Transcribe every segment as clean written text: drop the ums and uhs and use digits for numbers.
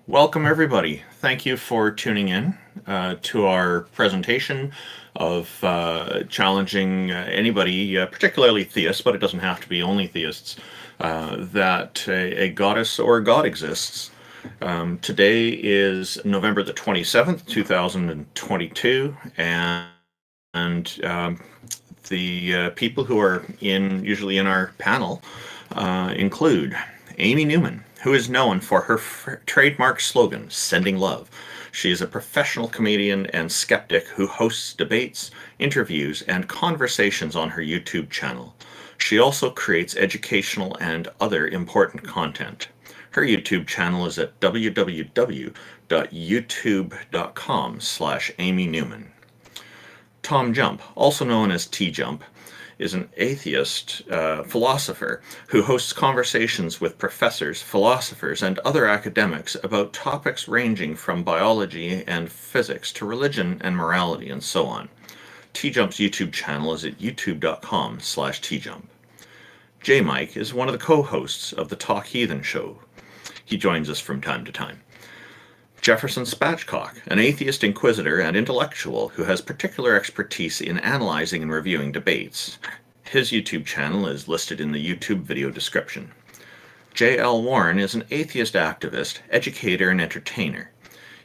Welcome, everybody. Thank you for tuning in to our presentation of challenging anybody, particularly theists, but it doesn't have to be only theists, that a goddess or a god exists. Today is November the 27th, 2022, and the people who are usually in our panel include Amy Newman, who is known for her trademark slogan, Sending Love. She is a professional comedian and skeptic who hosts debates, interviews, and conversations on her YouTube channel. She also creates educational and other important content. Her YouTube channel is at www.youtube.com/Amy Newman. Tom Jump, also known as T Jump, is an atheist philosopher who hosts conversations with professors, philosophers, and other academics about topics ranging from biology and physics to religion and morality and so on. T Jump's YouTube channel is at youtube.com/tjump. J Mike is one of the co-hosts of the Talk Heathen show. He joins us from time to time. Jefferson Spatchcock, an atheist inquisitor and intellectual who has particular expertise in analyzing and reviewing debates. His YouTube channel is listed in the YouTube video description. J.L. Warren is an atheist activist, educator, and entertainer.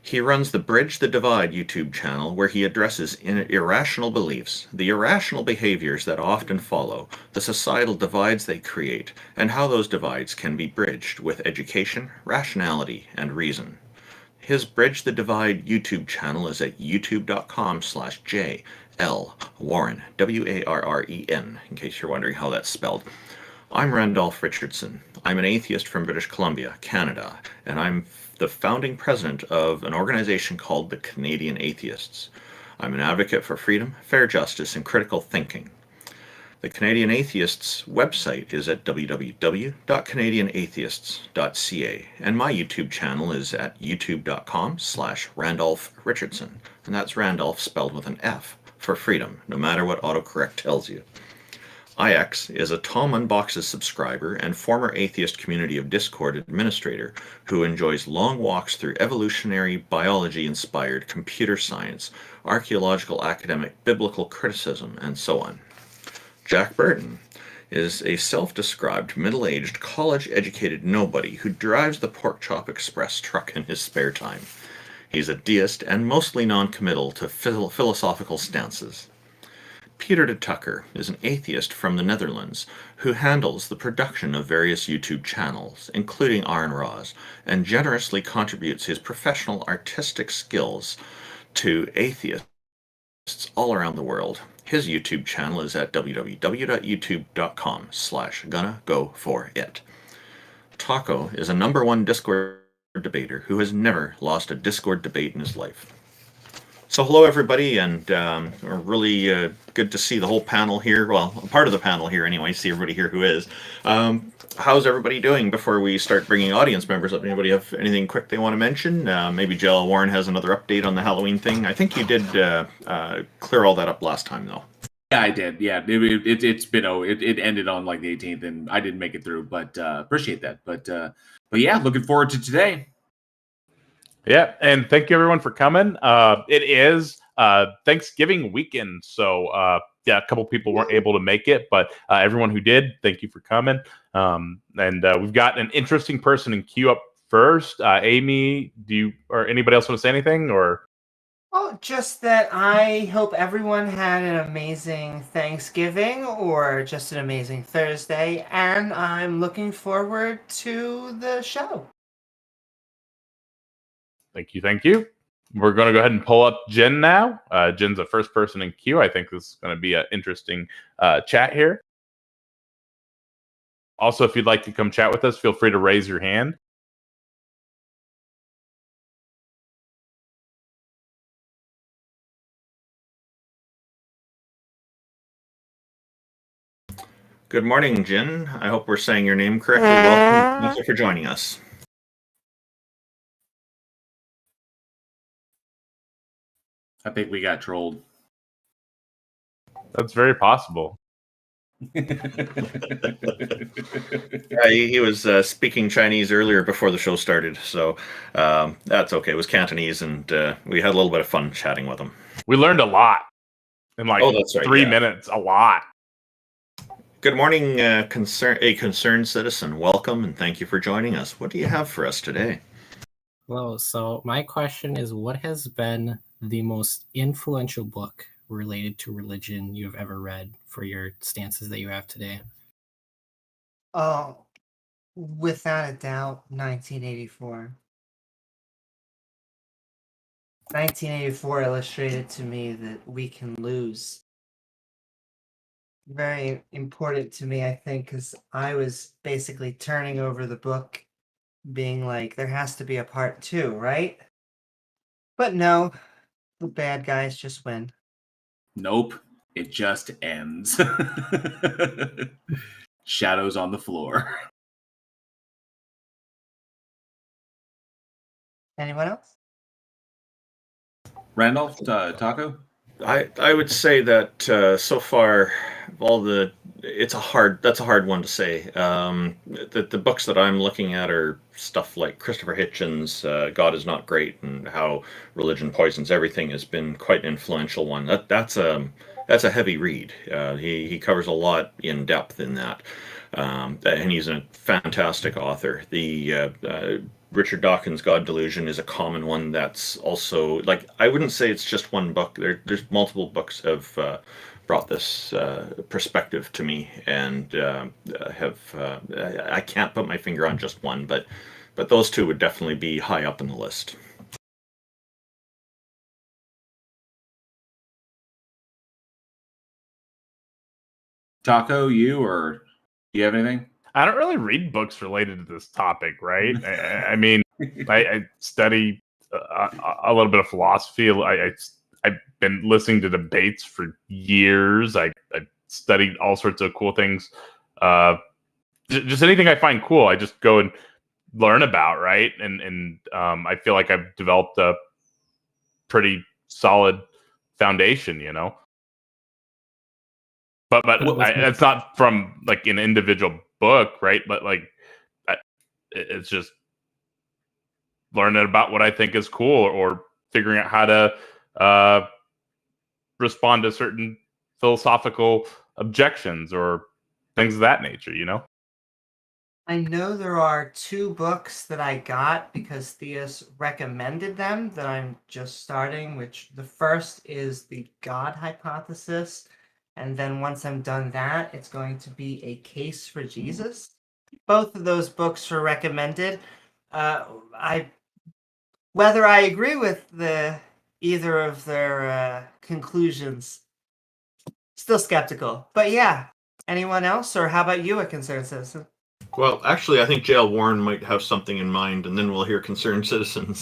He runs the Bridge the Divide YouTube channel where he addresses irrational beliefs, the irrational behaviors that often follow, the societal divides they create, and how those divides can be bridged with education, rationality, and reason. His Bridge the Divide YouTube channel is at youtube.com/JL Warren, Warren, in case you're wondering how that's spelled. I'm Randolph Richardson. I'm an atheist from British Columbia, Canada, and I'm the founding president of an organization called the Canadian Atheists. I'm an advocate for freedom, fair justice, and critical thinking. The Canadian Atheists website is at www.canadianatheists.ca, and my YouTube channel is at youtube.com/Randolph Richardson, and that's Randolph spelled with an F for freedom, no matter what autocorrect tells you. IX is a Tom Unboxes subscriber and former atheist community of Discord administrator who enjoys long walks through evolutionary biology-inspired computer science, archaeological academic biblical criticism, and so on. Jack Burton is a self-described middle-aged college-educated nobody who drives the Pork Chop Express truck in his spare time. He's a deist and mostly non-committal to philosophical stances. Peter de Tucker is an atheist from the Netherlands who handles the production of various YouTube channels, including Iron Raws, and generously contributes his professional artistic skills to atheists all around the world. His YouTube channel is at www.youtube.com/GonnaGoForIt. Taco is a #1 Discord debater who has never lost a Discord debate in his life. So hello everybody, and really good to see the whole panel here. Well, a part of the panel here anyway, see everybody here who is. How's everybody doing before we start bringing audience members up? Anybody have anything quick they want to mention? Maybe Jill Warren has another update on the Halloween thing. I think you did clear all that up last time, though. Yeah, I did. Yeah, it's been it ended on like the 18th, and I didn't make it through, but appreciate that. But yeah, looking forward to today. Yeah, and thank you everyone for coming. It is Thanksgiving weekend, so yeah, a couple people weren't able to make it, but everyone who did, thank you for coming. And we've got an interesting person in queue up first. Amy, do you or anybody else want to say anything? Or just that I hope everyone had an amazing Thanksgiving or just an amazing Thursday, and I'm looking forward to the show. Thank you. We're going to go ahead and pull up Jen now. Jen's the first person in queue. I think this is going to be an interesting chat here. Also, if you'd like to come chat with us, feel free to raise your hand. Good morning, Jen. I hope we're saying your name correctly. Welcome. Thank you for joining us. I think we got trolled. That's very possible. He was speaking Chinese earlier before the show started, so that's okay. It was Cantonese, and we had a little bit of fun chatting with him. We learned a lot in like that's right, 3 minutes. A lot. Good morning, a concerned citizen. Welcome, and thank you for joining us. What do you have for us today? Hello. So my question is, what has been the most influential book related to religion you've ever read for your stances that you have today? Oh, without a doubt, 1984. 1984 illustrated to me that we can lose. Very important to me, I think, because I was basically turning over the book, being like, there has to be a part 2, right? But no, the bad guys just win. Nope, it just ends. Shadows on the floor. Anyone else? Randolph, Taco? I would say that so far, that's a hard one to say. The books that I'm looking at are stuff like Christopher Hitchens' God is Not Great, and How Religion Poisons Everything has been quite an influential one. That's a heavy read. He covers a lot in depth in that, and he's a fantastic author. The Richard Dawkins' God Delusion is a common one that's also, like, I wouldn't say it's just one book. There's multiple books have brought this perspective to me, and I can't put my finger on just one, but those two would definitely be high up in the list. Taco, you, or do you have anything? I don't really read books related to this topic, right? I mean, I study a little bit of philosophy. I've been listening to debates for years. I studied all sorts of cool things. Just anything I find cool, I just go and learn about, right? And I feel like I've developed a pretty solid foundation, you know. But it's not from like an individual book, right? But like, it's just learning about what I think is cool, or figuring out how to respond to certain philosophical objections or things of that nature, you know? I know there are 2 books that I got because Theus recommended them that I'm just starting, which the first is the God Hypothesis. And then once I'm done that, it's going to be A Case for Jesus. Both of those books were recommended. Whether I agree with either of their conclusions, still skeptical. But yeah, anyone else? Or how about you, a concerned citizen? Well, actually, I think J.L. Warren might have something in mind, and then we'll hear concerned citizens'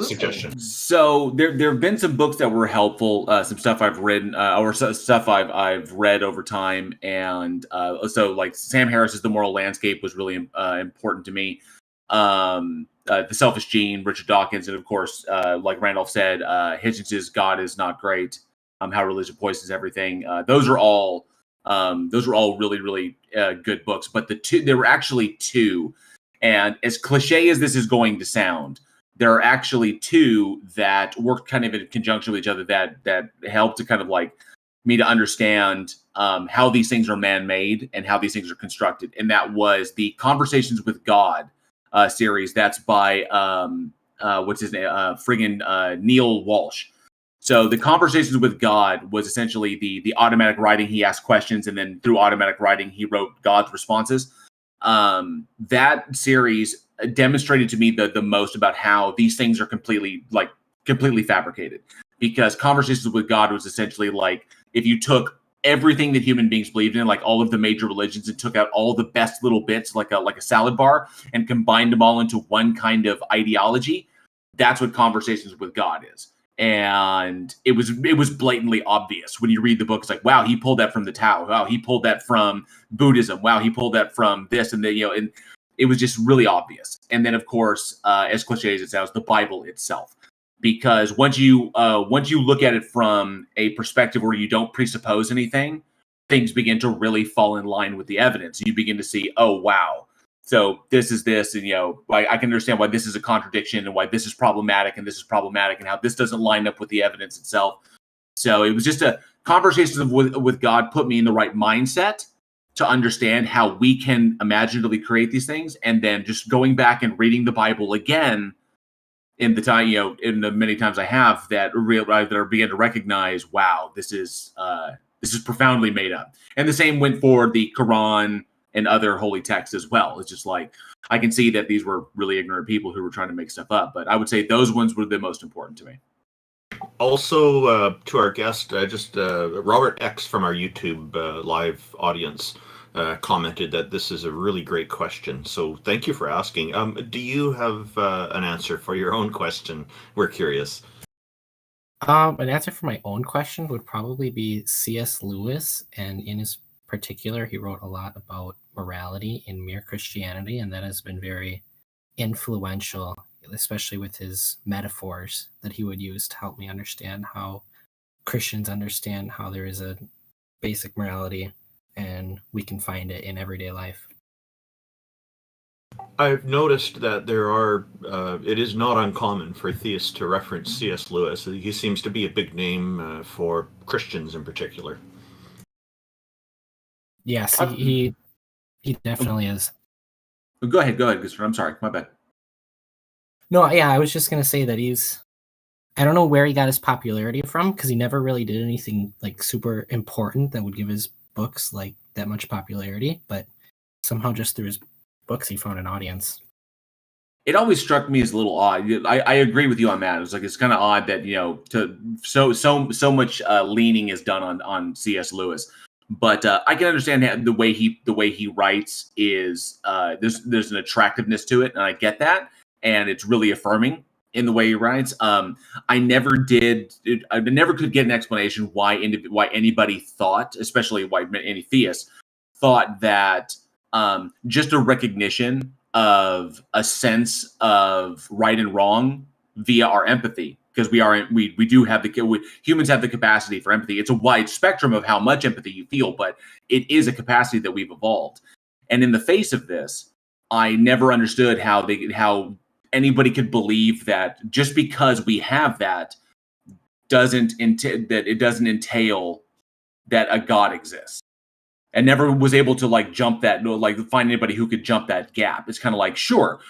suggestions. So there have been some books that were helpful, some stuff I've written, or stuff I've read over time, and so like Sam Harris's The Moral Landscape was really important to me. The Selfish Gene, Richard Dawkins, and of course, like Randolph said, Hitchens' God is Not Great, How Religion Poisons Everything. Those are all really, really good books. But there were actually 2, and as cliche as this is going to sound, there are actually 2 that work kind of in conjunction with each other that help to kind of like me to understand how these things are man-made and how these things are constructed. And that was the Conversations with God series. That's by what's his name? Friggin' Neil Walsh. So the Conversations with God was essentially the automatic writing. He asked questions, and then through automatic writing, he wrote God's responses. That series demonstrated to me the most about how these things are completely fabricated. Because Conversations with God was essentially like if you took everything that human beings believed in, like all of the major religions, and took out all the best little bits, like a salad bar, and combined them all into one kind of ideology. That's what Conversations with God is. And it was blatantly obvious when you read the book. It's like, wow, he pulled that from the Tao. Wow, he pulled that from Buddhism. Wow, he pulled that from this and then, and it was just really obvious. And then, of course, as cliche as it sounds, the Bible itself, because once you look at it from a perspective where you don't presuppose anything, things begin to really fall in line with the evidence. You begin to see, oh, wow. So this is this, and I can understand why this is a contradiction and why this is problematic and this is problematic and how this doesn't line up with the evidence itself. So it was just a conversation with God put me in the right mindset to understand how we can imaginatively create these things, and then just going back and reading the Bible again in the time, in the many times I have, that began to recognize, wow, this is profoundly made up. And the same went for the Quran and other holy texts as well. It's just like, I can see that these were really ignorant people who were trying to make stuff up, but I would say those ones were the most important to me. Also, to our guest, Robert X from our YouTube live audience commented that this is a really great question. So thank you for asking. Do you have an answer for your own question? We're curious. An answer for my own question would probably be C.S. Lewis, and in his particular, he wrote a lot about morality in Mere Christianity, and that has been very influential, especially with his metaphors that he would use to help me understand how Christians understand how there is a basic morality and we can find it in everyday life. I've noticed that there are, it is not uncommon for theists to reference C.S. Lewis. He seems to be a big name for Christians in particular. Yes, he definitely is. Go ahead, Christopher. I'm sorry, my bad. No, yeah, I was just going to say that I don't know where he got his popularity from, because he never really did anything like super important that would give his books like that much popularity, but somehow just through his books he found an audience. It always struck me as a little odd. I agree with you on that. It's kind of odd that so much leaning is done on C.S. Lewis, but I can understand the way he writes is there's an attractiveness to it, and I get that, and it's really affirming in the way he writes. I never could get an explanation why anybody thought, especially why any theist thought that just a recognition of a sense of right and wrong via our empathy, because humans have the capacity for empathy. It's a wide spectrum of how much empathy you feel, but it is a capacity that we've evolved. And in the face of this, I never understood how anybody could believe that just because we have that doesn't entail that a God exists. And never was able to jump that, find anybody who could jump that gap. It's kind of like, sure,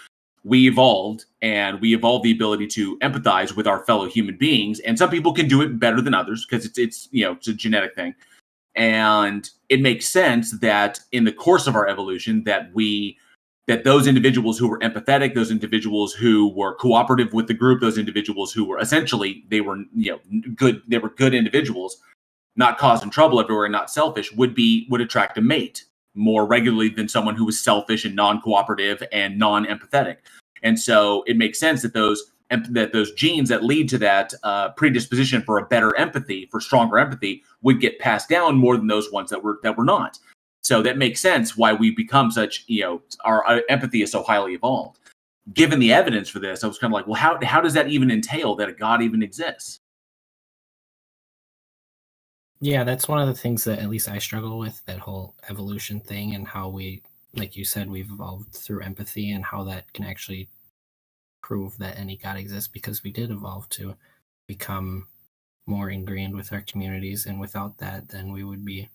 we evolved, and we evolved the ability to empathize with our fellow human beings, and some people can do it better than others because it's a genetic thing, and it makes sense that in the course of our evolution that those individuals who were empathetic, those individuals who were cooperative with the group, those individuals who were essentially good individuals, not causing trouble everywhere, not selfish, would attract a mate more regularly than someone who was selfish and non-cooperative and non-empathetic. And so it makes sense that those genes that lead to that predisposition for a better empathy, for stronger empathy, would get passed down more than those ones that were not. So that makes sense why we become such, our empathy is so highly evolved. Given the evidence for this, I was kind of like, well, how does that even entail that a God even exists? Yeah, that's one of the things that at least I struggle with, that whole evolution thing, and how we, like you said, we've evolved through empathy, and how that can actually prove that any God exists, because we did evolve to become more ingrained with our communities, and without that, then we would be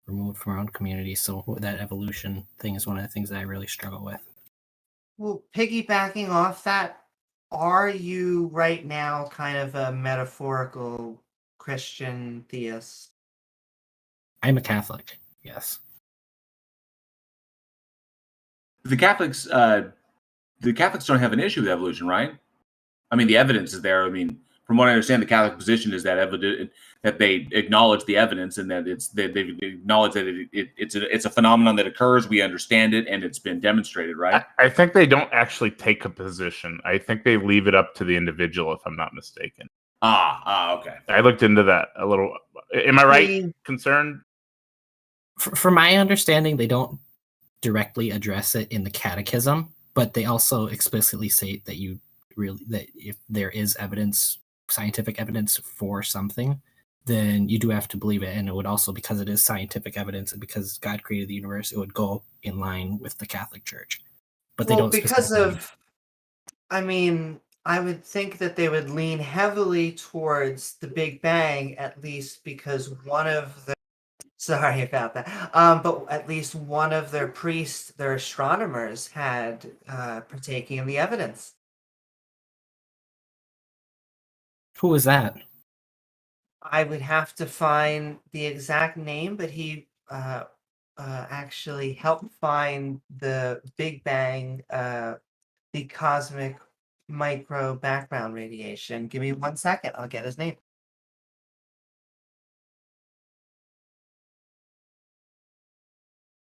removed from our own community. So that evolution thing is one of the things that I really struggle with. Well, piggybacking off that, are you right now kind of a metaphorical Christian theist? I'm a Catholic, yes. The Catholics don't have an issue with evolution, right? I mean, the evidence is there. I mean, from what I understand, the Catholic position is that that they acknowledge the evidence, and that they've acknowledged that it's a phenomenon that occurs. We understand it, and it's been demonstrated, right? I think they don't actually take a position. I think they leave it up to the individual, if I'm not mistaken. Okay. I looked into that a little. Am I right? Concerned? From my understanding, they don't directly address it in the catechism, but they also explicitly say that that if there is evidence, scientific evidence for something, then you do have to believe it. And it would also, because it is scientific evidence and because God created the universe, it would go in line with the Catholic Church. But they don't because specifically- of, I mean, I would think that they would lean heavily towards the Big Bang, at least because one of the, sorry about that, but at least one of their priests, their astronomers, had partaking in the evidence. Who was that? I would have to find the exact name, but he actually helped find the Big Bang, the cosmic micro background radiation. Give me 1 second. I'll get his name.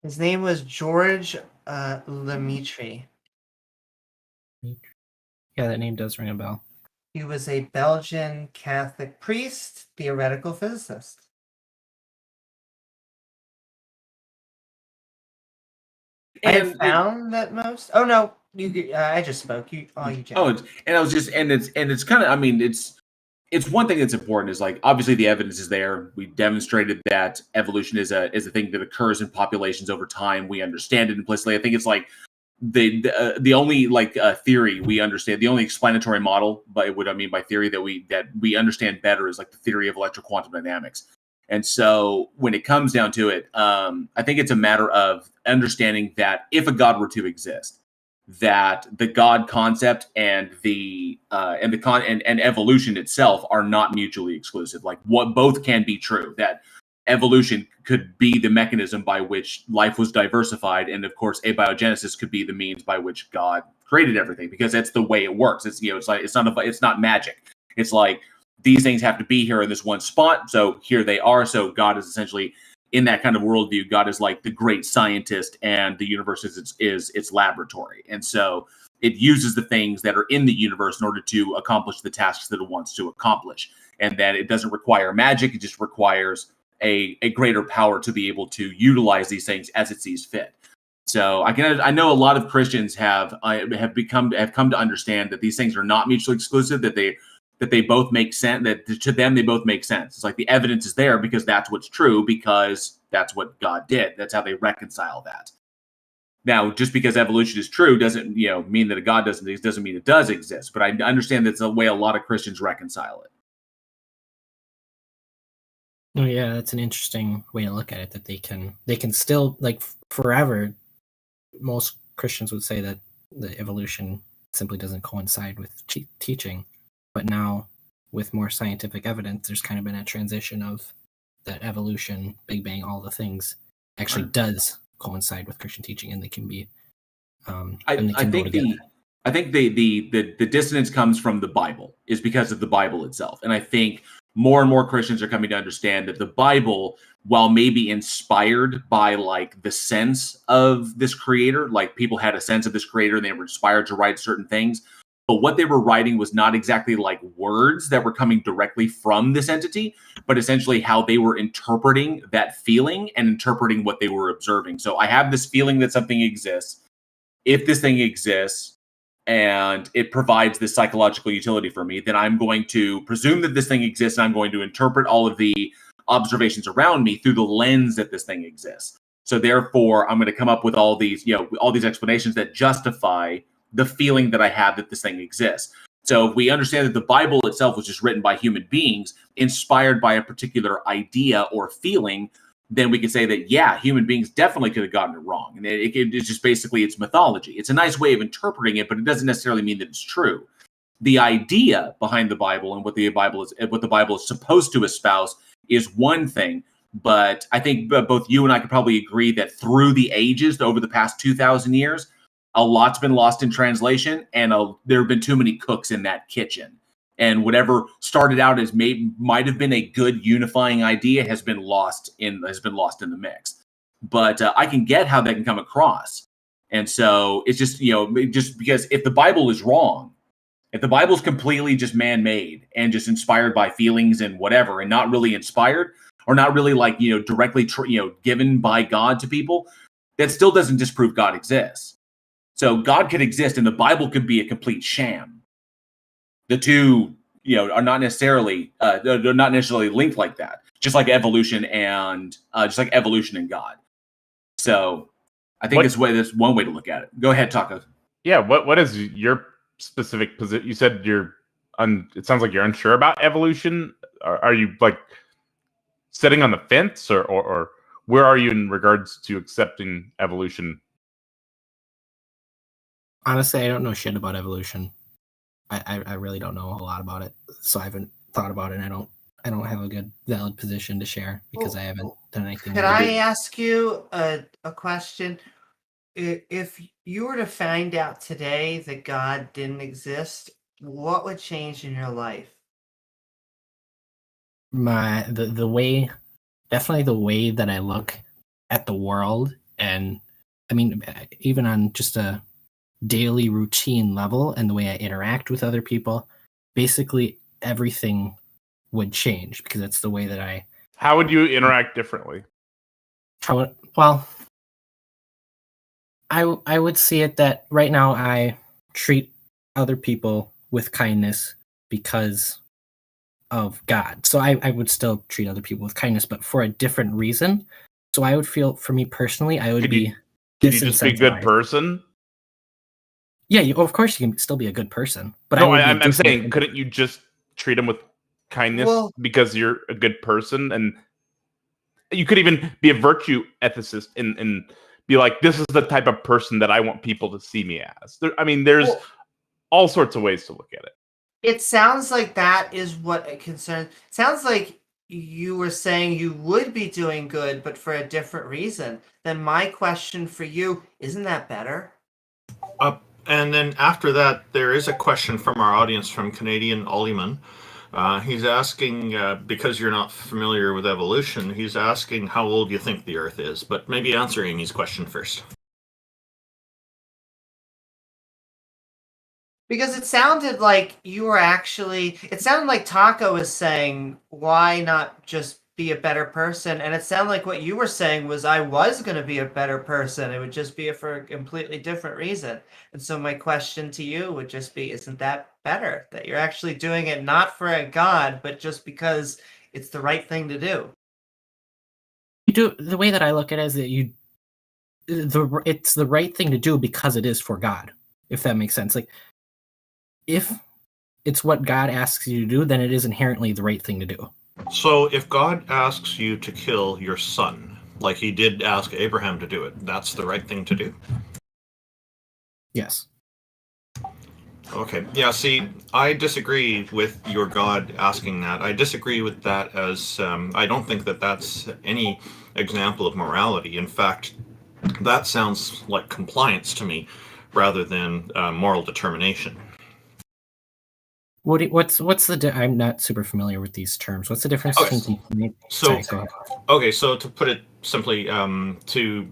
His name was George Lemaitre. Yeah, that name does ring a bell. He was a Belgian Catholic priest, theoretical physicist. I found that most. Oh no, you. I just spoke. You. Oh, you. And I was just, and it's kind of. I mean, it's one thing that's important is like obviously the evidence is there. We demonstrated that evolution is a thing that occurs in populations over time. We understand it implicitly. I think it's like the only like theory we understand, the only explanatory model, by what I mean by theory that we understand better is like the theory of electroquantum dynamics. And so when it comes down to it, I think it's a matter of understanding that if a God were to exist, that the God concept and and evolution itself are not mutually exclusive. Like what both can be true. That evolution could be the mechanism by which life was diversified, and of course, abiogenesis could be the means by which God created everything. Because that's the way it works. It's it's not magic. It's like these things have to be here in this one spot, so here they are. So God is essentially in that kind of worldview. God is like the great scientist, and the universe is its laboratory. And so it uses the things that are in the universe in order to accomplish the tasks that it wants to accomplish. And that it doesn't require magic; it just requires a greater power to be able to utilize these things as it sees fit. So I know a lot of Christians have come to understand that these things are not mutually exclusive. That they both make sense, that to them they both make sense. It's like the evidence is there because that's what's true, because that's what God did. That's how they reconcile that. Now, just because evolution is true doesn't mean that a God doesn't mean it does exist. But I understand that's the way a lot of Christians reconcile it. Oh yeah, that's an interesting way to look at it. That they can still, like, forever. Most Christians would say that the evolution simply doesn't coincide with teaching. But now, with more scientific evidence, there's kind of been a transition of that evolution, Big Bang, all the things actually does coincide with Christian teaching, and they can be. I think the dissonance comes from the Bible, is because of the Bible itself, and I think more and more Christians are coming to understand that the Bible, while maybe inspired by like the sense of this creator, like people had a sense of this creator and they were inspired to write certain things. But what they were writing was not exactly like words that were coming directly from this entity, but essentially how they were interpreting that feeling and interpreting what they were observing. So I have this feeling that something exists. If this thing exists and it provides this psychological utility for me, then I'm going to presume that this thing exists, and I'm going to interpret all of the observations around me through the lens that this thing exists. So therefore, I'm going to come up with all these explanations that justify the feeling that I have that this thing exists. So if we understand that the Bible itself was just written by human beings, inspired by a particular idea or feeling, then we can say that, yeah, human beings definitely could have gotten it wrong. And it's just basically, it's mythology. It's a nice way of interpreting it, but it doesn't necessarily mean that it's true. The idea behind the Bible and what the Bible is supposed to espouse is one thing. But I think both you and I could probably agree that through the ages, over the past 2,000 years, a lot's been lost in translation, and there have been too many cooks in that kitchen. And whatever started out as might have been a good unifying idea has been lost in the mix. But I can get how that can come across. And so it's just just because if the Bible is wrong, if the Bible is completely just man-made and just inspired by feelings and whatever, and not really inspired or not really like directly given by God to people, that still doesn't disprove God exists. So God could exist and the Bible could be a complete sham. The two are not necessarily they're not necessarily linked like that. Just like evolution and God. So I think that's one way to look at it. Go ahead, Taco. Yeah, what is your specific position? You said it sounds like you're unsure about evolution. Are you like sitting on the fence, or where are you in regards to accepting evolution? Honestly, I don't know shit about evolution. I really don't know a lot about it, so I haven't thought about it. And I don't have a good valid position to share because I haven't done anything. Could I ask you a question? If you were to find out today that God didn't exist, what would change in your life? The way, definitely the way that I look at the world, and I mean even on just a daily routine level, and the way I interact with other people, basically everything would change because that's the way that I. How would you interact differently? Well, I would see it that right now I treat other people with kindness because of God. So I would still treat other people with kindness, but for a different reason. So I would feel, for me personally, I would Could be you just be a good person? Yeah, of course you can still be a good person. But no, I'm saying, couldn't you just treat them with kindness because you're a good person? And you could even be a virtue ethicist and be like, this is the type of person that I want people to see me as. There's all sorts of ways to look at it. It sounds like that is what it concerns. It sounds like you were saying you would be doing good, but for a different reason. Then my question for you, isn't that better? And then after that, there is a question from our audience from Canadian Olliman. He's asking, because you're not familiar with evolution, he's asking how old you think the Earth is. But maybe answer Amy's question first. Because it sounded like it sounded like Taco was saying, why not just be a better person? And it sounded like what you were saying was, I was going to be a better person. It would just be for a completely different reason. And so my question to you would just be, isn't that better? That you're actually doing it not for a God, but just because it's the right thing to do. The way that I look at it is that it's the right thing to do because it is for God, if that makes sense. Like, if it's what God asks you to do, then it is inherently the right thing to do. So if God asks you to kill your son, like he did ask Abraham to do it, that's the right thing to do? Yes. Okay. Yeah, see, I disagree with your God asking that. I disagree with that as I don't think that that's any example of morality. In fact, that sounds like compliance to me rather than moral determination. What's the? I'm not super familiar with these terms. What's the difference between? So to put it simply, to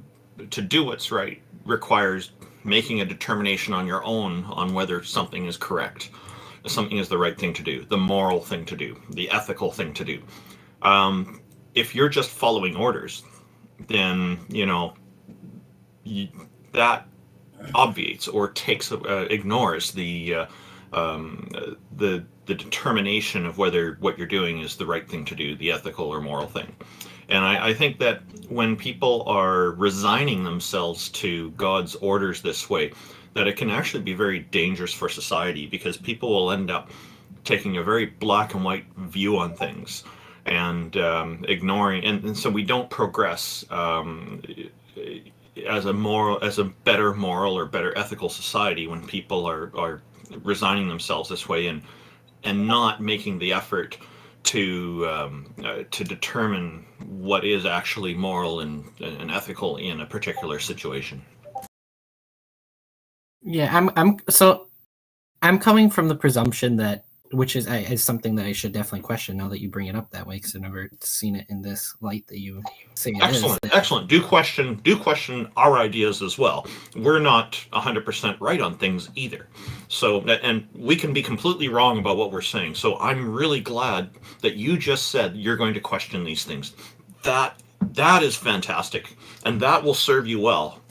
do what's right requires making a determination on your own on whether something is correct, something is the right thing to do, the moral thing to do, the ethical thing to do. If you're just following orders, then that obviates or ignores the determination of whether what you're doing is the right thing to do, the ethical or moral thing. And I think that when people are resigning themselves to God's orders this way, that it can actually be very dangerous for society, because people will end up taking a very black and white view on things and ignoring, and so we don't progress as a better moral or better ethical society when people are resigning themselves this way and not making the effort to determine what is actually moral and ethical in a particular situation. Yeah, I'm coming from the presumption that, which is something that I should definitely question now that you bring it up that way, because I've never seen it in this light that you say it Excellent, is. Excellent. Do question our ideas as well. We're not 100% right on things either. So, and we can be completely wrong about what we're saying. So I'm really glad that you just said you're going to question these things. That is fantastic, and that will serve you well.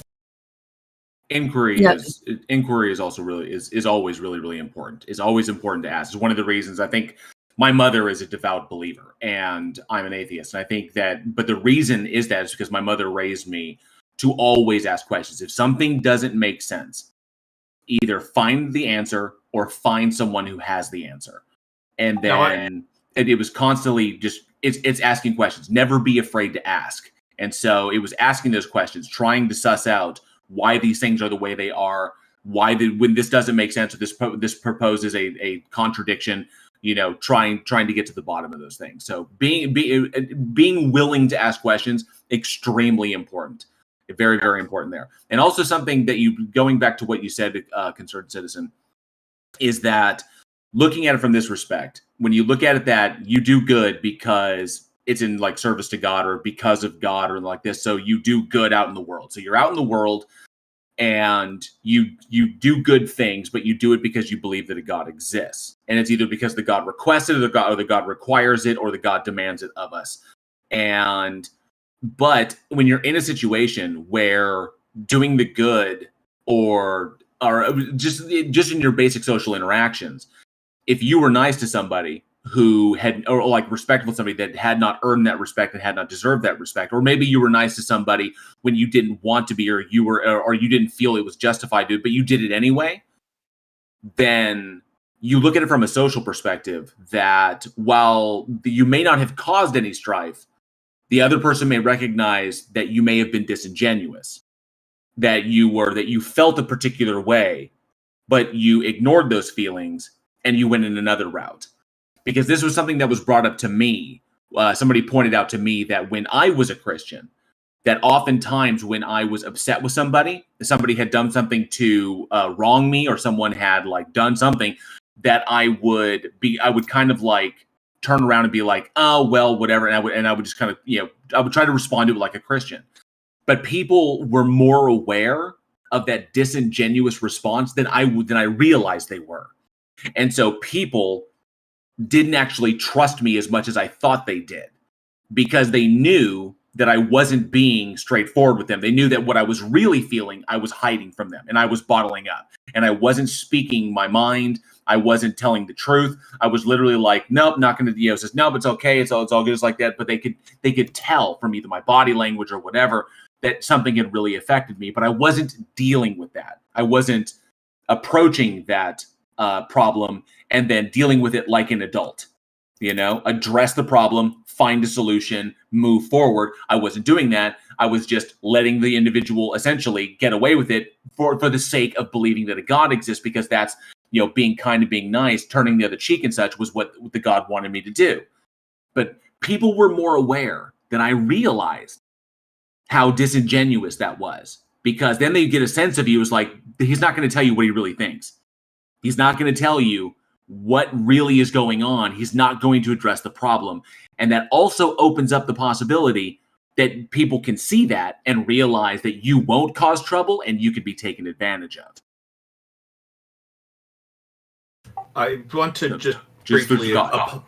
Inquiry is also really is always really, really important. It's always important to ask. It's one of the reasons I think my mother is a devout believer and I'm an atheist. And I think but the reason is because my mother raised me to always ask questions. If something doesn't make sense, either find the answer or find someone who has the answer. And then it was constantly just, it's asking questions. Never be afraid to ask. And so it was asking those questions, trying to suss out why these things are the way they are, when this doesn't make sense, or this proposes a contradiction, trying to get to the bottom of those things. So being willing to ask questions, extremely important. Very, very important there. And also something that going back to what you said, concerned citizen, is that looking at it from this respect, when you look at it that you do good because it's in like service to God or because of God or like this. So you do good out in the world. So you're out in the world and you do good things, but you do it because you believe that a God exists. And it's either because the God requested it or the God requires it or the God demands it of us. But when you're in a situation where doing the good or just in your basic social interactions, if you were nice to somebody who or like respectful to somebody that had not earned that respect and had not deserved that respect, or maybe you were nice to somebody when you didn't want to be, or you didn't feel it was justified to, but you did it anyway, then you look at it from a social perspective that while you may not have caused any strife, the other person may recognize that you may have been disingenuous, that you felt a particular way, but you ignored those feelings and you went in another route. Because this was something that was brought up to me. Somebody pointed out to me that when I was a Christian, that oftentimes when I was upset with somebody had done something to wrong me, or someone had like done something, that I would kind of like turn around and be like, oh, well, whatever. And I would just kind of, I would try to respond to it like a Christian. But people were more aware of that disingenuous response than I realized they were. And so people didn't actually trust me as much as I thought they did, because they knew that I wasn't being straightforward with them. They knew that what I was really feeling, I was hiding from them and I was bottling up, and I wasn't speaking my mind. I wasn't telling the truth. I was literally like, nope, not going to, says, no, but it's okay. It's all good. It's like that. But they could tell from either my body language or whatever that something had really affected me, but I wasn't dealing with that. I wasn't approaching that problem and then dealing with it like an adult, address the problem, find a solution, move forward. I wasn't doing that. I was just letting the individual essentially get away with it for the sake of believing that a God exists, because that's, being kind and being nice, turning the other cheek and such was what the God wanted me to do. But people were more aware than I realized how disingenuous that was, because then they get a sense of you as like, he's not going to tell you what he really thinks. He's not going to tell you what really is going on. He's not going to address the problem. And that also opens up the possibility that people can see that and realize that you won't cause trouble and you could be taken advantage of. I want to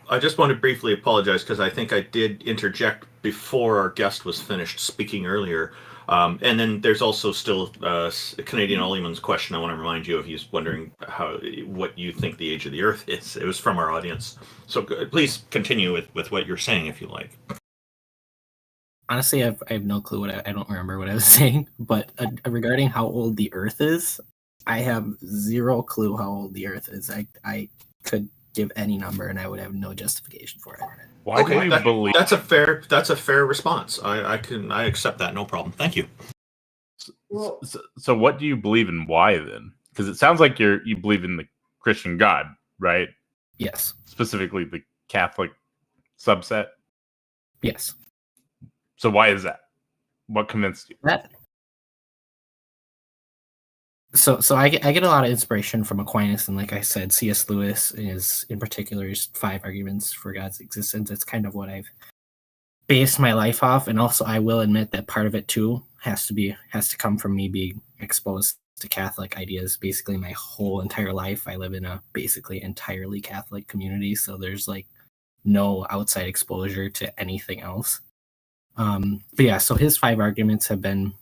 I just want to briefly apologize, because I think I did interject before our guest was finished speaking earlier. And then there's also still Canadian Ollieman's question I want to remind you of. He's wondering what you think the age of the Earth is. It was from our audience. So please continue with what you're saying, if you like. Honestly, I have no clue I don't remember what I was saying. But regarding how old the Earth is, I have zero clue how old the Earth is. I could give any number and I would have no justification for it. Why do you believe that's a fair response? I accept that, no problem. Thank you. So what do you believe in? Why then? Because it sounds like you believe in the Christian God, right? Yes. Specifically the Catholic subset. Yes. So why is that? What convinced you? So I get a lot of inspiration from Aquinas, and like I said, C.S. Lewis is in particular his 5 arguments for God's existence. It's kind of what I've based my life off, and also I will admit that part of it too has to come from me being exposed to Catholic ideas basically my whole entire life. I live in a basically entirely Catholic community, so there's like no outside exposure to anything else. But yeah, so his 5 arguments have been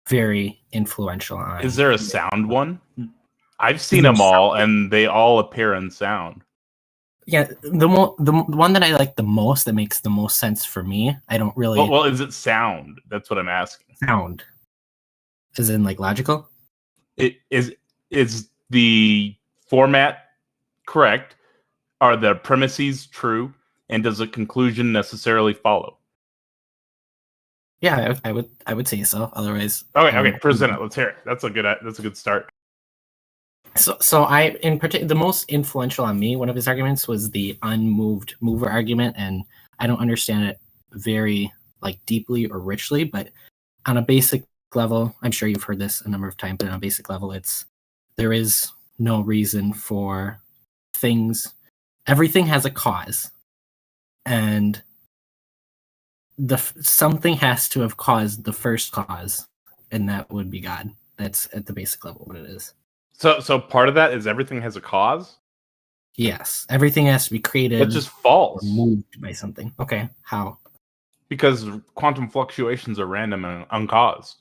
very influential on. Is there a sound one? I've seen them all, and they all appear in sound. Yeah, the one that I like the most, that makes the most sense for me. I don't really. Well, is it sound? That's what I'm asking. Sound, as in like logical. It is the format correct? Are the premises true? And does a conclusion necessarily follow? Yeah, I would say so. Otherwise, okay, present it. Let's hear it. That's a good start. So I, in particular, the most influential on me, one of his arguments was the unmoved mover argument, and I don't understand it very like deeply or richly, but on a basic level, I'm sure you've heard this a number of times, but on a basic level, there is no reason for things. Everything has a cause, and something has to have caused the first cause, and that would be God. That's at the basic level what it is. So part of that is everything has a cause? Yes. Everything has to be created. That's just false. Or moved by something. Okay. How? Because quantum fluctuations are random and uncaused.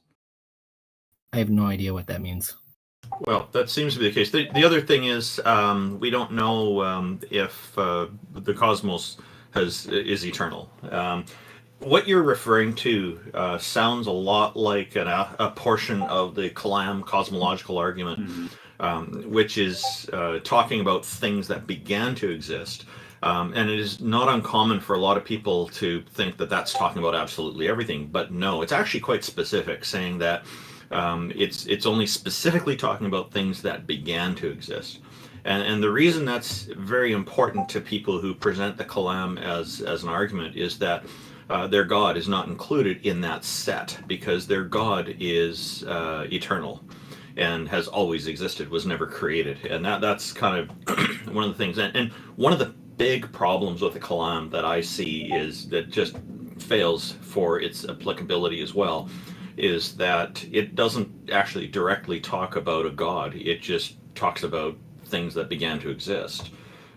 I have no idea what that means. Well, that seems to be the case. The other thing is we don't know if the cosmos is eternal. What you're referring to sounds a lot like a portion of the Kalam cosmological argument, which is talking about things that began to exist. And it is not uncommon for a lot of people to think that that's talking about absolutely everything. But no, it's actually quite specific, saying that it's only specifically talking about things that began to exist. And the reason that's very important to people who present the Kalam as an argument is that their God is not included in that set, because their God is eternal and has always existed, was never created. And that's kind of one of the things. And one of the big problems with the Kalam that I see is that just fails for its applicability as well, is that it doesn't actually directly talk about a God. It just talks about things that began to exist.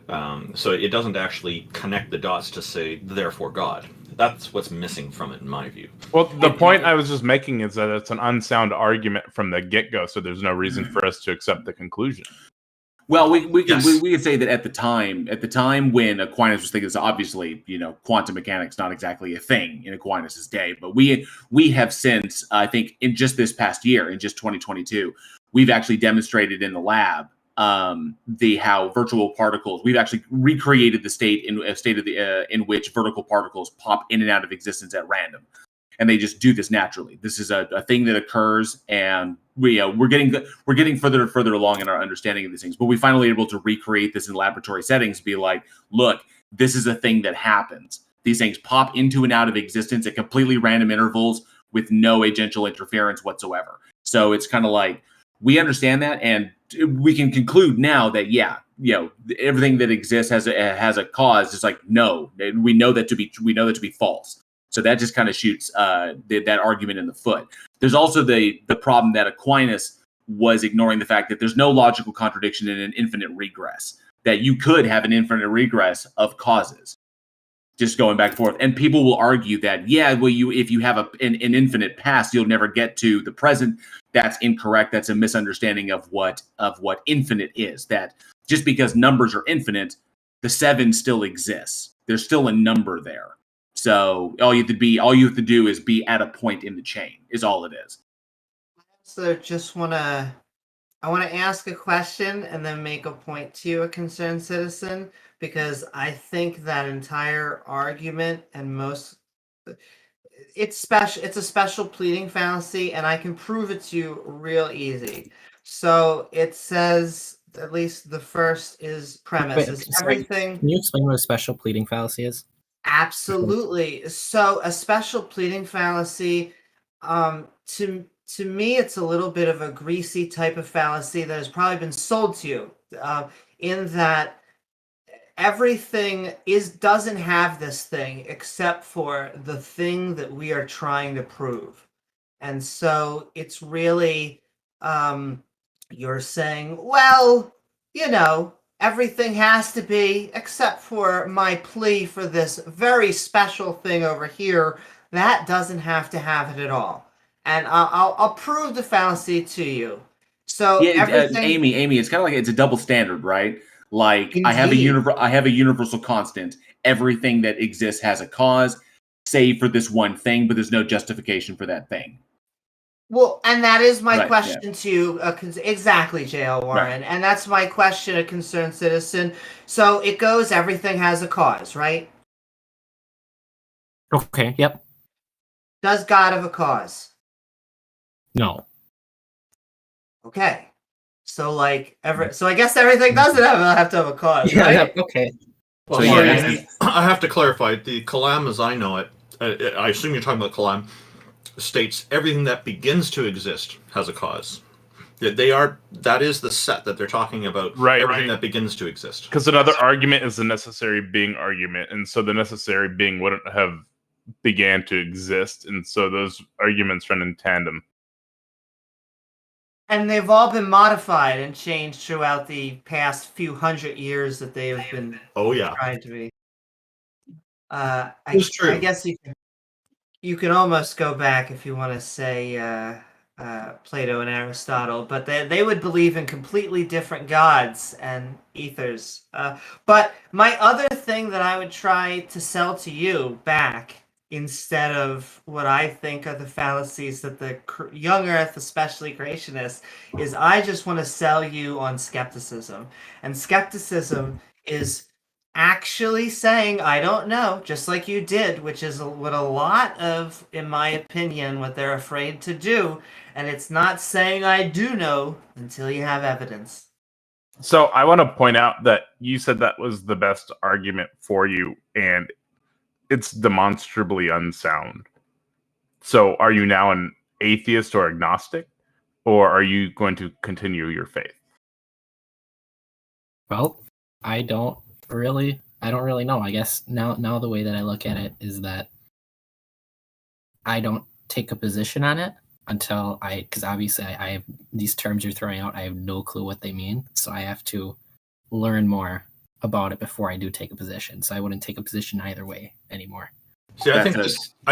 So it doesn't actually connect the dots to say, therefore God. That's what's missing from it, in my view. Well, the point I was just making is that it's an unsound argument from the get-go, so there's no reason for us to accept the conclusion. Well, we can say that at the time when Aquinas was thinking this, obviously, quantum mechanics not exactly a thing in Aquinas' day, but we have since, I think, in just this past year, in just 2022, we've actually demonstrated in the lab how virtual particles, we've actually recreated the state in which vertical particles pop in and out of existence at random, and they just do this naturally. This is a thing that occurs, and we're getting further and further along in our understanding of these things. But we finally able to recreate this in laboratory settings, be like, look, this is a thing that happens. These things pop into and out of existence at completely random intervals with no agential interference whatsoever. So it's kind of like, we understand that, and we can conclude now that everything that exists has a cause. It's like, no, we know that to be false. So that just kind of shoots that argument in the foot. There's also the problem that Aquinas was ignoring the fact that there's no logical contradiction in an infinite regress. That you could have an infinite regress of causes, just going back and forth. And people will argue that, if you have an infinite past, you'll never get to the present. That's incorrect. That's a misunderstanding of what infinite is. That just because numbers are infinite, the 7 still exists. There's still a number there. So all you have to do is be at a point in the chain, is all it is. So I want to ask a question and then make a point to you, a concerned citizen, because I think that entire argument and it's special. It's a special pleading fallacy, and I can prove it to you real easy. So it says, at least the first is premise. Is everything. Can you explain what a special pleading fallacy is? Absolutely. So a special pleading fallacy, to me, it's a little bit of a greasy type of fallacy that has probably been sold to you, in that everything doesn't have this thing except for the thing that we are trying to prove. And so it's really, you're saying, well, everything has to be except for my plea for this very special thing over here. That doesn't have to have it at all. and I'll prove the fallacy to you. So Yeah, everything, Amy, it's kind of like it's a double standard, right? Like I have Indeed. a universal constant. Everything that exists has a cause, save for this one thing, but there's no justification for that thing. Well, and that is my Right, question to you. Exactly, J.L. Warren. And that's my question, a concerned citizen. So it goes, everything has a cause, right? Okay, yep. Does God have a cause? No. Okay. So like so I guess everything doesn't have to have a cause, right? Okay. Well, So, sorry, yeah, I have to clarify. The Kalam, as I know it, I assume you're talking about Kalam, states everything that begins to exist has a cause. That is the set that they're talking about. Right, everything right. that begins to exist. Because another argument is the necessary being argument, and so the necessary being wouldn't have began to exist, and so those arguments run in tandem. And they've all been modified and changed throughout the past few hundred years that they have been trying to be. It's true. I guess you can almost go back if you want to say Plato and Aristotle, but they would believe in completely different gods and ethers. But my other thing that I would try to sell to you back, instead of what I think are the fallacies that the young earth, especially creationists, is I just want to sell you on skepticism. And skepticism is actually saying I don't know, just like you did, which is what a lot of, in my opinion, what they're afraid to do. And it's not saying I do know until you have evidence. So I want to point out that you said that was the best argument for you, and it's demonstrably unsound. So are you now an atheist or agnostic, or are you going to continue your faith? Well, I don't really know. I guess now the way that I look at it is that I don't take a position on it until because obviously I have these terms you're throwing out, I have no clue what they mean. So I have to learn more about it before I do take a position. So I wouldn't take a position either way anymore. See, I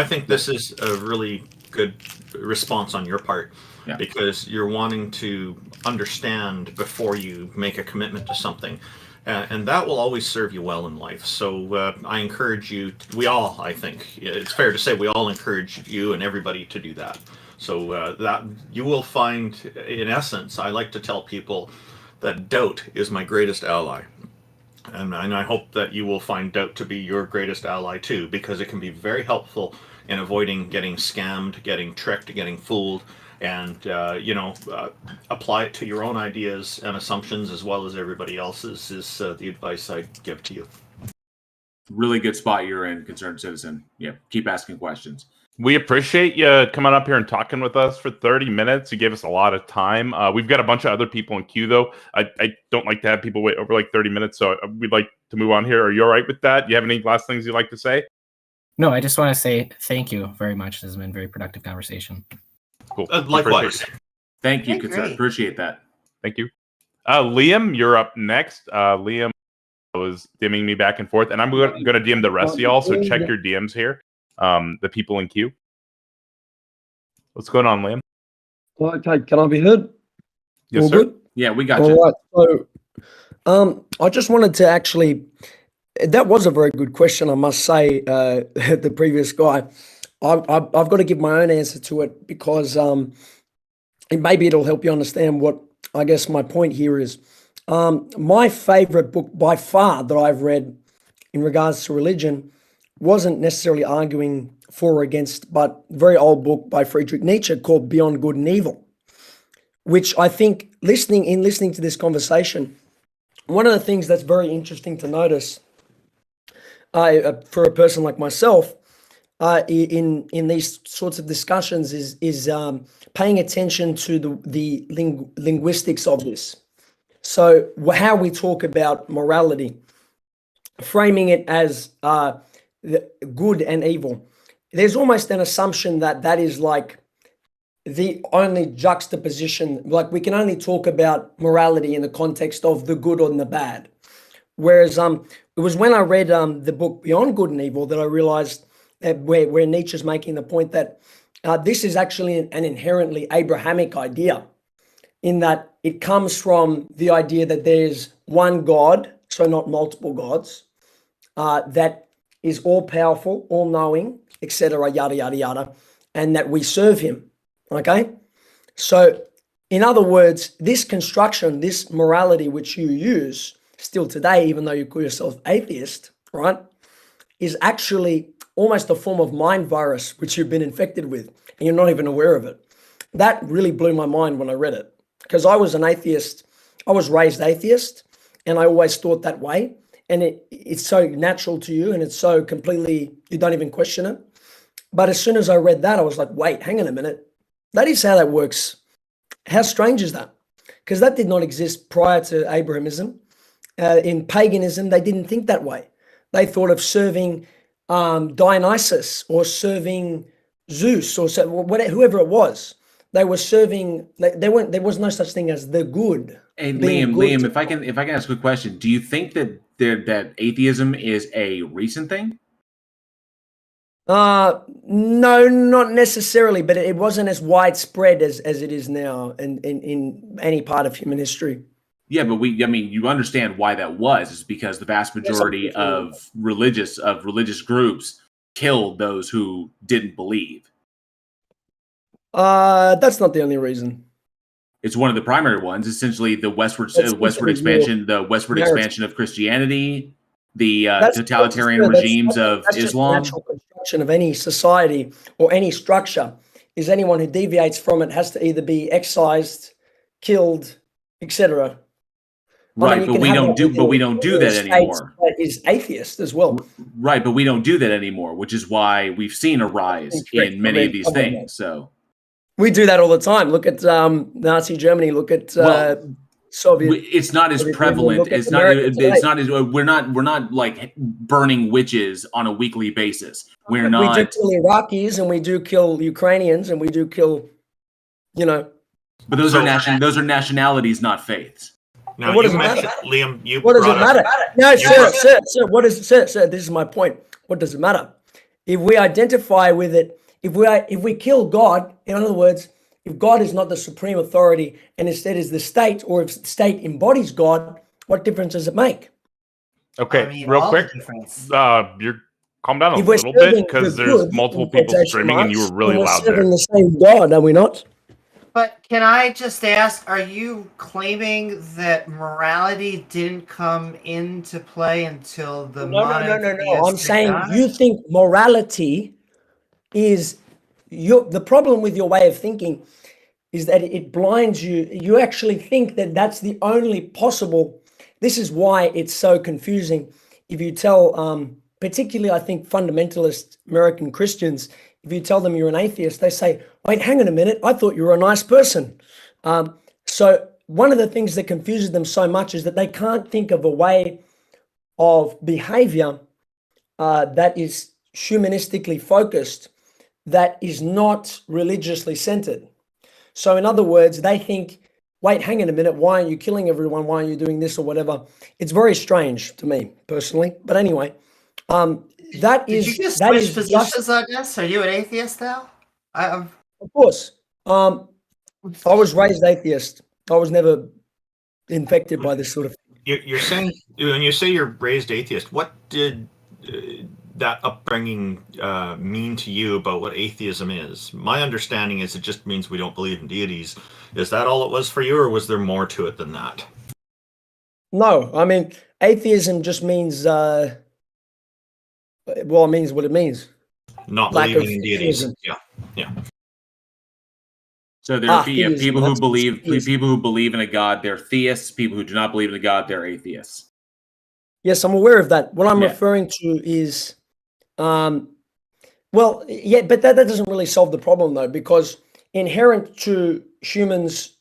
think this is a really good response on your part, because you're wanting to understand before you make a commitment to something, and that will always serve you well in life. So I encourage you. I think it's fair to say we all encourage you and everybody to do that. So that you will find, in essence, I like to tell people that doubt is my greatest ally. And I hope that you will find doubt to be your greatest ally too, because it can be very helpful in avoiding getting scammed, getting tricked, getting fooled, and apply it to your own ideas and assumptions as well as everybody else's. Is the advice I give to you. Really good spot you're in, concerned citizen. Yeah, keep asking questions. We appreciate you coming up here and talking with us for 30 minutes. You gave us a lot of time. We've got a bunch of other people in queue, though. I don't like to have people wait over like 30 minutes, so we'd like to move on here. Are you all right with that? Do you have any last things you'd like to say? No, I just want to say thank you very much. This has been a very productive conversation. Cool. Likewise. Thank you, concerned. Appreciate that. Thank you. Liam, you're up next. Liam was DMing me back and forth, and I'm going to DM the rest of y'all, so check your DMs here. The people in queue. What's going on, Liam? Okay, can I be heard? Yes, all sir. Good? Yeah, we got all you. Right. So, I just wanted to actually. That was a very good question, I must say. The previous guy, I've got to give my own answer to it because maybe it'll help you understand what I guess my point here is. My favorite book by far that I've read in regards to religion wasn't necessarily arguing for or against, but a very old book by Friedrich Nietzsche called Beyond Good and Evil, which I think listening to this conversation, one of the things that's very interesting to notice for a person like myself in these sorts of discussions is paying attention to the linguistics of this. So how we talk about morality, framing it as good and evil. There's almost an assumption that is like the only juxtaposition, like we can only talk about morality in the context of the good and the bad. Whereas it was when I read the book Beyond Good and Evil that I realized that where Nietzsche's making the point that this is actually an inherently Abrahamic idea, in that it comes from the idea that there's one God, so not multiple gods, that is all powerful, all knowing, etc., yada, yada, yada, and that we serve him. Okay? So, in other words, this construction, this morality which you use still today, even though you call yourself atheist, right, is actually almost a form of mind virus which you've been infected with, and you're not even aware of it. That really blew my mind when I read it, because I was an atheist. I was raised atheist, and I always thought that way. And it's so natural to you, and it's so completely, you don't even question it. But as soon as I read that, I was like, wait, hang on a minute. That is how that works. How strange is that? Because that did not exist prior to Abrahamism. In paganism, they didn't think that way. They thought of serving Dionysus or serving Zeus or whoever it was. They were serving. There was no such thing as the good. Hey, Liam, if I can ask a quick question, do you think that atheism is a recent thing? No, not necessarily, but it wasn't as widespread as it is now in any part of human history. Yeah, but you understand why that was. It's because the vast majority of religious groups killed those who didn't believe. That's not the only reason. It's one of the primary ones. Essentially, the westward expansion of Christianity, the totalitarian regimes of Islam. The natural construction of any society or any structure is anyone who deviates from it has to either be excised, killed, etc. Right, but we don't do that anymore. That is atheist as well. Right, but we don't do that anymore, which is why we've seen a rise in many of these things. So we do that all the time. Look at Nazi Germany. Look at Soviet. It's not as prevalent. It's not as we're not like burning witches on a weekly basis. We do kill Iraqis and we do kill Ukrainians and we do kill, But those are nationalities, not faiths. Now, what does it matter? Liam, what does it matter? No, sir. What is sir? This is my point. What does it matter? If we identify with it, if we kill God, in other words, if God is not the supreme authority and instead is the state, or if the state embodies God, what difference does it make? Okay, real quick, you're calm down a little bit because there's multiple people streaming and you were really loud there. We're serving the same God, are we not? But can I just ask, are you claiming that morality didn't come into play until the No. I'm saying you think morality is the problem with your way of thinking is that it blinds you. You actually think that that's the only possible. This is why it's so confusing. If you tell, particularly I think fundamentalist American Christians, if you tell them you're an atheist, they say, wait, hang on a minute, I thought you were a nice person. So one of the things that confuses them so much is that they can't think of a way of behavior that is humanistically focused, that is not religiously centered. So in other words, they think, wait, hang on a minute, why aren't you killing everyone? Why aren't you doing this or whatever? It's very strange to me personally. But anyway, Did you just switch positions on this? Are you an atheist now? Of course. I was raised atheist. I was never infected by this sort of thing. You're saying, when you say you're raised atheist, what did that upbringing mean to you about what atheism is? My understanding is it just means we don't believe in deities. Is that all it was for you, or was there more to it than that? No, I mean, atheism just means... well, it means what it means. Not believing in deities. Yeah. So there are people who believe in a god, they're theists. People who do not believe in a god, they're atheists. Yes, I'm aware of that. What I'm referring to is, but that doesn't really solve the problem though, because inherent to humans'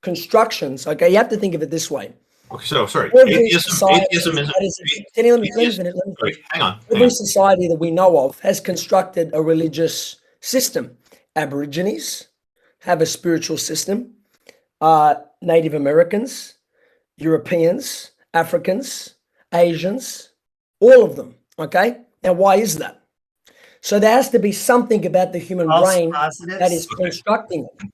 constructions, okay, you have to think of it this way. Okay, so sorry, atheism is. Hang on. Every society that we know of has constructed a religious system. Aborigines have a spiritual system. Native Americans, Europeans, Africans, Asians, all of them. Okay. Now, why is that? So there has to be something about the human False brain positives. that is Okay. constructing it.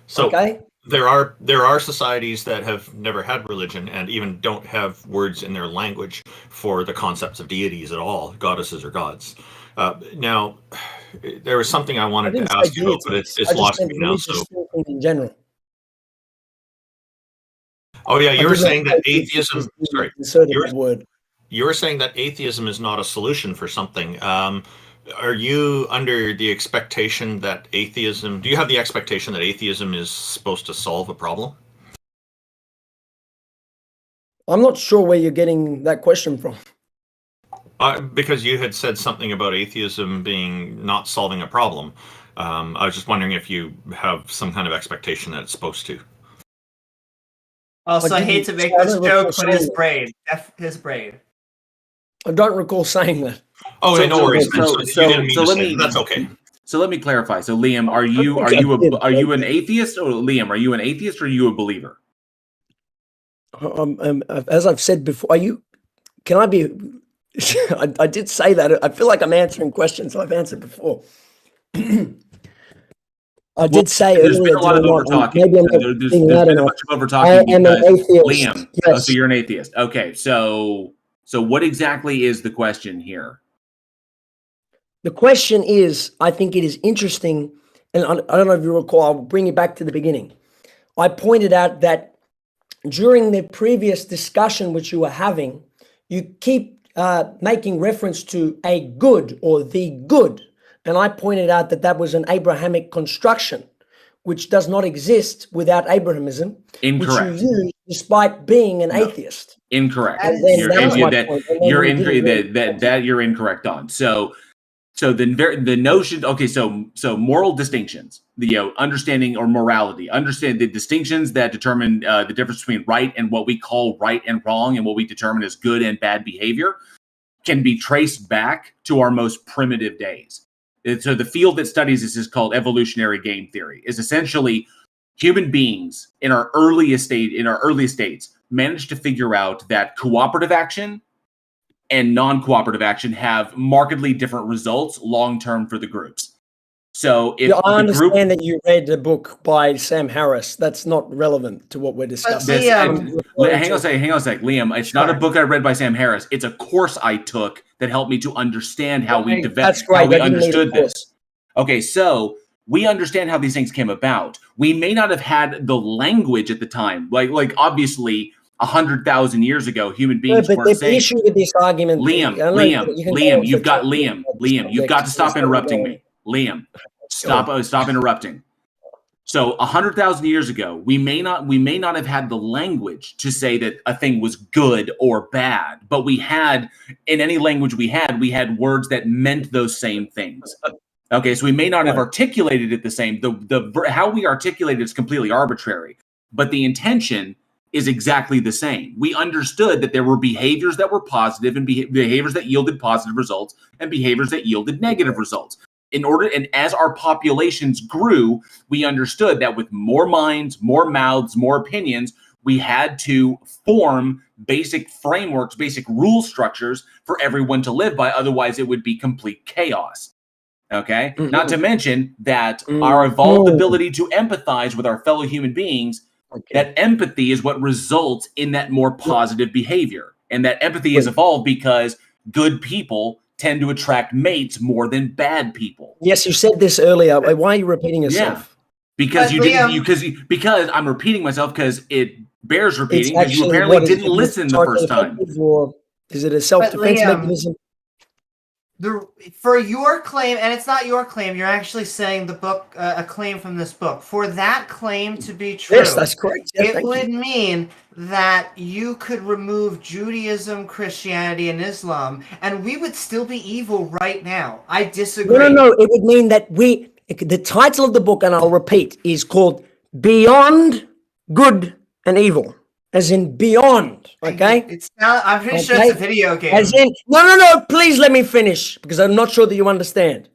So Okay. there are societies that have never had religion and even don't have words in their language for the concepts of deities at all, goddesses or gods. Now, there was something I I wanted didn't to say ask you about, but deities. it's I just lost meant me now. So, religious thinking in general. oh yeah, I you were did not saying that say deities, atheism. just Sorry, inserted you were that word. you were saying that atheism is not a solution for something. Are you under the expectation that atheism? Do you have the expectation that atheism is supposed to solve a problem? I'm not sure where you're getting that question from. Because you had said something about atheism being not solving a problem. I was just wondering if you have some kind of expectation that it's supposed to. Also, I hate to make this don't joke, recall but his saying braid. His braid. I don't recall saying that. Oh, So- yeah, no so- worries. man. so- you so- didn't mean so to let say me- that. That's okay. So let me clarify. So Liam, are you an atheist, or Liam, are you an atheist or are you a believer? As I've said before, can I be, I did say that. I feel like I'm answering questions I've answered before. I did say There's earlier, been a lot of did I over not? talking. Maybe I'm not There's being been loud a enough. bunch of over I talking am an because atheist. Liam. Yes. So you're an atheist. Okay. So what exactly is the question here? The question is, I think it is interesting, and I don't know if you recall, I'll bring you back to the beginning. I pointed out that during the previous discussion which you were having, you keep making reference to a good or the good. And I pointed out that that was an Abrahamic construction, which does not exist without Abrahamism, Incorrect. which you use despite being an atheist. Incorrect. And then You're, that was my that- point, and then you're you incorrect. didn't really- That you're incorrect on. So the notion. Okay. So moral distinctions. Understanding or morality. Understand the distinctions that determine the difference between right and what we call right and wrong, and what we determine as good and bad behavior, can be traced back to our most primitive days. And so the field that studies this is called evolutionary game theory. Is essentially human beings in our earliest states managed to figure out that cooperative action and non-cooperative action have markedly different results long-term for the groups. So if I the understand group, that you read the book by Sam Harris. That's not relevant to what we're discussing. Liam, hang on a sec, Liam. It's not a book I read by Sam Harris. It's a course I took that helped me to understand how we That's great. how we I didn't need a understood course. this. Okay, so we understand how these things came about. We may not have had the language at the time, like obviously 100,000 years ago, human beings but weren't the saying. issue with this argument, Liam, I know you can go on you've for got 10 Liam, minutes on this you've got to subject, stop so interrupting go. me. Liam, stop interrupting. So 100,000 years ago, we may not have had the language to say that a thing was good or bad, but we had, in any language we had words that meant those same things. Okay, so we may not have articulated it the same. The how we articulate it is completely arbitrary, but the intention is exactly the same. We understood that there were behaviors that were positive and behaviors that yielded positive results and behaviors that yielded negative results. And as our populations grew, we understood that with more minds, more mouths, more opinions, we had to form basic frameworks, basic rule structures for everyone to live by. Otherwise, it would be complete chaos. Okay? Mm-hmm. Not to mention that our evolved ability to empathize with our fellow human beings, that empathy is what results in that more positive behavior. And that empathy is evolved because good people tend to attract mates more than bad people. Yes, you said this earlier. Why are you repeating yourself? Because because I'm repeating myself because it bears repeating because you apparently didn't listen the first time. Or is it a self-defense mechanism? For your claim, and it's not your claim, you're actually saying the book, a claim from this book. For that claim to be true, Yes, that's correct. Yes, it would mean that you could remove Judaism, Christianity, and Islam, and we would still be evil right now. I disagree. No. It would mean that the title of the book, and I'll repeat, is called Beyond Good and Evil. As in beyond, okay? I'm pretty sure it's a video game. As in, no, please let me finish, because I'm not sure that you understand.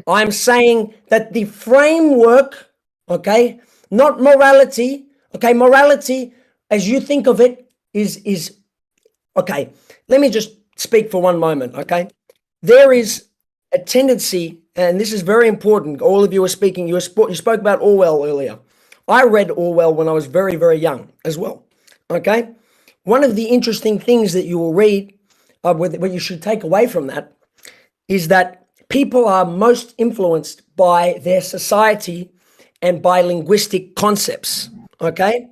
I'm saying that the framework, okay, not morality, okay, morality, as you think of it, is okay, let me just speak for one moment, okay? There is a tendency, and this is very important. All of you are speaking. You spoke about Orwell earlier. I read Orwell when I was very, very young as well. Okay, one of the interesting things that you will read, what you should take away from that, is that people are most influenced by their society and by linguistic concepts. Okay,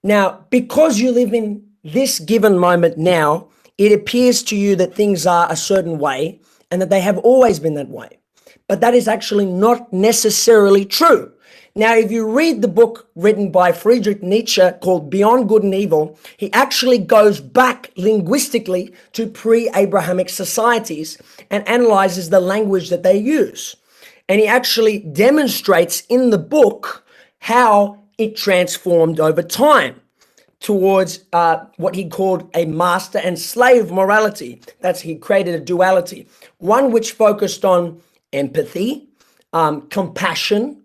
now because you live in this given moment now, it appears to you that things are a certain way and that they have always been that way. But that is actually not necessarily true. Now, if you read the book written by Friedrich Nietzsche called Beyond Good and Evil, he actually goes back linguistically to pre-Abrahamic societies and analyzes the language that they use. And he actually demonstrates in the book how it transformed over time towards what he called a master and slave morality. He created a duality, one which focused on empathy, compassion,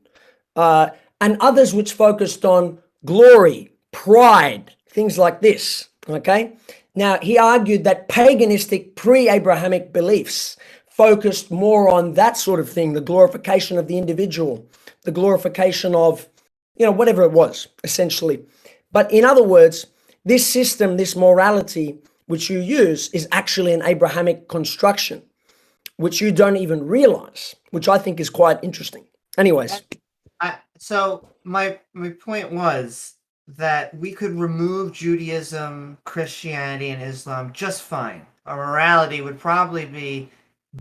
and others which focused on glory, pride, things like this, okay? Now, he argued that paganistic pre-Abrahamic beliefs focused more on that sort of thing, the glorification of the individual, the glorification of, whatever it was, essentially. But in other words, this system, this morality which you use is actually an Abrahamic construction, which you don't even realize, which I think is quite interesting. Anyways. So my point was that we could remove Judaism, Christianity, and Islam just fine. Our morality would probably be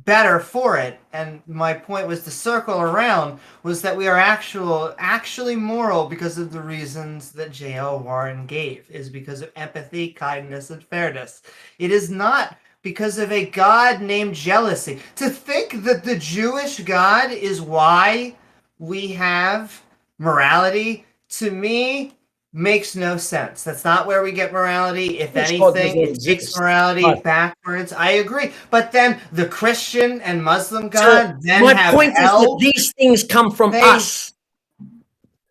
better for it. And my point was, the circle around was that we are actually moral because of the reasons that J.L. Warren gave, is because of empathy, kindness, and fairness. It is not because of a God named jealousy. To think that the Jewish God is why we have morality, to me, makes no sense. That's not where we get morality. If anything, it takes morality backwards. I agree. But then the Christian and Muslim God my point is that these things come from us.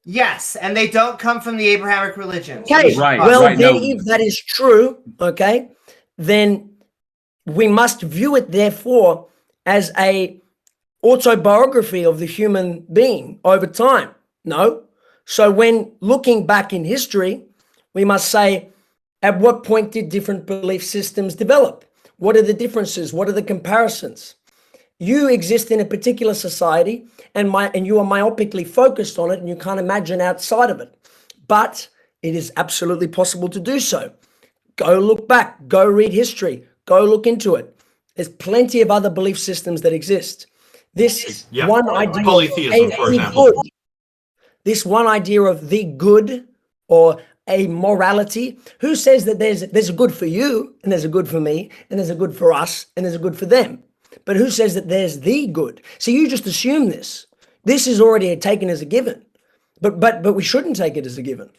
Yes, and they don't come from the Abrahamic religions. Okay, if that is true, okay, then we must view it, therefore, as a autobiography of the human being over time. No. So when looking back in history, we must say, at what point did different belief systems develop? What are the differences? What are the comparisons? You exist in a particular society and you are myopically focused on it and you can't imagine outside of it. But it is absolutely possible to do so. Go look back, go read history, go look into it. There's plenty of other belief systems that exist. This one idea, polytheism, for example. This one idea of the good or a morality. Who says that there's a good for you and there's a good for me and there's a good for us and there's a good for them? But who says that there's the good? So you just assume this. This is already taken as a given. But we shouldn't take it as a given.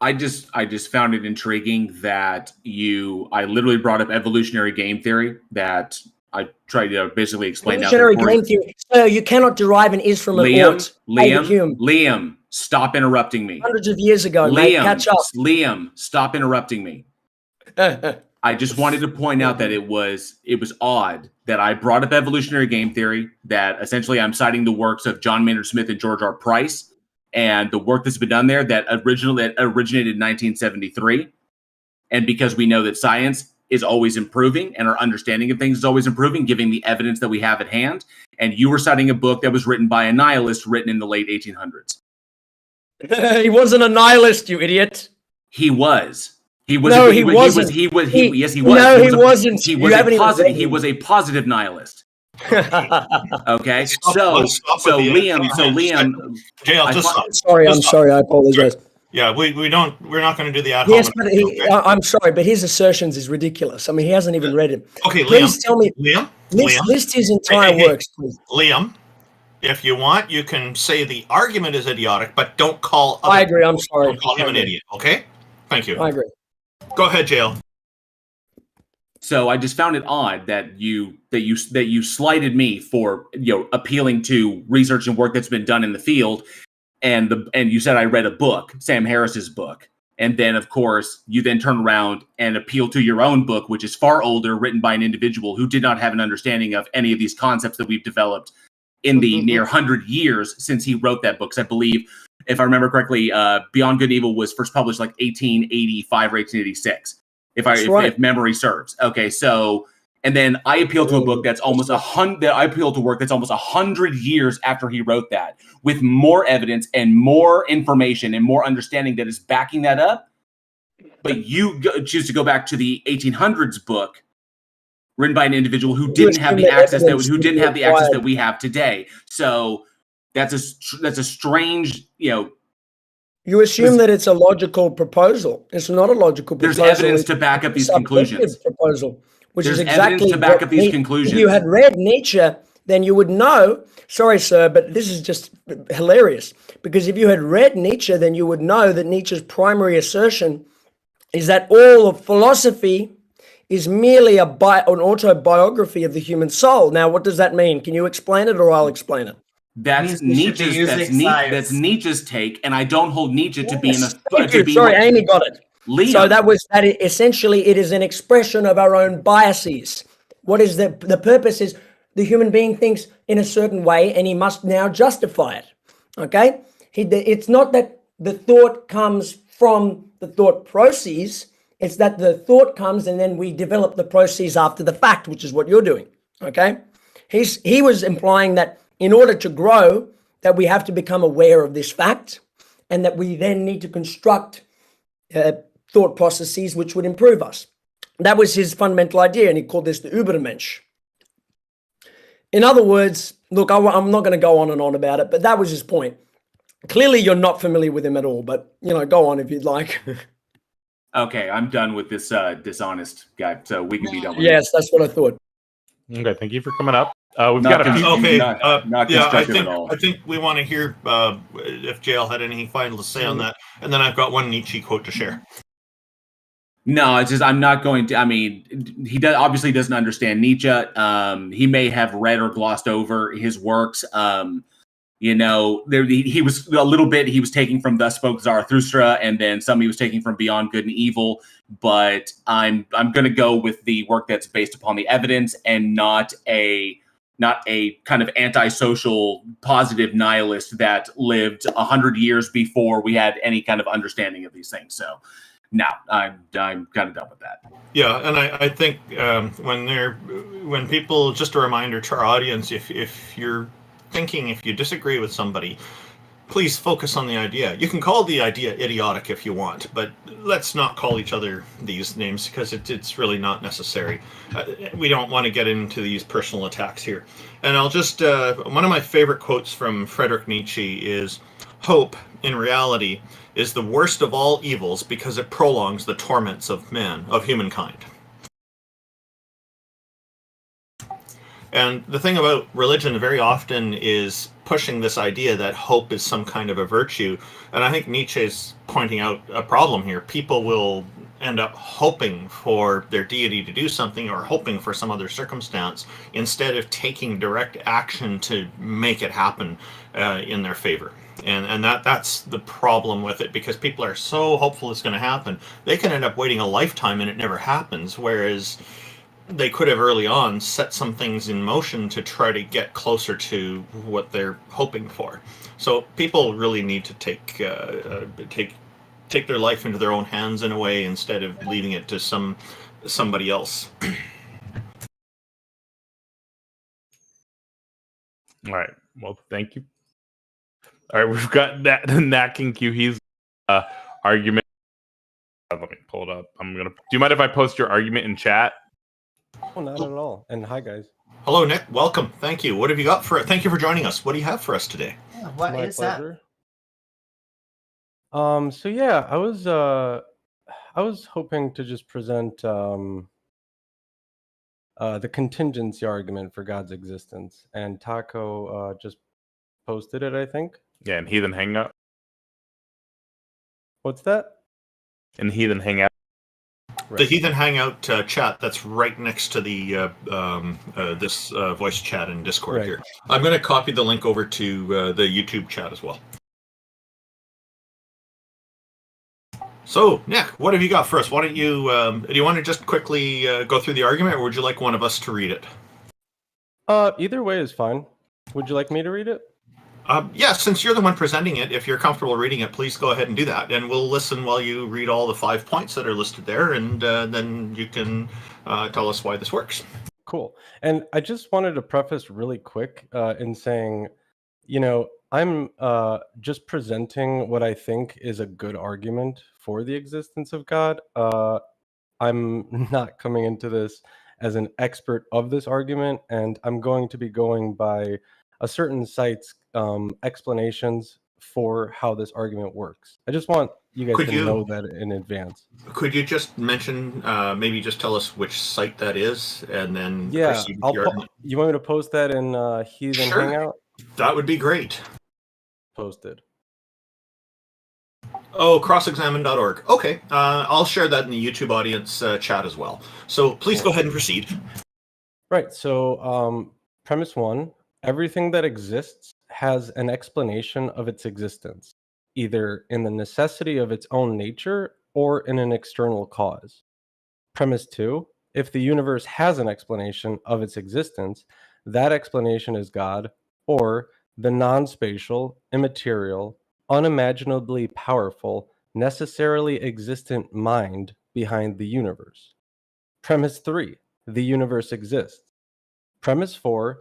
I just found it intriguing that I literally brought up evolutionary game theory, that I tried to basically explain evolutionary game theory. So you cannot derive an is from an ought. Liam, stop interrupting me. Hundreds of years ago, mate, catch up. Liam, stop interrupting me. I just wanted to point out that it was odd that I brought up evolutionary game theory, that essentially I'm citing the works of John Maynard Smith and George R. Price, and the work that's been done there that originated in 1973. And because we know that science is always improving and our understanding of things is always improving, given the evidence that we have at hand. And you were citing a book that was written by a nihilist written in the late 1800s. He wasn't a nihilist, you idiot. He was. He wasn't. Yes, he was. No, he wasn't. He was a positive nihilist. Okay. So Liam, JL, just stop. I'm sorry. I apologize. Yeah, we're not going to do the ad hominem. Yes, but I'm sorry, but his assertions is ridiculous. I mean, he hasn't even read it. Okay, please Liam, tell me. Liam, list his entire works, please. Liam, if you want, you can say the argument is idiotic, but don't call. I agree. I'm sorry. Don't call him an idiot. Okay. Thank you. I agree. Go ahead, JL. So I just found it odd that you slighted me for appealing to research and work that's been done in the field. And you said I read a book, Sam Harris's book, And then, of course, you then turn around and appeal to your own book, which is far older, written by an individual who did not have an understanding of any of these concepts that we've developed in the near 100 years since he wrote that book. Because I believe, if I remember correctly, Beyond Good and Evil was first published like 1885 or 1886, if memory serves. Okay, so, and then I appeal to a book that's almost 100. I appeal to work that's almost 100 years after he wrote that, with more evidence and more information and more understanding that is backing that up. But you choose to go back to the 1800s book, written by an individual who didn't have the access that we have today. So that's a strange, You assume that it's a logical proposal. It's not a logical proposal. There's evidence to back up these conclusions. Proposal, which There's is exactly evidence to back up these conclusions. If you had read Nietzsche, then you would know. Sorry, sir, but this is just hilarious. Because if you had read Nietzsche, then you would know that Nietzsche's primary assertion is that all of philosophy is merely an autobiography of the human soul. Now, what does that mean? Can you explain it, or I'll explain it? That's Nietzsche's take, and I don't hold Nietzsche to be Amy got it. Liam. So that essentially it is an expression of our own biases. What is the purpose is the human being thinks in a certain way, and he must now justify it. Okay, it's not that the thought comes from the thought process. It's that the thought comes and then we develop the process after the fact, which is what you're doing. Okay, he was implying that in order to grow, that we have to become aware of this fact, and that we then need to construct thought processes which would improve us. That was his fundamental idea, and he called this the Übermensch. In other words, look, I'm not going to go on and on about it, but that was his point. Clearly, you're not familiar with him at all, but go on if you'd like. Okay, I'm done with this dishonest guy, so we can be done with Yes, that's what I thought. Okay, thank you for coming up. We've got a few. Okay, not constructive at all. I think we want to hear if JL had anything final to say on that, and then I've got one Nietzsche quote to share. No, it's just I'm not going to. I mean, he obviously doesn't understand Nietzsche. He may have read or glossed over his works. He was a little bit. He was taking from Thus Spoke Zarathustra, and then some he was taking from Beyond Good and Evil. But I'm going to go with the work that's based upon the evidence, and not a kind of antisocial, positive nihilist that lived 100 years before we had any kind of understanding of these things. So, no, I'm kind of done with that. Yeah, and I think when people, just a reminder to our audience, if you're thinking, if you disagree with somebody, please focus on the idea. You can call the idea idiotic if you want, but let's not call each other these names, because it's really not necessary. We don't want to get into these personal attacks here. And I'll just, one of my favorite quotes from Friedrich Nietzsche is, "Hope, in reality, is the worst of all evils because it prolongs the torments of humankind." And the thing about religion very often is pushing this idea that hope is some kind of a virtue. And I think Nietzsche's pointing out a problem here. People will end up hoping for their deity to do something, or hoping for some other circumstance, instead of taking direct action to make it happen in their favor. And that's the problem with it, because people are so hopeful it's going to happen. They can end up waiting a lifetime and it never happens, whereas they could have early on set some things in motion to try to get closer to what they're hoping for. So people really need to take their life into their own hands in a way, instead of leaving it to somebody else. All right. Well, thank you. All right, we've got Knack and Q. He's argument. Let me pull it up. Do you mind if I post your argument in chat? Oh, not at all. And hi, guys. Hello, Nick. Welcome. Thank you. What have you got for it? Thank you for joining us. What do you have for us today? Yeah, what My is pleasure. that? So yeah, I was hoping to just present the contingency argument for God's existence, and Taco just posted it, I think. Yeah, in Heathen Hangout. What's that? In Heathen Hangout. Right. The Heathen Hangout chat that's right next to the this voice chat in Discord Right. here. I'm going to copy the link over to the YouTube chat as well. So, Nick, what have you got for us? Why don't you, do you want to just quickly go through the argument, or would you like one of us to read it? Either way is fine. Would you like me to read it? Yeah, since you're the one presenting it, if you're comfortable reading it, please go ahead and do that. And we'll listen while you read all the 5 points that are listed there, and then you can tell us why this works. Cool. And I just wanted to preface really quick in saying, I'm just presenting what I think is a good argument for the existence of God. I'm not coming into this as an expert of this argument, and I'm going to be going by a certain site's explanations for how this argument works. I just want you guys to know that in advance. Could you just mention, maybe just tell us which site that is, and then proceed with I'll your argument? you want me to post that in Heathen Sure. Hangout? That would be great. Posted. Oh, crossexamine.org. Okay, I'll share that in the YouTube audience chat as well. So please go ahead and proceed. Right. So premise 1, everything that exists has an explanation of its existence, either in the necessity of its own nature or in an external cause. Premise 2, if the universe has an explanation of its existence, that explanation is God, or the non-spatial, immaterial, unimaginably powerful, necessarily existent mind behind the universe. Premise 3, the universe exists. Premise 4,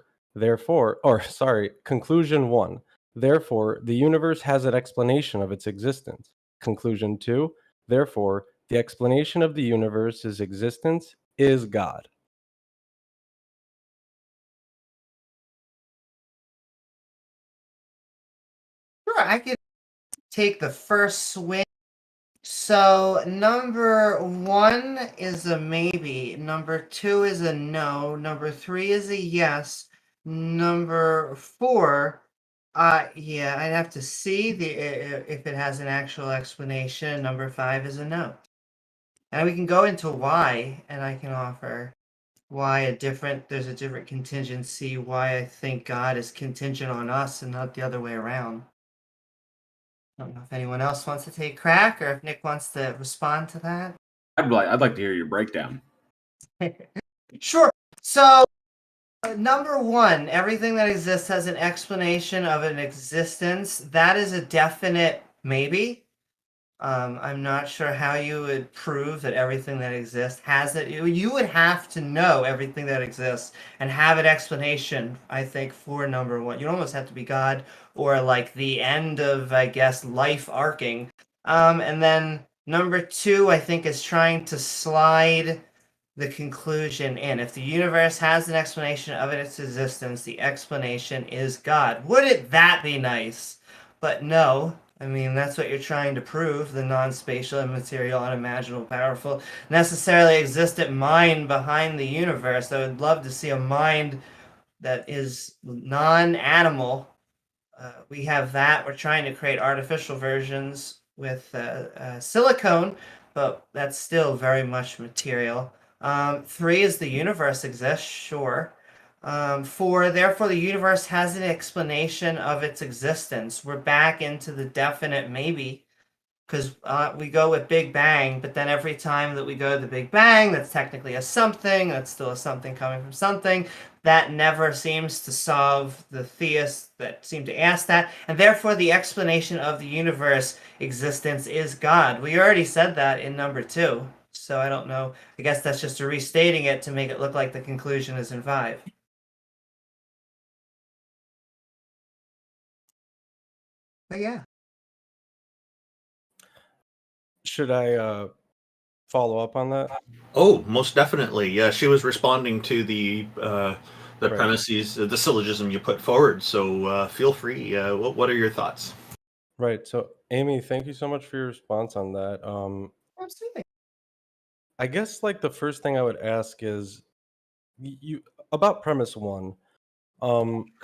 conclusion 1, therefore, the universe has an explanation of its existence. Conclusion 2, therefore, the explanation of the universe's existence is God. Sure, I could take the first swing. So number 1 is a maybe, number 2 is a no, number 3 is a yes, number 4, yeah, I'd have to see if it has an actual explanation. Number 5 is a no. And we can go into why, and I can offer why there's a different contingency, why I think God is contingent on us and not the other way around. I don't know if anyone else wants to take a crack, or if Nick wants to respond to that. I'd like to hear your breakdown. Sure. So, number 1, everything that exists has an explanation of an existence. That is a definite maybe. I'm not sure how you would prove that everything that exists has it. You would have to know everything that exists and have an explanation, I think, for number 1. You almost have to be God, or like the end of, I guess, life arcing. And then number 2, I think, is trying to slide the conclusion in. If the universe has an explanation of its existence, the explanation is God. Wouldn't that be nice? But no. I mean, that's what you're trying to prove. The non-spatial, immaterial, unimaginable, powerful, necessarily existent mind behind the universe. I would love to see a mind that is non-animal. We have that. We're trying to create artificial versions with silicone, but that's still very much material. 3 is the universe exists, sure. 4, therefore, the universe has an explanation of its existence. We're back into the definite maybe, because we go with Big Bang, but then every time that we go to the Big Bang, that's technically a something, that's still a something coming from something. That never seems to solve the theists that seem to ask that, and therefore the explanation of the universe existence is God. We already said that in number 2, so I don't know. I guess that's just restating it to make it look like the conclusion is in 5. But yeah. Should I follow up on that? Oh, most definitely. Yeah, she was responding to the Right. premises, the syllogism you put forward. So feel free. What are your thoughts? Right. So, Amy, thank you so much for your response on that. Absolutely. I guess like the first thing I would ask is you about premise 1.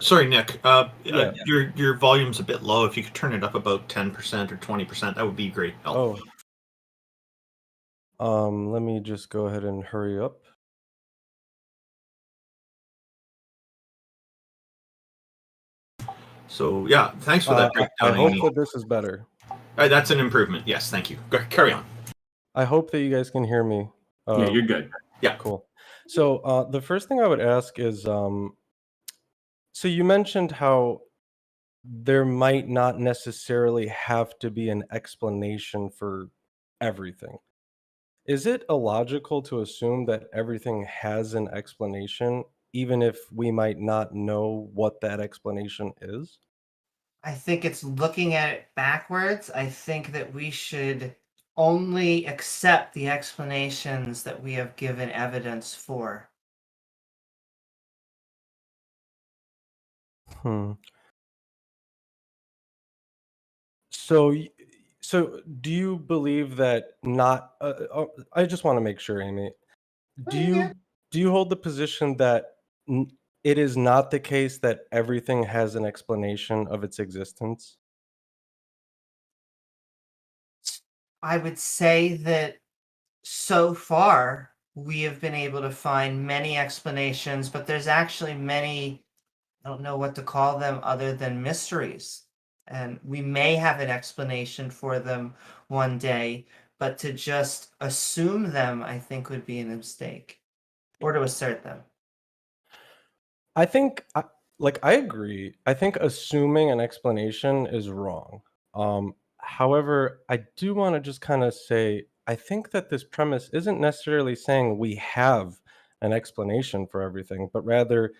Sorry, Nick. Yeah. Your volume's a bit low. If you could turn it up about 10% or 20%, that would be great help. Let me just go ahead and hurry up. So yeah, thanks for that I breakdown, hope Amy. that this is better. That's an improvement. Yes, thank you. Carry on. I hope that you guys can hear me. Yeah, you're good. Yeah. Cool. So the first thing I would ask is, so you mentioned how there might not necessarily have to be an explanation for everything. Is it illogical to assume that everything has an explanation, even if we might not know what that explanation is? I think it's looking at it backwards. I think that we should only accept the explanations that we have given evidence for. So, so do you believe that not? I just want to make sure, Amy. Do you hold the position that it is not the case that everything has an explanation of its existence? I would say that so far we have been able to find many explanations, but there's actually many, I don't know what to call them other than mysteries. And we may have an explanation for them one day, but to just assume them, I think, would be a mistake, or to assert them. I think, I agree. I think assuming an explanation is wrong. However, I do want to just kind of say, I think that this premise isn't necessarily saying we have an explanation for everything, but rather,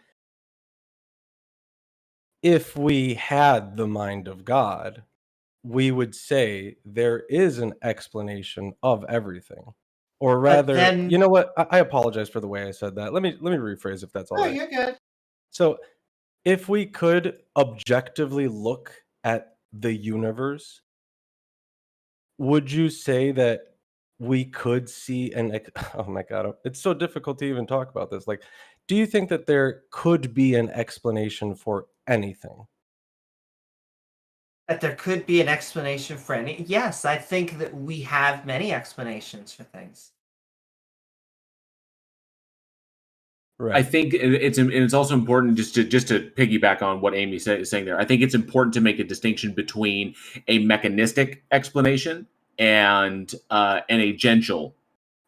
if we had the mind of God, we would say there is an explanation of everything. Or rather, then, you know what? I apologize for the way I said that. Let me rephrase if that's all right. you're good. So, if we could objectively look at the universe, would you say that we could see oh my god, it's so difficult to even talk about this. Like, do you think that there could be an explanation for anything? That there could be an explanation for any. Yes, I think that we have many explanations for things. Right. I think it's also important just to piggyback on what Amy is saying there. I think it's important to make a distinction between a mechanistic explanation and a agential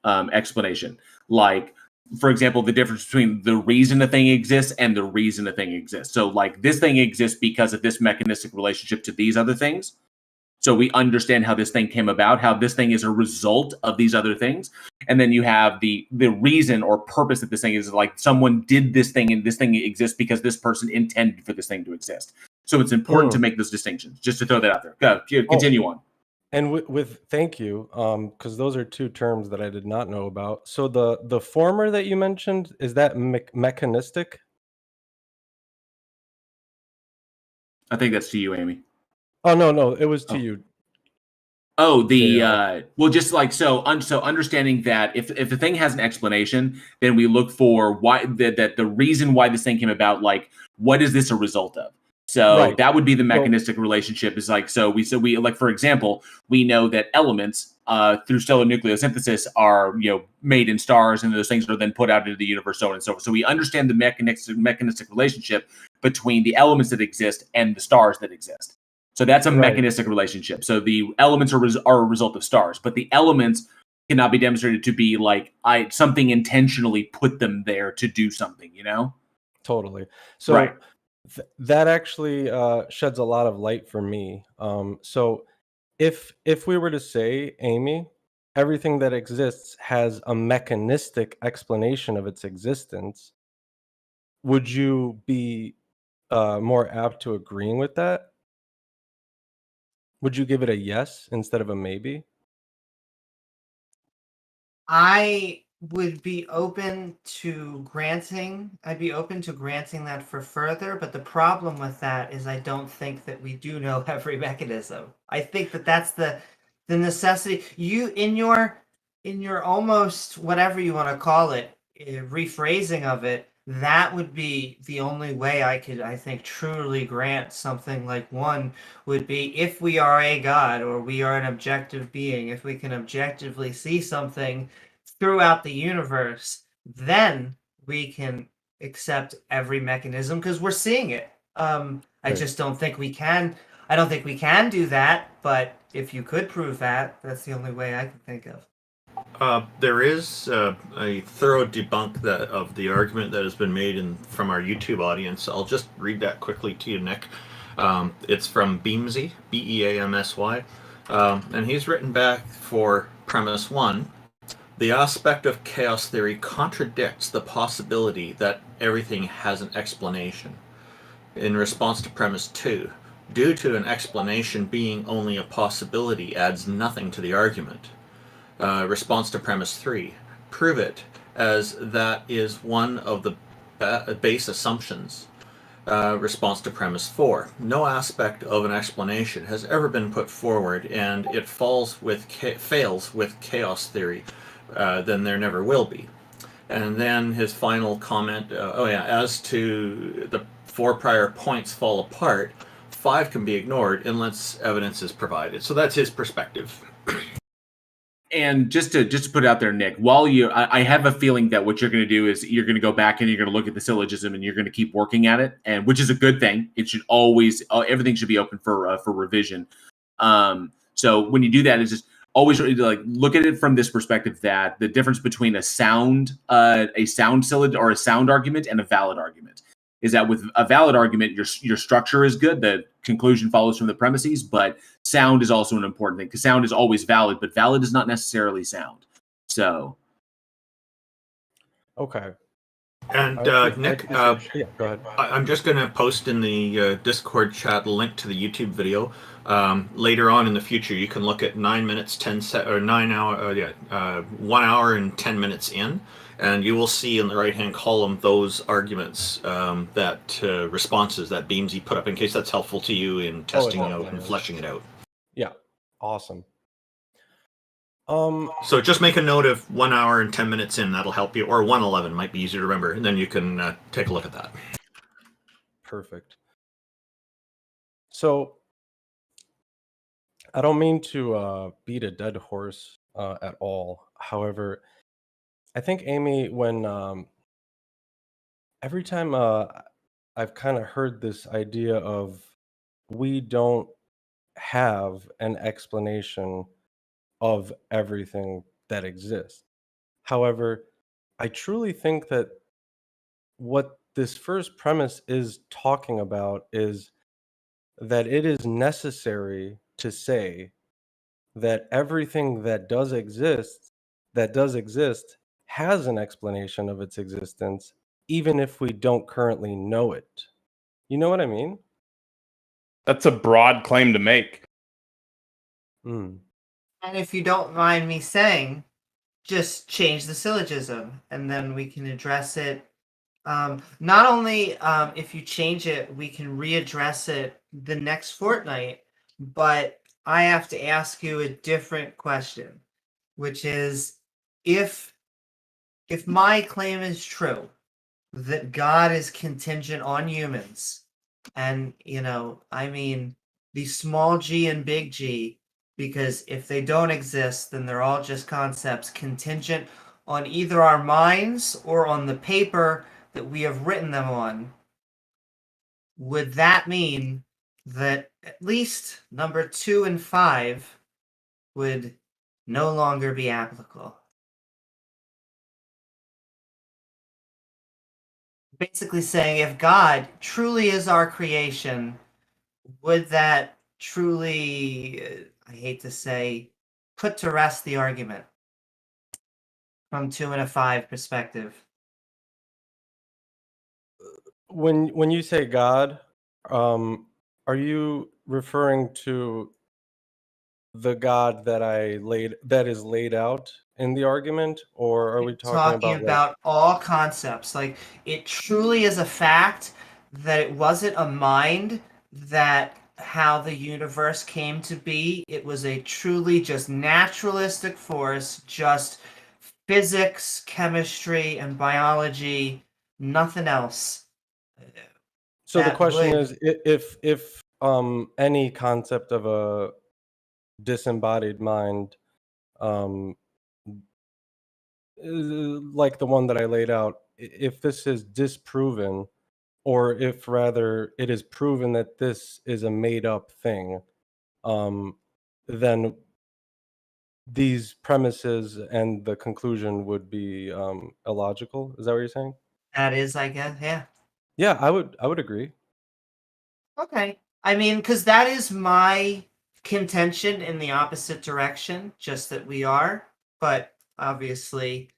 explanation. Like, for example, the difference between the reason a thing exists and the reason a thing exists. So, like, this thing exists because of this mechanistic relationship to these other things. So we understand how this thing came about, how this thing is a result of these other things. And then you have the reason or purpose that this thing is, like someone did this thing and this thing exists because this person intended for this thing to exist. So it's important to make those distinctions, just to throw that out there. Go, continue on. And with thank you, because those are two terms that I did not know about. So the former that you mentioned, is that mechanistic? I think that's to you, Amy. Oh no, it was to you. Oh, well, just like so understanding that if the thing has an explanation, then we look for why that the reason why this thing came about, like what is this a result of? So that would be the mechanistic relationship. Is like we like, for example, we know that elements through stellar nucleosynthesis are made in stars, and those things are then put out into the universe, so on and so forth. So we understand the mechanistic relationship between the elements that exist and the stars that exist. So that's a mechanistic relationship. So the elements are a result of stars, but the elements cannot be demonstrated to be like something intentionally put them there to do something. Totally. So that actually sheds a lot of light for me. So if we were to say, Amy, everything that exists has a mechanistic explanation of its existence, would you be more apt to agreeing with that? Would you give it a yes instead of a maybe? I would be open to granting. I'd be open to granting that for further, but the problem with that is I don't think that we do know every mechanism. I think that that's the necessity. You in your almost whatever you want to call it, rephrasing of it, that would be the only way I could, I think, truly grant something like one would be if we are a god or we are an objective being, if we can objectively see something throughout the universe, then we can accept every mechanism because we're seeing it. I just don't think we can I don't think we can do that, but if you could prove that, that's the only way I can think of. There is a thorough debunk of the argument that has been made from our YouTube audience. I'll just read that quickly to you, Nick. It's from Beamsy, Beamsy, and he's written back for premise 1. The aspect of chaos theory contradicts the possibility that everything has an explanation. In response to premise 2, due to an explanation being only a possibility adds nothing to the argument. Response to premise 3, prove it, as that is one of the base assumptions. Response to premise 4, no aspect of an explanation has ever been put forward, and it fails with chaos theory, then there never will be. And then his final comment, as to the 4 prior points fall apart, 5 can be ignored unless evidence is provided. So that's his perspective. And just to put it out there, Nick, I have a feeling that what you're going to do is you're going to go back and you're going to look at the syllogism and you're going to keep working at it, and which is a good thing. It should always everything should be open for revision. So when you do that, it's just always like look at it from this perspective that the difference between a sound syllogism or a sound argument and a valid argument is that with a valid argument, your structure is good, the conclusion follows from the premises, but sound is also an important thing because sound is always valid, but valid is not necessarily sound. So, Okay. And Nick, yeah, go ahead. I'm just going to post in the Discord chat a link to the YouTube video. Later on in the future, you can look at 1 hour and 10 minutes in, and you will see in the right-hand column those arguments, responses that Beamsy put up, in case that's helpful to you in testing out and fleshing it out. Yeah, awesome. So just make a note of 1 hour and 10 minutes in. That'll help you, or 1:11 might be easier to remember, and then you can take a look at that. Perfect. So I don't mean to beat a dead horse at all. However, I think Amy, when every time I've kind of heard this idea of we don't have an explanation of everything that exists. However, I truly think that what this first premise is talking about is that it is necessary to say that everything that does exist has an explanation of its existence, even if we don't currently know it. You know what I mean? That's a broad claim to make. And if you don't mind me saying, just change the syllogism, and then we can address it. Not only if you change it, we can readdress it the next fortnight, but I have to ask you a different question, which is if my claim is true, that God is contingent on humans, and I mean the small g and big G, because if they don't exist, then they're all just concepts contingent on either our minds or on the paper that we have written them on. Would that mean that at least number 2 and 5 would no longer be applicable? Basically saying, if God truly is our creation, would that truly, I hate to say, put to rest the argument from 2 and a 5 perspective? When you say God, are you referring to the God that is laid out in the argument, or are we talking about all concepts? Like, it truly is a fact that it wasn't a mind that how the universe came to be. It was a truly just naturalistic force, just physics, chemistry, and biology, nothing else. So the question is, if any concept of a disembodied mind, like the one that I laid out, if this is disproven, or if rather it is proven that this is a made up thing, then these premises and the conclusion would be illogical. Is that what you're saying? That is, I guess, yeah. Yeah, I would agree. Okay. I mean, because that is my contention in the opposite direction, just that we are. But obviously,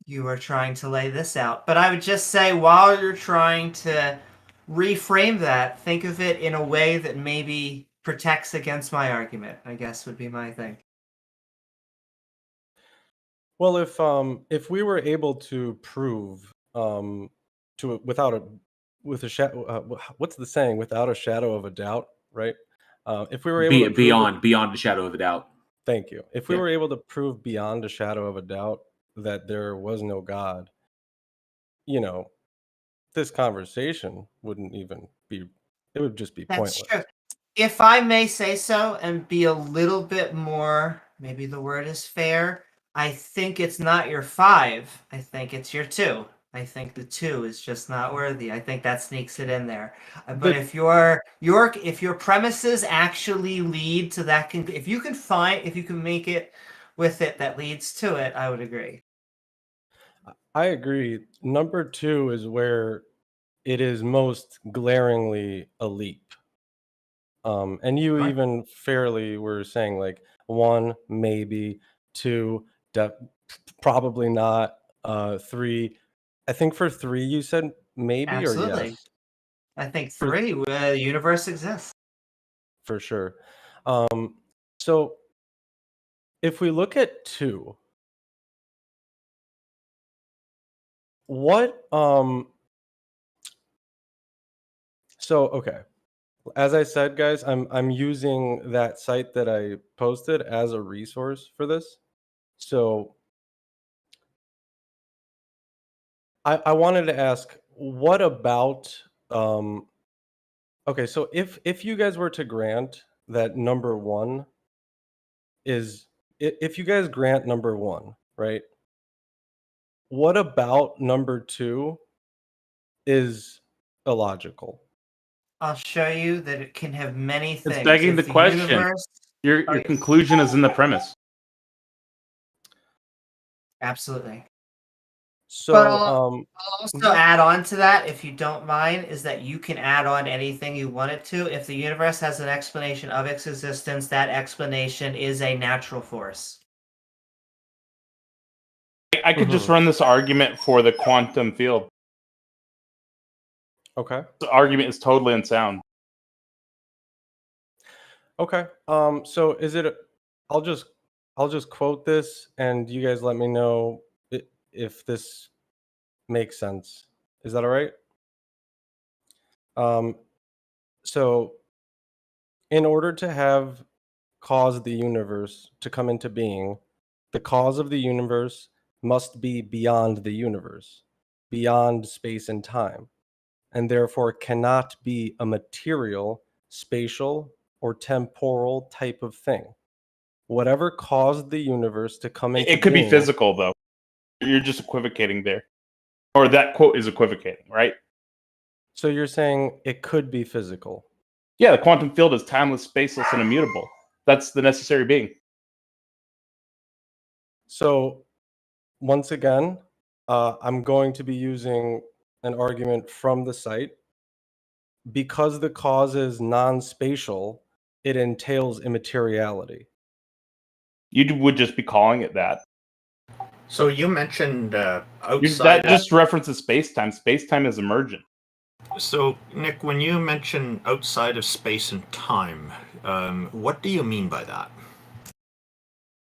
you are trying to lay this out. But I would just say, while you're trying to reframe that, think of it in a way that maybe protects against my argument, I guess would be my thing. Well, if we were able to prove to without a with a shadow, what's the saying? Without a shadow of a doubt, right? If we were able to prove beyond a shadow of a doubt. thank you. If we Yeah. were able to prove beyond a shadow of a doubt that there was no God, you know, this conversation wouldn't even be. It would just be That's pointless. true. If I may say so and be a little bit more, maybe the word is fair, I think it's not your 5. I think it's your 2. I think the 2 is just not worthy. I think that sneaks it in there. But But- if your premises actually lead to that, if you can make it with it that leads to it, I would agree. I agree. Number 2 is where it is most glaringly a leap. And you Right. even fairly were saying like 1, maybe 2, probably not. 3, I think for 3 you said maybe or Absolutely. yes I think For- 3, the universe exists. for sure. So if we look at 2, what so okay. As I said, guys, I'm using that site that I posted as a resource for this. So I wanted to ask, what about okay, so if you guys were to grant that number 1 is if you guys grant number 1, right? What about number 2 is illogical? I'll show you that it can have many things. It's begging If the question. universe- Your Okay. conclusion is in the premise. Absolutely. So But I'll also mhm. add on to that, if you don't mind, is that you can add on anything you want it to. If the universe has an explanation of its existence, that explanation is a natural force. I could just run this argument for the quantum field. Okay. The argument is totally unsound. Okay. So is it? I'll just quote this, and you guys let me know if this makes sense. Is that all right? So in order to have caused the universe to come into being, the cause of the universe must be beyond the universe, beyond space and time, and therefore cannot be a material, spatial, or temporal type of thing. Whatever caused the universe to come into It could be being, physical, though. You're just equivocating there. Or that quote is equivocating, right? So you're saying it could be physical. Yeah, the quantum field is timeless, spaceless, and immutable. That's the necessary being. So once again, I'm going to be using an argument from the site. Because the cause is non-spatial, it entails immateriality. You would just be calling it that. So you mentioned That outside. just references space-time. Space-time is emergent. So, Nick, when you mention outside of space and time, what do you mean by that?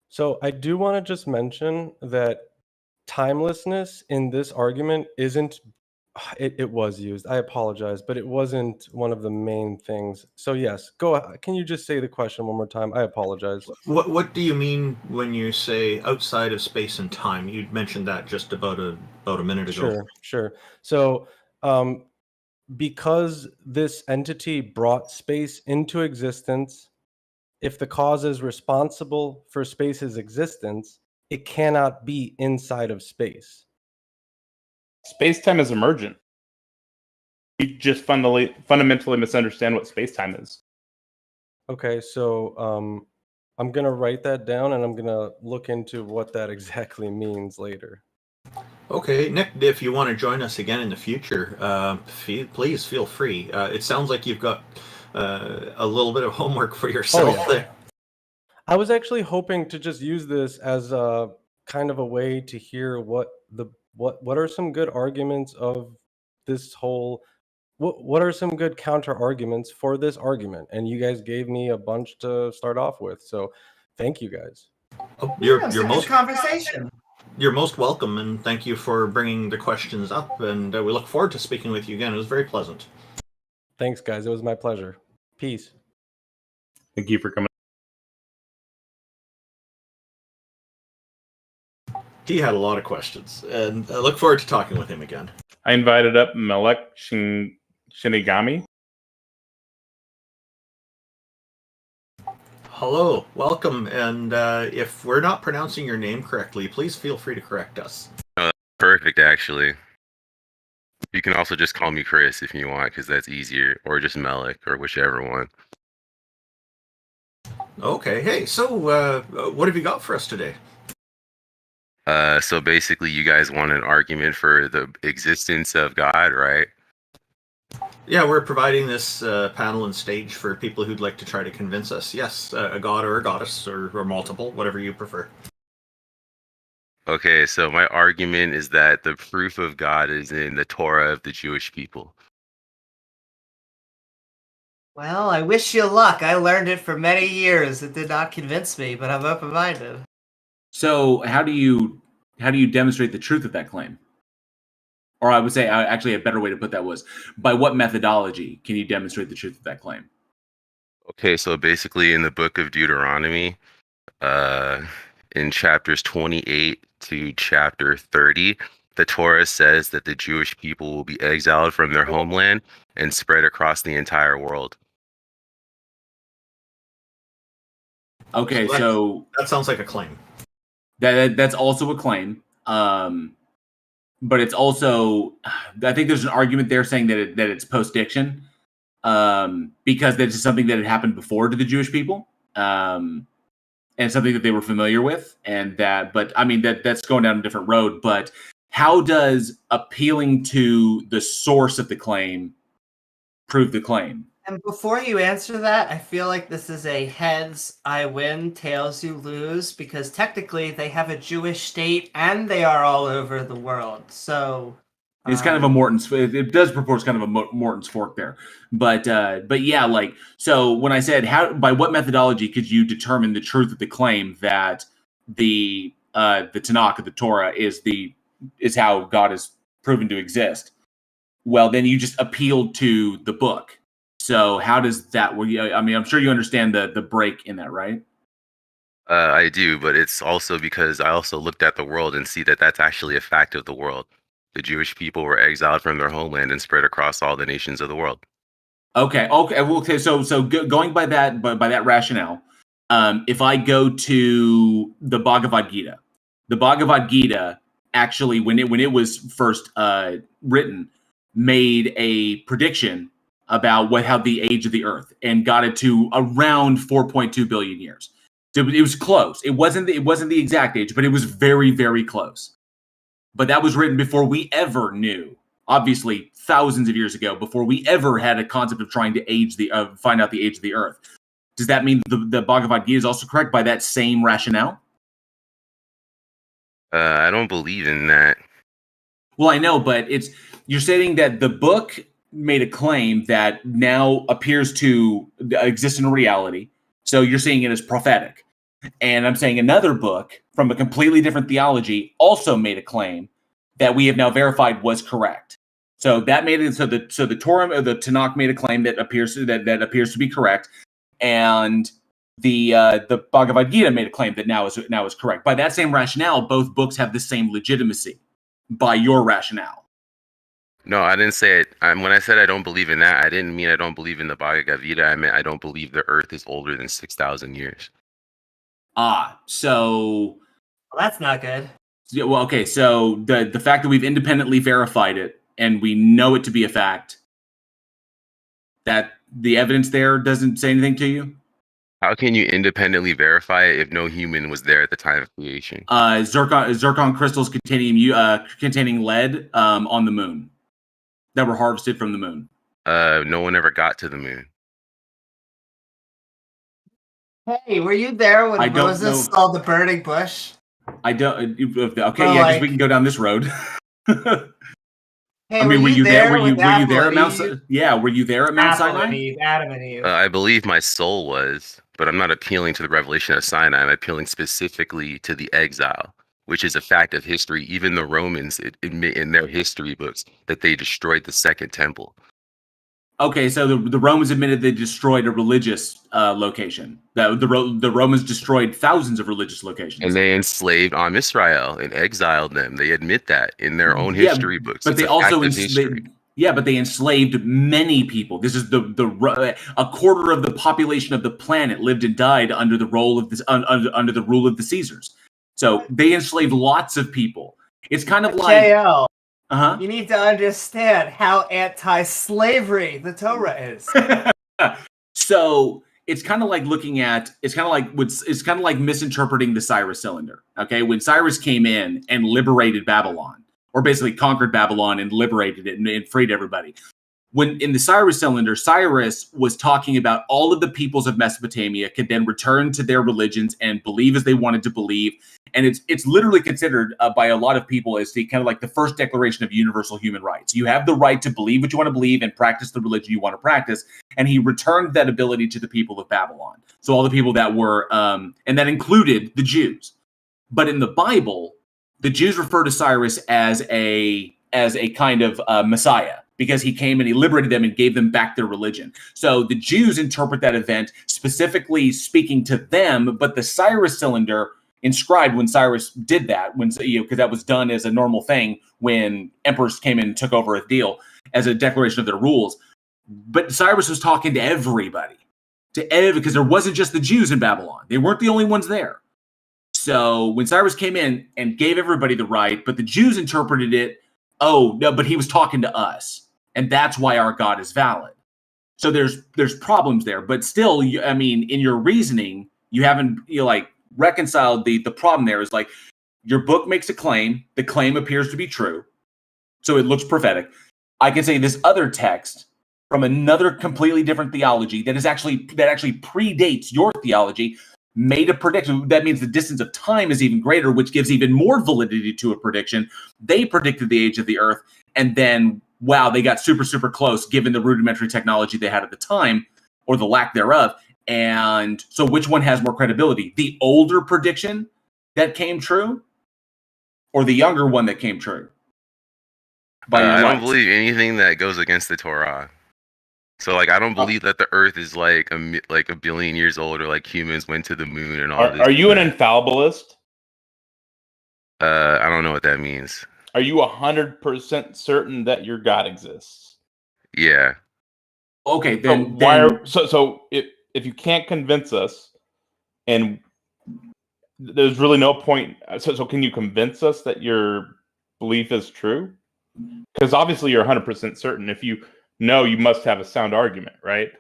So I do want to just mention that timelessness in this argument isn't it was used. I apologize, but it wasn't one of the main things. So yes, go ahead. Can you just say the question one more time? I apologize. What do you mean when you say outside of space and time? You mentioned that just about a minute ago. Sure. So because this entity brought space into existence, if the cause is responsible for space's existence, it cannot be inside of space. Space-time is emergent. You just fundamentally misunderstand what space-time is. Okay, so I'm gonna write that down and I'm gonna look into what that exactly means later. Okay, Nick, if you want to join us again in the future, please feel free. It sounds like you've got a little bit of homework for yourself there. I was actually hoping to just use this as a kind of a way to hear what are some good arguments of this whole what are some good counter arguments for this argument, and you guys gave me a bunch to start off with, so thank you guys. Oh, It's a good conversation. You're most welcome, and thank you for bringing the questions up, and we look forward to speaking with you again. It was very pleasant. Thanks, guys. It was my pleasure. Peace. Thank you for coming. He had a lot of questions, and I look forward to talking with him again. I invited up MelechShinigami. Hello, welcome, and if we're not pronouncing your name correctly, please feel free to correct us. No, that's perfect, actually. You can also just call me Chris if you want, because that's easier, or just Melech, or whichever one. Okay, hey, so what have you got for us today? So basically, you guys want an argument for the existence of God, right? Yeah, we're providing this panel and stage for people who'd like to try to convince us. Yes, a god or a goddess, or multiple, whatever you prefer. Okay, so my argument is that the proof of God is in the Torah of the Jewish people. Well, I wish you luck. I learned it for many years. It did not convince me, but I'm open-minded. So how do you demonstrate the truth of that claim? Or I would say, actually, a better way to put that was, by what methodology can you demonstrate the truth of that claim? Okay, so basically in the book of Deuteronomy, in chapters 28 to chapter 30, the Torah says that the Jewish people will be exiled from their homeland and spread across the entire world. Okay, so that sounds like a claim. That's also a claim. But it's also, I think there's an argument there saying that it's post-diction, because this is something that had happened before to the Jewish people, and something that they were familiar with, but I mean, that's going down a different road. But how does appealing to the source of the claim prove the claim? And before you answer that, I feel like this is a heads I win, tails you lose, because technically they have a Jewish state and they are all over the world. So it's kind of a Morton's. It does purport kind of a Morton's fork there, but yeah, like, so when I said by what methodology could you determine the truth of the claim that the Tanakh of the Torah is how God is proven to exist? Well, then you just appealed to the book. So how does that work? I mean, I'm sure you understand the break in that, right? I do, but it's also because I also looked at the world and see that that's actually a fact of the world. The Jewish people were exiled from their homeland and spread across all the nations of the world. Okay. So going by that rationale, if I go to the Bhagavad Gita actually, when it was first written, made a prediction about how the age of the Earth, and got it to around 4.2 billion years. So it was close. It wasn't the exact age, but it was very, very close. But that was written before we ever knew, obviously thousands of years ago, before we ever had a concept of trying to find out the age of the Earth. Does that mean the Bhagavad Gita is also correct by that same rationale? I don't believe in that. Well, I know, but you're saying that the book made a claim that now appears to exist in reality. So you're seeing it as prophetic. And I'm saying another book from a completely different theology also made a claim that we have now verified was correct. So that made it so the Torah or the Tanakh made a claim that appears to be correct, and the Bhagavad Gita made a claim that now is correct. By that same rationale, both books have the same legitimacy by your rationale. No, I didn't say it. When I said I don't believe in that, I didn't mean I don't believe in the Bhagavad Gita. I meant I don't believe the Earth is older than 6,000 years. So well, that's not good. Yeah, well, okay. So the fact that we've independently verified it and we know it to be a fact That the evidence there doesn't say anything to you? How can you independently verify it if no human was there at the time of creation? Zircon crystals containing lead on the moon that were harvested from the moon. No one ever got to the moon. Hey, were you there when I don't Moses know. saw the burning bush? I don't. Okay, Or yeah, because like- we can go down this road. Hey, I mean, were you there? Were you with there Apple at and Mount? Eve? Yeah, were you there at Mount Apple Sinai? and Eve, Adam and Eve. I believe my soul was, but I'm not appealing to the revelation of Sinai. I'm appealing specifically to the exile, which is a fact of history. Even the Romans admit in their history books that they destroyed the second temple. Okay, so the Romans admitted they destroyed a religious location. The Romans destroyed thousands of religious locations. And they enslaved Israel and exiled them. They admit that in their own Yeah, history books. but It's they a also fact of history. but they enslaved many people. This is a quarter of the population of the planet lived and died under the rule of the Caesars. So they enslaved lots of people. It's kind of like JL, uh-huh. you need to understand how anti-slavery the Torah is. So it's kind of like misinterpreting the Cyrus cylinder. Okay, when Cyrus came in and liberated Babylon, or basically conquered Babylon and liberated it and freed everybody. When in the Cyrus cylinder, Cyrus was talking about all of the peoples of Mesopotamia could then return to their religions and believe as they wanted to believe. And it's literally considered by a lot of people as the kind of like the first declaration of universal human rights. You have the right to believe what you want to believe and practice the religion you want to practice. And he returned that ability to the people of Babylon. So all the people that were, and that included the Jews. But in the Bible, the Jews refer to Cyrus as a kind of Messiah, because he came and he liberated them and gave them back their religion. So the Jews interpret that event specifically speaking to them, but the Cyrus cylinder inscribed when Cyrus did that, because that was done as a normal thing when emperors came in and took over a deal as a declaration of their rules. But Cyrus was talking to everybody, because there wasn't just the Jews in Babylon. They weren't the only ones there. So when Cyrus came in and gave everybody the right, but the Jews interpreted it, oh, no, but he was talking to us. And that's why our God is valid. So there's problems there. But still, I mean, in your reasoning, you haven't reconciled the problem there is like your book makes a claim. The claim appears to be true. So it looks prophetic. I can say this other text from another completely different theology that actually predates your theology made a prediction. That means the distance of time is even greater, which gives even more validity to a prediction. They predicted the age of the earth, and then, wow, they got super, super close given the rudimentary technology they had at the time, or the lack thereof. And so which one has more credibility? The older prediction that came true, or the younger one that came true? I don't believe anything that goes against the Torah. So, I don't believe that the Earth is like a billion years old, or like humans went to the moon and all this. Are you an infallibilist? I don't know what that means. Are you 100% certain that your God exists? Yeah. Okay, so if you can't convince us, and there's really no point. So can you convince us that your belief is true? Because obviously you're 100% certain. If you know, you must have a sound argument, right?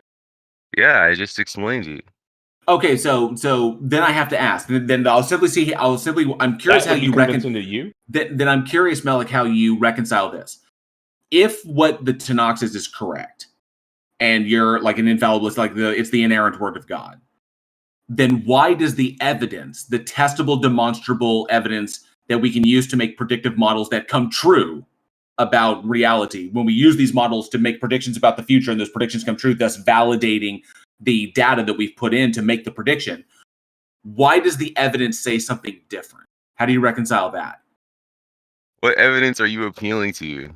Yeah, I just explained you. Okay, so then I have to ask. Then I'm curious how you reconcile. Then I'm curious, Melech, how you reconcile this. If what the Tanakh says is correct, and you're like an infallibilist, it's the inerrant word of God, then why does the evidence, the testable, demonstrable evidence that we can use to make predictive models that come true about reality, when we use these models to make predictions about the future and those predictions come true, thus validating the data that we've put in to make the prediction, why does the evidence say something different? How do you reconcile that? What evidence are you appealing to?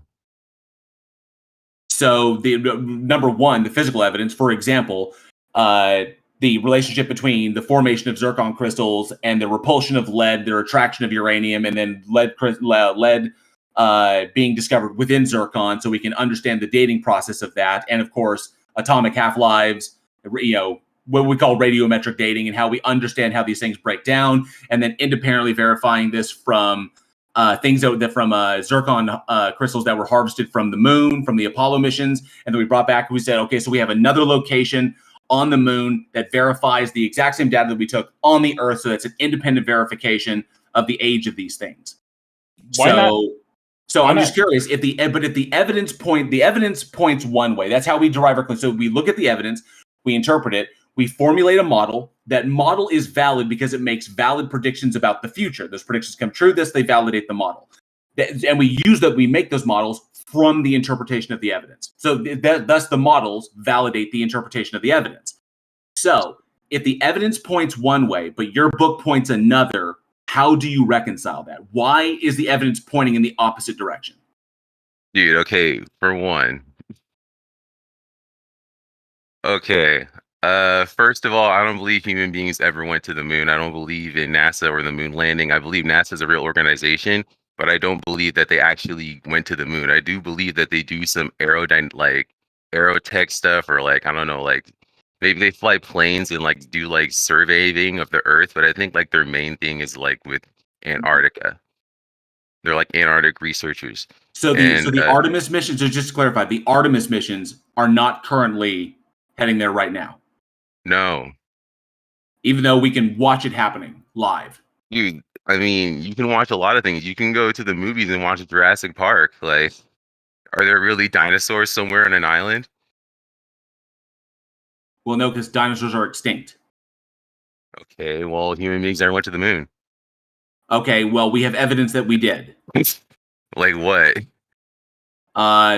So the number one, the physical evidence, for example, the relationship between the formation of zircon crystals and the repulsion of lead, their attraction of uranium, and then lead being discovered within zircon, so we can understand the dating process of that, and of course, atomic half-lives, what we call radiometric dating, and how we understand how these things break down, and then independently verifying this from things that from zircon crystals that were harvested from the moon, from the Apollo missions, and then we brought back. We said, okay, so we have another location on the moon that verifies the exact same data that we took on the Earth. So that's an independent verification of the age of these things. Why not? So I'm just curious if the evidence points one way. That's how we derive our claim. So we look at the evidence, we interpret it, we formulate a model. That model is valid because it makes valid predictions about the future. Those predictions come true. They validate the model, and we use that. We make those models from the interpretation of the evidence. So thus the models validate the interpretation of the evidence. So if the evidence points one way, but your book points another, how do you reconcile that? Why is the evidence pointing in the opposite direction? Dude, okay, for one. Okay. First of all, I don't believe human beings ever went to the moon. I don't believe in NASA or the moon landing. I believe NASA is a real organization, but I don't believe that they actually went to the moon. I do believe that they do some aerotech stuff, or like, I don't know, like maybe they fly planes and like do like surveying of the Earth, but I think like their main thing is like with Antarctica. They're like Antarctic researchers. So the Artemis missions, so just to clarify, the Artemis missions are not currently heading there right now. No. Even though we can watch it happening live. Dude, I mean, you can watch a lot of things. You can go to the movies and watch Jurassic Park. Like, are there really dinosaurs somewhere on an island? Well, no, because dinosaurs are extinct. Okay, well, human beings never went to the moon. Okay, well, we have evidence that we did. Like what?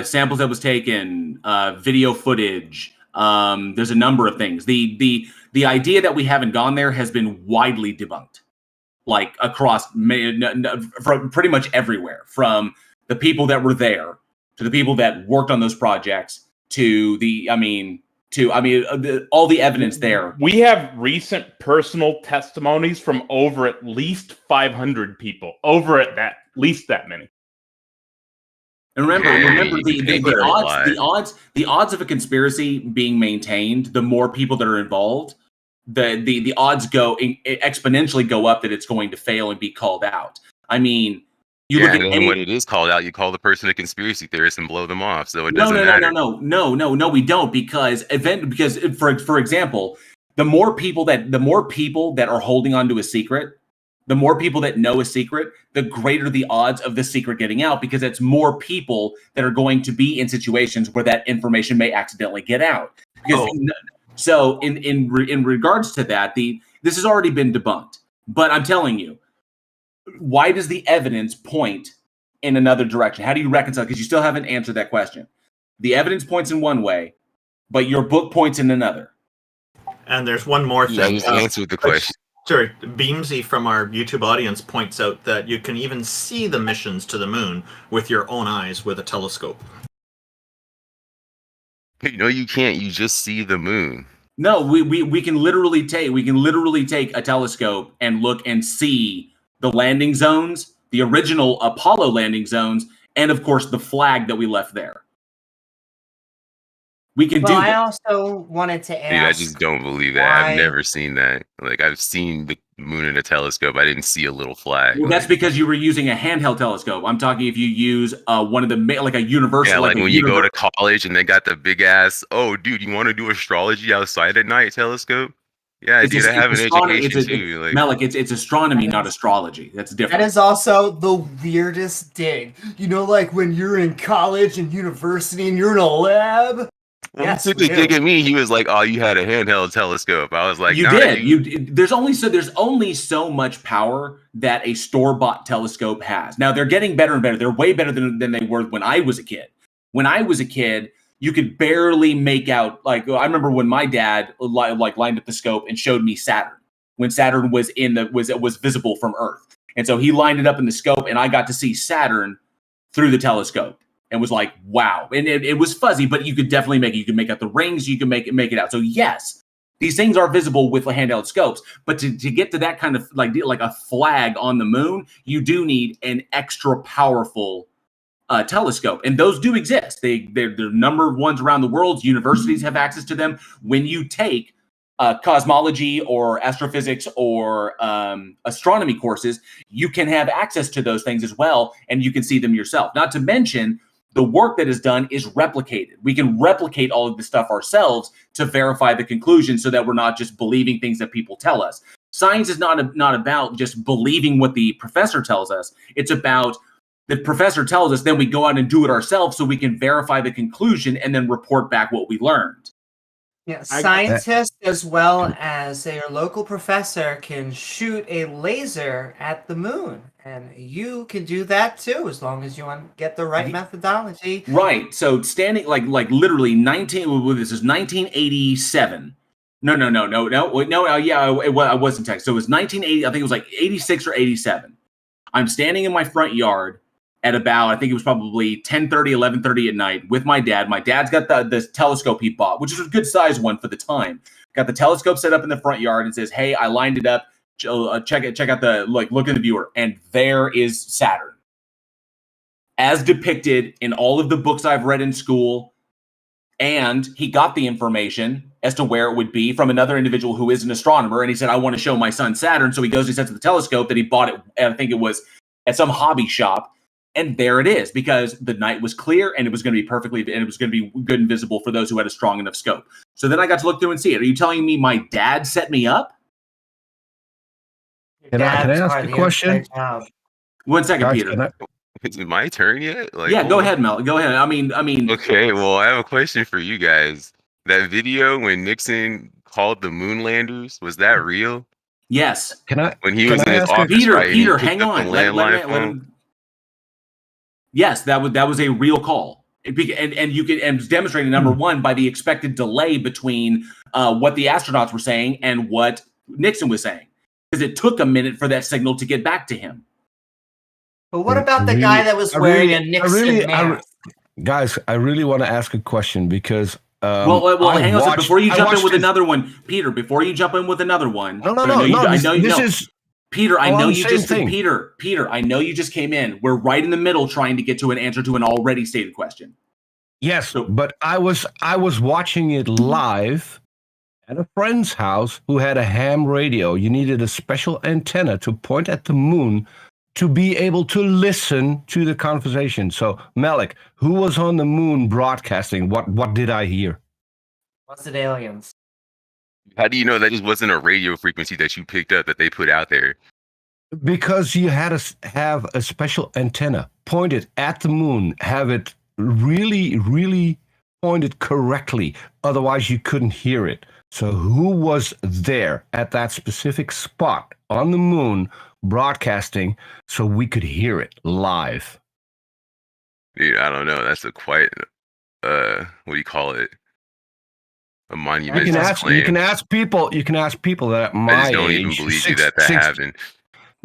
Samples that was taken, video footage. There's a number of things. The idea that we haven't gone there has been widely debunked, like across from pretty much everywhere, from the people that were there to the people that worked on those projects to all the evidence there. We have recent personal testimonies from over at least 500 people, over at least that many. And remember the odds of a conspiracy being maintained, the more people that are involved, the odds exponentially go up that it's going to fail and be called out. I mean, look at when it is called out, you call the person a conspiracy theorist and blow them off. So it doesn't matter. No, we don't, because for example, the more people that are holding on to a secret, the more people that know a secret, the greater the odds of the secret getting out, because it's more people that are going to be in situations where that information may accidentally get out. So in regards to that, this has already been debunked. But I'm telling you, why does the evidence point in another direction? How do you reconcile? Because you still haven't answered that question. The evidence points in one way, but your book points in another. And there's one more thing. I just answered the question. Sorry, Beamsy from our YouTube audience points out that you can even see the missions to the moon with your own eyes with a telescope. No, you can't. You just see the moon. No, we can literally take a telescope and look and see the landing zones, the original Apollo landing zones, and of course the flag that we left there. We can do that. I also wanted to ask. Dude, I just don't believe that. I've never seen that. Like, I've seen the moon in a telescope. I didn't see a little flag. Well, that's because you were using a handheld telescope. I'm talking if you use one of the like a universal. Yeah, like when you go to college and they got the big ass. Oh, dude, you want to do astrology outside at night telescope? Yeah, I have an education too. Like, Malik, it's astronomy, not astrology. That's different. That is also the weirdest dig. You know, like when you're in college and university and you're in a lab. When he took a dig at me, he was like, "Oh, you had a handheld telescope." I was like, "You did. There's only so much power that a store-bought telescope has. Now they're getting better and better. They're way better than they were when I was a kid. When I was a kid, you could barely make out. Like, I remember when my dad lined up the scope and showed me Saturn when Saturn was was visible from Earth, and so he lined it up in the scope, and I got to see Saturn through the telescope. And was like, wow. And it was fuzzy, but you could definitely make it. You could make out the rings. You can make it out. So yes, these things are visible with handheld scopes. But to get to that kind of like a flag on the moon, you do need an extra powerful telescope. And those do exist. They're the number of ones around the world. Universities have access to them. When you take cosmology or astrophysics or astronomy courses, you can have access to those things as well, and you can see them yourself. Not to mention, the work that is done is replicated. We can replicate all of this stuff ourselves to verify the conclusion so that we're not just believing things that people tell us. Science is not about just believing what the professor tells us. It's about the professor tells us, then we go out and do it ourselves so we can verify the conclusion and then report back what we learned. Yeah, scientists as well as your local professor can shoot a laser at the moon, and you can do that too as long as you get the right methodology. Right. So standing like literally 1987. No. Yeah, I was in Texas. So it was 1980. I think it was like 86 or 87. I'm standing in my front yard at about, I think it was probably 10:30, 11:30 at night with my dad. My dad's got this telescope he bought, which is a good size one for the time. Got the telescope set up in the front yard and says, "Hey, I lined it up. Check out the look at the viewer." And there is Saturn, as depicted in all of the books I've read in school. And he got the information as to where it would be from another individual who is an astronomer. And he said, "I want to show my son Saturn." So he goes, he sets the telescope that he bought it. I think it was at some hobby shop. And there it is, because the night was clear and it was going to be good and visible for those who had a strong enough scope. So then I got to look through and see it. Are you telling me my dad set me up? Can I ask a question? 1 second, Guys, Peter. Is it my turn yet? Yeah, go ahead, Mel. Go ahead. I mean. Okay, well, I have a question for you guys. That video when Nixon called the moon landers, was that real? Yes. When he was in his office, Peter, hang on. Let him. Yes, that was a real call, and it's demonstrating, number one, by the expected delay between what the astronauts were saying and what Nixon was saying, because it took a minute for that signal to get back to him. But what about the guy that was wearing a Nixon mask? Guys, I really want to ask a question because. Well, hang on a second. Before you jump in with another one, Peter. Before you jump in with another one. Peter, I know you just Peter, I know you just came in. We're right in the middle trying to get to an answer to an already stated question. Yes, but I was watching it live at a friend's house who had a ham radio. You needed a special antenna to point at the moon to be able to listen to the conversation. So, Melech, who was on the moon broadcasting? What did I hear? Was it aliens? How do you know that just wasn't a radio frequency that you picked up that they put out there? Because you had to have a special antenna pointed at the moon, have it really, really pointed correctly. Otherwise, you couldn't hear it. So who was there at that specific spot on the moon broadcasting so we could hear it live? Dude, I don't know. That's a quite, what do you call it? A monumental claim. You can ask people that at my age, I just don't even believe that happened.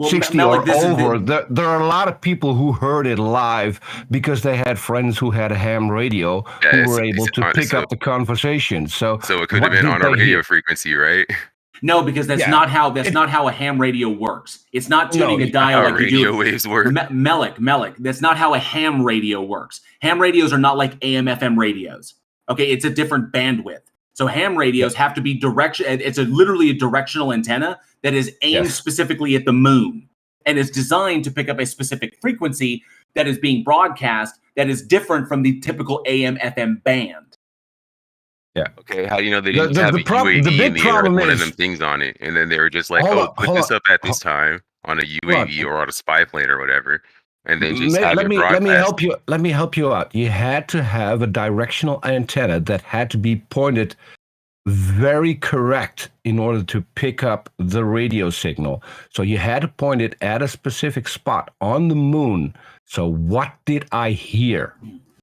60 or over. There are a lot of people who heard it live because they had friends who had a ham radio who were able to pick up the conversation. So it could have been on a radio frequency, right? No, because that's not how a ham radio works. It's not tuning a dial like radio waves work. Melech, that's not how a ham radio works. Ham radios are not like AM/FM radios. Okay, it's a different bandwidth. So ham radios have to be direction. It's literally a directional antenna that is aimed specifically at the moon, and it's designed to pick up a specific frequency that is being broadcast that is different from the typical AM/FM band. Yeah. Okay. How do you know they didn't have a UAV in the air with one of them things on it, and then they were just like, put this up at this time on a UAV or on a spy plane or whatever, and then just have it broadcast. Let me help you out. You had to have a directional antenna that had to be pointed very correct in order to pick up the radio signal. So you had to point it at a specific spot on the moon. So what did I hear?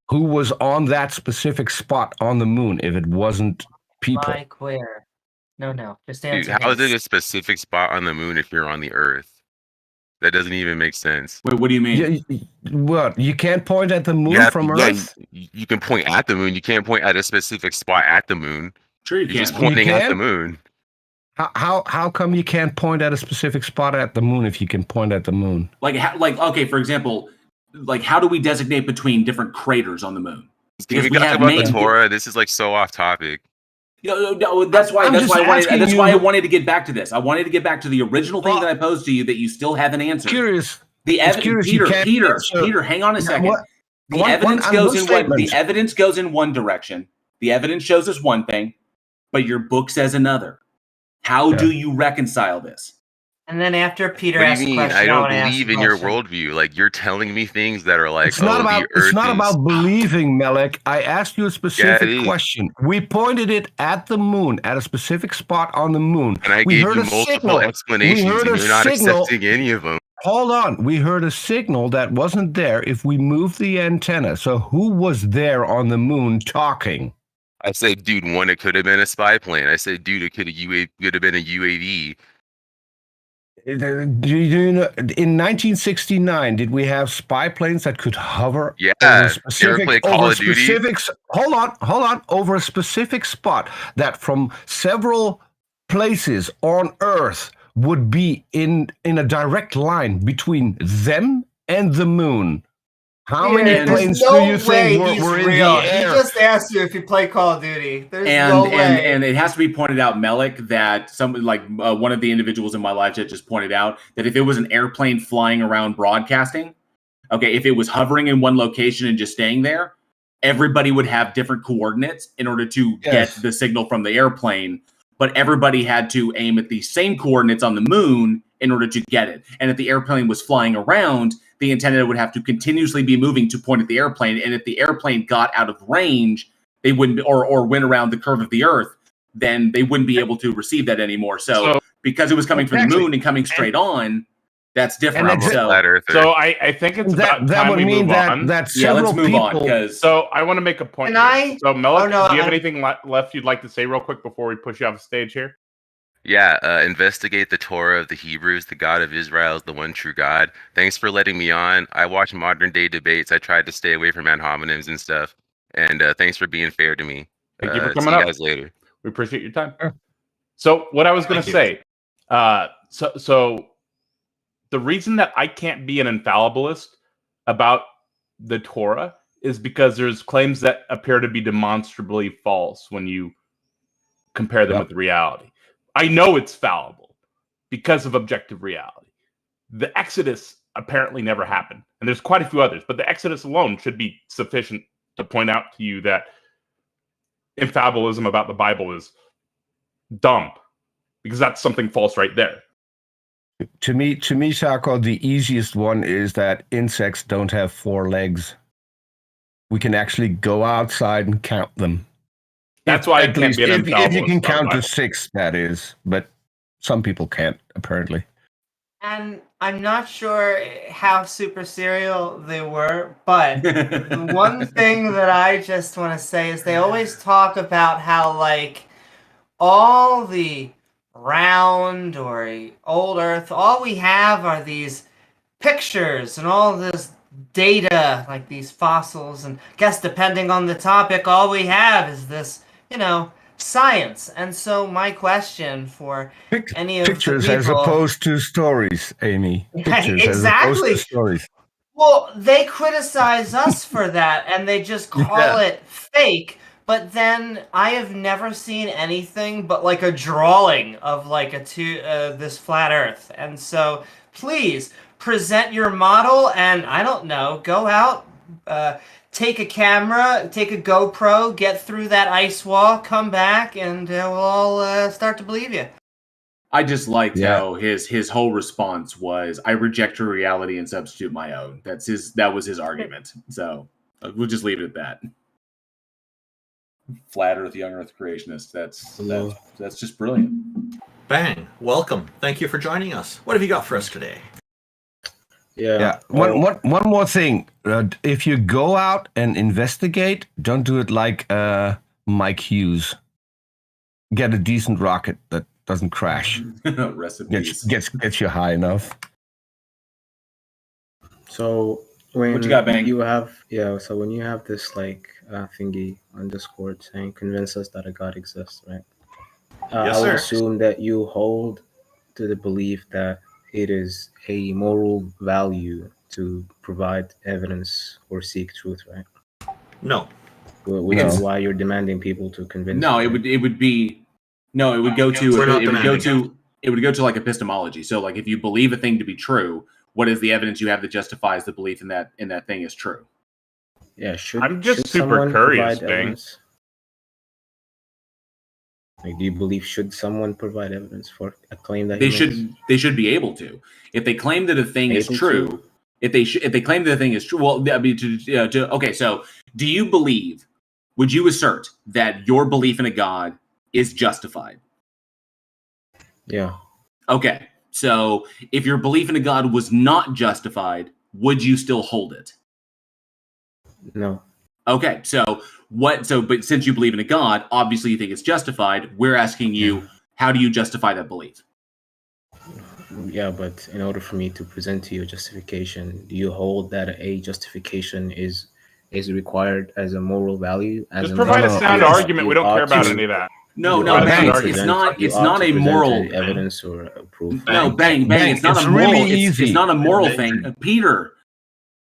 Who was on that specific spot on the moon if it wasn't people? Mike, where? No. Just answer. Dude, how is it a specific spot on the moon if you're on the Earth? That doesn't even make sense. Wait, what do you mean? What? You can't point at the moon from Earth? You can point at the moon. You can't point at a specific spot at the moon. Sure, you're just pointing at the moon. How come you can't point at a specific spot at the moon if you can point at the moon? Okay, for example, how do we designate between different craters on the moon? Can we talk about the Torah? This is so off topic. No, that's why. I'm That's just why I wanted. asking That's you- why I wanted to get back to this. I wanted to get back to the original thing that I posed to you that you still haven't answered. Curious. The It's evidence, curious you can't answer- Peter, hang on a second. What- The one- evidence one- goes one in statement. the evidence goes in one direction. The evidence shows us one thing, but your book says another. How do you reconcile this? And then after Peter What do asks you a mean? question, I don't wanna ask believe a in your question. worldview. Like you're telling me things that are like, It's not about. the Earth It's not is- about believing, Melech. I asked you a specific is. question. We pointed it at the moon, at a specific spot on the moon. And I we gave heard you a multiple signal. explanations, We heard and a you're not signal. accepting any of them. Hold on. We heard a signal that wasn't there if we moved the antenna. So who was there on the moon talking? I said, dude, one, it could have been a spy plane. I said, dude, it could have been a UAV. Do you know, in 1969, did we have spy planes that could hover Yeah, over you ever play Call over of Duty? specifics? Hold on, over a specific spot that from several places on Earth would be in a direct line between them and the moon. How many There's planes no do you way think he's were in real. the He air? just asked you if you play Call of Duty. There's And no way. and it has to be pointed out, Melech, that someone like one of the individuals in my live chat just pointed out that if it was an airplane flying around broadcasting, okay, if it was hovering in one location and just staying there, everybody would have different coordinates in order to Yes. get the signal from the airplane. But everybody had to aim at the same coordinates on the moon in order to get it. And if the airplane was flying around, the antenna would have to continuously be moving to point at the airplane. And if the airplane got out of range, they wouldn't, or went around the curve of the Earth, then they wouldn't be able to receive that anymore. So because it was coming from the Exactly. moon and coming straight on, that's different. And I'm a So flat earther. So I think it's about That time would we mean move on. that yeah, several let's move people. on because So I want to make a point. Can here. I? So Melech, Oh, no, do you have I'm- anything left you'd like to say real quick before we push you off the stage here? Yeah, investigate the Torah of the Hebrews. The God of Israel is the one true God. Thanks for letting me on. I watch modern day debates. I tried to stay away from ad hominems and stuff. And thanks for being fair to me. Thank you for See coming you up. guys later. We appreciate your time. So what I was going to say, so the reason that I can't be an infallibilist about the Torah is because there's claims that appear to be demonstrably false when you compare them with reality. I know it's fallible because of objective reality. The Exodus apparently never happened, and there's quite a few others, but the Exodus alone should be sufficient to point out to you that infallibilism about the Bible is dumb, because that's something false right there. To me, Sako, the easiest one is that insects don't have 4 legs. We can actually go outside and count them. That's why it At can't least be an if you infallibilist can about the count to Bible. 6, that is. But some people can't, apparently. And I'm not sure how super serial they were, but the one thing that I just want to say is they always talk about how, like, all the round or old Earth, all we have are these pictures and all this data, like these fossils, and I guess depending on the topic, all we have is this, science. And so my question for any of Pictures the as people, opposed to stories, Amy. Pictures as opposed exactly. to stories. Well, they criticize us for that, and they just call it fake. But then I have never seen anything but like a drawing of like this flat Earth. And so please present your model, and I don't know, go out, take a camera, take a GoPro, get through that ice wall, come back, and we'll all start to believe you. I just liked how his whole response was, "I reject your reality and substitute my own." That was his argument. So we'll just leave it at that. Flat Earth, young Earth creationist. That's just brilliant. Bang. Welcome. Thank you for joining us. What have you got for us today? Yeah. One more thing. If you go out and investigate, don't do it like Mike Hughes. Get a decent rocket that doesn't crash. Rest in peace. Gets you high enough. So when What you got, Bang? So when you have this like thingy on Discord saying convince us that a God exists, right? Yes, I would sir. assume that you hold to the belief that it is a moral value to provide evidence or seek truth, right? No. which is why you're demanding people to convince. No, you. it would go to like epistemology. So like if you believe a thing to be true, what is the evidence you have that justifies the belief in that thing is true? Yeah, I'm just super curious, Bang. Like, do you believe should someone provide evidence for a claim that they should be able to? If they claim that a thing is true, if they claim that a thing is true, well, I mean, okay. So, do you believe? Would you assert that your belief in a god is justified? Yeah. Okay. So, if your belief in a god was not justified, would you still hold it? No. Okay. So, but since you believe in a god, obviously you think it's justified. We're asking you, how do you justify that belief? Yeah, but in order for me to present to you a justification, do you hold that a justification is required as a moral value? Just provide a sound argument. We don't care about any of that. No, Bang, it's not a moral evidence or a proof. No, Bang, it's not a moral. It's not a moral thing, Peter.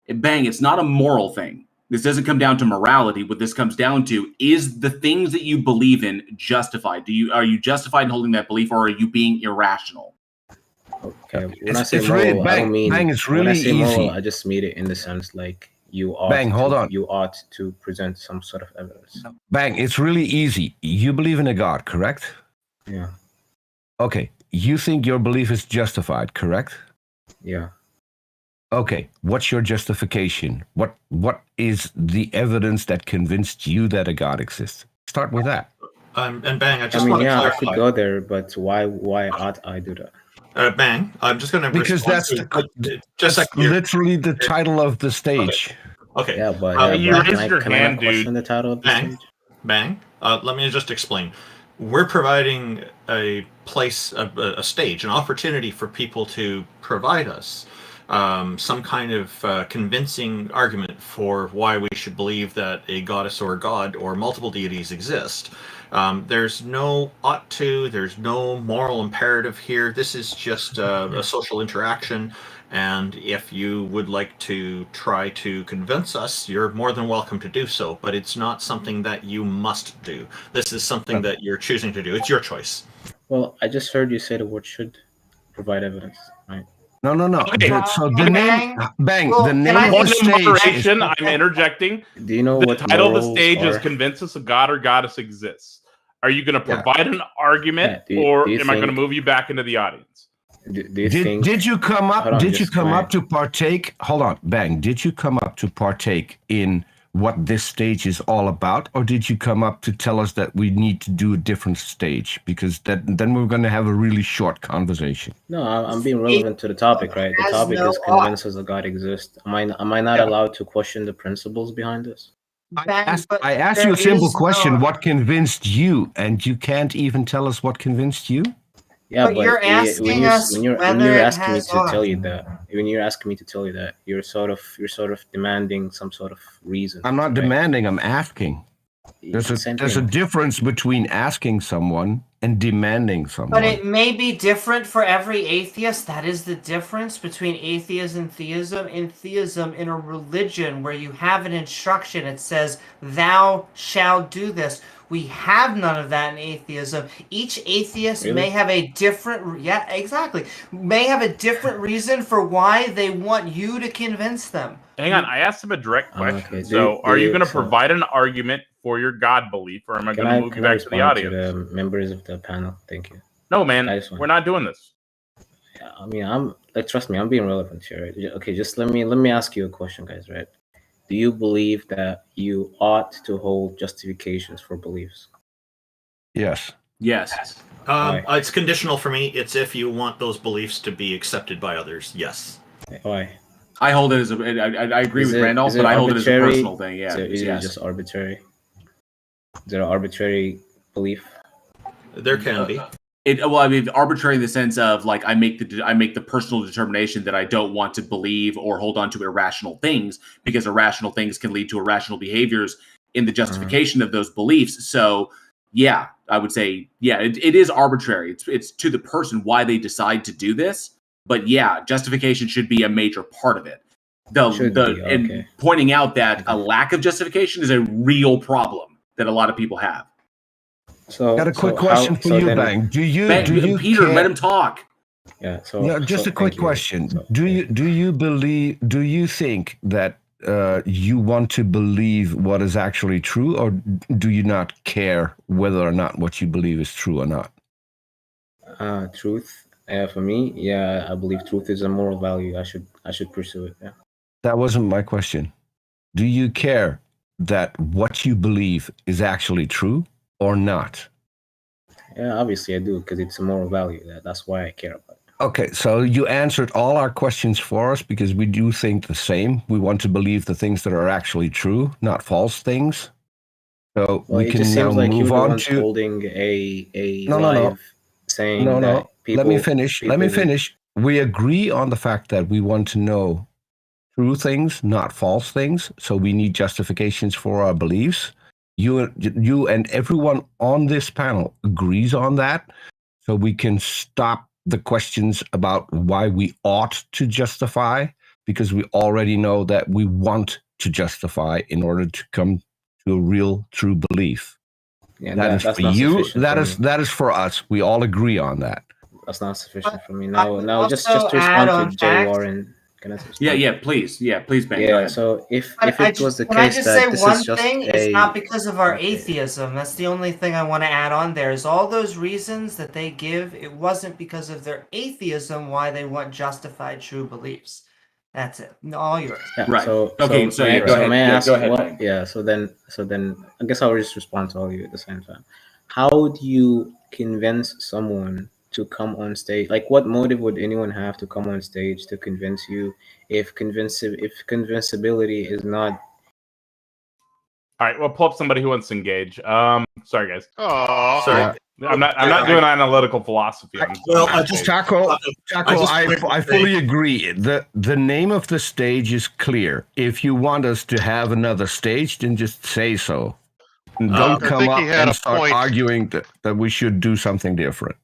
Bang, it's not a moral thing. This doesn't come down to morality. What this comes down to is the things that you believe in justified. Are you justified in holding that belief, or are you being irrational? Okay, when I say moral, I don't mean when I say moral, I just mean it in the sense like you ought you ought to present some sort of evidence. Bang, it's really easy. You believe in a God, correct? Yeah. Okay, you think your belief is justified, correct? Yeah. Okay, what's your justification? What is the evidence that convinced you that a God exists? Start with that. And Bang, I want to clarify. I could go there, but why ought I do that? Bang, I'm just going to because that's literally the title of the stage. Okay. Yeah, but you raised your hand, dude. The title of the stage? Bang. Let me just explain. We're providing a place, a stage, an opportunity for people to provide us some kind of convincing argument for why we should believe that a goddess or a god or multiple deities exist. There's no ought to, there's no moral imperative here. This is just a social interaction. And if you would like to try to convince us, you're more than welcome to do so. But it's not something that you must do. This is something that you're choosing to do. It's your choice. Well, I just heard you say the word should provide evidence, right? No. Okay. So the name, Bang, the name of the stage. I'm interjecting. Do you know what the title of the stage is? Convince us a god or goddess exists. Are you going to provide an argument, or am I going to move you back into the audience? Did you come up? Did you come up to partake? Hold on, Bang. Did you come up to partake in what this stage is all about, or did you come up to tell us that we need to do a different stage? Because then we're going to have a really short conversation. No, I'm being relevant to the topic, right? The topic is convince us a God exists. Am I not allowed to question the principles behind this? I asked you a simple question. What convinced you? And you can't even tell us what convinced you? Yeah, but you're asking us when you're asking me to tell you that, you're sort of demanding some sort of reason. I'm not demanding, I'm asking. There's a difference between asking someone and demanding someone. But it may be different for every atheist. That is the difference between atheism and theism. In theism, in a religion where you have an instruction, it says, "Thou shalt do this." We have none of that in atheism. Each atheist may have a different, may have a different reason for why they want you to convince them. Hang on, I asked him a direct question. So, are you going to provide an argument for your God belief, or am I going to move you back to the audience? To the members of the panel, thank you. No, man, we're not doing this. I mean, trust me, I'm being relevant here. Right? Okay, just let me ask you a question, guys. Right? Do you believe that you ought to hold justifications for beliefs? Yes. Yes. It's conditional for me. It's if you want those beliefs to be accepted by others. Yes. Why? I hold it as I agree with Randolph, but I hold it as a personal thing. Yeah. Is it just arbitrary? Is there an arbitrary belief? There can be. Arbitrary in the sense of like I make the personal determination that I don't want to believe or hold on to irrational things, because irrational things can lead to irrational behaviors in the justification of those beliefs. So yeah, I would say it is arbitrary. It's to the person why they decide to do this. But yeah, justification should be a major part of it. Okay. And pointing out that a lack of justification is a real problem that a lot of people have. So Got a quick question for you, Bang. Do you Peter, let him talk. Yeah. So just a quick question. Do you think that you want to believe what is actually true, or do you not care whether or not what you believe is true or not? Truth. For me, yeah, I believe truth is a moral value. I should pursue it. Yeah. That wasn't my question. Do you care that what you believe is actually true or not? Yeah, obviously I do, because it's a moral value. That's why I care about it. Okay, so you answered all our questions for us because we do think the same. We want to believe the things that are actually true, not false things. So we can now move on to holding a no. live saying that people. Let me finish. We agree on the fact that we want to know true things, not false things. So we need justifications for our beliefs. You and everyone on this panel agrees on that. So we can stop the questions about why we ought to justify, because we already know that we want to justify in order to come to a real, true belief. Yeah, that's for you. That is for us. We all agree on that. That's not sufficient for me. Now, just to respond to Jay Warren. Can I please, Ben. Yeah. So if it was the case that this is just it's not because of our atheism. That's the only thing I want to add on there. Is all those reasons that they give, it wasn't because of their atheism why they want justified true beliefs. That's it. All yours. Yeah, right. So go ahead. May I ask go ahead, what? Yeah. So then I guess I'll just respond to all of you at the same time. How do you convince someone to come on stage? Like, what motive would anyone have to come on stage to convince you if convincibility is not? All right, we'll pull up somebody who wants to engage. Sorry guys. Oh, sorry. I'm not doing analytical philosophy. Taco, I fully agree. The name of the stage is clear. If you want us to have another stage, then just say so. Don't come up and start arguing that we should do something different.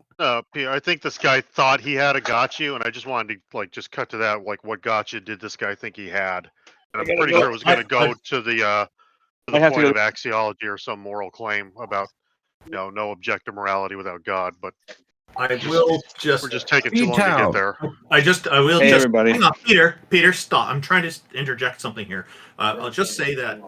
Peter, I think this guy thought he had a gotcha, and I just wanted to just cut to that. Like, what gotcha did this guy think he had? And I'm pretty sure it was going to go to the point of axiology or some moral claim about no objective morality without God. But we're just taking too long to get there. Everybody. Hang on, Peter, stop. I'm trying to interject something here. I'll just say that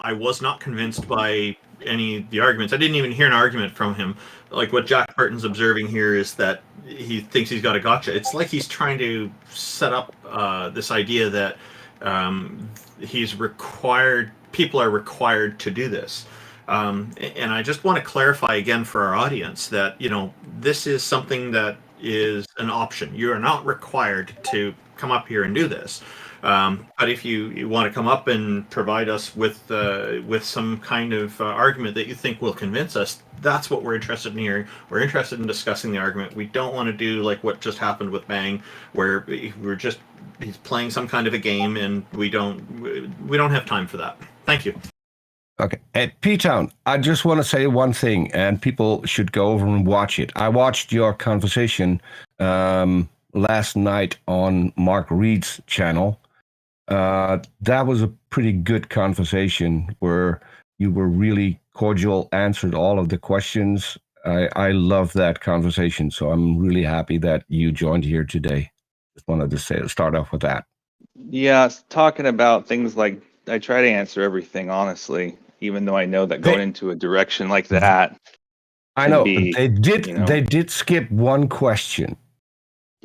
I was not convinced by any of the arguments. I didn't even hear an argument from him. Like what Jack Burton's observing here is that he thinks he's got a gotcha. It's like he's trying to set up this idea that people are required to do this. And I just want to clarify again for our audience that, this is something that is an option. You are not required to come up here and do this. But if you want to come up and provide us with some kind of argument that you think will convince us, that's what we're interested in hearing. We're interested in discussing the argument. We don't want to do like what just happened with Bang, where he's playing some kind of a game, and we don't have time for that. Thank you. Okay. At PTOWN, I just want to say one thing, and people should go over and watch it. I watched your conversation last night on Mark Reed's channel. That was a pretty good conversation where you were really cordial, answered all of the questions. I love that conversation, so I'm really happy that you joined here today. Just wanted to start off with that. Yeah, talking about things like, I try to answer everything honestly, even though I know that going into a direction like that. I know they did skip one question.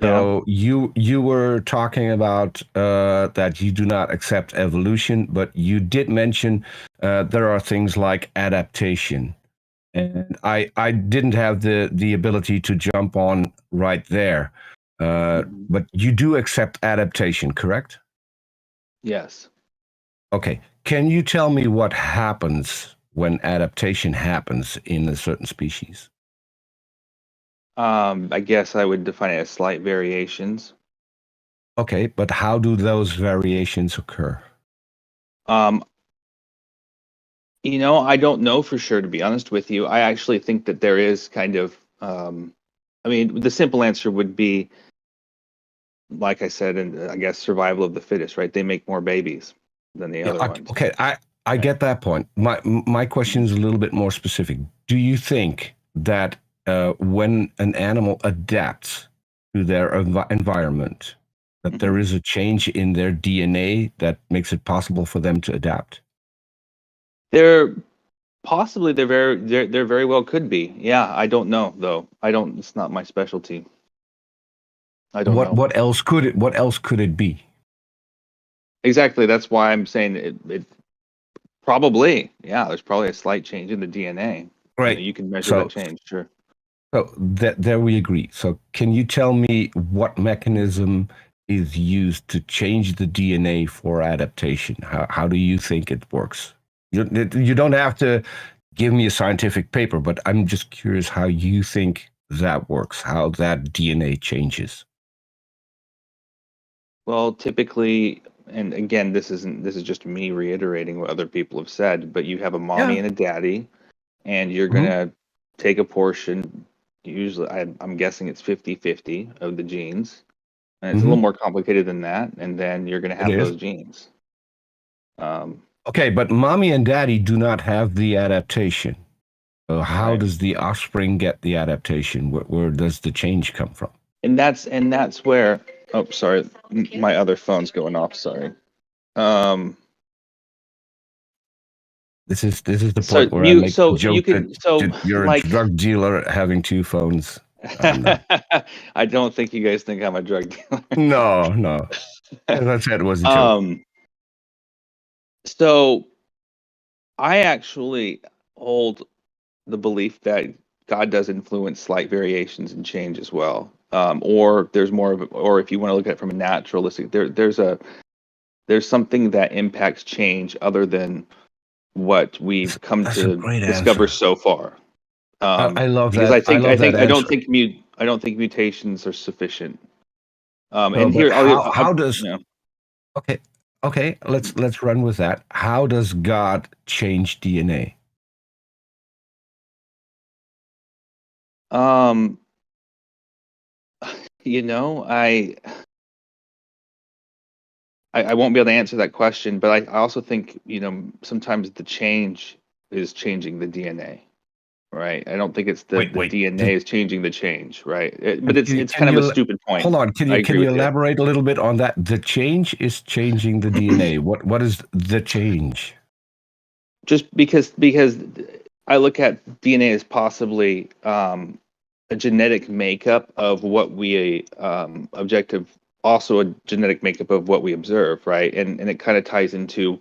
So you were talking about that you do not accept evolution, but you did mention there are things like adaptation, and I didn't have the ability to jump on right there, but you do accept adaptation, correct? Yes. Okay. Can you tell me what happens when adaptation happens in a certain species? I guess I would define it as slight variations. Okay, but how do those variations occur? I don't know for sure, to be honest with you. I actually think that there is kind of, the simple answer would be like I said, and I guess survival of the fittest, right? They make more babies than the other ones. Okay, I get that point. My question is a little bit more specific. Do you think that when an animal adapts to their environment, that there is a change in their DNA that makes it possible for them to adapt? There very well could be. Yeah, I don't know though. It's not my specialty. I don't know. What else could it be? Exactly. That's why I'm saying it probably. Yeah, there's probably a slight change in the DNA. Right. You can measure that change, sure. So there we agree. So can you tell me what mechanism is used to change the DNA for adaptation? How do you think it works? You don't have to give me a scientific paper, but I'm just curious how you think that works, how that DNA changes. Well, typically, and again, this is just me reiterating what other people have said, but you have a mommy and a daddy, and you're gonna take a portion. Usually, I'm guessing it's 50-50 of the genes, and it's a little more complicated than that. And then you're gonna have those genes. Okay, but mommy and daddy do not have the adaptation. So how does the offspring get the adaptation? Where does the change come from? And that's where. Oh, sorry, my other phone's going off. Sorry. This is the point where I make the joke that you're a drug dealer having two phones. I don't think you guys think I'm a drug dealer. No. As I said, it was a joke. So I actually hold the belief that God does influence slight variations and change as well. Or there's more of, or if you want to look at it from a naturalistic, there's something that impacts change other than what we've come to discover so far. I love that. Because I don't think mutations are sufficient. And here, how does? Okay. Let's run with that. How does God change DNA? I won't be able to answer that question, but I also think, sometimes the change is changing the DNA, right? I don't think it's the DNA is changing the change, right? But it's kind of a stupid point. Hold on, can you elaborate a little bit on that? The change is changing the DNA. What is the change? Just because I look at DNA as possibly a genetic makeup of what we also a genetic makeup of what we observe, right? And it kind of ties into,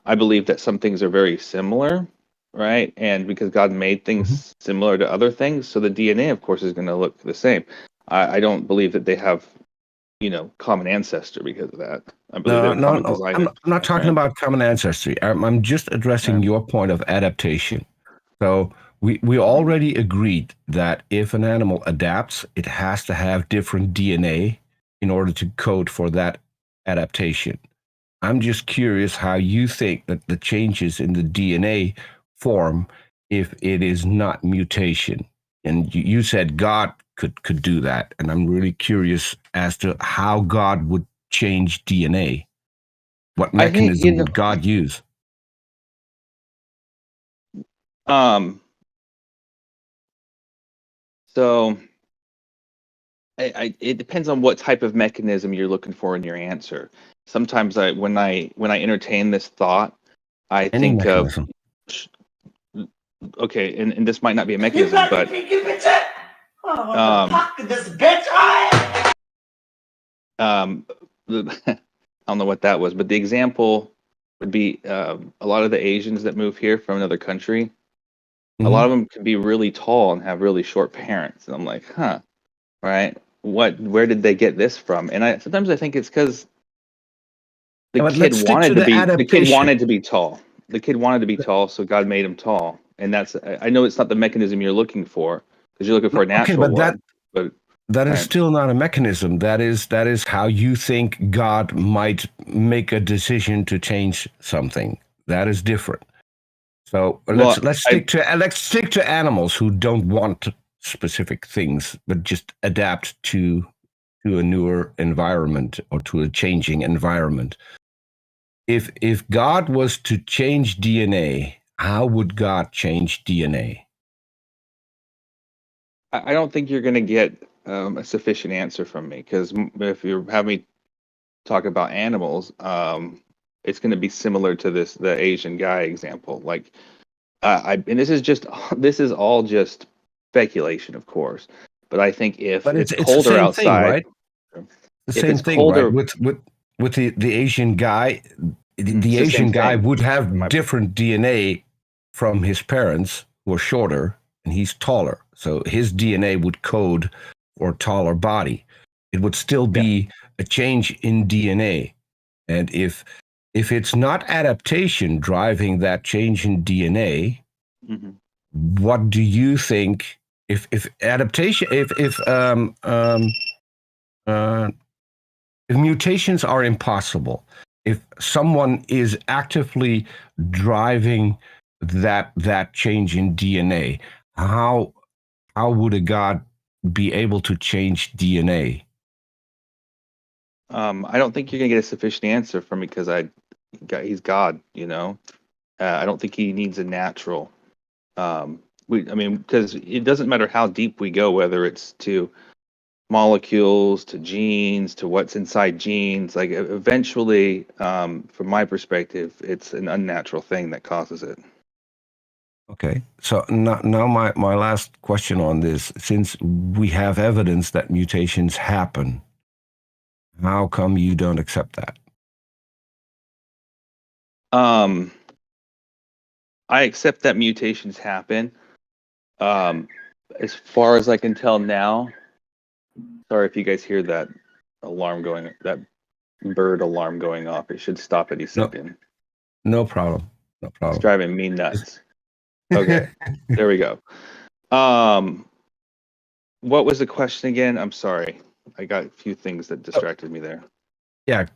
I believe that some things are very similar, right? And because God made things similar to other things, so the DNA, of course, is going to look the same. I don't believe that they have, common ancestor because of that. I believe no. I'm not talking about common ancestry. I'm just addressing your point of adaptation. So we already agreed that if an animal adapts, it has to have different DNA in order to code for that adaptation. I'm just curious how you think that the changes in the DNA form if it is not mutation. And you said God could do that, and I'm really curious as to how God would change DNA. What mechanism would God use? So it depends on what type of mechanism you're looking for in your answer. Sometimes when I entertain this thought, I think of and this might not be a mechanism, but I don't know what that was, but the example would be a lot of the Asians that move here from another country. A lot of them can be really tall and have really short parents, and I'm like, right? Where did they get this from? And sometimes I think it's because the kid wanted to be tall. The kid wanted to be tall, so God made him tall. And I know it's not the mechanism you're looking for, because you're looking for a natural one. But that is still not a mechanism. That is how you think God might make a decision to change something. That is different. So let's stick to animals who don't want specific things, but just adapt to to a newer environment or to a changing environment. If God was to change DNA, how would God change DNA? I don't think you're going to get a sufficient answer from me, because if you have me talk about animals, it's going to be similar to the Asian guy example. Like, and this is all just speculation, of course. But I think if But it's the colder same outside, thing, right? The if same it's thing, colder, right? With the Asian guy, the it's the same Asian guy thing. would have different DNA from his parents, who are shorter, and he's taller. So his DNA would code for a taller body. It would still be a change in DNA. And if it's not adaptation driving that change in DNA, Mhm. what do you think? If adaptation, if mutations are impossible, if someone is actively driving that change in DNA, how would a God be able to change DNA? I don't think you're gonna get a sufficient answer from me, because he's God, you know. I don't think he needs a natural. Because it doesn't matter how deep we go, whether it's to molecules, to genes, to what's inside genes. Like, eventually, from my perspective, it's an unnatural thing that causes it. Okay, so now my last question on this: since we have evidence that mutations happen, how come you don't accept that? I accept that mutations happen. As far as I can tell now, sorry if you guys hear that that bird alarm going off. It should stop any second. No problem. No It's problem. driving me nuts. Okay, there we go. What was the question again? I'm sorry. I got a few things that distracted me there. Yeah,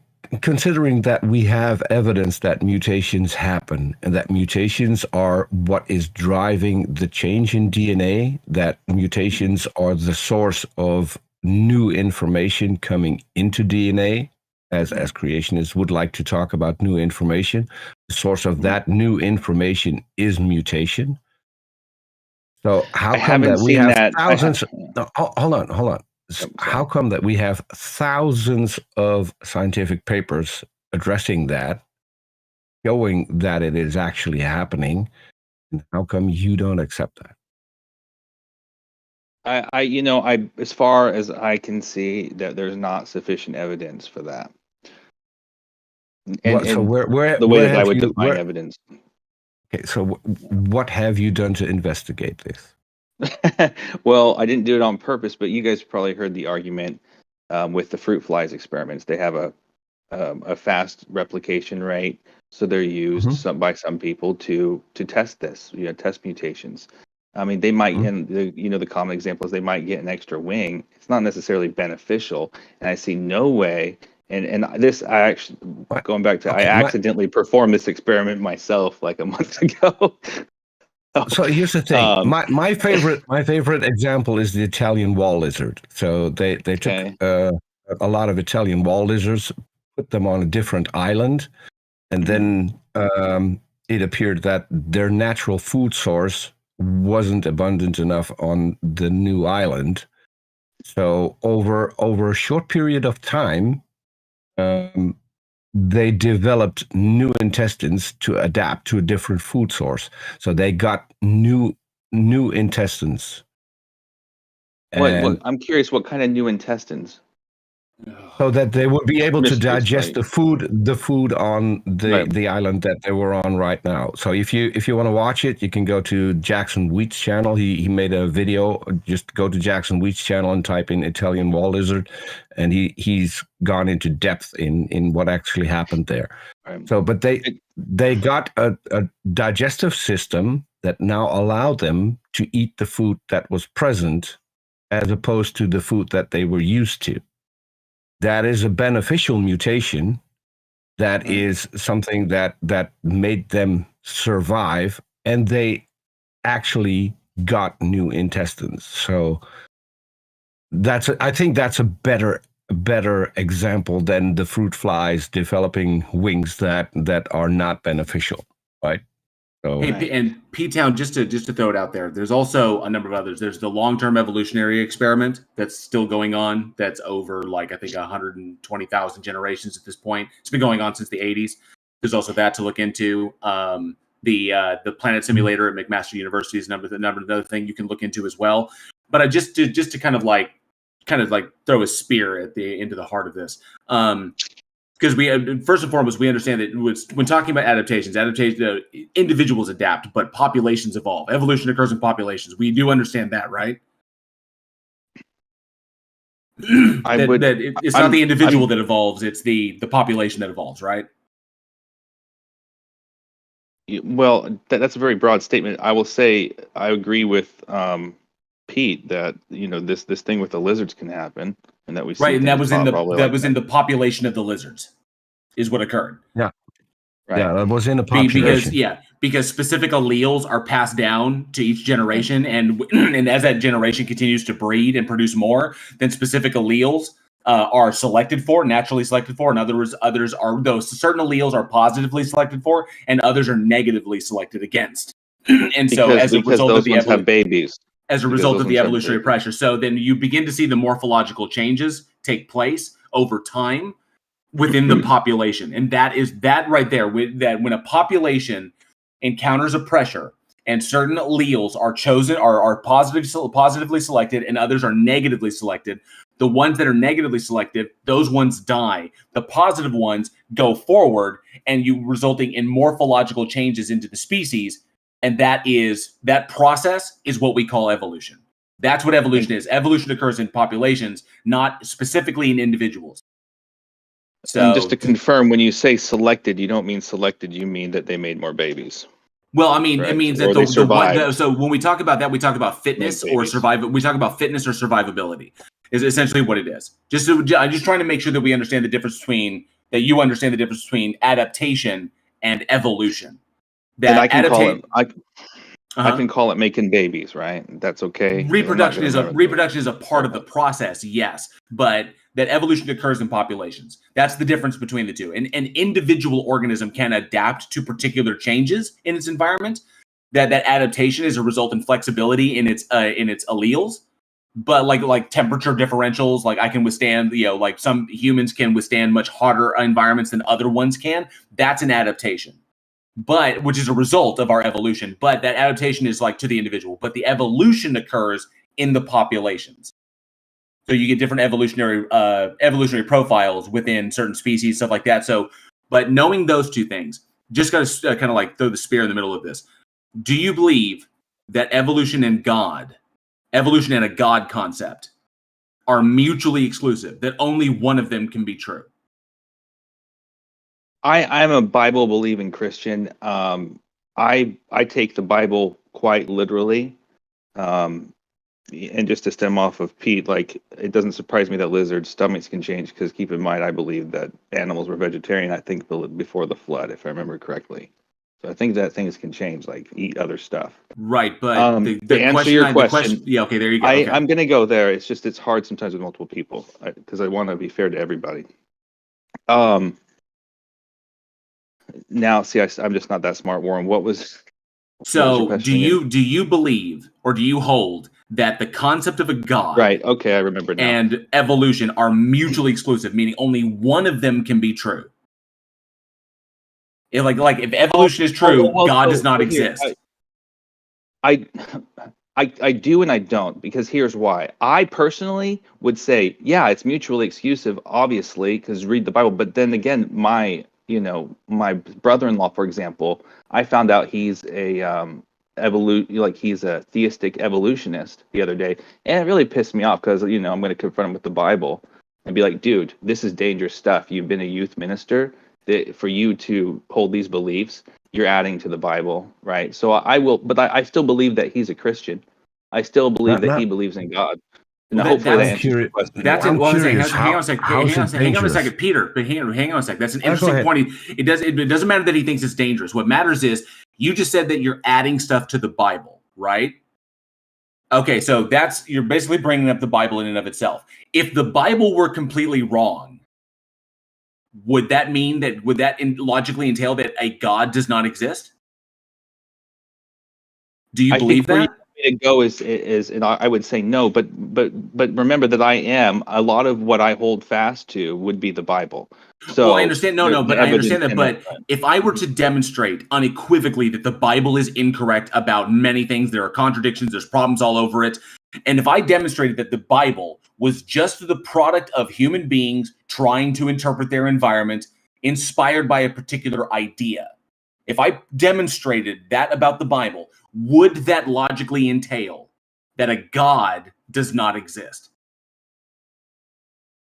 considering that we have evidence that mutations happen and that mutations are what is driving the change in DNA, that mutations are the source of new information coming into DNA, as creationists would like to talk about new information. The source of that new information is mutation. So how come that we have thousands? Hold on. How come that we have thousands of scientific papers addressing that, showing that it is actually happening? And how come you don't accept that? I as far as I can see, that there's not sufficient evidence for that. And So where the way that I would you, define evidence. Okay, so what have you done to investigate this? Well, I didn't do it on purpose, but you guys probably heard the argument with the fruit flies experiments. They have a fast replication rate, so they're used by some people to test this, test mutations. I mean, they might, and the common example is they might get an extra wing. It's not necessarily beneficial, and I see no way. And this, I actually, going back to, I accidentally performed this experiment myself like a month ago. So here's the thing. My favorite example is the Italian wall lizard. So they took a lot of Italian wall lizards, put them on a different island, and then it appeared that their natural food source wasn't abundant enough on the new island. So over a short period of time, they developed new intestines to adapt to a different food source. So they got new intestines. I'm curious, what kind of new intestines? So that they would be able to digest the food on the island that they were on right now. So if you want to watch it, you can go to Jackson Wheat's channel. He made a video. Just go to Jackson Wheat's channel and type in Italian wall lizard, and he's gone into depth in what actually happened there. So, but they got a digestive system that now allowed them to eat the food that was present, as opposed to the food that they were used to. That is a beneficial mutation. That is something that made them survive, and they actually got new intestines. So I think that's a better better example than the fruit flies developing wings that are not beneficial, right? So, hey, and PTOWN, just to throw it out there, there's also a number of others. There's the long-term evolutionary experiment that's still going on. That's over I think 120,000 generations at this point. It's been going on since the 80s. There's also that to look into. The Planet Simulator at McMaster University is another thing you can look into as well. But just to kind of throw a spear into the heart of this. Because we first and foremost, we understand that when talking about adaptations, individuals adapt, but populations evolve. Evolution occurs in populations. We do understand that, right? It's not the individual that evolves; it's the population that evolves, right? Well, that's a very broad statement. I will say I agree with Pete that this thing with the lizards can happen, and that we see and that was in the population of the lizards, is what occurred. Yeah, right. Yeah, that was in the population. Because specific alleles are passed down to each generation, and as that generation continues to breed and produce more, then specific alleles are naturally selected for, and others are those certain alleles are positively selected for, and others are negatively selected against. And so, as a result of the have babies. As a result of the evolutionary pressure. So then you begin to see the morphological changes take place over time within the population. And that right there, that when a population encounters a pressure and certain alleles are chosen, are positively selected, and others are negatively selected, the ones that are negatively selected, those ones die. The positive ones go forward, and you resulting in morphological changes into the species. And that process is what we call evolution. That's what evolution is. Evolution occurs in populations, not specifically in individuals. So, and just to confirm, when you say selected, you don't mean selected. You mean that they made more babies. Well, I mean, it means that so when we talk about that, we talk about fitness or survival. We talk about fitness or survivability. Is essentially what it is. I'm just trying to make sure that we understand the difference between adaptation and evolution. That I can call it. I can call it making babies, right? That's okay. Reproduction is a part of the process, yes, but that evolution occurs in populations. That's the difference between the two. An individual organism can adapt to particular changes in its environment. That adaptation is a result in flexibility in its alleles. But like temperature differentials, like I can withstand, like some humans can withstand much hotter environments than other ones can. That's an adaptation, which is a result of our evolution. But that adaptation is to the individual. But the evolution occurs in the populations. So you get different evolutionary profiles within certain species, stuff like that. So, but knowing those two things, just got to kind of throw the spear in the middle of this. Do you believe that evolution and a God concept are mutually exclusive, that only one of them can be true? I'm a Bible believing Christian. I take the Bible quite literally. And just to stem off of Pete, it doesn't surprise me that lizards' stomachs can change, because keep in mind, I believe that animals were vegetarian, I think, before the flood, if I remember correctly. So I think that things can change, eat other stuff. Right, but to answer your question, yeah, okay, there you go. Okay. I'm going to go there. It's hard sometimes with multiple people, because I want to be fair to everybody. Now, see, I'm just not that smart, Warren. What was do you believe, or do you hold that the concept of a God, right? Okay, I remember now, and evolution are mutually exclusive, meaning only one of them can be true? If evolution is true, God does not exist. I do and I don't, because here's why. I personally would say, yeah, it's mutually exclusive, obviously, because read the Bible. But then again, my brother-in-law, for example, I found out he's a he's a theistic evolutionist the other day, and it really pissed me off, because I'm going to confront him with the Bible and be like, dude, this is dangerous stuff. You've been a youth minister. For you to hold these beliefs, you're adding to the Bible, right? So I still believe that he's a Christian. I still believe that he believes in God. And hopefully that answers your question. Hang on a second, Peter. But hang on a second. That's an interesting point. It doesn't matter that he thinks it's dangerous. What matters is you just said that you're adding stuff to the Bible, right? Okay, so you're basically bringing up the Bible in and of itself. If the Bible were completely wrong, would that logically entail that a God does not exist? Do you believe where that? you to go is and I would say no, but remember that a lot of what I hold fast to would be the Bible. So well, I understand. But I understand that. But if I were to demonstrate unequivocally that the Bible is incorrect about many things, there are contradictions, there's problems all over it. And if I demonstrated that the Bible was just the product of human beings trying to interpret their environment, inspired by a particular idea, if I demonstrated that about the Bible, would that logically entail that a God does not exist?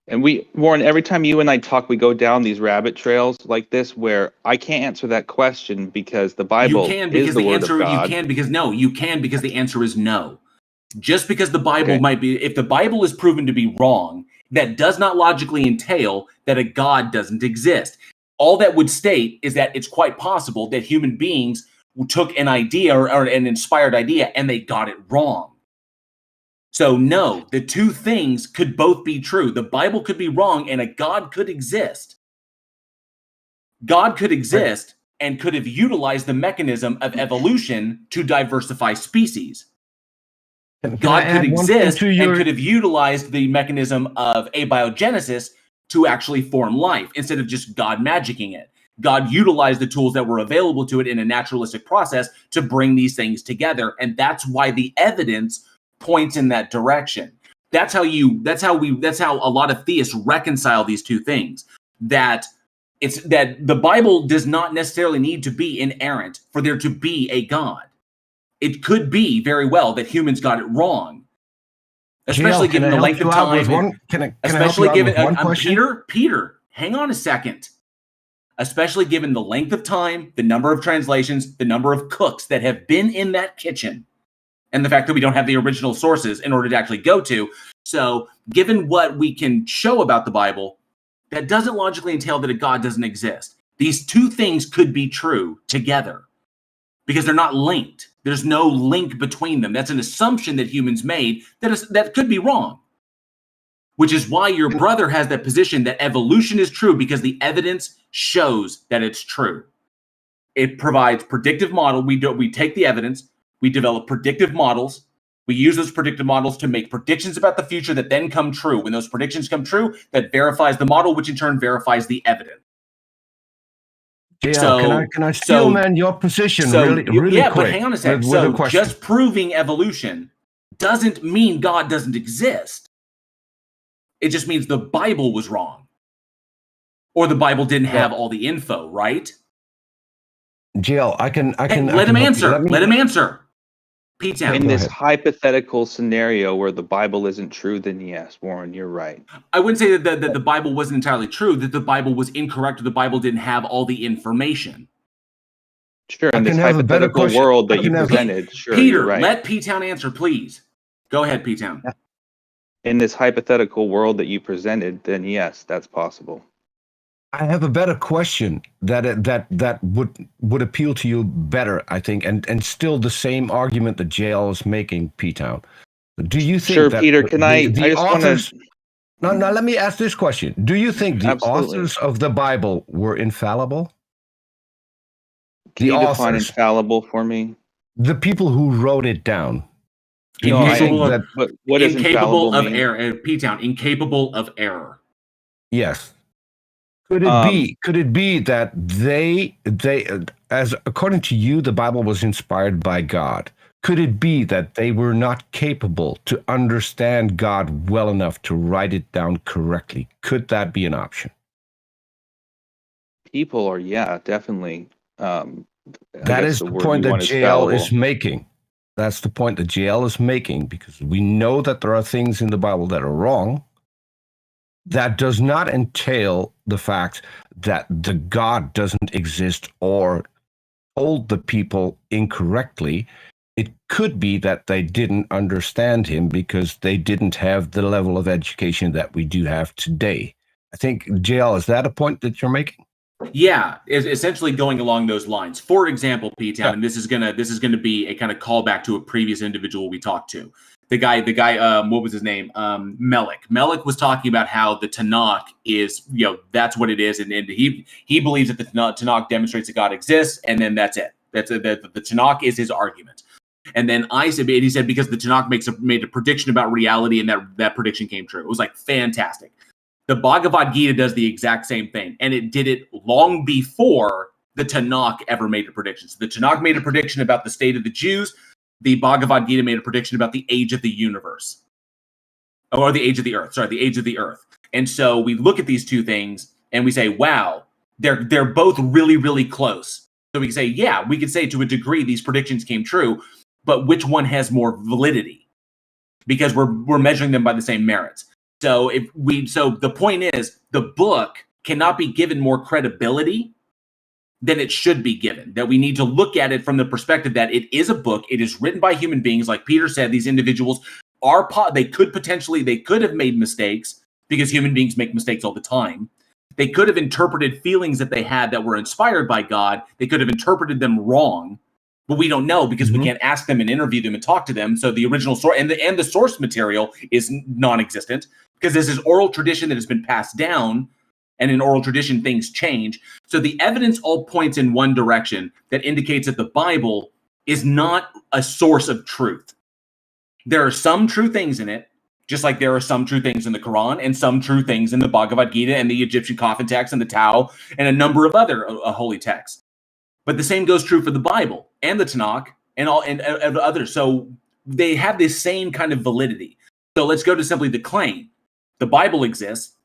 And Warren, every time you and I talk, we go down these rabbit trails like this, where I can't answer that question because the Bible is the word of God. You can because the answer is no. Just because the Bible might be, if the Bible is proven to be wrong, that does not logically entail that a God doesn't exist. All that would state is that it's quite possible that human beings took an idea or an inspired idea and they got it wrong. So no, the two things could both be true. The Bible could be wrong and a God could exist. God could exist and could have utilized the mechanism of evolution to diversify species. God could exist and could have utilized the mechanism of abiogenesis to actually form life instead of just God magicking it. God utilized the tools that were available to it in a naturalistic process to bring these things together. And that's why the evidence points in that direction. That's how a lot of theists reconcile these two things. That the Bible does not necessarily need to be inerrant for there to be a God. It could be very well that humans got it wrong, especially given the length of time. Especially given Peter, hang on a second. Especially given the length of time, the number of translations, the number of cooks that have been in that kitchen, and the fact that we don't have the original sources in order to actually go to. So, given what we can show about the Bible, that doesn't logically entail that a God doesn't exist. These two things could be true together because they're not linked. There's no link between them. That's an assumption that humans made that could be wrong. Which is why your brother has that position that evolution is true because the evidence shows that it's true. It provides predictive model. We take the evidence, we develop predictive models. We use those predictive models to make predictions about the future that then come true. When those predictions come true, that verifies the model, which in turn verifies the evidence. Yeah, can I steal man your position really quick? But hang on a second. So just proving evolution doesn't mean God doesn't exist. It just means the Bible was wrong. Or the Bible didn't have all the info, right? JL, I can let him answer. Let him answer. PTOWN. In this hypothetical scenario where the Bible isn't true, then yes, Warren, you're right. I wouldn't say that the Bible wasn't entirely true, that the Bible was incorrect, or the Bible didn't have all the information. Sure, in this hypothetical world that you presented, sure, Peter, you're right. let PTOWN answer, please. Go ahead, PTOWN. In this hypothetical world that you presented, then yes, that's possible. I have a better question that would appeal to you better, I think, and still the same argument that JL is making, PTOWN. Do you think that Peter, can I just authors... No, let me ask this question. Do you think the authors of the Bible were infallible? Can you define infallible for me? The people who wrote it down. What does infallible mean? Error, PTOWN, incapable of error. Yes. Could it be that they as according to you, the Bible was inspired by God? Could it be that they were not capable to understand God well enough to write it down correctly? Could that be an option? People are, definitely. That is the point that JL is making. That's the point that JL is making, because we know that there are things in the Bible that are wrong. That does not entail the fact that the God doesn't exist or told the people incorrectly. It could be that they didn't understand him because they didn't have the level of education that we do have today. I think, JL, is that a point that you're making? Yeah, is essentially going along those lines. For example, PTOWN, and this is gonna be a kind of callback to a previous individual we talked to. The guy, what was his name? Melech. Melech was talking about how the Tanakh is, that's what it is, and he believes that the Tanakh demonstrates that God exists, and then that's it. The Tanakh is his argument. And then he said because the Tanakh made a prediction about reality, and that prediction came true. It was like fantastic. The Bhagavad Gita does the exact same thing, and it did it long before the Tanakh ever made a prediction. So the Tanakh made a prediction about the state of the Jews. The Bhagavad Gita made a prediction about the age of the universe. Or the age of the earth. Sorry, the age of the earth. And so we look at these two things, and we say, wow, they're both really, really close. So we can say, yeah, we could say to a degree these predictions came true, but which one has more validity? Because we're measuring them by the same merits. So the point is, the book cannot be given more credibility than it should be given. That we need to look at it from the perspective that it is a book. It is written by human beings. Like Peter said, these individuals they could have made mistakes, because human beings make mistakes all the time. They could have interpreted feelings that they had that were inspired by God. They could have interpreted them wrong, but we don't know because we can't ask them and interview them and talk to them. So the original source and the source material is non-existent, because this is oral tradition that has been passed down, and in oral tradition, things change. So the evidence all points in one direction that indicates that the Bible is not a source of truth. There are some true things in it, just like there are some true things in the Quran and some true things in the Bhagavad Gita and the Egyptian coffin text and the Tao and a number of other holy texts. But the same goes true for the Bible and the Tanakh and others. So they have this same kind of validity. So let's go to simply the claim. The Bible exists.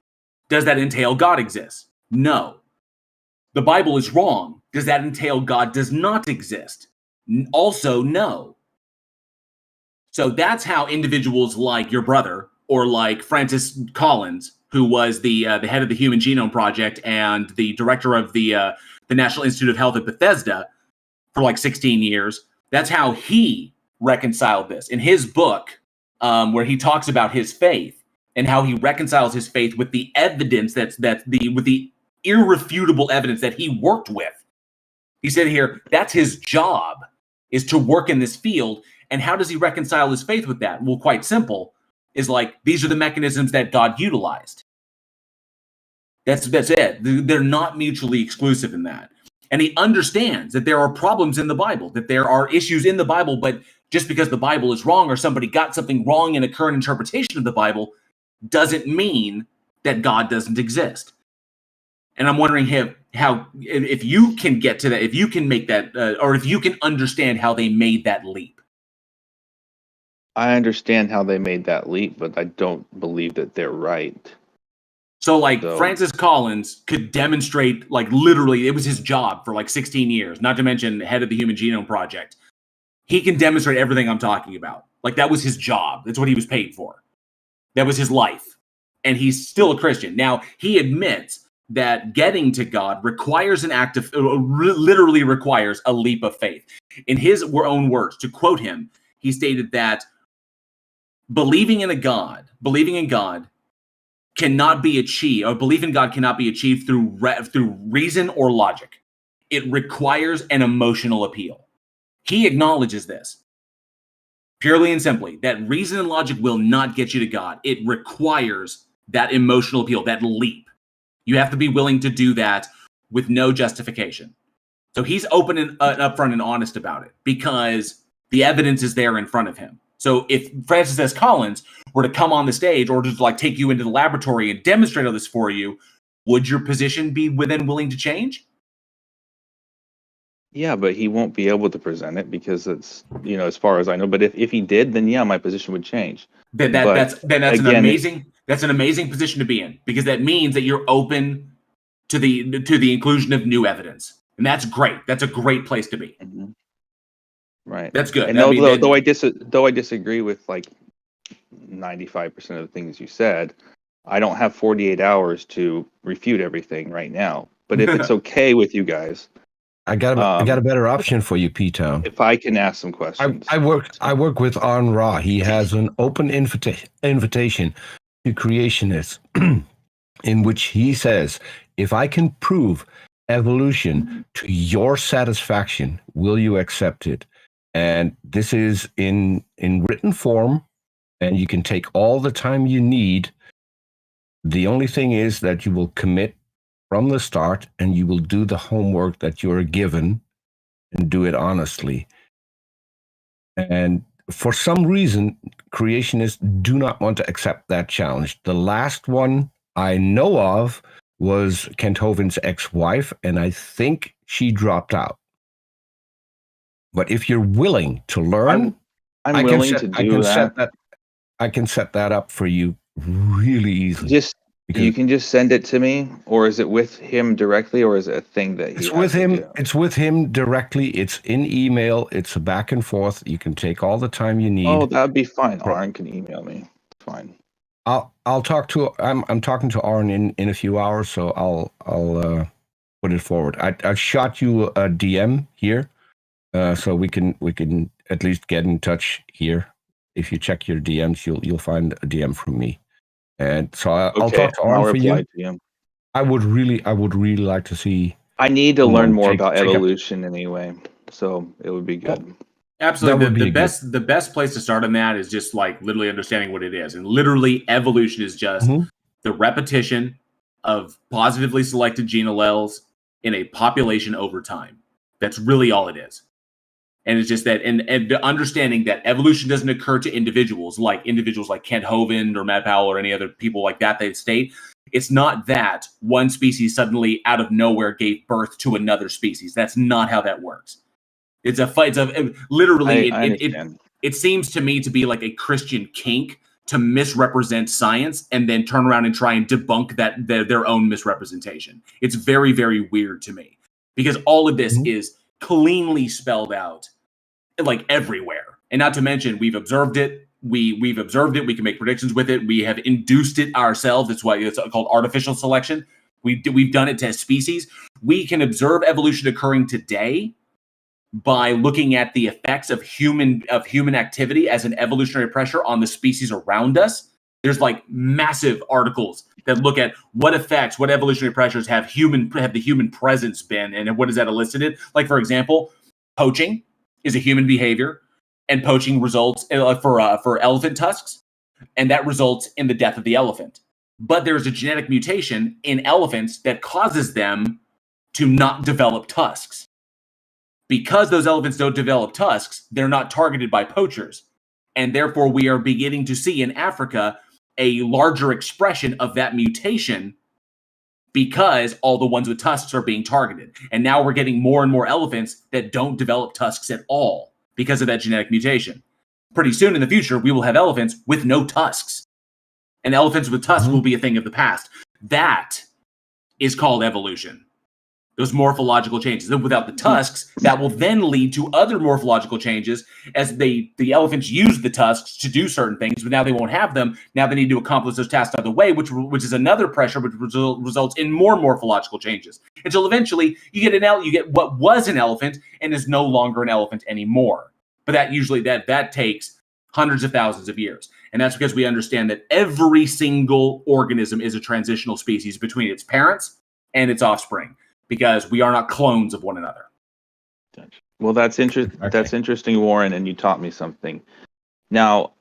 Does that entail God exists? No. The Bible is wrong. Does that entail God does not exist? Also, no. So that's how individuals like your brother, or like Francis Collins, who was the head of the Human Genome Project and the director of the National Institute of Health at Bethesda for like 16 years, that's how he reconciled this. In his book, where he talks about his faith, and how he reconciles his faith with the evidence with the irrefutable evidence that he worked with. He said here, that's his job, is to work in this field. And how does he reconcile his faith with that? Well, quite simple, is like, these are the mechanisms that God utilized. That's it. They're not mutually exclusive in that. And he understands that there are problems in the Bible, that there are issues in the Bible, but just because the Bible is wrong or somebody got something wrong in a current interpretation of the Bible doesn't mean that God doesn't exist. And I'm wondering if you can get to that, if you can make that, or if you can understand how they made that leap. I understand how they made that leap, but I don't believe that they're right. So Francis Collins could demonstrate, like, literally, it was his job for like 16 years, not to mention head of the Human Genome Project. He can demonstrate everything I'm talking about. Like, that was his job. That's what he was paid for. That was his life. And he's still a Christian. Now, he admits that getting to God requires literally requires a leap of faith. In his own words, to quote him, he stated that believing in God cannot be achieved, or belief in God cannot be achieved through reason or logic. It requires an emotional appeal. He acknowledges this. Purely and simply, that reason and logic will not get you to God. It requires that emotional appeal, that leap. You have to be willing to do that with no justification. So he's open and upfront and honest about it, because the evidence is there in front of him. So if Francis S. Collins were to come on the stage, or just like take you into the laboratory and demonstrate all this for you, would your position be then willing to change? Yeah, but he won't be able to present it because it's, as far as I know. But if he did, then yeah, my position would change. That's an amazing position to be in, because that means that you're open to the inclusion of new evidence, and that's great. That's a great place to be. Mm-hmm. Right. That's good. And though I disagree with like 95% of the things you said, I don't have 48 hours to refute everything right now. But if it's okay with you guys, I got a better option for you, PTOWN. If I can ask some questions. I work with Arn Ra. He has an open invitation to creationists in which he says, if I can prove evolution to your satisfaction, will you accept it? And this is in written form, and you can take all the time you need. The only thing is that you will commit from the start, and you will do the homework that you're given and do it honestly. And for some reason, creationists do not want to accept that challenge. The last one I know of was Kent Hovind's ex-wife, and I think she dropped out. But if you're willing to learn, I'm willing to do that. I can set that up for you really easily. You can just send it to me, or is it with him directly, or is it a thing that it's with him? It's with him directly. It's in email. It's a back and forth. You can take all the time you need. Oh, that'd be fine. Aaron can email me. It's fine. I'll talk to. I'm talking to Aaron in a few hours, so I'll put it forward. I shot you a DM here, so we can at least get in touch here. If you check your DMs, you'll find a DM from me. And so I'll talk to Aaron for you. I would really like to see. I need to learn more about evolution anyway, so it would be good. Absolutely, the best place to start on that is just like literally understanding what it is, and literally evolution is just the repetition of positively selected gene alleles in a population over time. That's really all it is. And it's just that, and the understanding that evolution doesn't occur to individuals like Kent Hovind or Matt Powell or any other people like that they state. It's not that one species suddenly out of nowhere gave birth to another species. That's not how that works. It's a fight. Literally, it seems to me to be like a Christian kink to misrepresent science and then turn around and try and debunk that their own misrepresentation. It's very, very weird to me because all of this is cleanly spelled out like everywhere. And not to mention, we've observed it. We've observed it. We can make predictions with it. We have induced it ourselves. That's why it's called artificial selection. We've done it to species. We can observe evolution occurring today by looking at the effects of human activity as an evolutionary pressure on the species around us. There's like massive articles that look at what effects, what evolutionary pressures have the human presence been, and what has that elicited. Like, for example, poaching is a human behavior, and poaching results for elephant tusks, and that results in the death of the elephant. But there's a genetic mutation in elephants that causes them to not develop tusks. Because those elephants don't develop tusks, they're not targeted by poachers. And therefore, we are beginning to see in Africa a larger expression of that mutation because all the ones with tusks are being targeted. And now we're getting more and more elephants that don't develop tusks at all because of that genetic mutation. Pretty soon in the future, we will have elephants with no tusks. And elephants with tusks will be a thing of the past. That is called evolution. Those morphological changes. And without the tusks, that will then lead to other morphological changes as the elephants use the tusks to do certain things, but now they won't have them. Now they need to accomplish those tasks another way, which is another pressure, which results in more morphological changes. Until eventually you get what was an elephant and is no longer an elephant anymore. But that usually that takes hundreds of thousands of years. And that's because we understand that every single organism is a transitional species between its parents and its offspring, because we are not clones of one another. Well, that's interesting. Okay. That's interesting, Warren, and you taught me something. Now,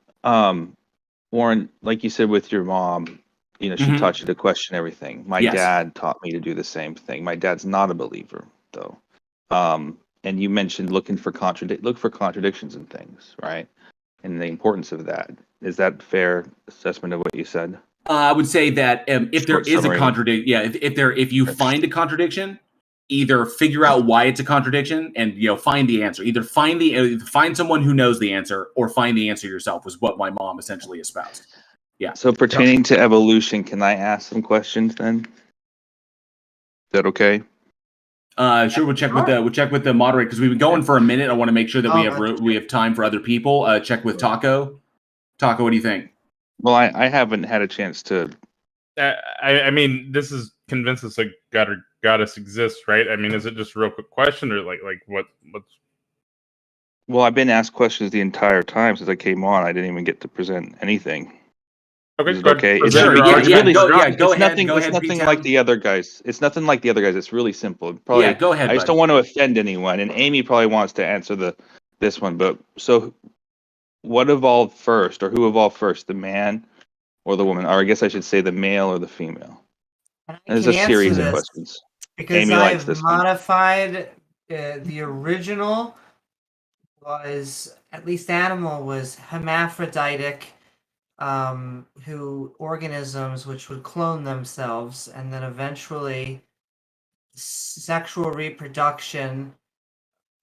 Warren, like you said with your mom, she taught you to question everything. My dad taught me to do the same thing. My dad's not a believer, though. And you mentioned look for contradictions in things, right? And the importance of that. Is that fair assessment of what you said? I would say that if there is a contradiction, if you find a contradiction, either figure out why it's a contradiction and find the answer. Either find someone who knows the answer or find the answer yourself. Was what my mom essentially espoused. Yeah. So pertaining to evolution, can I ask some questions then? Is that okay? Sure. We'll check with the moderator because we've been going for a minute. I want to make sure that we have time for other people. Check with Taco. Taco, what do you think? Well, I haven't had a chance to. I mean, this is convince us that goddess exists, right? I mean, is it just a real quick question, or like what's? Well, I've been asked questions the entire time since I came on. I didn't even get to present anything. Okay, Is it go ahead. okay? Present Sure, your yeah, it's argument. yeah, really go strong. ahead, It's nothing like P-Town. the other guys. It's nothing like the other guys. It's really simple. Probably, Yeah, go ahead, I just bud. don't want to offend anyone, and Amy probably wants to answer this one. But so, what evolved first, or who evolved first, the man or the woman? Or I guess I should say the male or the female. And I There's can a answer series of this questions. because Amy likes I've this one. modified the original was, at least animal, was hermaphroditic, who organisms which would clone themselves, and then eventually sexual reproduction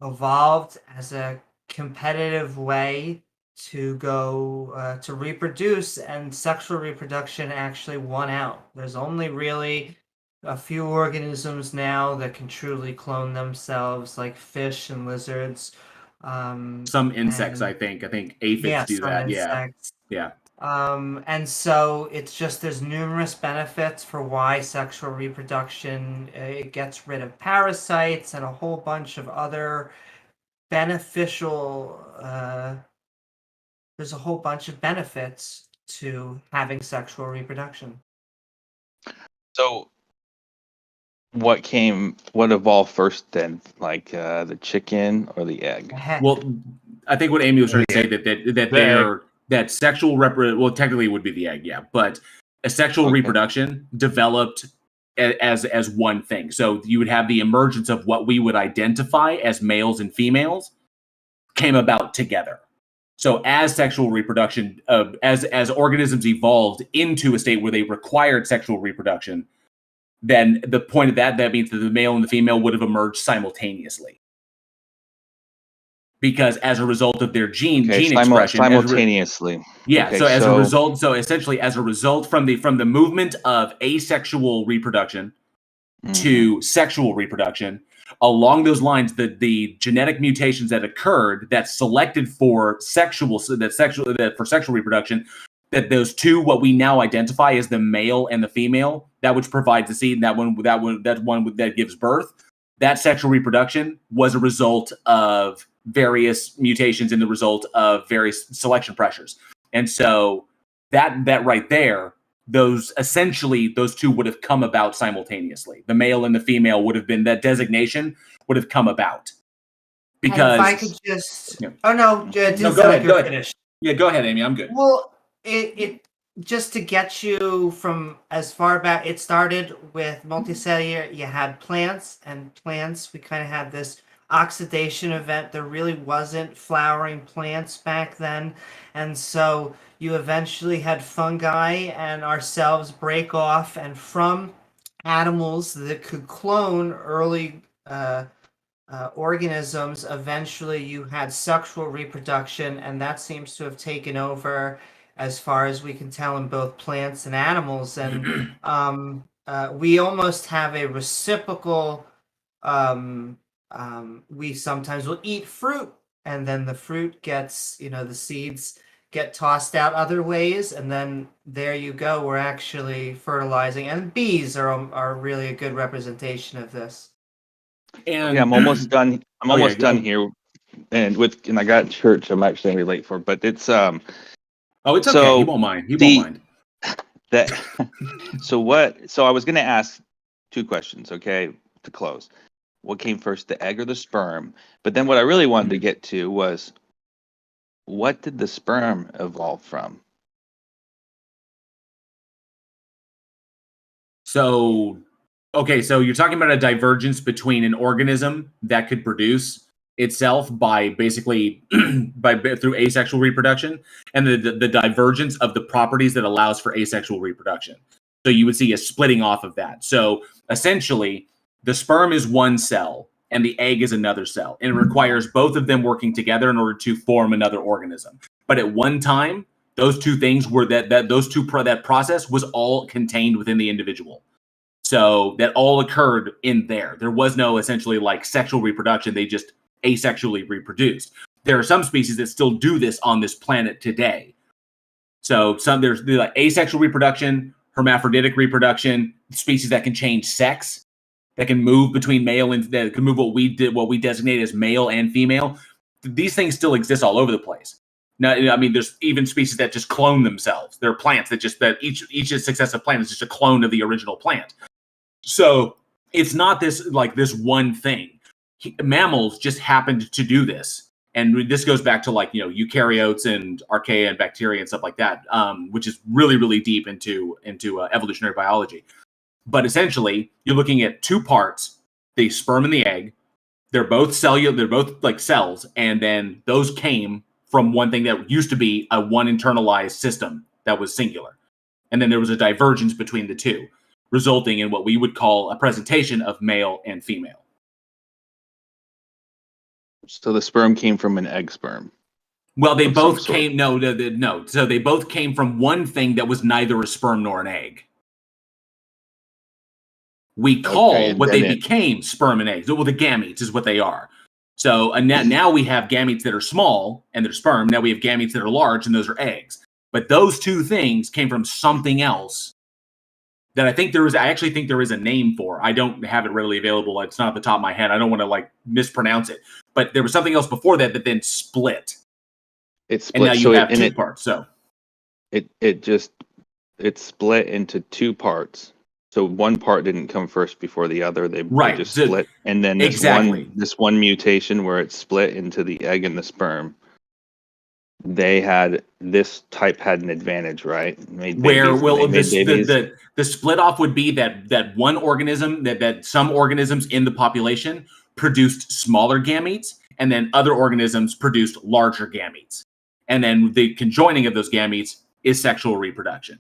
evolved as a competitive way to go to reproduce, and sexual reproduction actually won out. There's only really a few organisms now that can truly clone themselves, like fish and lizards. Some insects, I think aphids do some that. insects. Yeah. And so it's just there's numerous benefits for why sexual reproduction, it gets rid of parasites and a whole bunch of other beneficial, there's a whole bunch of benefits to having sexual reproduction. So, what evolved first then? Like the chicken or the egg? Well, I think what Amy was trying to say that sexual well, technically it would be the egg, yeah, but a sexual reproduction developed as one thing. So you would have the emergence of what we would identify as males and females came about together. So as sexual reproduction, as organisms evolved into a state where they required sexual reproduction, then the point of that means that the male and the female would have emerged simultaneously. Because as a result of their gene expression, simultaneously. So essentially as a result from the movement of asexual reproduction to sexual reproduction, along those lines, the genetic mutations that occurred that selected for sexual reproduction, that those two, what we now identify as the male and the female, that which provides the seed, that one that gives birth, that sexual reproduction was a result of various mutations in the result of various selection pressures. And so that right there, those two would have come about simultaneously. The male and the female would have been, that designation would have come about. Because and if I could just go ahead. Yeah, go ahead, Amy. I'm good. Well, it just to get you from as far back, it started with multicellular. You had plants, we kind of had this oxidation event. There really wasn't flowering plants back then, and so you eventually had fungi and ourselves break off, and from animals that could clone early organisms, eventually you had sexual reproduction, and that seems to have taken over as far as we can tell in both plants and animals. And we almost have a reciprocal, we sometimes will eat fruit, and then the fruit gets, the seeds get tossed out other ways, and then there you go, we're actually fertilizing. And bees are really a good representation of this. And I'm almost done. I'm almost done here, and I got church. I'm actually gonna be late for, but it's it's okay. He won't mind. Won't mind. So I was gonna ask two questions, okay, to close. What came first, the egg or the sperm? But then what I really wanted to get to was, what did the sperm evolve from? So you're talking about a divergence between an organism that could produce itself by basically through asexual reproduction, and the divergence of the properties that allows for asexual reproduction. So you would see a splitting off of that. So essentially, the sperm is one cell and the egg is another cell, and it requires both of them working together in order to form another organism. But at one time, those two things were that process was all contained within the individual. So that all occurred in there. There was no essentially like sexual reproduction. They just asexually reproduced. There are some species that still do this on this planet today. So there's like asexual reproduction, hermaphroditic reproduction, species that can change sex, that can move between male and that can move what we designate as male and female. These things still exist all over the place. Now, I mean, there's even species that just clone themselves. There are plants that each successive plant is just a clone of the original plant. So it's not this one thing. Mammals just happened to do this. And this goes back to eukaryotes and archaea and bacteria and stuff like that, which is really, really deep into evolutionary biology. But essentially, you're looking at two parts: the sperm and the egg. They're both cellular. They're both like cells, and then those came from one thing that used to be a one internalized system that was singular, and then there was a divergence between the two, resulting in what we would call a presentation of male and female. So the sperm came from an egg sperm. Well, they both came. No. So they both came from one thing that was neither a sperm nor an egg. We call what they became sperm and eggs. Well, the gametes is what they are. So now we have gametes that are small and they're sperm. Now we have gametes that are large and those are eggs. But those two things came from something else that I actually think there is a name for. I don't have it readily available. It's not at the top of my head. I don't want to mispronounce it. But there was something else before that then split. It split. And now you have two parts. So it split into two parts. So one part didn't come first before the other. They just split, and then this one mutation where it split into the egg and the sperm. This type had an advantage, right? The split off would be that one organism that some organisms in the population produced smaller gametes, and then other organisms produced larger gametes, and then the conjoining of those gametes is sexual reproduction.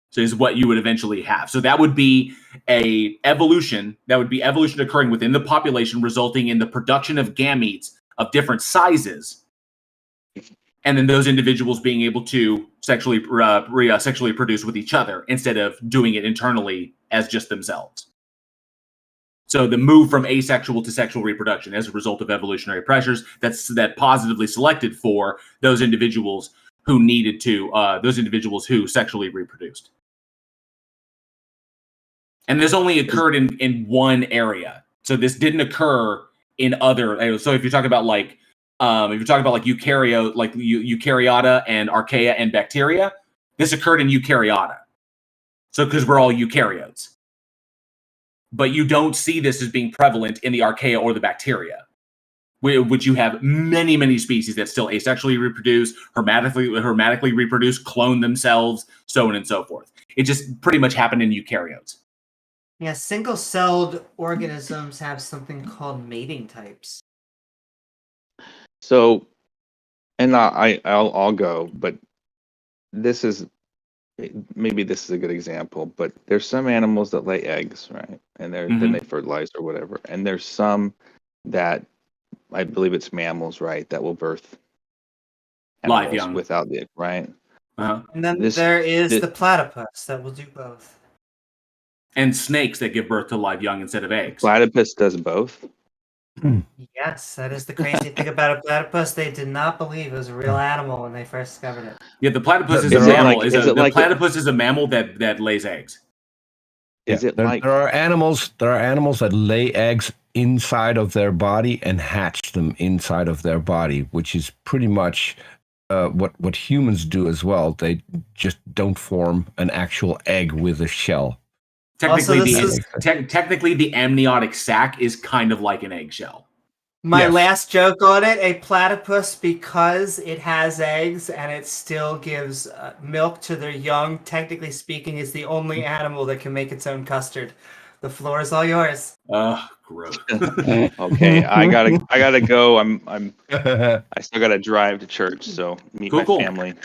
So is what you would eventually have. So that would be evolution occurring within the population, resulting in the production of gametes of different sizes, and then those individuals being able to sexually produce with each other instead of doing it internally as just themselves. So the move from asexual to sexual reproduction as a result of evolutionary pressures that positively selected for those individuals who needed to, those individuals who sexually reproduced. And this only occurred in one area. So this didn't occur in other. So if you're talking about eukaryota and archaea and bacteria, this occurred in eukaryota. So because we're all eukaryotes. But you don't see this as being prevalent in the archaea or the bacteria, which you have many, many species that still asexually reproduce, hermatically reproduce, clone themselves, so on and so forth. It just pretty much happened in eukaryotes. Yeah, single-celled organisms have something called mating types. So, and I'll go, but maybe this is a good example, but there's some animals that lay eggs, right? And then they fertilize or whatever. And there's some that, I believe it's mammals, right, that will birth live young without the egg, right? Uh-huh. And then there is the platypus that will do both. And snakes that give birth to live young instead of eggs. Platypus does both? Yes, that is the crazy thing about a platypus. They did not believe it was a real animal when they first discovered it. Yeah, the platypus is a mammal. The platypus is a mammal that lays eggs. There are animals that lay eggs inside of their body and hatch them inside of their body, which is pretty much what humans do as well. They just don't form an actual egg with a shell. Technically, the amniotic sac is kind of like an eggshell. My last joke on it, a platypus, because it has eggs and it still gives milk to their young, technically speaking, is the only animal that can make its own custard. The floor is all yours. Gross. Okay, I gotta go. I still gotta drive to church, so meet my family.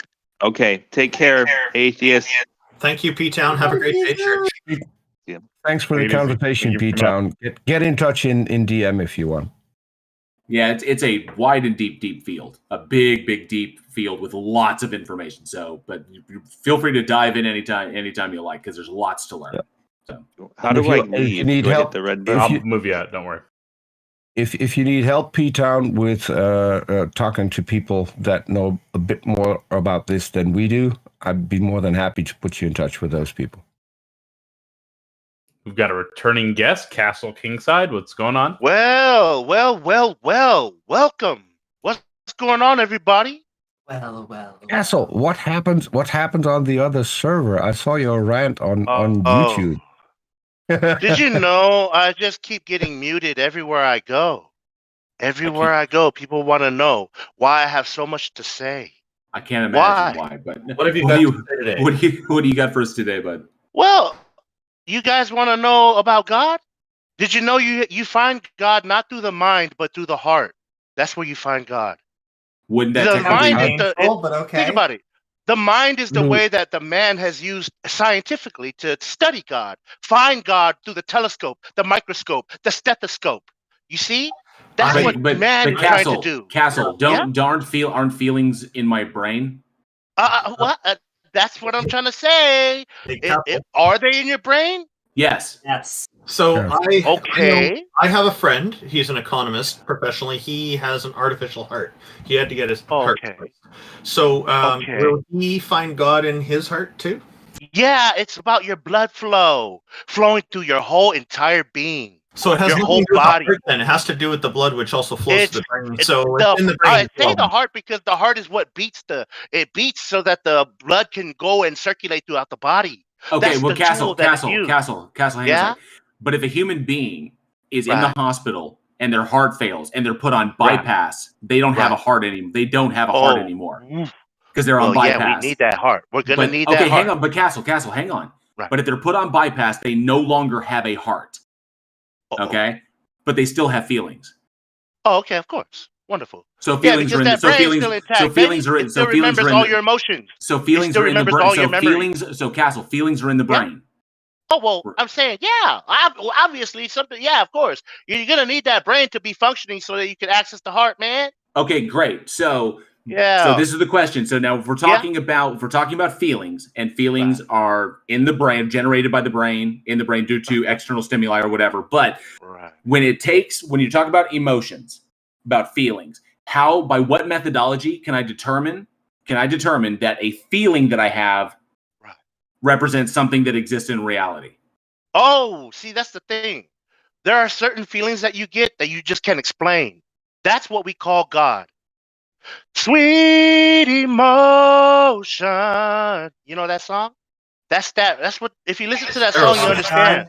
Okay, take care, atheist. Thank you, PTOWN. Have a great day, church. Yeah. Thanks for the conversation, PTOWN. Get in touch in DM if you want. Yeah, it's a wide and deep field. A big, deep field with lots of information. So, but feel free to dive in anytime you like, because there's lots to learn. Yeah. So, how do I leave? If you need help, the red I'll move you out. Don't worry. If you need help, PTOWN, with talking to people that know a bit more about this than we do, I'd be more than happy to put you in touch with those people. We've got a returning guest, CastleKingSide. What's going on? Well. Welcome. What's going on, everybody? Well. Castle, what happens on the other server? I saw your rant on YouTube. Did you know I just keep getting muted everywhere I go? Everywhere I go, people want to know why I have so much to say. I can't imagine why, but What have you got to say today? What do you got for us today, bud? Well, you guys want to know about God? Did you know you find God not through the mind, but through the heart? That's where you find God. Wouldn't that The technically mind is but okay. Think about it. The mind is the way that the man has used scientifically to study God, find God through the telescope, the microscope, the stethoscope. You see? That's what man is trying to do. Castle, aren't feelings in my brain? What? That's what I'm trying to say. Are they in your brain? Yes. So Okay. I have a friend. He's an economist professionally. He has an artificial heart. He had to get his heart replaced. So will he find God in his heart too? Yeah, it's about your blood flow flowing through your whole entire being. So it has your nothing whole to do with the body. heart then. It has to do with the blood, which also flows to the brain. So it's in the brain. I say the heart because the heart is what beats it beats so that the blood can go and circulate throughout the body. Okay, That's well, the tool Castle, hang yeah? on a sec. But if a human being is in the hospital and their heart fails and they're put on bypass, they don't have a heart anymore. They don't have a heart anymore because they're on bypass. Yeah, we need that heart. We're gonna need that heart. Okay, hang on, but Castle, hang on. Right. But if they're put on bypass, they no longer have a heart. Okay, but they still have feelings. Oh, okay, of course. Wonderful. So feelings are in. So feelings are in. So feelings are in. All your emotions. So feelings are in the brain. So feelings. So Castle, feelings are in the brain. Oh well, I'm saying, obviously something. Yeah, of course. You're gonna need that brain to be functioning so that you can access the heart, man. Okay, great. So so this is the question. So now if we're talking about feelings, and feelings are in the brain, generated by the brain, in the brain due to external stimuli or whatever. But when you talk about emotions, about feelings, by what methodology can I determine that a feeling that I have represents something that exists in reality? Oh, see, that's the thing. There are certain feelings that you get that you just can't explain. That's what we call God. Sweet emotion. You know that song? That's what, if you listen to that song, you understand.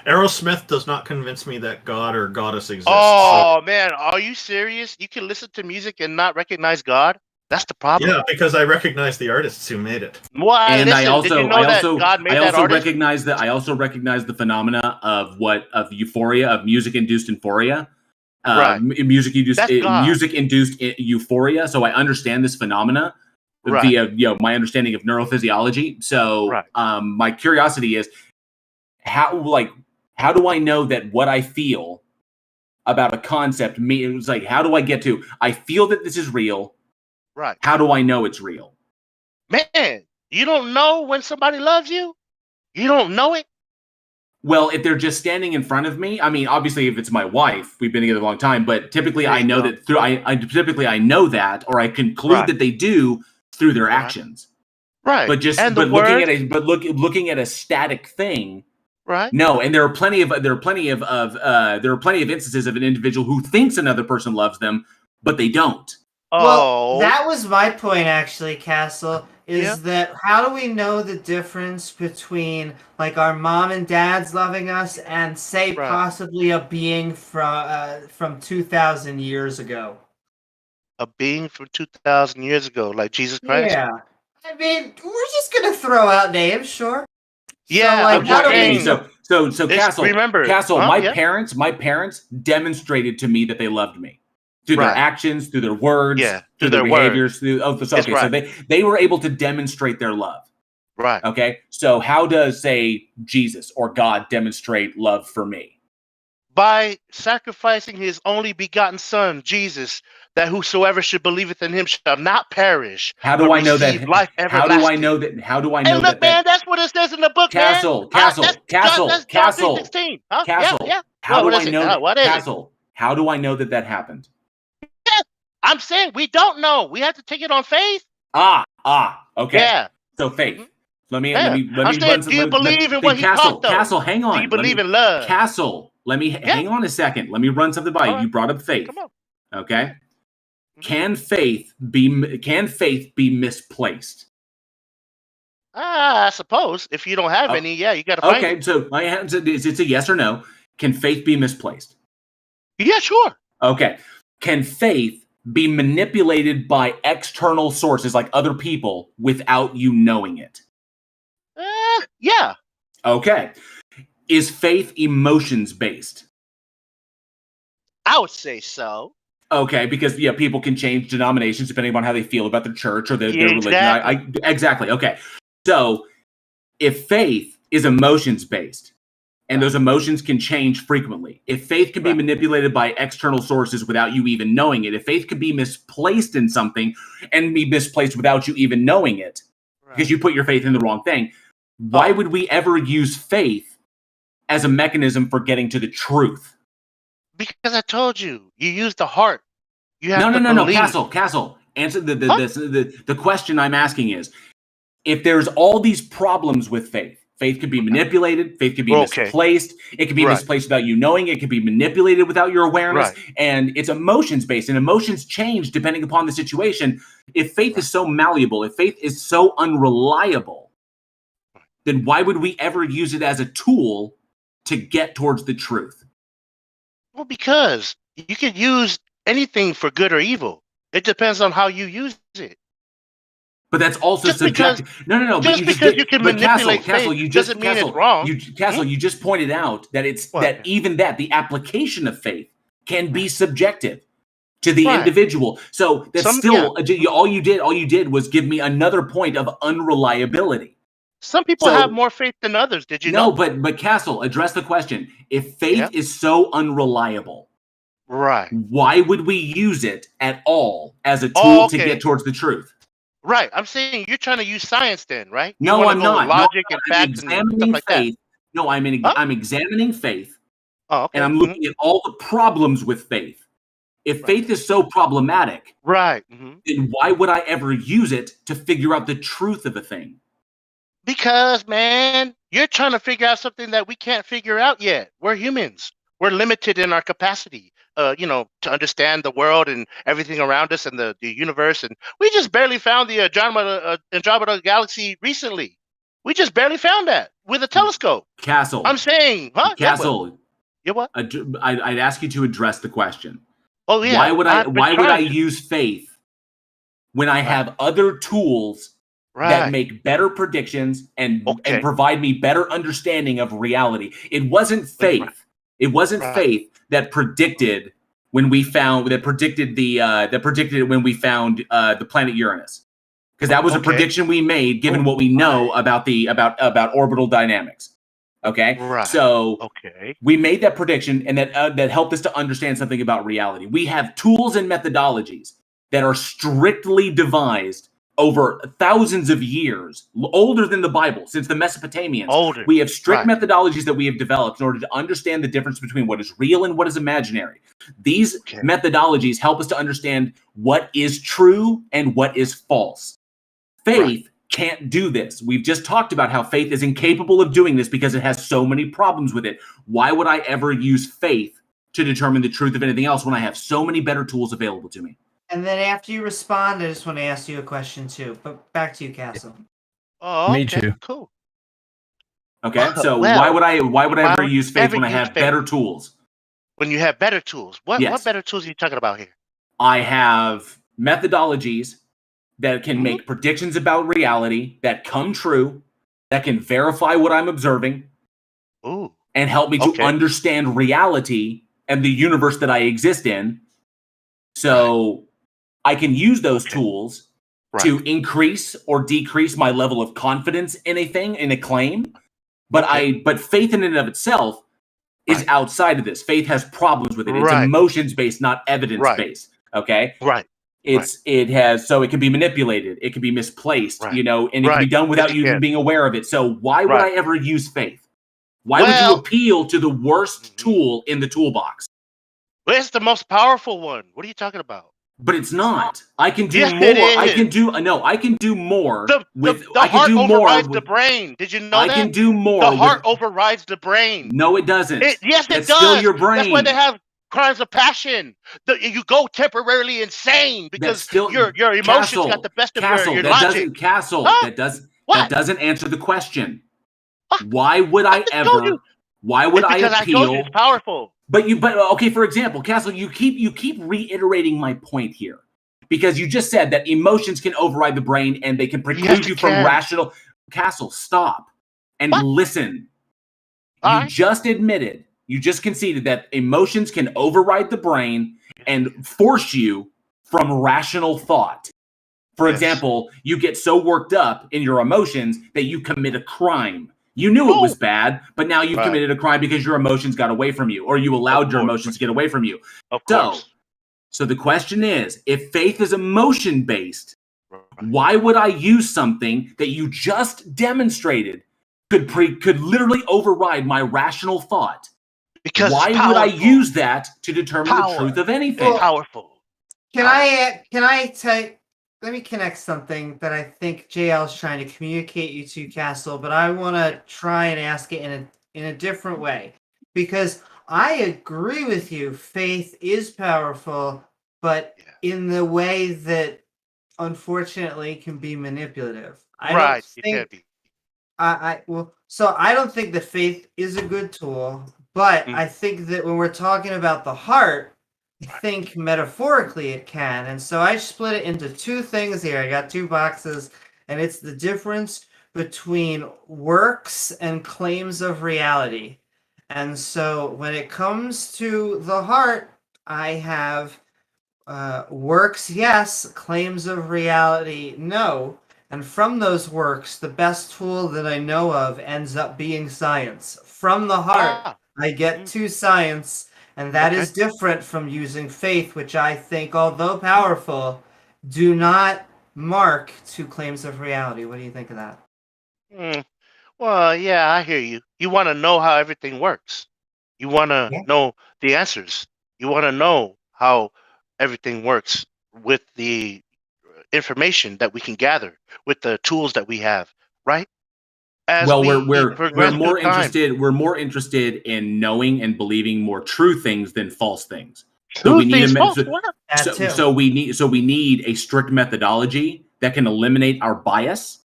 Aerosmith does not convince me that God or goddess exists. Oh, man, are you serious? You can listen to music and not recognize God? That's the problem. Yeah, because I recognize the artists who made it. Well, And I also recognize the phenomena of euphoria, of music-induced euphoria. Music-induced euphoria. So I understand this phenomena via my understanding of neurophysiology. So my curiosity is how do I know that what I feel about a concept means, like, how do I get to, I feel that this is real. Right. How do I know it's real? Man, you don't know when somebody loves you? You don't know it? Well, if they're just standing in front of me, I mean, obviously, if it's my wife, we've been together a long time. But typically, I know that I know that, or I conclude that they do through their actions. Right. But looking at a static thing. Right. No, and there are plenty of instances of an individual who thinks another person loves them, but they don't. Well, that was my point, actually, Castle, is that how do we know the difference between, like, our mom and dad's loving us and, say, possibly a being from 2,000 years ago? A being from 2,000 years ago, like Jesus Christ? Yeah. I mean, we're just going to throw out names, sure. Yeah. So Castle, remember, my parents demonstrated to me that they loved me. Through their actions, through their words, through their behaviors. So they were able to demonstrate their love. Right. Okay. So how does, say, Jesus or God demonstrate love for me? By sacrificing his only begotten son, Jesus, that whosoever should believeth in him shall not perish. How do I know that? Life everlasting. How do I know that? Man, that's what it says in the book, Castle. Castle. How do I know? Castle. How do I know that happened? I'm saying we don't know. We have to take it on faith. Okay. Yeah. So faith. Let me I'm saying, do you believe in what he taught, though? Castle, hang on. Do you believe in love? Castle, hang on a second. Let me run something by you. You brought up faith. Come on. Okay. Can faith be misplaced? I suppose if you don't have any, yeah, you got to find it. Okay, so it's a yes or no. Can faith be misplaced? Yeah, sure. Okay. Can faith be manipulated by external sources like other people without you knowing it? Yeah. Okay. Is faith emotions based? I would say so. Okay, because people can change denominations depending on how they feel about their church or their religion. Exactly. Okay. So if faith is emotions based, and those emotions can change frequently, if faith can be manipulated by external sources without you even knowing it, if faith can be misplaced in something and be misplaced without you even knowing it, because you put your faith in the wrong thing, why would we ever use faith as a mechanism for getting to the truth? Because I told you, you use the heart. You have No. Castle. Answer the question I'm asking is, if there's all these problems with faith can be manipulated, faith can be misplaced, it can be misplaced without you knowing, it can be manipulated without your awareness, and it's emotions based, and emotions change depending upon the situation. If faith is so malleable, if faith is so unreliable, then why would we ever use it as a tool to get towards the truth? Well, because you can use anything for good or evil. It depends on how you use it. But that's also subjective. No. Just because you can manipulate faith doesn't mean it's wrong. You just pointed out that the application of faith can be subjective to the individual. So that's all you did was give me another point of unreliability. Some people have more faith than others. Did you know? No, but Castle, address the question. If faith is so unreliable, why would we use it at all as a tool to get towards the truth? Right. I'm saying you're trying to use science then, right? No, I'm not. Logic and facts and stuff like that. No, I'm examining faith. Oh, okay. And I'm looking at all the problems with faith. If faith is so problematic, then why would I ever use it to figure out the truth of a thing? Because, man, you're trying to figure out something that we can't figure out yet. We're humans. We're limited in our capacity, to understand the world and everything around us and the universe. And we just barely found the Andromeda Galaxy recently. We just barely found that with a telescope. Castle. I'm saying, Castle. Yeah, what? I'd ask you to address the question. Oh, yeah. Why would I use faith when I have other tools that make better predictions and provide me better understanding of reality? It wasn't faith. It wasn't faith that predicted when we found the planet Uranus, because that was a prediction we made given what we know about orbital dynamics. Okay, so we made that prediction, and that helped us to understand something about reality. We have tools and methodologies that are strictly devised over thousands of years, older than the Bible, since the Mesopotamians. We have strict methodologies that we have developed in order to understand the difference between what is real and what is imaginary. These methodologies help us to understand what is true and what is false. Faith can't do this. We've just talked about how faith is incapable of doing this because it has so many problems with it. Why would I ever use faith to determine the truth of anything else when I have so many better tools available to me? And then after you respond, I just want to ask you a question too. But back to you, Castle. Oh, Me too. Cool. Okay, so why would I ever use faith when I have better tools? When you have better tools, what better tools are you talking about here? I have methodologies that can make predictions about reality that come true, that can verify what I'm observing, and help me to understand reality and the universe that I exist in. So I can use those tools to increase or decrease my level of confidence in a thing, in a claim. But faith in and of itself is outside of this. Faith has problems with it. It's emotions based, not evidence based. Okay. So it can be manipulated. It can be misplaced. And it can be done without you even being aware of it. So why would I ever use faith? Why would you appeal to the worst tool in the toolbox? Well, it's the most powerful one. What are you talking about? But it's not. I can do more. I can do more. The heart overrides the brain. Did you know that? I can do more. The heart overrides the brain. No, it doesn't. Yes, it does. Still your brain. That's why they have crimes of passion. You go temporarily insane because still, your emotions Castle, got the best of Castle, your that logic. doesn't, Castle, Huh? that doesn't answer the question. What? Why would I ever? Why would I Because appeal? I told you it's powerful. But okay, for example, Castle, you keep reiterating my point here because you just said that emotions can override the brain and they can preclude you from rational. Castle, stop and listen. You just admitted, you just conceded that emotions can override the brain and force you from rational thought. For example, you get so worked up in your emotions that you commit a crime. You knew it was bad, but now you've committed a crime because your emotions got away from you, or you allowed your emotions to get away from you. Of course. So the question is, if faith is emotion-based, why would I use something that you just demonstrated could literally override my rational thought? Because why would I use that to determine the truth of anything? It's powerful. Can I take? Let me connect something that I think JL is trying to communicate you to, Castle, but I want to try and ask it in a different way, because I agree with you. Faith is powerful, but in the way that unfortunately can be manipulative. I don't think that faith is a good tool, but I think that when we're talking about the heart, I think metaphorically it can. And so I split it into two things here. I got two boxes, and it's the difference between works and claims of reality. And so when it comes to the heart, I have works, yes, claims of reality, no. And from those works, the best tool that I know of ends up being science. From the heart, I get to science. And that is different from using faith, which I think, although powerful, do not mark to claims of reality. What do you think of that? Well, yeah, I hear you. You want to know how everything works. You want to know the answers. You want to know how everything works with the information that we can gather, with the tools that we have, right? We're more interested. We're more interested in knowing and believing more true things than false things. So we need a strict methodology that can eliminate our bias,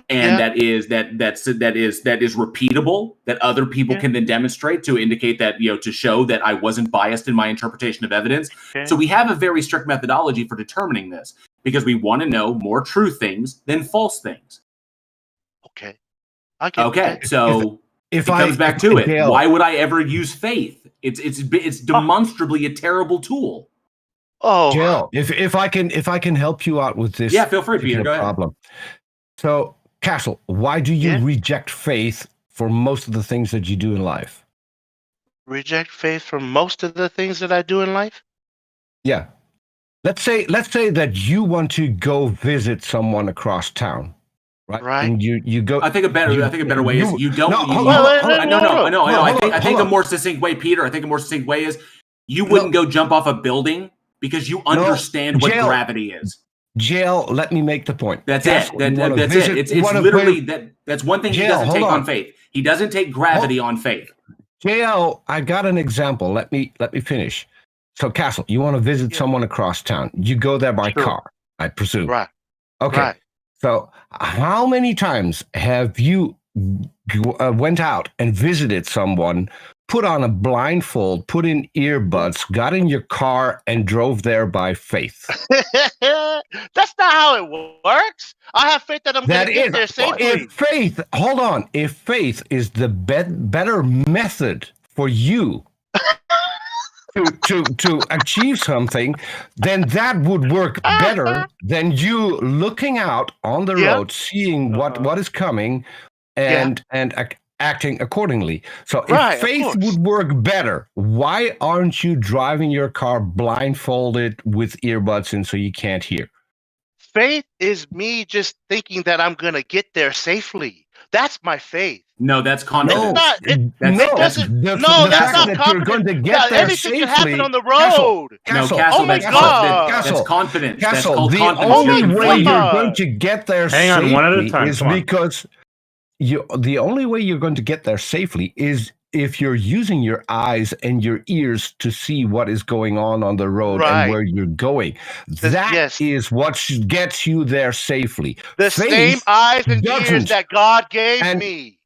and that is repeatable. That other people can then demonstrate to indicate that to show that I wasn't biased in my interpretation of evidence. So we have a very strict methodology for determining this because we want to know more true things than false things. Okay. Okay, so it comes back to it. Why would I ever use faith? It's demonstrably a terrible tool. Oh, Jill, if I can help you out with this, feel free, Peter. Go ahead. So, Castle, why do you reject faith for most of the things that you do in life? Reject faith for most of the things that I do in life? Yeah. Let's say that you want to go visit someone across town. Right. And you go. I think a better way is you don't. I think a more succinct way, Peter. I think a more succinct way is you wouldn't go jump off a building because you understand what gravity is. JL, let me make the point. That's it. That's it. It's literally that's one thing he doesn't take on faith. He doesn't take gravity on faith. JL, I got an example. Let me finish. So, Castle, you want to visit someone across town. You go there by car, I presume. Right. Okay. Right. So, how many times have you went out and visited someone, put on a blindfold, put in earbuds, got in your car, and drove there by faith? That's not how it works. I have faith that I'm going to get there safely. If faith is the better method for you to achieve something, then that would work better than you looking out on the road, seeing what is coming, and acting accordingly. So if faith would work better, why aren't you driving your car blindfolded with earbuds in so you can't hear? Faith is me just thinking that I'm going to get there safely. That's my faith. No, that's confidence. That's not confidence. You're going to get there anything safely. can happen on the road. Castle, that's confidence. Castle, the only way you're going to get there safely is because the only way you're going to get there safely is if you're using your eyes and your ears to see what is going on the road and where you're going, that is what gets you there safely. The same eyes and ears that God gave me.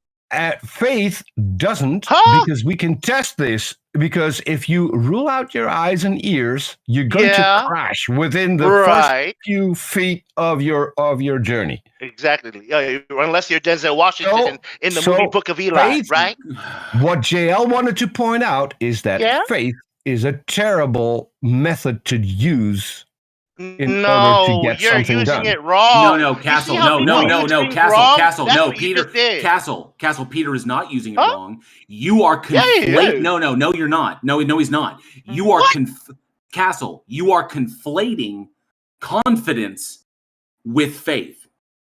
Faith doesn't, because we can test this. Because if you rule out your eyes and ears, you're going to crash within the first few feet of your journey. Exactly. Unless you're Denzel Washington in the movie Book of Eli, right? What JL wanted to point out is that faith is a terrible method to use in order to get something done. It wrong. No, Castle. No, Peter. Castle. Peter is not using it wrong. You are conflating. No, you're not. No, he's not. You are Castle. You are conflating confidence with faith.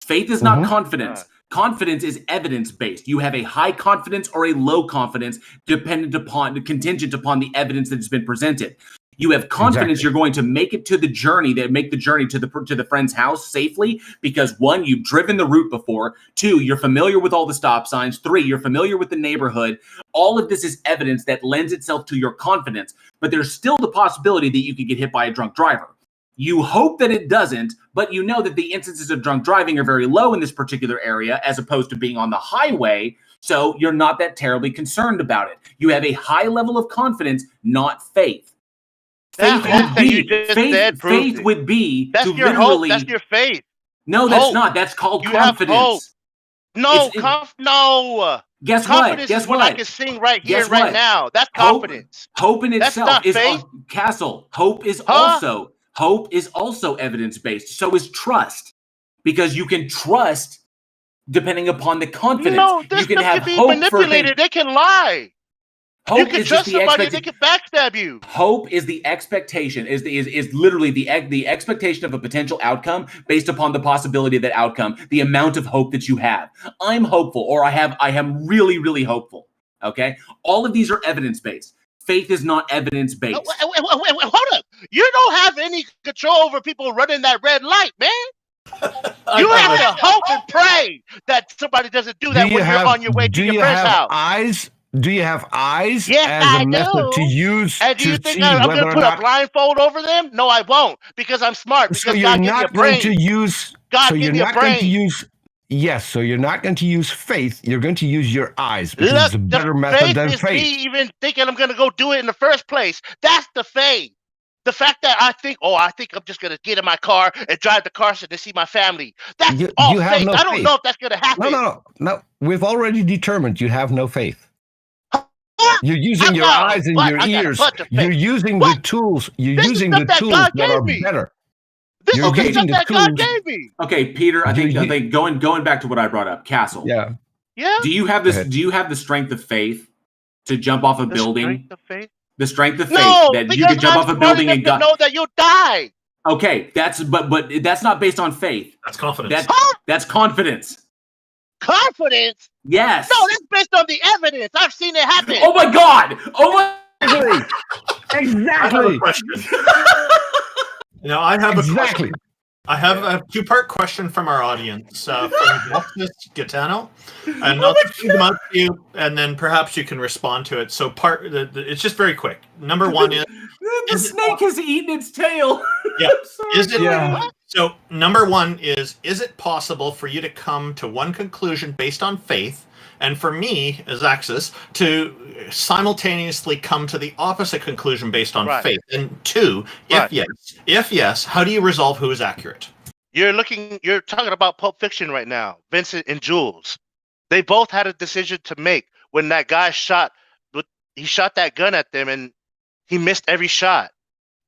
Faith is not confidence. Confidence is evidence-based. You have a high confidence or a low confidence, contingent upon the evidence that has been presented. You have confidence you're going to make it to the journey, to the friend's house safely, because 1, you've driven the route before. 2, you're familiar with all the stop signs. 3, you're familiar with the neighborhood. All of this is evidence that lends itself to your confidence, but there's still the possibility that you could get hit by a drunk driver. You hope that it doesn't, but you know that the instances of drunk driving are very low in this particular area as opposed to being on the highway, so you're not that terribly concerned about it. You have a high level of confidence, not faith. Faith would be that's your hope. That's your faith. No, that's not. That's called confidence. No, Guess confidence what? is what I can sing right here, right now. That's confidence. Hope in itself is faith. Castle. Hope is also evidence-based. So is trust, because you can trust depending upon the confidence. No, this you can have can be hope manipulated. They can lie. Hope you can trust somebody, they can backstab you. Hope is the expectation, is literally the expectation of a potential outcome based upon the possibility of that outcome, the amount of hope that you have. I'm hopeful, or I am really, really hopeful. Okay? All of these are evidence-based. Faith is not evidence-based. Wait, hold up. You don't have any control over people running that red light, man. You have to hope and pray that somebody doesn't do that when you're on your way to your friend's house. Do you have eyes yes, as a method to use? And do you think I'm going to put a blindfold over them? No, I won't, because I'm smart. Because so you're not going to use. God so give you're me a not brain. going to use. Yes, so you're not going to use faith. You're going to use your eyes, because it's a better method than faith. Me even thinking I'm going to go do it in the first place. That's the faith. The fact that I think I'm just going to get in my car and drive to Carson to see my family. That's all faith. I don't know if that's going to happen. No. We've already determined you have no faith. You're using your eyes and your ears. You're using the tools. You're using the tools that are better. This is the stuff that God gave me. Okay, Peter. I think going back to what I brought up, Castle. Yeah. Do you have this? Do you have the strength of faith to jump off a building? Strength of faith? The strength of faith that you can jump off a building and know that you'll die. Okay, but that's not based on faith. That's confidence. That's confidence. Confidence? Yes. No, that's based on the evidence. I've seen it happen. Oh my God! Oh my! Exactly. I have a question. I have a question. I have a two-part question from our audience, from Justice Gaetano, and I'll just read them out to you, and then perhaps you can respond to it. So it's just very quick. Number one is the snake has eaten its tail. Yeah. So number one is it possible for you to come to one conclusion based on faith, and for me, as Axis, to simultaneously come to the opposite conclusion based on faith? And two, if yes, how do you resolve who is accurate? You're talking about Pulp Fiction right now, Vincent and Jules. They both had a decision to make when that guy shot that gun at them and he missed every shot.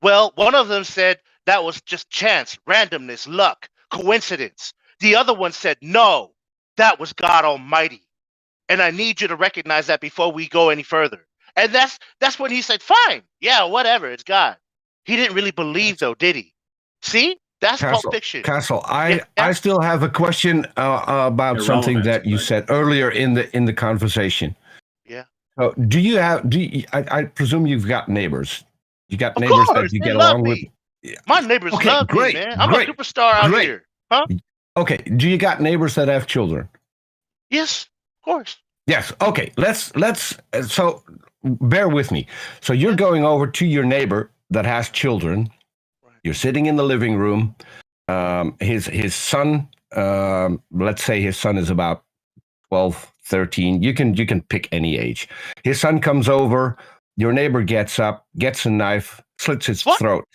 Well, one of them said that was just chance, randomness, luck, coincidence. The other one said, no, that was God Almighty. And I need you to recognize that before we go any further. And that's when he said, fine, yeah, whatever, it's God. He didn't really believe, though, did he? See? That's Pulp Fiction. Castle, I still have a question about something that you said earlier in the conversation. Yeah. So I presume you've got neighbors. You got neighbors that you get along with. My neighbors love me, man. I'm a superstar out here. Huh? Okay. Do you got neighbors that have children? Yes, of course. Yes. Okay. Let's. So bear with me. So you're going over to your neighbor that has children. You're sitting in the living room. His son. Let's say his son is about 12, 13. You can pick any age. His son comes over. Your neighbor gets up, gets a knife, slits his throat.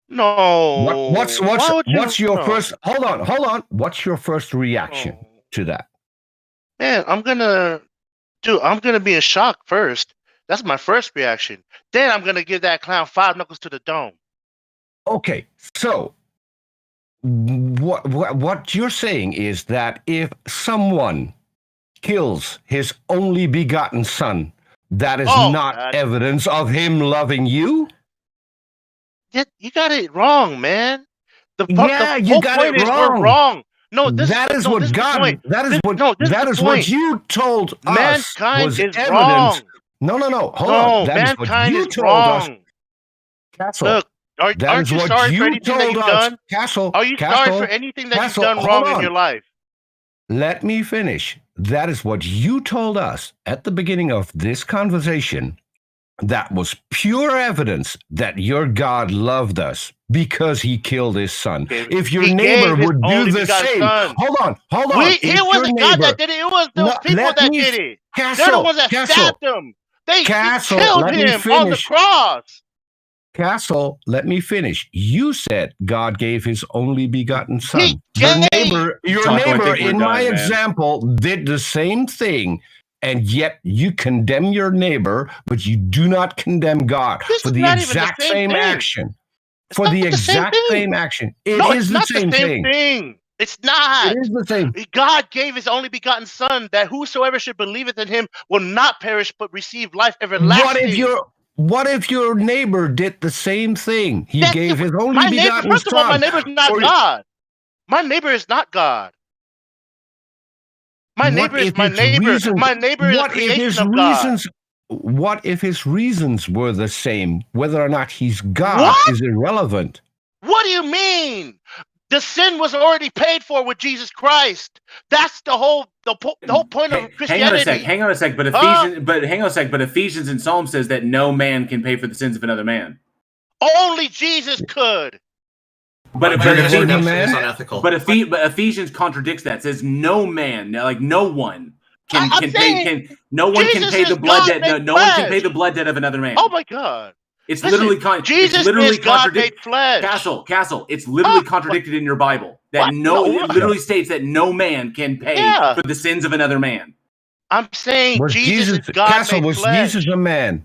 No. What's your first? Hold on. What's your first reaction to that? Man, I'm gonna be in shock first. That's my first reaction. Then I'm gonna give that clown 5 knuckles to the dome. Okay, so what you're saying is that if someone kills his only begotten son, that is not evidence of him loving you? You got it wrong, man. You got it wrong. We're wrong. No, that is what you told us. Mankind is evidence. Wrong. No. Hold on. That mankind is what you is told wrong. us. Castle. Look, aren't you sorry for anything that you've done? Castle. Are you sorry for anything that you've done wrong in your life? Let me finish. That is what you told us at the beginning of this conversation. That was pure evidence that your God loved us because he killed his son. If your neighbor would do the same, hold on. It wasn't God that did it. It was those people that did it. They're the ones that stabbed him. They killed him on the cross. Castle, let me finish. You said God gave his only begotten son. Your neighbor in my example did the same thing. And yet you condemn your neighbor, but you do not condemn God for the exact same action. For the exact same action. It is the same thing. It's not. It is the same. God gave his only begotten son that whosoever should believeth in him will not perish but receive life everlasting. What if your neighbor did the same thing? He gave his only begotten son. First of all, my neighbor's not God. My neighbor is not God. My neighbor is my neighbor. My neighbor is a creation of God. What if his reasons were the same? Whether or not he's God is irrelevant. What do you mean? The sin was already paid for with Jesus Christ. That's the whole point of Christianity. Hang on a sec. But Ephesians and Psalm says that no man can pay for the sins of another man. Only Jesus could. But Ephesians contradicts that. It says no man, like no one can pay the blood debt. No one can pay the blood debt of another man. Oh my God! It's literally Jesus is God made flesh. Castle. It's literally contradicted in your Bible. It literally states that no man can pay for the sins of another man. I'm saying Jesus is God Castle, made flesh. Jesus a man?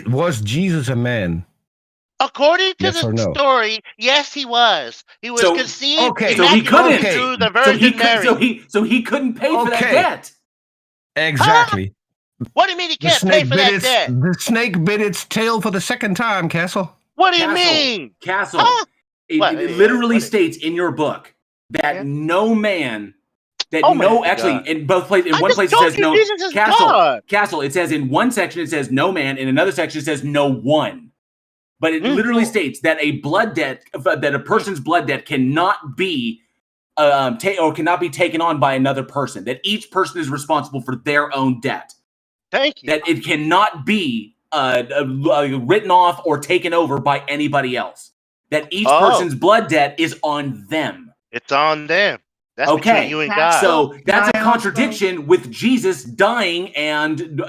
Was Jesus a man? According to the story, yes, he was. He was conceived through the Virgin Mary. So he couldn't pay for that debt. Exactly. What do you mean he can't pay for that debt? The snake bit its tail for the second time, Castle. What do you mean? Castle. It literally states in your book that no man. In both places, in one place it says no. Castle. It says in one section it says no man, in another section it says no one. But it literally states that a person's blood debt cannot be cannot be taken on by another person. That each person is responsible for their own debt. Thank you. That it cannot be written off or taken over by anybody else. That each person's blood debt is on them. It's on them. That's between you and God. So that's a contradiction with Jesus dying and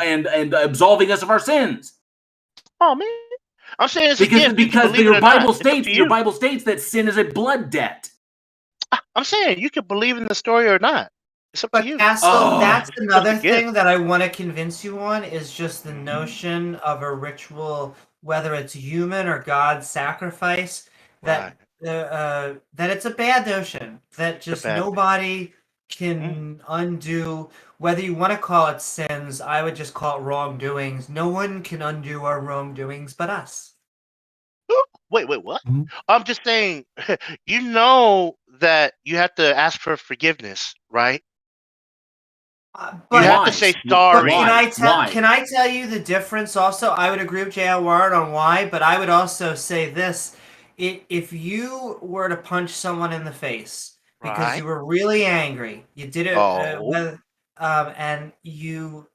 absolving us of our sins. Oh man. I'm saying it's because your Bible states that sin is a blood debt. I'm saying you can believe in the story or not. It's up to you. Castle, that's another thing that I want to convince you on is just the notion of a ritual, whether it's human or God's sacrifice, that it's a bad notion. That just nobody can undo. Whether you want to call it sins, I would just call it wrongdoings. No one can undo our wrongdoings but us. Wait, what? I'm just saying, you know that you have to ask for forgiveness, right? But you have to say sorry. Can I tell you the difference also? I would agree with J.L. Ward on why, but I would also say this. If you were to punch someone in the face because you were really angry, you did it and you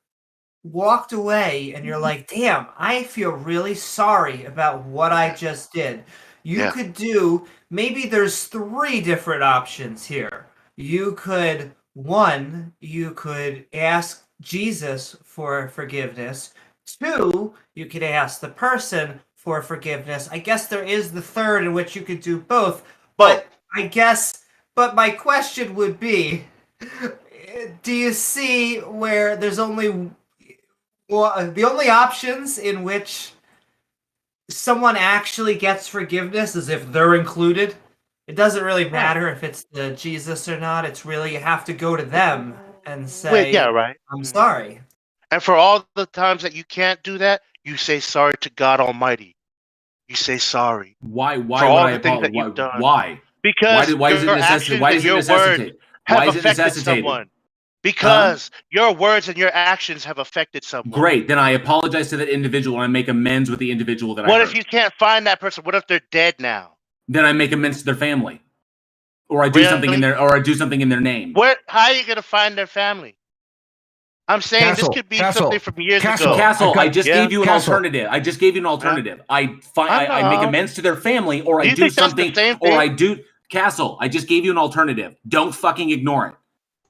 walked away and you're like, damn, I feel really sorry about what I just did. You could do, maybe there's 3 different options here. You could, 1, you could ask Jesus for forgiveness. 2, you could ask the person for forgiveness. I guess there is the 3rd in which you could do both, but but my question would be, do you see where there's only, well, the only options in which someone actually gets forgiveness is if they're included? It doesn't really matter if it's the Jesus or not. It's really, you have to go to them and say, I'm sorry. And for all the times that you can't do that, you say sorry to God Almighty. You say sorry. Why for all the things that you've done. Why? Because why does it necessitate? Why does it necessitate? Have affected someone. Because your words and your actions have affected someone. Great. Then I apologize to that individual and I make amends with the individual that I hurt. What if you can't find that person? What if they're dead now? Then I make amends to their family. Or I do something in their name. How are you going to find their family? I'm saying this could be something from years ago. I just gave you an alternative. I I make amends to their family, or I do something, or I do. Castle, I just gave you an alternative. Don't fucking ignore it.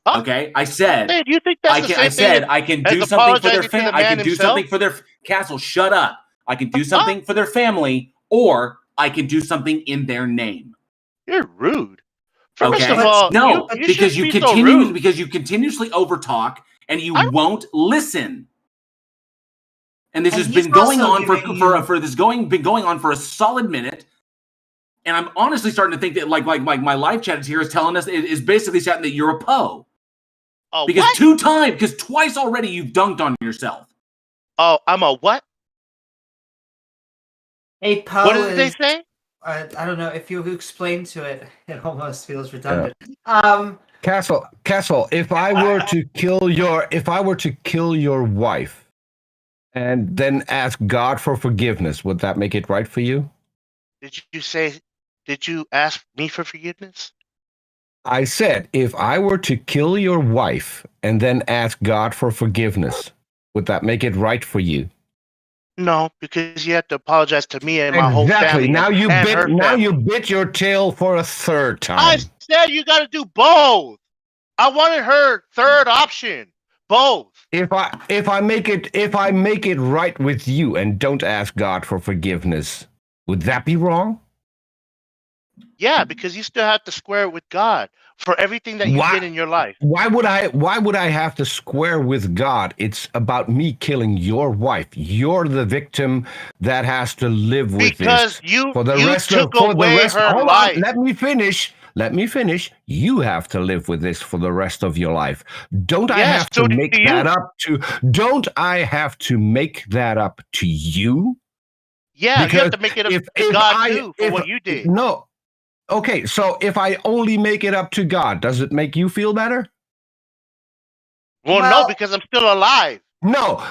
Okay, I said. Hey, do you think that's the same thing? I can do something for their family. I can do something for their Castle. Shut up. I can do something for their family, or I can do something in their name. You're rude. First of all, no, because you continuously overtalk and you won't listen. And this has been going on been going on for a solid minute. And I'm honestly starting to think that like my live chat is here is telling us is basically saying that you're a Poe. Oh, because twice already you've dunked on yourself. Oh, I'm a what? Hey, Poe. What did they say? I don't know. If you explain to it, it almost feels redundant. Castle, if I were to kill your wife and then ask God for forgiveness, would that make it right for you? Did you ask me for forgiveness? I said, if I were to kill your wife and then ask God for forgiveness, would that make it right for you? No, because you have to apologize to me and my whole family. Now you bit your tail for a 3rd time. I said you got to do both. I wanted her 3rd option. Both. If I make it right with you and don't ask God for forgiveness, would that be wrong? Yeah, because you still have to square it with God for everything that you did in your life. Why would I have to square with God? It's about me killing your wife. You're the victim that has to live with this. Because you took away her life. Let me finish. You have to live with this for the rest of your life. Don't I have to make that up to you? Yeah, because you have to make it up to God too for what you did. No. Okay, so if I only make it up to God, does it make you feel better? Well, no, because I'm still alive. No.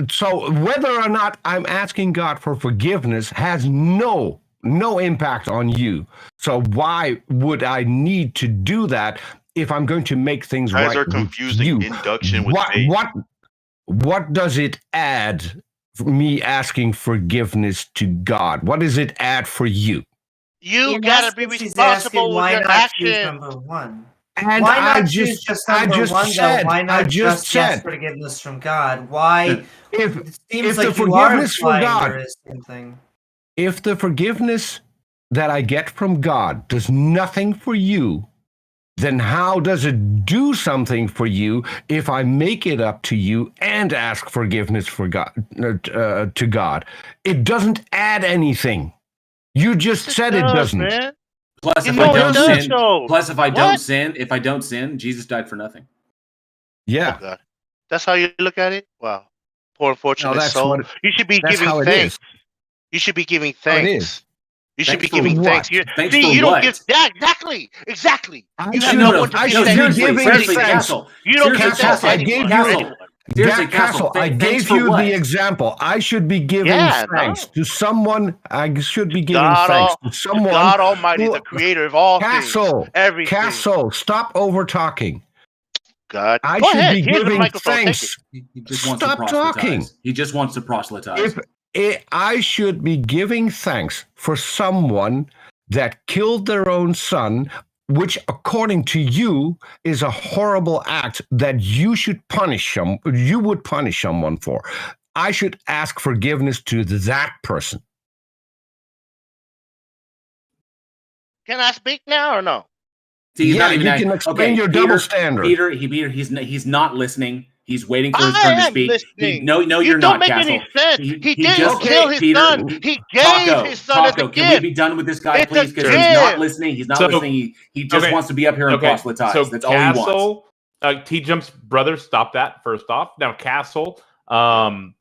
So whether or not I'm asking God for forgiveness has no impact on you. So why would I need to do that if I'm going to make things right? Guys are confusing induction with faith. What does it add for me asking forgiveness to God? What does it add for you? You gotta be responsible with your actions. Number one. And why not I choose just number one, said, though? Why not I just said ask forgiveness from God? Why? If seems the like forgiveness from God, there is something. If the forgiveness that I get from God does nothing for you, then how does it do something for you if I make it up to you and ask forgiveness for God to God? It doesn't add anything. You just said it doesn't. Man. Plus, if I don't sin, Jesus died for nothing. Yeah. Oh, God. That's how you look at it? Wow. Poor unfortunate soul. You should be giving thanks. You should be giving thanks. You should be giving thanks. You don't give. Yeah, exactly. You have no one to give thanks. You don't give thanks to anyone. Castle, I gave you the example. I should be giving thanks to someone. I should be giving thanks to someone. God Almighty, the creator of all things. Everything. Castle, stop over talking. God. I Go should ahead. be Here's the giving microphone. Take thanks. He just wants to Stop talking. proselytize. He just wants to proselytize. If I should be giving thanks for someone that killed their own son, which according to you is a horrible act that you should punish you would punish someone for. I should ask forgiveness to that person. Can I speak now or no? See, he's not even you can explain your double standard. Peter, he's not listening. He's waiting for his turn to speak. Listening. No, you're don't not, make Castle. any sense. He didn't just- kill his Peter, son. He gave his son as a gift. Can we be done with this guy, It's a please? Because he's gift. not listening. He's not listening. He just wants to be up here and proselytize. So That's all he wants. Castle, T-Jump's brother, stop that first off. Now, Castle, go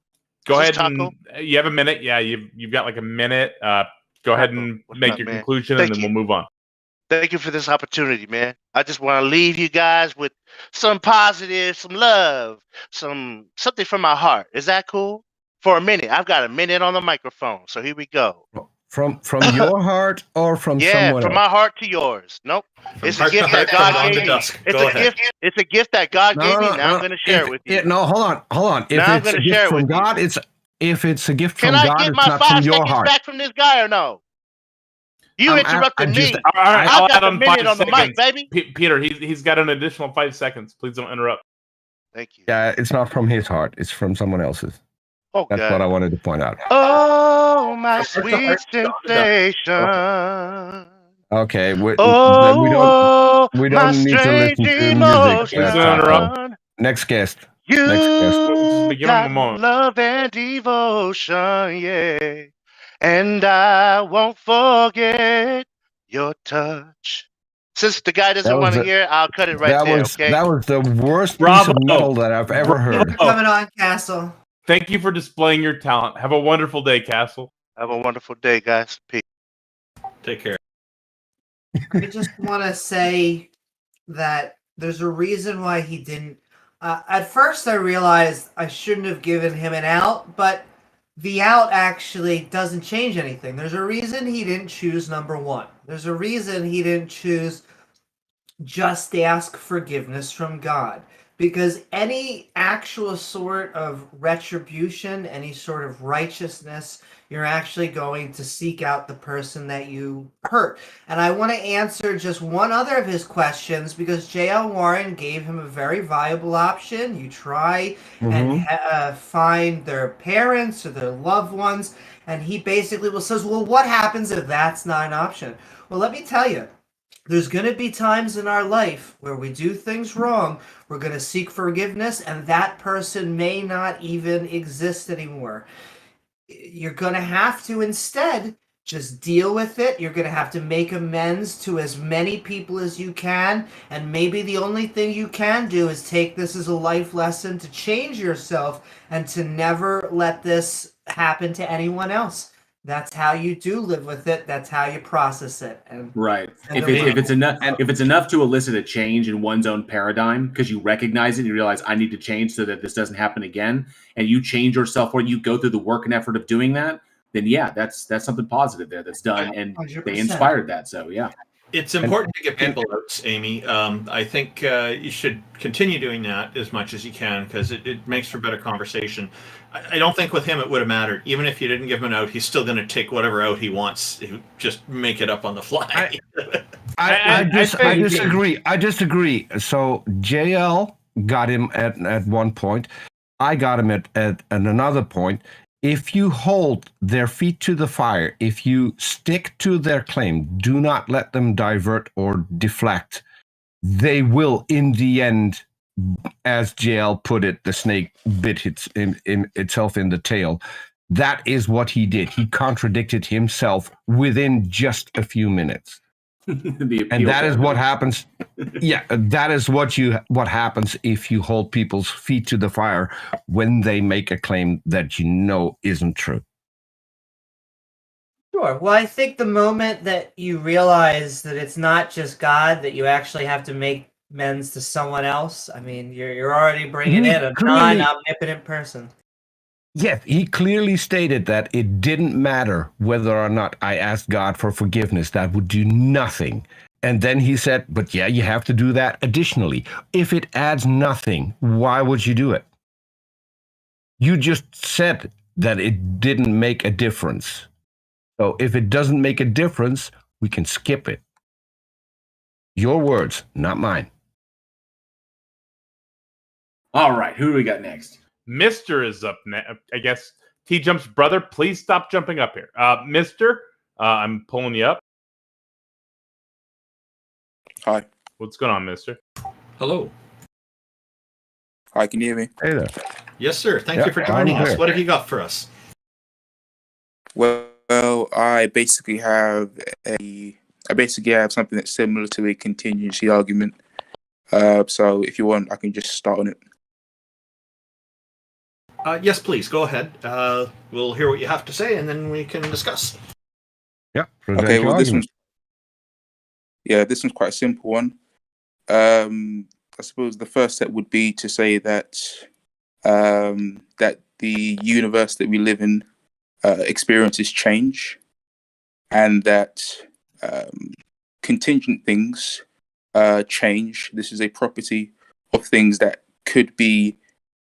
ahead and you have a minute. Yeah, you've got like a minute. Go ahead and make your conclusion, and then we'll move on. Thank you for this opportunity, man. I just want to leave you guys with some positive, some love, something from my heart. Is that cool? For a minute. I've got a minute on the microphone, so here we go. From your heart or from someone from else? my heart to yours. Nope. It's a gift that God gave me. It's a gift that God gave me. Now I'm going to share it with you. No, hold on. If Now I'm it's a gonna gift share it from with you. God, if it's a gift Can from I God, get it's my not 5 from your seconds heart. back from this guy or no? You interrupted me. All right, I I'll got add the on minute 5 on the seconds. mic, baby. Peter, he's got an additional 5 seconds. Please don't interrupt. Thank you. Yeah, it's not from his heart. It's from someone else's. Oh, That's God. what I wanted to point out. Oh, my sweet sensation. Okay, we Oh, don't my need to listen strange to music. emotion. Next guest. You Give him a got moment. love and devotion, yeah. And I won't forget your touch. Since the guy doesn't want to hear, I'll cut it right there, okay? That was the worst piece of metal that I've ever heard. Coming on, Castle. Thank you for displaying your talent. Have a wonderful day, Castle. Have a wonderful day, guys. Peace. Take care. I just want to say that there's a reason why he didn't. At first, I realized I shouldn't have given him an out, but the out actually doesn't change anything. There's a reason he didn't choose number 1. There's a reason he didn't choose just ask forgiveness from God. Because any actual sort of retribution, any sort of righteousness, you're actually going to seek out the person that you hurt. And I want to answer just one other of his questions because J.L. Warren gave him a very viable option. You try and find their parents or their loved ones. And he basically says, well, what happens if that's not an option? Well, let me tell you. There's going to be times in our life where we do things wrong. We're going to seek forgiveness, and that person may not even exist anymore. You're going to have to instead just deal with it. You're going to have to make amends to as many people as you can, and maybe the only thing you can do is take this as a life lesson to change yourself and to never let this happen to anyone else. That's how you do live with it. That's how you process it. Right. If it's enough to elicit a change in one's own paradigm, because you recognize it and you realize I need to change so that this doesn't happen again, and you change yourself or you go through the work and effort of doing that, then yeah, that's something positive there that's done, and 100%. they inspired that. So yeah. It's important to get people out, Amy. I think you should continue doing that as much as you can because it makes for better conversation. I don't think with him it would have mattered. Even if you didn't give him an out, he's still going to take whatever out he wants. Just make it up on the fly. I disagree. I disagree. So JL got him at one point. I got him at another point. If you hold their feet to the fire, if you stick to their claim, do not let them divert or deflect, they will, in the end, as JL put it, the snake bit itself in the tail. That is what he did. He contradicted himself within just a few minutes. And that is what happens. Yeah, that is what happens if you hold people's feet to the fire when they make a claim that you know isn't true. Sure. Well, I think the moment that you realize that it's not just God, that you actually have to make amends to someone else, I mean, you're already bringing in a non-omnipotent person. Yes, he clearly stated that it didn't matter whether or not I asked God for forgiveness. That would do nothing. And then he said, but yeah, you have to do that additionally. If it adds nothing, why would you do it? You just said that it didn't make a difference. So if it doesn't make a difference, we can skip it. Your words, not mine. All right, who do we got next? Mr. is up next. I guess T Jump's brother. Please stop jumping up here. Mr., I'm pulling you up. Hi. What's going on, Mr.? Hello. Hi, can you hear me? Hey there. Yes, sir. Thank you for joining us. What have you got for us? Well, I basically have something that's similar to a contingency argument. So if you want, I can just start on it. Yes, please. Go ahead. We'll hear what you have to say, and then we can discuss. Yeah. Okay. Well, this one's quite a simple one. I suppose the first step would be to say that that the universe that we live in experiences change, and that contingent things change. This is a property of things that could be,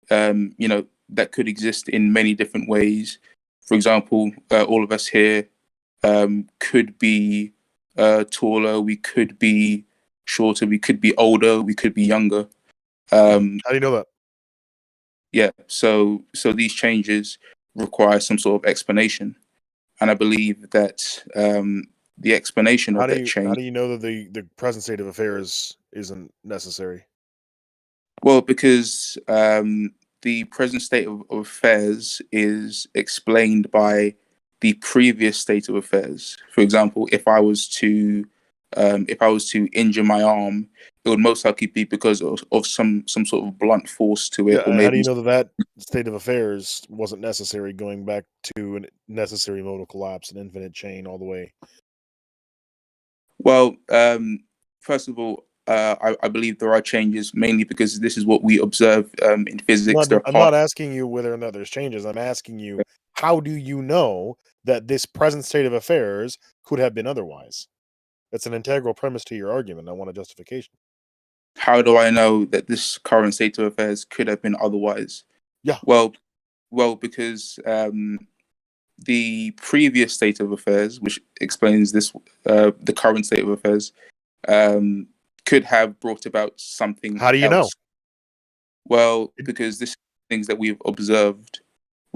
that could exist in many different ways. For example, all of us here could be taller, we could be shorter, we could be older, we could be younger. How do you know that? Yeah, so these changes require some sort of explanation, and I believe that the explanation of that change. How do you know that the present state of affairs isn't necessary? Well, because the present state of affairs is explained by the previous state of affairs. For example, if I was to injure my arm, it would most likely be because of some sort of blunt force to it. Yeah, or maybe how do you know that state of affairs wasn't necessary, going back to a necessary modal collapse, an infinite chain all the way? Well, first of all, I believe there are changes, mainly because this is what we observe in physics. I'm not asking you whether or not there's changes. I'm asking you, how do you know that this present state of affairs could have been otherwise? That's an integral premise to your argument. I want a justification. How do I know that this current state of affairs could have been otherwise? Yeah. Well, because the previous state of affairs, which explains this, the current state of affairs, could have brought about something. How do you know? Well, because this is things that we've observed.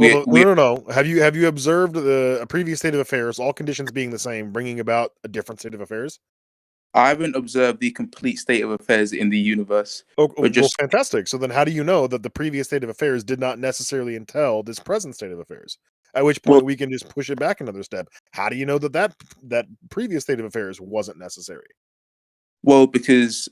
No. Have you observed a previous state of affairs, all conditions being the same, bringing about a different state of affairs? I haven't observed the complete state of affairs in the universe. Well, fantastic. So then how do you know that the previous state of affairs did not necessarily entail this present state of affairs? At which point we can just push it back another step. How do you know that previous state of affairs wasn't necessary? Well, because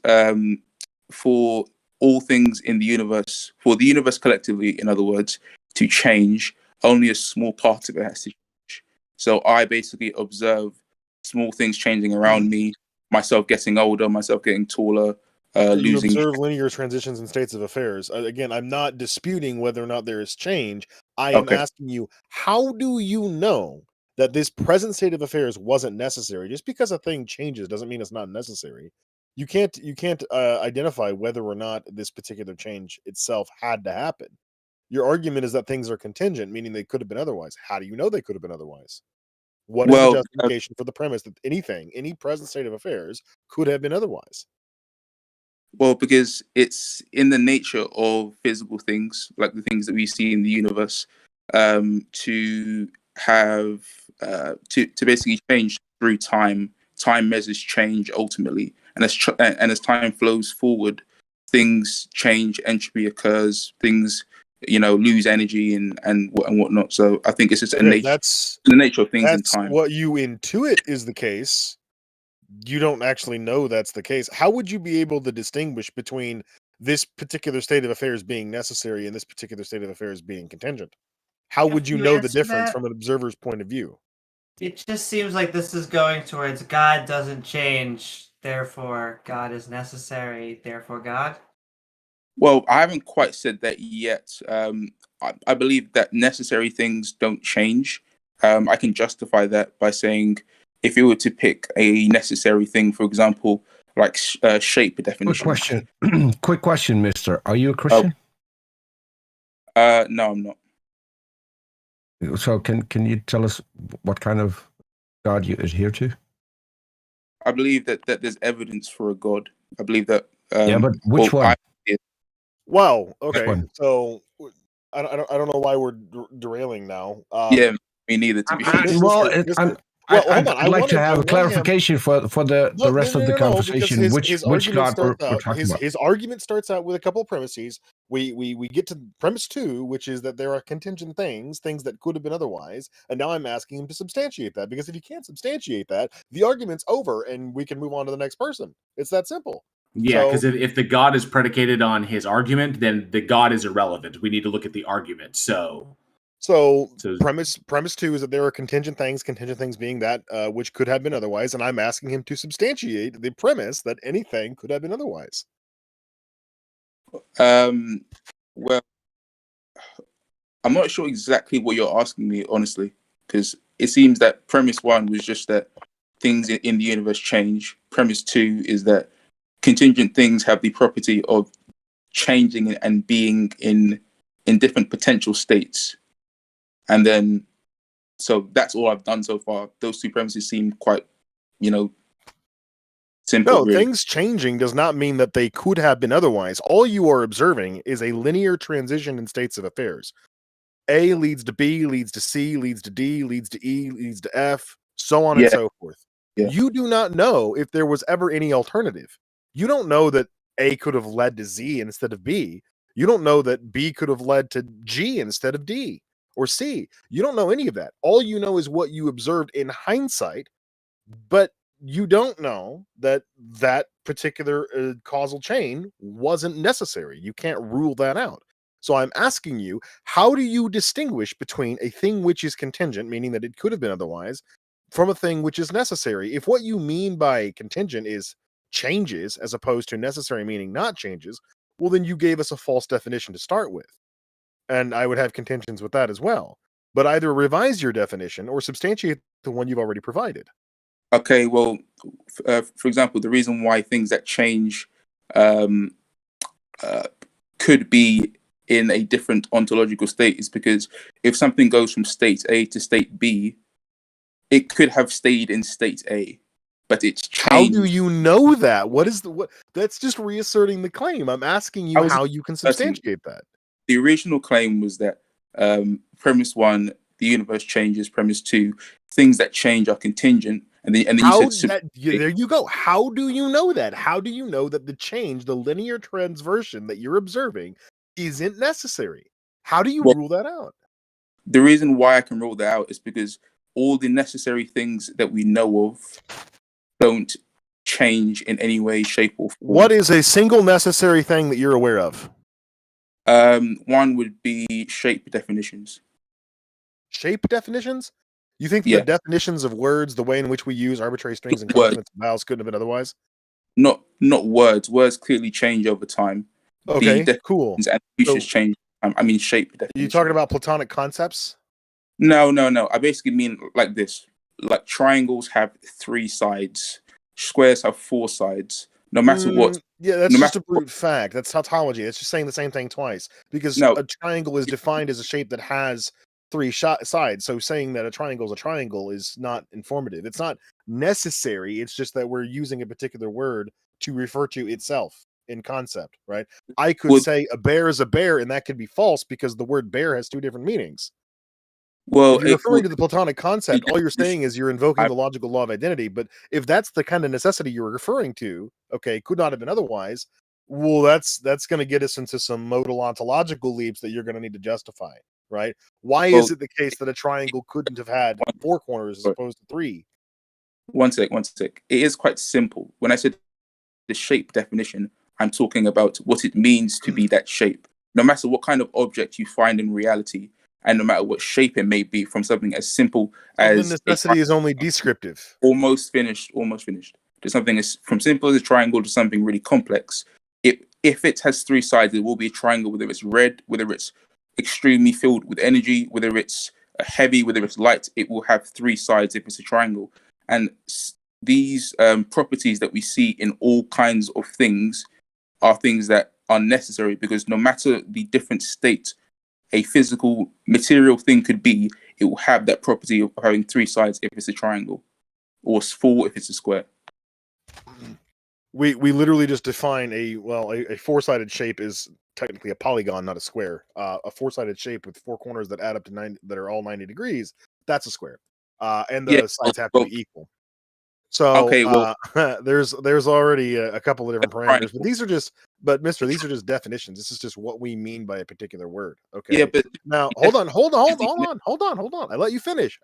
for all things in the universe, for the universe collectively, in other words, to change, only a small part of it has to change. So I basically observe small things changing around me, myself getting older, myself getting taller, losing. You observe linear transitions in states of affairs. Again, I'm not disputing whether or not there is change. I am asking you, how do you know that this present state of affairs wasn't necessary? Just because a thing changes doesn't mean it's not necessary. You can't identify whether or not this particular change itself had to happen. Your argument is that things are contingent, meaning they could have been otherwise. How do you know they could have been otherwise? What is the justification for the premise that any present state of affairs could have been otherwise? Well, because it's in the nature of physical things, like the things that we see in the universe, to have to basically change through time. Time measures change ultimately, and as time flows forward, things change, entropy occurs, things lose energy and whatnot. So I think it's just that's the nature of things in time. What you intuit is the case. You don't actually know that's the case. How would you be able to distinguish between this particular state of affairs being necessary and this particular state of affairs being contingent? How would you know the difference from an observer's point of view? It just seems like this is going towards God doesn't change, therefore God is necessary, therefore God. Well, I haven't quite said that yet. I believe that necessary things don't change. I can justify that by saying if you were to pick a necessary thing, for example, like shape definition. Quick question, mister. Are you a Christian? No, I'm not. So can you tell us what kind of God you adhere to? I believe that there's evidence for a God. I believe that. Yeah, but which one? Wow. Okay. one? So I don't know why we're derailing now. Yeah, me neither. To be honest. I'd like to have a clarification for the rest of the conversation. His Which argument God we're starts out, talking about? his argument starts out with a couple of premises. We get to premise 2, which is that there are contingent things that could have been otherwise, and now I'm asking him to substantiate that, because if he can't substantiate that, the argument's over and we can move on to the next person. It's that simple. Yeah, because if the God is predicated on his argument, then the God is irrelevant. We need to look at the argument. So premise 2 is that there are contingent things being that which could have been otherwise, and I'm asking him to substantiate the premise that anything could have been otherwise. Well, I'm not sure exactly what you're asking me, honestly, because it seems that premise 1 was just that things in the universe change. Premise 2 is that contingent things have the property of changing and being in different potential states. And then, so that's all I've done so far. Those 2 premises seem quite, simple. No, really. Things changing does not mean that they could have been otherwise. All you are observing is a linear transition in states of affairs. A leads to B, leads to C, leads to D, leads to E, leads to F, so on and so forth. Yeah. You do not know if there was ever any alternative. You don't know that A could have led to Z instead of B. You don't know that B could have led to G instead of D or C. You don't know any of that. All you know is what you observed in hindsight, but you don't know that particular causal chain wasn't necessary. You can't rule that out. So I'm asking you, how do you distinguish between a thing which is contingent, meaning that it could have been otherwise, from a thing which is necessary? If what you mean by contingent is changes as opposed to necessary meaning not changes, well, then you gave us a false definition to start with. And I would have contentions with that as well. But either revise your definition or substantiate the one you've already provided. Okay, well, for example, the reason why things that change could be in a different ontological state is because if something goes from state A to state B, it could have stayed in state A, but it's changed. How do you know that? What? That's just reasserting the claim. I'm asking you how you can substantiate that. The original claim was that premise 1, the universe changes. Premise 2, things that change are contingent. And then you said, there you go. How do you know that? How do you know that the change, the linear transversion that you're observing, isn't necessary? How do you rule that out? The reason why I can rule that out is because all the necessary things that we know of don't change in any way, shape, or form. What is a single necessary thing that you're aware of? One would be shape definitions. Shape definitions? You think the definitions of words, the way in which we use arbitrary strings and consonants and vowels couldn't have been otherwise? Not words. Words clearly change over time. Okay, cool. And uses change. I mean shape definitions. Are you talking about Platonic concepts? No. I basically mean like this. Like triangles have 3 sides. Squares have 4 sides. No matter what. Yeah, that's just a brute fact. That's tautology. It's just saying the same thing twice. Because a triangle is defined as a shape that has 3 sides. So saying that a triangle is not informative. It's not necessary. It's just that we're using a particular word to refer to itself in concept, right? I could say a bear is a bear, and that could be false because the word bear has 2 different meanings. Well, if you're referring to the Platonic concept, all you're saying is you're invoking the logical law of identity. But if that's the kind of necessity you're referring to, okay, could not have been otherwise. Well, that's going to get us into some modal ontological leaps that you're going to need to justify, right? Why is it the case that a triangle couldn't have had 4 corners as opposed to 3? One sec. It is quite simple. When I said the shape definition, I'm talking about what it means to be that shape. No matter what kind of object you find in reality, and no matter what shape it may be, from something as simple as the necessity is only descriptive. Almost finished. To something as from simple as a triangle to something really complex. If it has 3 sides, it will be a triangle, whether it's red, whether it's extremely filled with energy, whether it's heavy, whether it's light. It will have 3 sides if it's a triangle. and these properties that we see in all kinds of things are things that are necessary, because no matter the different state a physical material thing could be, it will have that property of having three sides if it's a triangle, or four if it's a square. We literally just define a four-sided shape is technically a polygon, not a square. A four-sided shape with four corners that add up to 90, that are all 90 degrees, that's a square. And the sides have to be equal. So there's already a couple of different parameters, but these are just these are just definitions. This is just what we mean by a particular word. Okay. Yeah, but now hold on. I let you finish.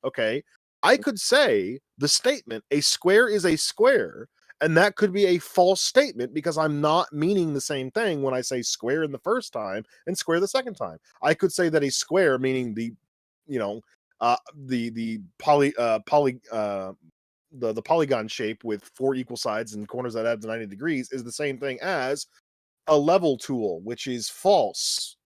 Okay. I could say the statement, a square is a square, and that could be a false statement because I'm not meaning the same thing when I say square in the first time and square the second time. I could say that a square, meaning the polygon shape with four equal sides and corners that add to 90 degrees, is the same thing as a level tool, which is false.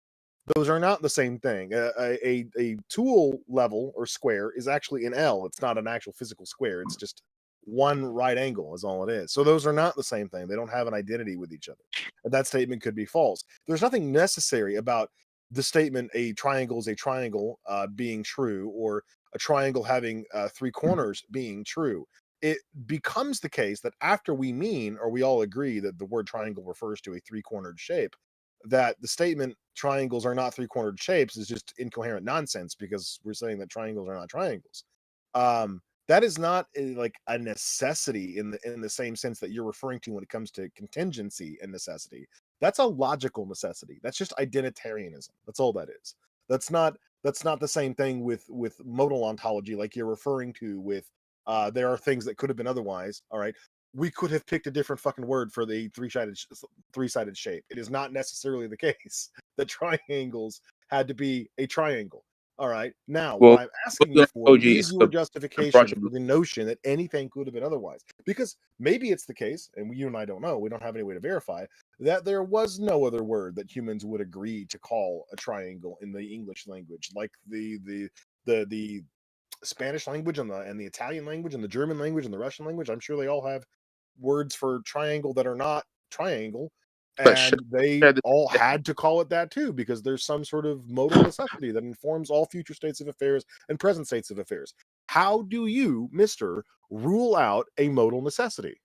Those are not the same thing. A tool level or square is actually an L. It's not an actual physical square. It's just one right angle is all it is. So those are not the same thing. They don't have an identity with each other. And that statement could be false. There's nothing necessary about the statement a triangle is a triangle being true, or a triangle having three corners being true. It becomes the case that after we mean, or we all agree that the word triangle refers to a three-cornered shape, that the statement triangles are not three-cornered shapes is just incoherent nonsense, because we're saying that triangles are not triangles. That is not like a necessity in the same sense that you're referring to when it comes to contingency and necessity. That's a logical necessity. That's just identitarianism. That's all that is. That's not the same thing with modal ontology, like you're referring to with there are things that could have been otherwise. All right. We could have picked a different fucking word for the three-sided shape. It is not necessarily the case that triangles had to be a triangle. All right. Now, what I'm asking you for is your justification for the notion that anything could have been otherwise. Because maybe it's the case, and you and I don't know, we don't have any way to verify, that there was no other word that humans would agree to call a triangle in the English language, like the Spanish language and the Italian language and the German language and the Russian language. I'm sure they all have words for triangle that are not triangle. And they all had to call it that too, because there's some sort of modal necessity that informs all future states of affairs and present states of affairs. How do you, Mr., rule out a modal necessity?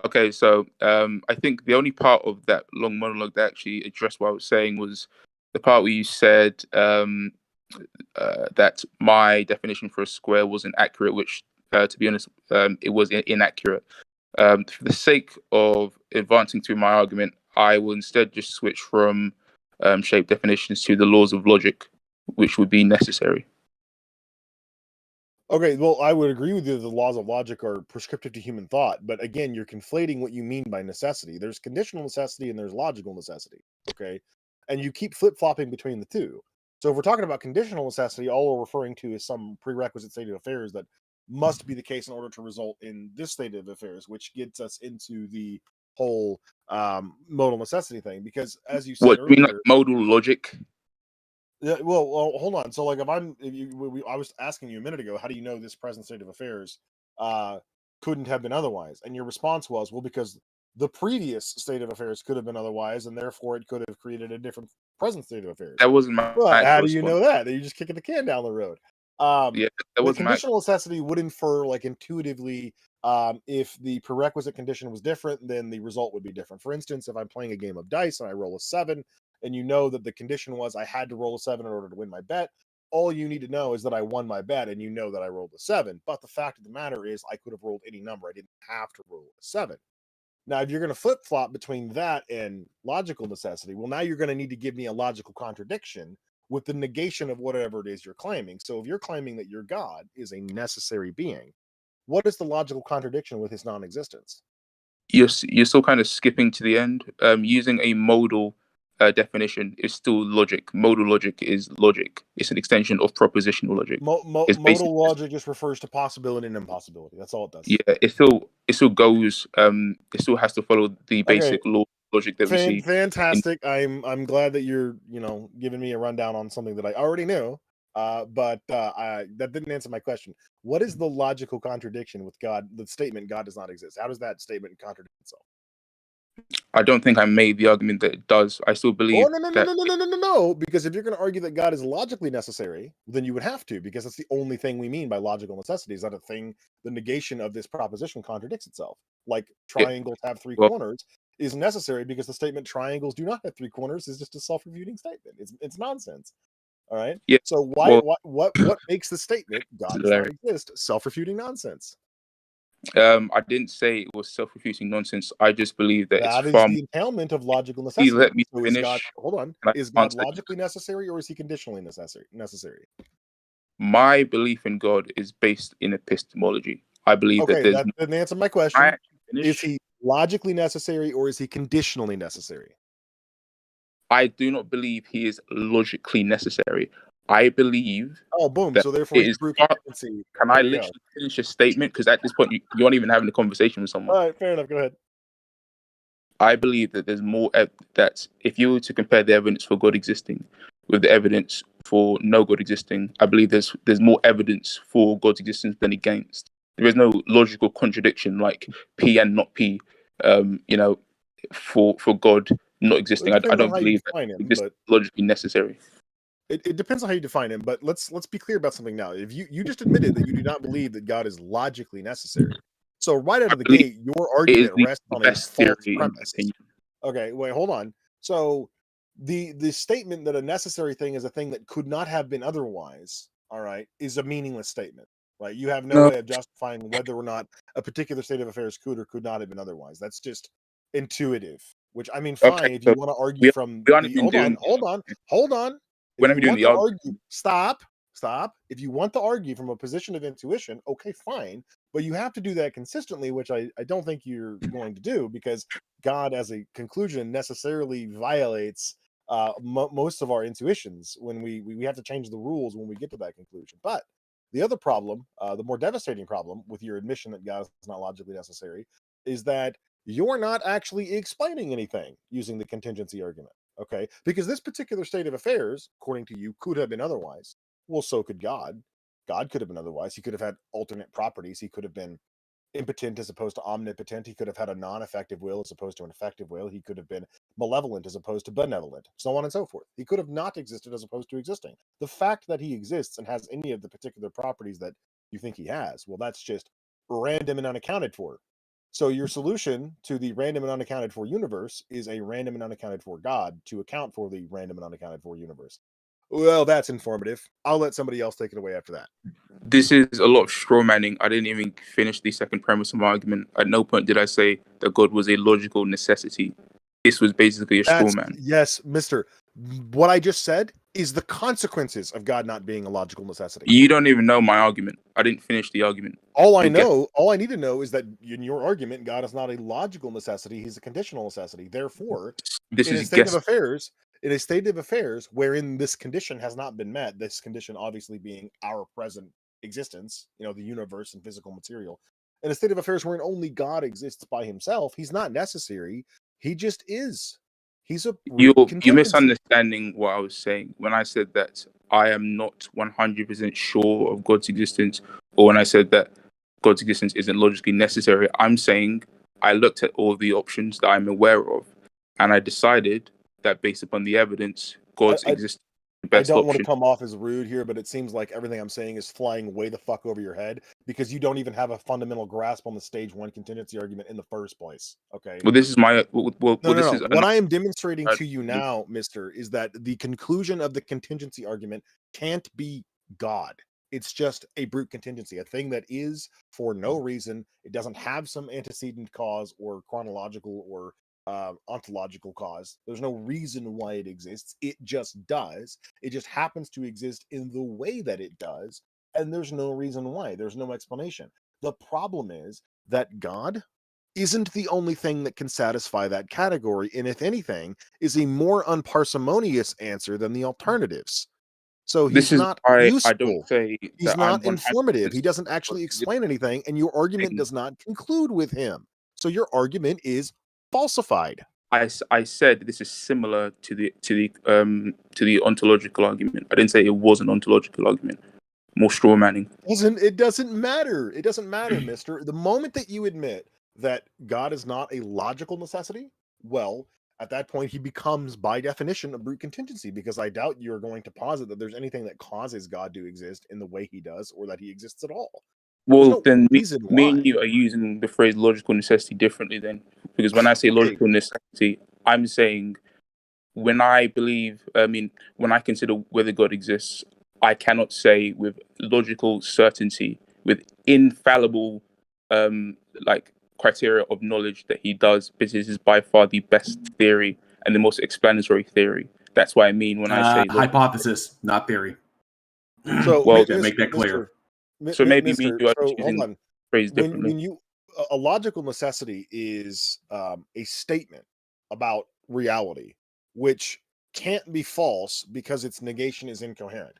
Okay, so I think the only part of that long monologue that actually addressed what I was saying was the part where you said that my definition for a square wasn't accurate, which, to be honest, it was inaccurate. For the sake of advancing through my argument, I will instead just switch from shape definitions to the laws of logic, which would be necessary. Okay, well, I would agree with you that the laws of logic are prescriptive to human thought, but again, you're conflating what you mean by necessity. There's conditional necessity and there's logical necessity, okay? And you keep flip-flopping between the two. So if we're talking about conditional necessity, all we're referring to is some prerequisite state of affairs that must be the case in order to result in this state of affairs, which gets us into the whole modal necessity thing. Because as you said earlier, like modal logic? Yeah, well, hold on. So, like, I was asking you a minute ago, how do you know this present state of affairs couldn't have been otherwise? And your response was, well, because the previous state of affairs could have been otherwise, and therefore it could have created a different present state of affairs. That wasn't my how do you know that? You're just kicking the can down the road. Yeah, that was conditional necessity would infer, like, intuitively, if the prerequisite condition was different, then the result would be different. For instance, if I'm playing a game of dice and I roll a 7, and you know that the condition was I had to roll a 7 in order to win my bet, all you need to know is that I won my bet, and you know that I rolled a 7. But the fact of the matter is I could have rolled any number. I didn't have to roll a 7. Now, if you're going to flip-flop between that and logical necessity, well, now you're going to need to give me a logical contradiction with the negation of whatever it is you're claiming. So if you're claiming that your God is a necessary being, what is the logical contradiction with his non-existence? You're still kind of skipping to the end. Using a modal definition is still logic. Modal logic is logic. It's an extension of propositional logic. Modal logic just refers to possibility and impossibility. That's all it does. Yeah, it still goes. It still has to follow the basic law of logic that we see. Fantastic. I'm glad that you're giving me a rundown on something that I already knew. That didn't answer my question. What is the logical contradiction with God? The statement "God does not exist." How does that statement contradict itself? I don't think I made the argument that it does. I still believe No. Because if you're going to argue that God is logically necessary, then you would have to, because that's the only thing we mean by logical necessity. Is that a thing? The negation of this proposition contradicts itself. Like triangles have three corners is necessary because the statement "triangles do not have three corners" is just a self-refuting statement. It's nonsense. All right. Yeah. So what makes the statement "God does not exist" self-refuting nonsense? I didn't say it was self-refuting nonsense. I just believe that That it's is from. the entailment of logical necessity. Let me So finish. is God logically necessary, or is he conditionally necessary? My belief in God is based in epistemology. I believe that there's. That didn't answer my question. Is he logically necessary, or is he conditionally necessary? I do not believe he is logically necessary. I believe. Oh, boom! So therefore, it is. Can I literally finish a statement? Because at this point, you aren't even having a conversation with someone. All right, fair enough. Go ahead. I believe that there's more. That if you were to compare the evidence for God existing with the evidence for no God existing, I believe there's more evidence for God's existence than against. There is no logical contradiction like P and not P. For God not existing, I don't believe that it's logically necessary. It depends on how you define him, but let's be clear about something now. If you just admitted that you do not believe that God is logically necessary, so right out of the gate, your argument rests on a false premise. Okay, wait, hold on. So the statement that a necessary thing is a thing that could not have been otherwise, all right, is a meaningless statement. Right? You have no way of justifying whether or not a particular state of affairs could or could not have been otherwise. That's just intuitive. Which I mean, fine, if you want to argue from hold on. Stop. If you want to argue from a position of intuition, okay, fine. But you have to do that consistently, which I don't think you're going to do, because God as a conclusion necessarily violates most of our intuitions when we have to change the rules when we get to that conclusion. But the other problem, the more devastating problem with your admission that God is not logically necessary, is that you're not actually explaining anything using the contingency argument. Okay, because this particular state of affairs, according to you, could have been otherwise. Well, so could God. God could have been otherwise. He could have had alternate properties. He could have been impotent as opposed to omnipotent. He could have had a non-effective will as opposed to an effective will. He could have been malevolent as opposed to benevolent, so on and so forth. He could have not existed as opposed to existing. The fact that he exists and has any of the particular properties that you think he has, well, that's just random and unaccounted for. So your solution to the random and unaccounted for universe is a random and unaccounted for God to account for the random and unaccounted for universe. Well, that's informative. I'll let somebody else take it away after that. This is a lot of straw manning. I didn't even finish the second premise of my argument. At no point did I say that God was a logical necessity. This was basically a straw man. Yes, mister. What I just said is the consequences of God not being a logical necessity. You don't even know my argument. I didn't finish the argument. All I need to know is that in your argument, God is not a logical necessity. He's a conditional necessity. Therefore, in a state of affairs wherein this condition has not been met, this condition obviously being our present existence, the universe and physical material, in a state of affairs wherein only God exists by himself, he's not necessary. He just is. He's a you're misunderstanding what I was saying when I said that I am not 100% sure of God's existence, or when I said that God's existence isn't logically necessary. I'm saying I looked at all the options that I'm aware of, and I decided that based upon the evidence, God's existence is the best option. I don't want to come off as rude here, but it seems like everything I'm saying is flying way the fuck over your head because you don't even have a fundamental grasp on the stage one contingency argument in the first place. Okay. Well, this is my. What I am demonstrating to you now, mister, is that the conclusion of the contingency argument can't be God. It's just a brute contingency, a thing that is for no reason. It doesn't have some antecedent cause or chronological or ontological cause. There's no reason why it exists. It just does. It just happens to exist in the way that it does, and there's no reason why. There's no explanation. The problem is that God isn't the only thing that can satisfy that category, and if anything, is a more unparsimonious answer than the alternatives. So he's not useful. I don't say he's not informative. He doesn't actually explain anything, and your argument does not conclude with him. So your argument is falsified. I said this is similar to the ontological argument. I didn't say it was an ontological argument. More straw manning. It doesn't matter. It doesn't matter, mister. The moment that you admit that God is not a logical necessity, well, at that point he becomes by definition a brute contingency, because I doubt you're going to posit that there's anything that causes God to exist in the way he does, or that he exists at all. Well, no then reason me why. and you are using the phrase logical necessity differently then. Because when I say logical necessity, I'm saying when I consider whether God exists, I cannot say with logical certainty, with infallible criteria of knowledge that he does, because this is by far the best theory and the most explanatory theory. That's what I mean when I say hypothesis, not theory. So, well, make that clear. So maybe me Mister, you are so using hold on. phrase differently. When a logical necessity is a statement about reality, which can't be false because its negation is incoherent.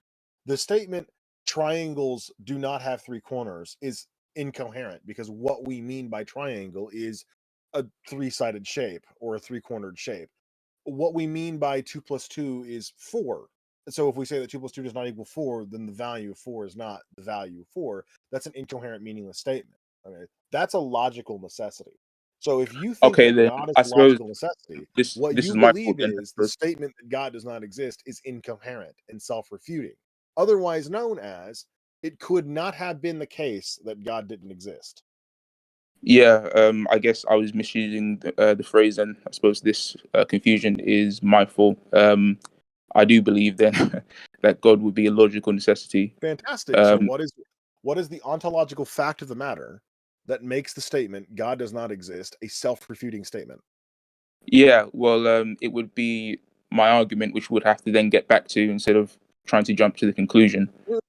The statement triangles do not have three corners is incoherent, because what we mean by triangle is a three-sided shape or a three-cornered shape. What we mean by 2 + 2 is 4. So if we say that 2 + 2 does not equal 4, then the value of 4 is not the value of 4. That's an incoherent, meaningless statement. Okay, that's a logical necessity. So if you think that then God is I a suppose logical necessity, this what is you my believe fault then. is the statement that God does not exist is incoherent and self-refuting, otherwise known as it could not have been the case that God didn't exist. Yeah, I guess I was misusing the phrase, and I suppose this confusion is my fault. I do believe then that God would be a logical necessity. Fantastic. So what is the ontological fact of the matter that makes the statement God does not exist a self-refuting statement? Yeah, well, it would be my argument, which would have to then get back to instead of trying to jump to the conclusion. No.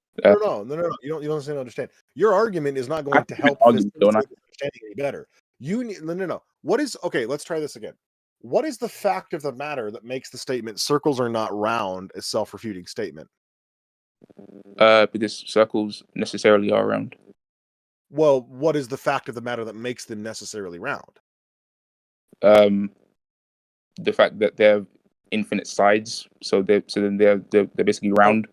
You don't understand. Your argument is not going to help argument, don't I? understanding any better. You need no. What is okay? Let's try this again. What is the fact of the matter that makes the statement "circles are not round" a self-refuting statement? Because circles necessarily are round. Well, what is the fact of the matter that makes them necessarily round? The fact that they're infinite sides, so they're basically round.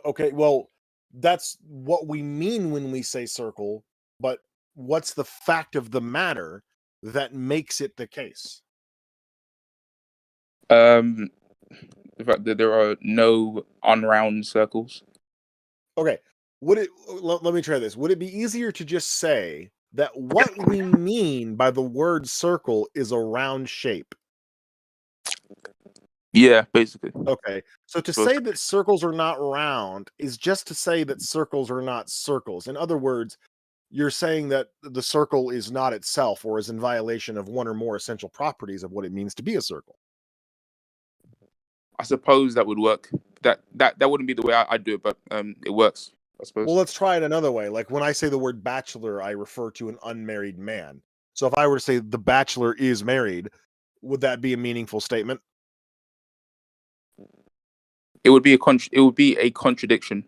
Okay, well, that's what we mean when we say circle, but what's the fact of the matter that makes it the case? The fact that there are no unround circles. Okay, let me try this. Would it be easier to just say that what we mean by the word circle is a round shape? Yeah, basically. Okay, so to say that circles are not round is just to say that circles are not circles. In other words, you're saying that the circle is not itself, or is in violation of one or more essential properties of what it means to be a circle. I suppose that would work. That wouldn't be the way I do it, but it works, I suppose. Well, let's try it another way. Like when I say the word bachelor, I refer to an unmarried man. So if I were to say the bachelor is married, would that be a meaningful statement? It would be a contradiction.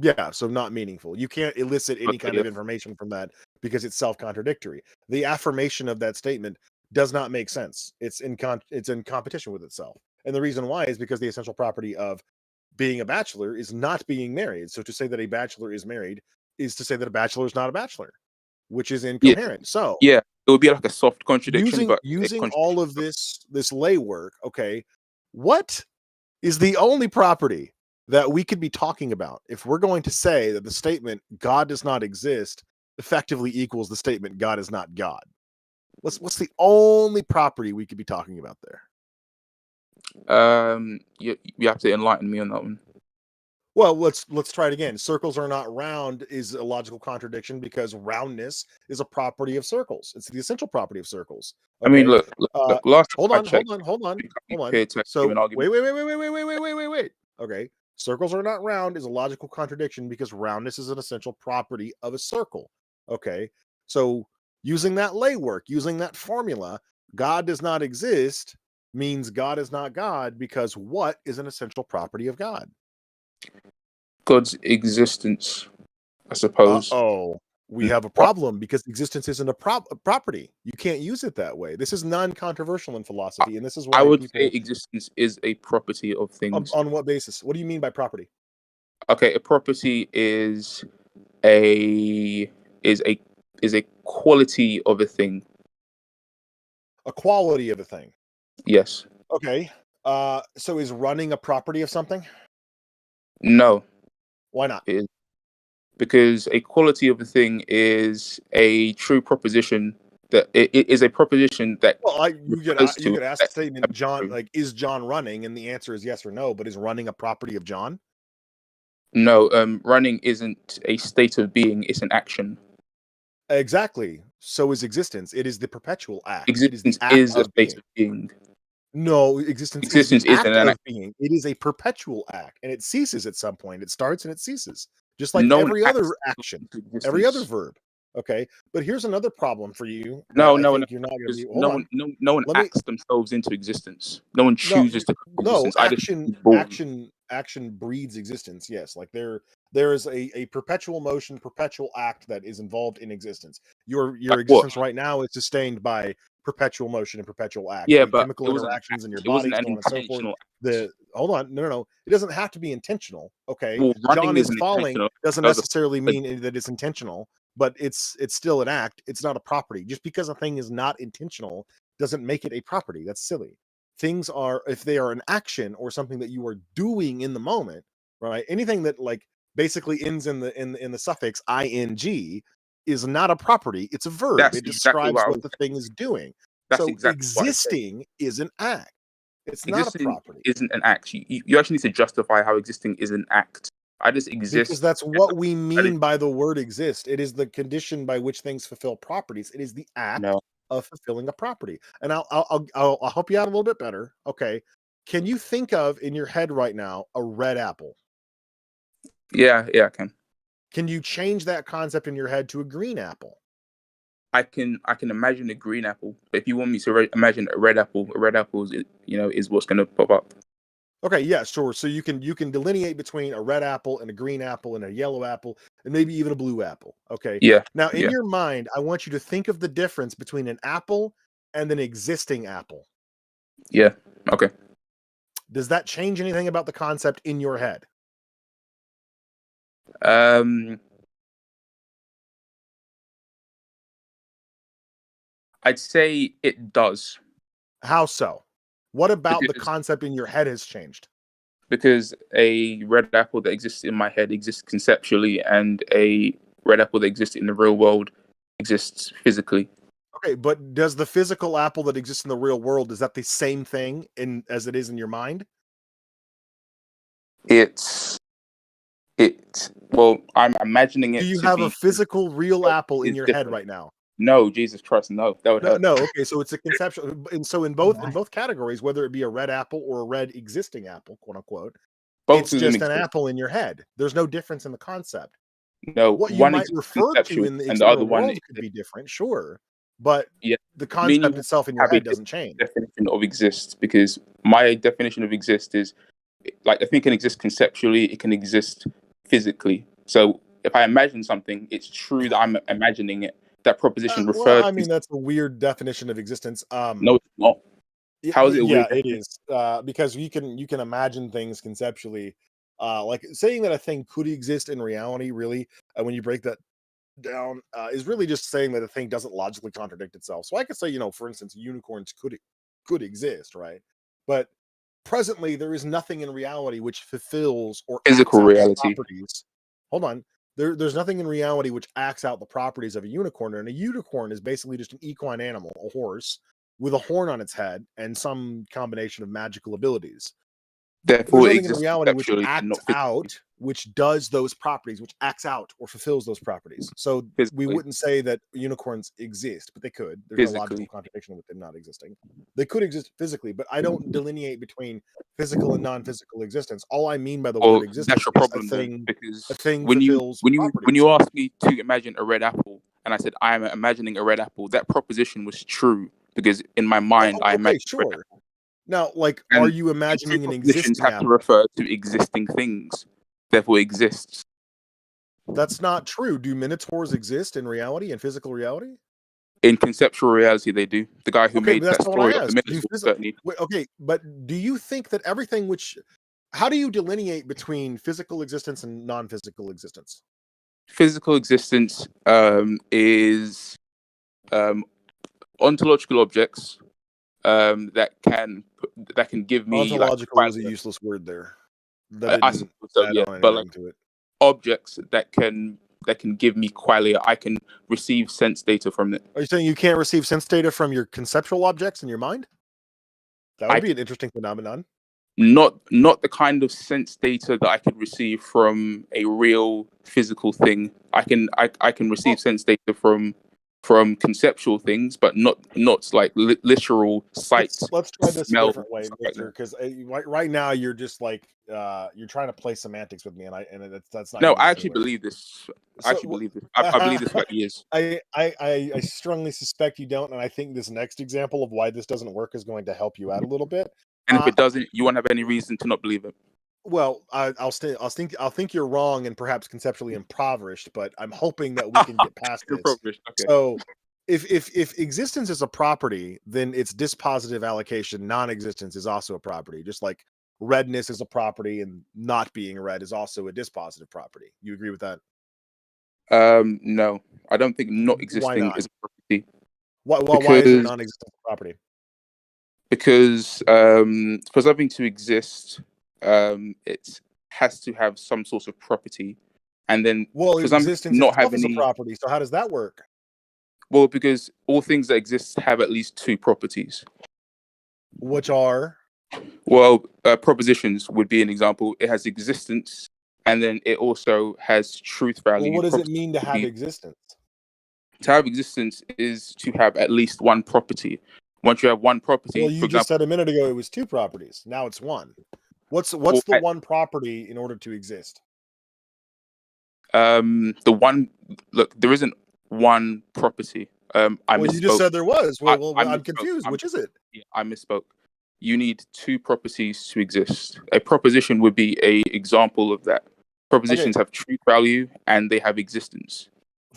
Yeah, so not meaningful. You can't elicit any kind of information from that because it's self-contradictory. The affirmation of that statement does not make sense. It's in competition with itself. And the reason why is because the essential property of being a bachelor is not being married. So to say that a bachelor is married is to say that a bachelor is not a bachelor, which is incoherent. So yeah, it would be like a soft contradiction. Using all of this lay work, okay, what is the only property that we could be talking about if we're going to say that the statement God does not exist effectively equals the statement God is not God? What's the only property we could be talking about there? You have to enlighten me on that one. Well, let's try it again. Circles are not round is a logical contradiction because roundness is a property of circles. It's the essential property of circles. Okay? I mean, look. Last hold on. So wait. Okay, circles are not round is a logical contradiction because roundness is an essential property of a circle. Okay, so using that lay work, using that formula, God does not exist means God is not God because what is an essential property of God? God's existence, I suppose. we have a problem because existence isn't a property. You can't use it that way. This is non-controversial in philosophy, and this is why I would people say existence is a property of things. on what basis? What do you mean by property? Okay, a property is a quality of a thing. A quality of a thing. Yes. Okay. So is running a property of something? No. Why not? Because a quality of a thing is a true proposition that it is a proposition that. Well, you could ask the statement, John, like, is John running? And the answer is yes or no. But is running a property of John? No, running isn't a state of being; it's an action. Exactly. So is existence. It is the perpetual act. Existence it is the act is a state of being. No, existence is the act of being. It is a perpetual act, and it ceases at some point. It starts and it ceases, just like every other action, every other verb. Okay, but here's another problem for you. No, you're not no going one acts themselves into existence. No one chooses to come into existence. Action breeds existence. Yes, like there is a perpetual motion, perpetual act that is involved in existence. Your existence right now is sustained by perpetual motion and perpetual act. Yeah, but chemical interactions in your body, so on and so forth. Hold on, no. It doesn't have to be intentional. Okay, well, John is falling doesn't necessarily mean that it's intentional, but it's still an act. It's not a property. Just because a thing is not intentional doesn't make it a property. That's silly. Things are, if they are an action or something that you are doing in the moment, right? Anything that like basically ends in the suffix ing is not a property. It's a verb. It describes what the thing is doing. So existing is an act. It's not a property. Isn't an act. You actually need to justify how existing is an act. I just exist because that's what we mean by the word exist. It is the condition by which things fulfill properties. It is the act of fulfilling a property. And I'll help you out a little bit better. Okay, can you think of in your head right now a red apple? Yeah, I can. Can you change that concept in your head to a green apple? I can imagine a green apple. If you want me to imagine a red apple is what's going to pop up. Okay, yeah, sure. So you can delineate between a red apple and a green apple and a yellow apple and maybe even a blue apple. Okay. Yeah. Now in your mind, I want you to think of the difference between an apple and an existing apple. Yeah. Okay. Does that change anything about the concept in your head? I'd say it does. How so? What about the concept in your head has changed? Because a red apple that exists in my head exists conceptually, and a red apple that exists in the real world exists physically. Okay, but does the physical apple that exists in the real world, is that the same thing as it is in your mind? Well, I'm imagining it. Do you have a physical real apple in your head right now? No, Jesus Christ, no. That would hurt. No. Okay, so it's a conceptual, and so in both categories, whether it be a red apple or a red existing apple, quote unquote, it's just an apple in your head. There's no difference in the concept. No, what you might refer to in the external world could be different, sure, but the concept itself in your head doesn't change. Definition of exist, because my definition of exist is like, if it can exist conceptually, it can exist physically. So if I imagine something, it's true that I'm imagining it. That proposition refers. I mean, that's a weird definition of existence. No, it's not. How is it weird? Yeah, it is. Because you can imagine things conceptually. Like saying that a thing could exist in reality, really, when you break that down, is really just saying that a thing doesn't logically contradict itself. So I could say, for instance, unicorns could exist, right? But presently, there is nothing in reality which fulfills or physical reality properties. Hold on. There's nothing in reality which acts out the properties of a unicorn, and a unicorn is basically just an equine animal, a horse, with a horn on its head and some combination of magical abilities. Therefore, there's nothing in reality which acts out, which does those properties, which acts out or fulfills those properties. So we wouldn't say that unicorns exist, but they could. There's no logical contradiction with them not existing. They could exist physically, but I don't delineate between physical and non-physical existence. All I mean by the word existence that's your problem, is a thing when fulfills when you asked me to imagine a red apple, and I said I am imagining a red apple, that proposition was true because in my mind I imagine. Sure. Now, like, are you imagining an existing have apple? to refer to existing things, therefore exists. That's not true. Do minotaurs exist in reality, in physical reality? In conceptual reality, they do. The guy who Okay, made but that's that not what I story of the asked. Minotaur certainly. Okay, but do you think that everything which... How do you delineate between physical existence and non-physical existence? Physical existence is ontological objects that can give me Ontological was a useless word there. That I didn't suppose so, add yeah, on but anything to it. objects that can give me qualia. I can receive sense data from it. Are you saying you can't receive sense data from your conceptual objects in your mind? That would be an interesting phenomenon. Not the kind of sense data that I could receive from a real physical thing. I can receive sense data from conceptual things, but not like literal sights. Let's try this a different way, Mister. Because right now you're just like you're trying to play semantics with me, and that's not. No, I actually believe this. I believe this for years. I strongly suspect you don't, and I think this next example of why this doesn't work is going to help you out a little bit. And if it doesn't, you won't have any reason to not believe it. Well, I'll think you're wrong and perhaps conceptually impoverished, but I'm hoping that we can get past this. Okay. So, if existence is a property, then its dispositive allocation, non-existence, is also a property. Just like redness is a property, and not being red is also a dispositive property. You agree with that? No, I don't think not existing is a property. Why is it non-existent a property? Because for something to exist, it has to have some sort of property, and then for existence not itself have is any a property. So how does that work? Well, because all things that exist have at least two properties, which are propositions would be an example. It has existence, and then it also has truth value. Well, what does it mean to have existence? To have existence is to have at least one property. Once you have one property, well, you just said a minute ago it was two properties. Now it's one. What's the one property in order to exist? The one. Look, there isn't one property. I misspoke. You just said there was. I'm confused. Which is it? Yeah, I misspoke. You need two properties to exist. A proposition would be a example of that. Propositions have truth value and they have existence.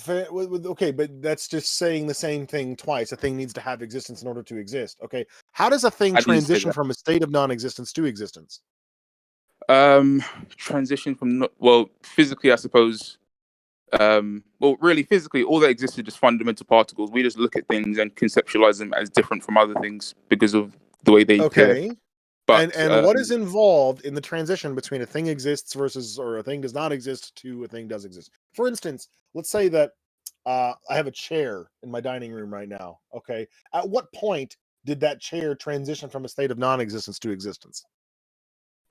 Okay, but that's just saying the same thing twice. A thing needs to have existence in order to exist. Okay, how does a thing transition from a state of non-existence to existence? Transition from physically, I suppose. Really, physically, all that exists is just fundamental particles. We just look at things and conceptualize them as different from other things because of the way they appear. But and what is involved in the transition between a thing exists versus or a thing does not exist to a thing does exist? For instance, let's say that I have a chair in my dining room right now. Okay, at what point did that chair transition from a state of non-existence to existence?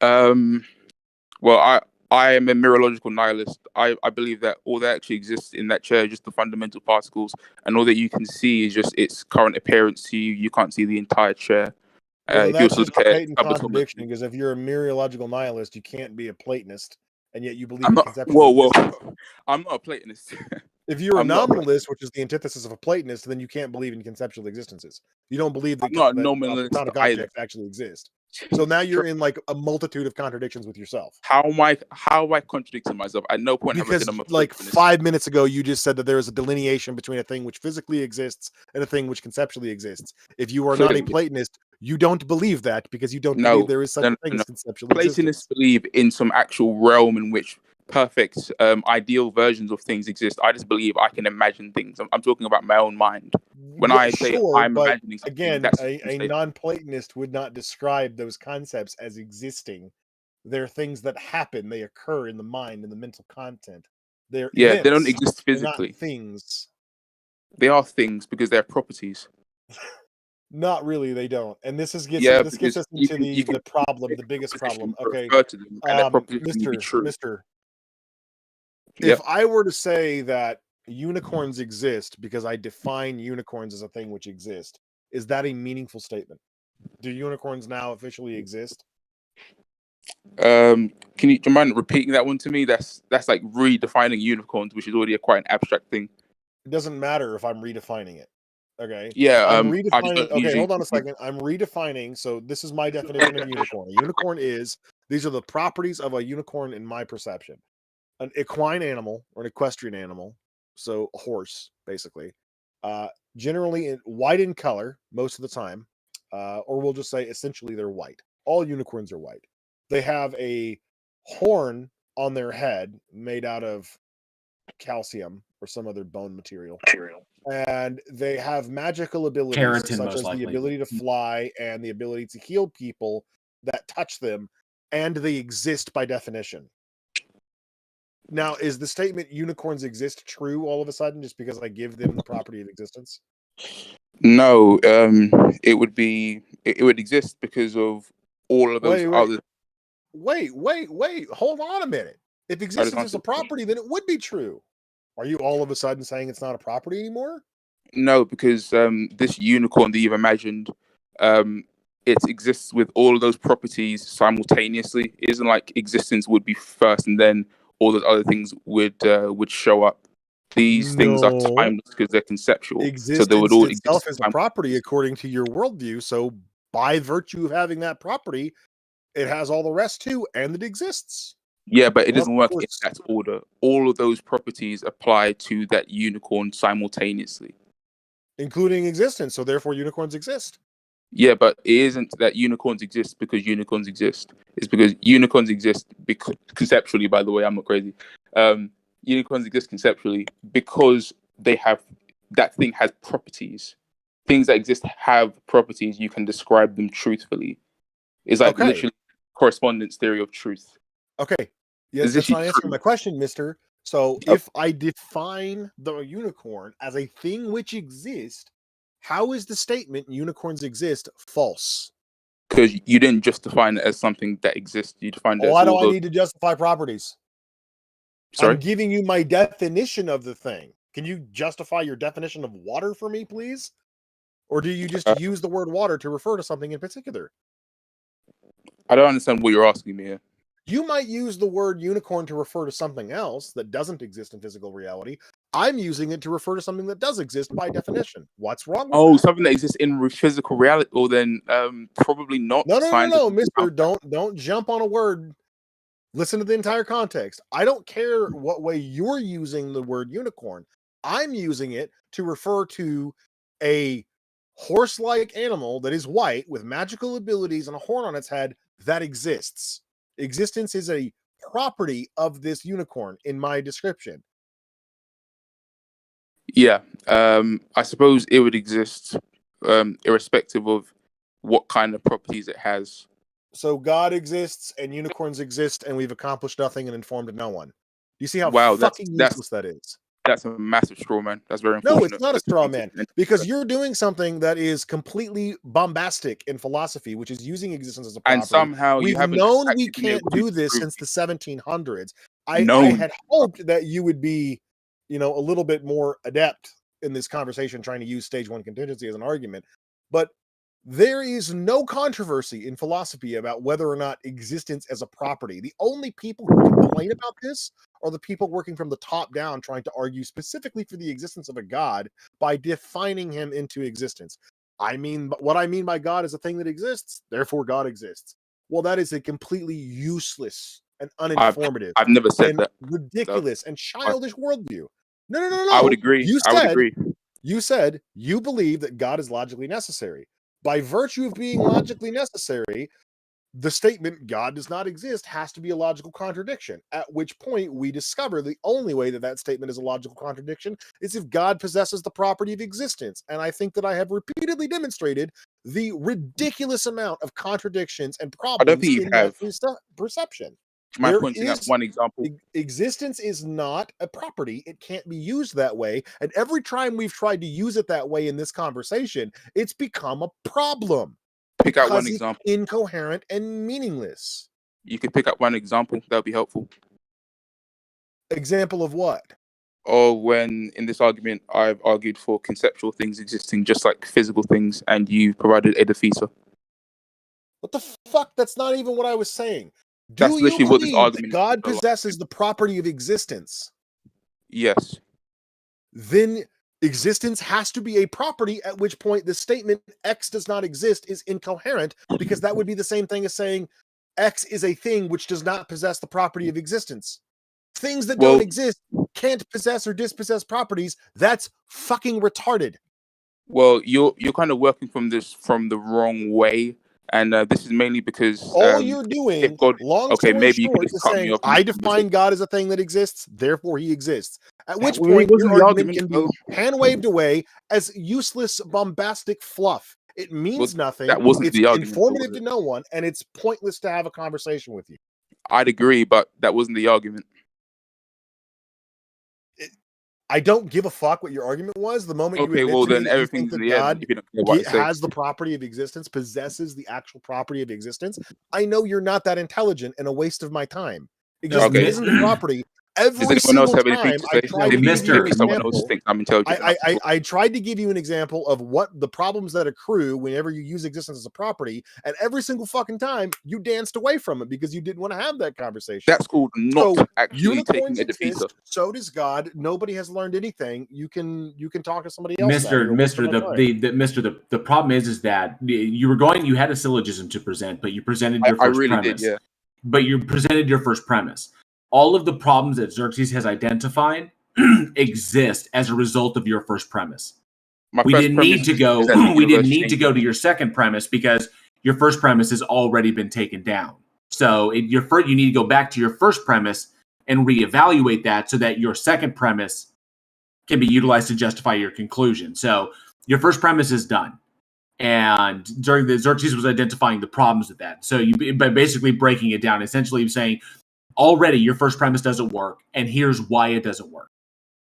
Well, I am a mirological nihilist. I believe that all that actually exists in that chair is just the fundamental particles, and all that you can see is just its current appearance to you. You can't see the entire chair. Well, that's just a patent contradiction, because if you're a mirological nihilist, you can't be a Platonist, and yet you believe in conceptual existence. I'm not a Platonist. If you're a nominalist, which is the antithesis of a Platonist, then you can't believe in conceptual existences. You don't believe that Platonic objects actually exist. So now you're in like a multitude of contradictions with yourself. How am I contradicting myself? At no point because have I said like 5 minutes ago you just said that there is a delineation between a thing which physically exists and a thing which conceptually exists. If you are not a Platonist, you don't believe that because you don't believe there is such a thing as conceptual existence. Platonists believe in some actual realm in which perfect ideal versions of things exist. I just believe I can imagine things. I'm talking about my own mind. When I say I'm imagining something, again, a non-Platonist would not describe those concepts as existing. They're things that happen. They occur in the mind, in the mental content. They're events. They don't exist physically. They're not things. They are things because they're properties. Not really, they don't. And this gets us into the problem, the biggest problem. Okay, Mister. If I were to say that unicorns exist because I define unicorns as a thing which exists, is that a meaningful statement? Do unicorns now officially exist? Do you mind repeating that one to me? That's like redefining unicorns, which is already quite an abstract thing. It doesn't matter if I'm redefining it. Okay. Yeah. I'm redefining. Okay, hold on a second. I'm redefining. So this is my definition of unicorn. A unicorn these are the properties of a unicorn in my perception. an equine animal or an equestrian animal, so a horse, basically, generally white in color most of the time, or we'll just say essentially they're white. All unicorns are white. They have a horn on their head made out of calcium or some other bone material. And they have magical abilities Keratin, such most as the likely. ability to fly and the ability to heal people that touch them, and they exist by definition. Now, is the statement unicorns exist true all of a sudden just because I give them the property of existence? No, it would exist because of all of those other. Wait, hold on a minute. If existence is a property, then it would be true. Are you all of a sudden saying it's not a property anymore? No, because this unicorn that you've imagined, it exists with all of those properties simultaneously. It isn't like existence would be first and then all those other things would show up. These things are timeless because they're conceptual. Existence so they would all itself exist is a property according to your worldview. So by virtue of having that property, it has all the rest too, and it exists. Yeah, but it doesn't work in that order. All of those properties apply to that unicorn simultaneously. Including existence, so therefore unicorns exist. Yeah, but it isn't that unicorns exist because unicorns exist. It's because unicorns exist because conceptually, by the way, I'm not crazy. Unicorns exist conceptually because that thing has properties. Things that exist have properties. You can describe them truthfully. It's like literally correspondence theory of truth. Okay. Yes, that's not answering my question, mister. So if I define the unicorn as a thing which exists, how is the statement unicorns exist false? Because you didn't just define it as something that exists. You defined it as why do I need to justify properties? Sorry? I'm giving you my definition of the thing. Can you justify your definition of water for me, please? Or do you just use the word water to refer to something in particular? I don't understand what you're asking me here. You might use the word unicorn to refer to something else that doesn't exist in physical reality. I'm using it to refer to something that does exist by definition. What's wrong with that? Something that exists in physical reality, or then probably not. No, mister, don't jump on a word. Listen to the entire context. I don't care what way you're using the word unicorn. I'm using it to refer to a horse-like animal that is white with magical abilities and a horn on its head that exists. Existence is a property of this unicorn in my description. Yeah, I suppose it would exist irrespective of what kind of properties it has. So God exists and unicorns exist, and we've accomplished nothing and informed no one. Do you see how fucking useless that is? That's a massive straw man. That's very unfortunate. No, it's not a straw man, because you're doing something that is completely bombastic in philosophy, which is using existence as a property. And somehow we've known we can't do this since the 1700s. I had hoped that you would be, a little bit more adept in this conversation, trying to use stage one contingency as an argument. But there is no controversy in philosophy about whether or not existence as a property. The only people who complain about this are the people working from the top down, trying to argue specifically for the existence of a God by defining him into existence. What I mean by God is a thing that exists, therefore God exists. Well, that is a completely useless and uninformative. I've never said that. Ridiculous and childish worldview. No. I would agree. You said you believe that God is logically necessary. By virtue of being logically necessary, the statement God does not exist has to be a logical contradiction, at which point we discover the only way that statement is a logical contradiction is if God possesses the property of existence. And I think that I have repeatedly demonstrated the ridiculous amount of contradictions and problems in that perception. Am I pointing out one example? Existence is not a property. It can't be used that way. And every time we've tried to use it that way in this conversation, it's become a problem. Pick out one example. It's incoherent and meaningless. You could pick up one example. That would be helpful. Example of what? Or when in this argument, I've argued for conceptual things existing just like physical things, and you provided a defeater. What the fuck? That's not even what I was saying. That's literally what this argument is. God possesses the property of existence. Yes. Then existence has to be a property, at which point the statement X does not exist is incoherent, because that would be the same thing as saying X is a thing which does not possess the property of existence. Things that don't exist can't possess or dispossess properties. That's fucking retarded. Well, you're kind of working from the wrong way, and this is mainly because all you're doing, long story maybe you could short, just is cut me saying off. I define God as a thing that exists, therefore he exists. At which Well, it point wasn't your the argument can argument, be hand waved away as useless, bombastic fluff. It means nothing. that wasn't It's the argument, informative was to it? no one, and it's pointless to have a conversation with you. I'd agree, but that wasn't the argument. I don't give a fuck what your argument was. The moment you Okay, admit well, to me then that you everything's think in that the air God if you don't know what to say. has the property of existence, possesses the actual property of existence, I know you're not that intelligent and a waste of my time. It just isn't the property. Does Every anyone else single have anything time to I say? tried to give you an Maybe someone else example. thinks I'm intelligent. I tried to give you an example of what the problems that accrue whenever you use existence as a property, and every single fucking time you danced away from it because you didn't want to have that conversation. That's called not actually Unicorns taking a defeater. exist, so does God. Nobody has learned anything. You can talk to somebody else. Mister, the problem is that you had a syllogism to present, but you presented your first premise. Yeah. But you presented your first premise. All of the problems that Xerxes has identified exist as a result of your first premise. We didn't need to go to your second premise because your first premise has already been taken down. So you need to go back to your first premise and reevaluate that so that your second premise can be utilized to justify your conclusion. So your first premise is done. And during the Xerxes was identifying the problems with that. So by basically breaking it down, essentially saying, already your first premise doesn't work, and here's why it doesn't work.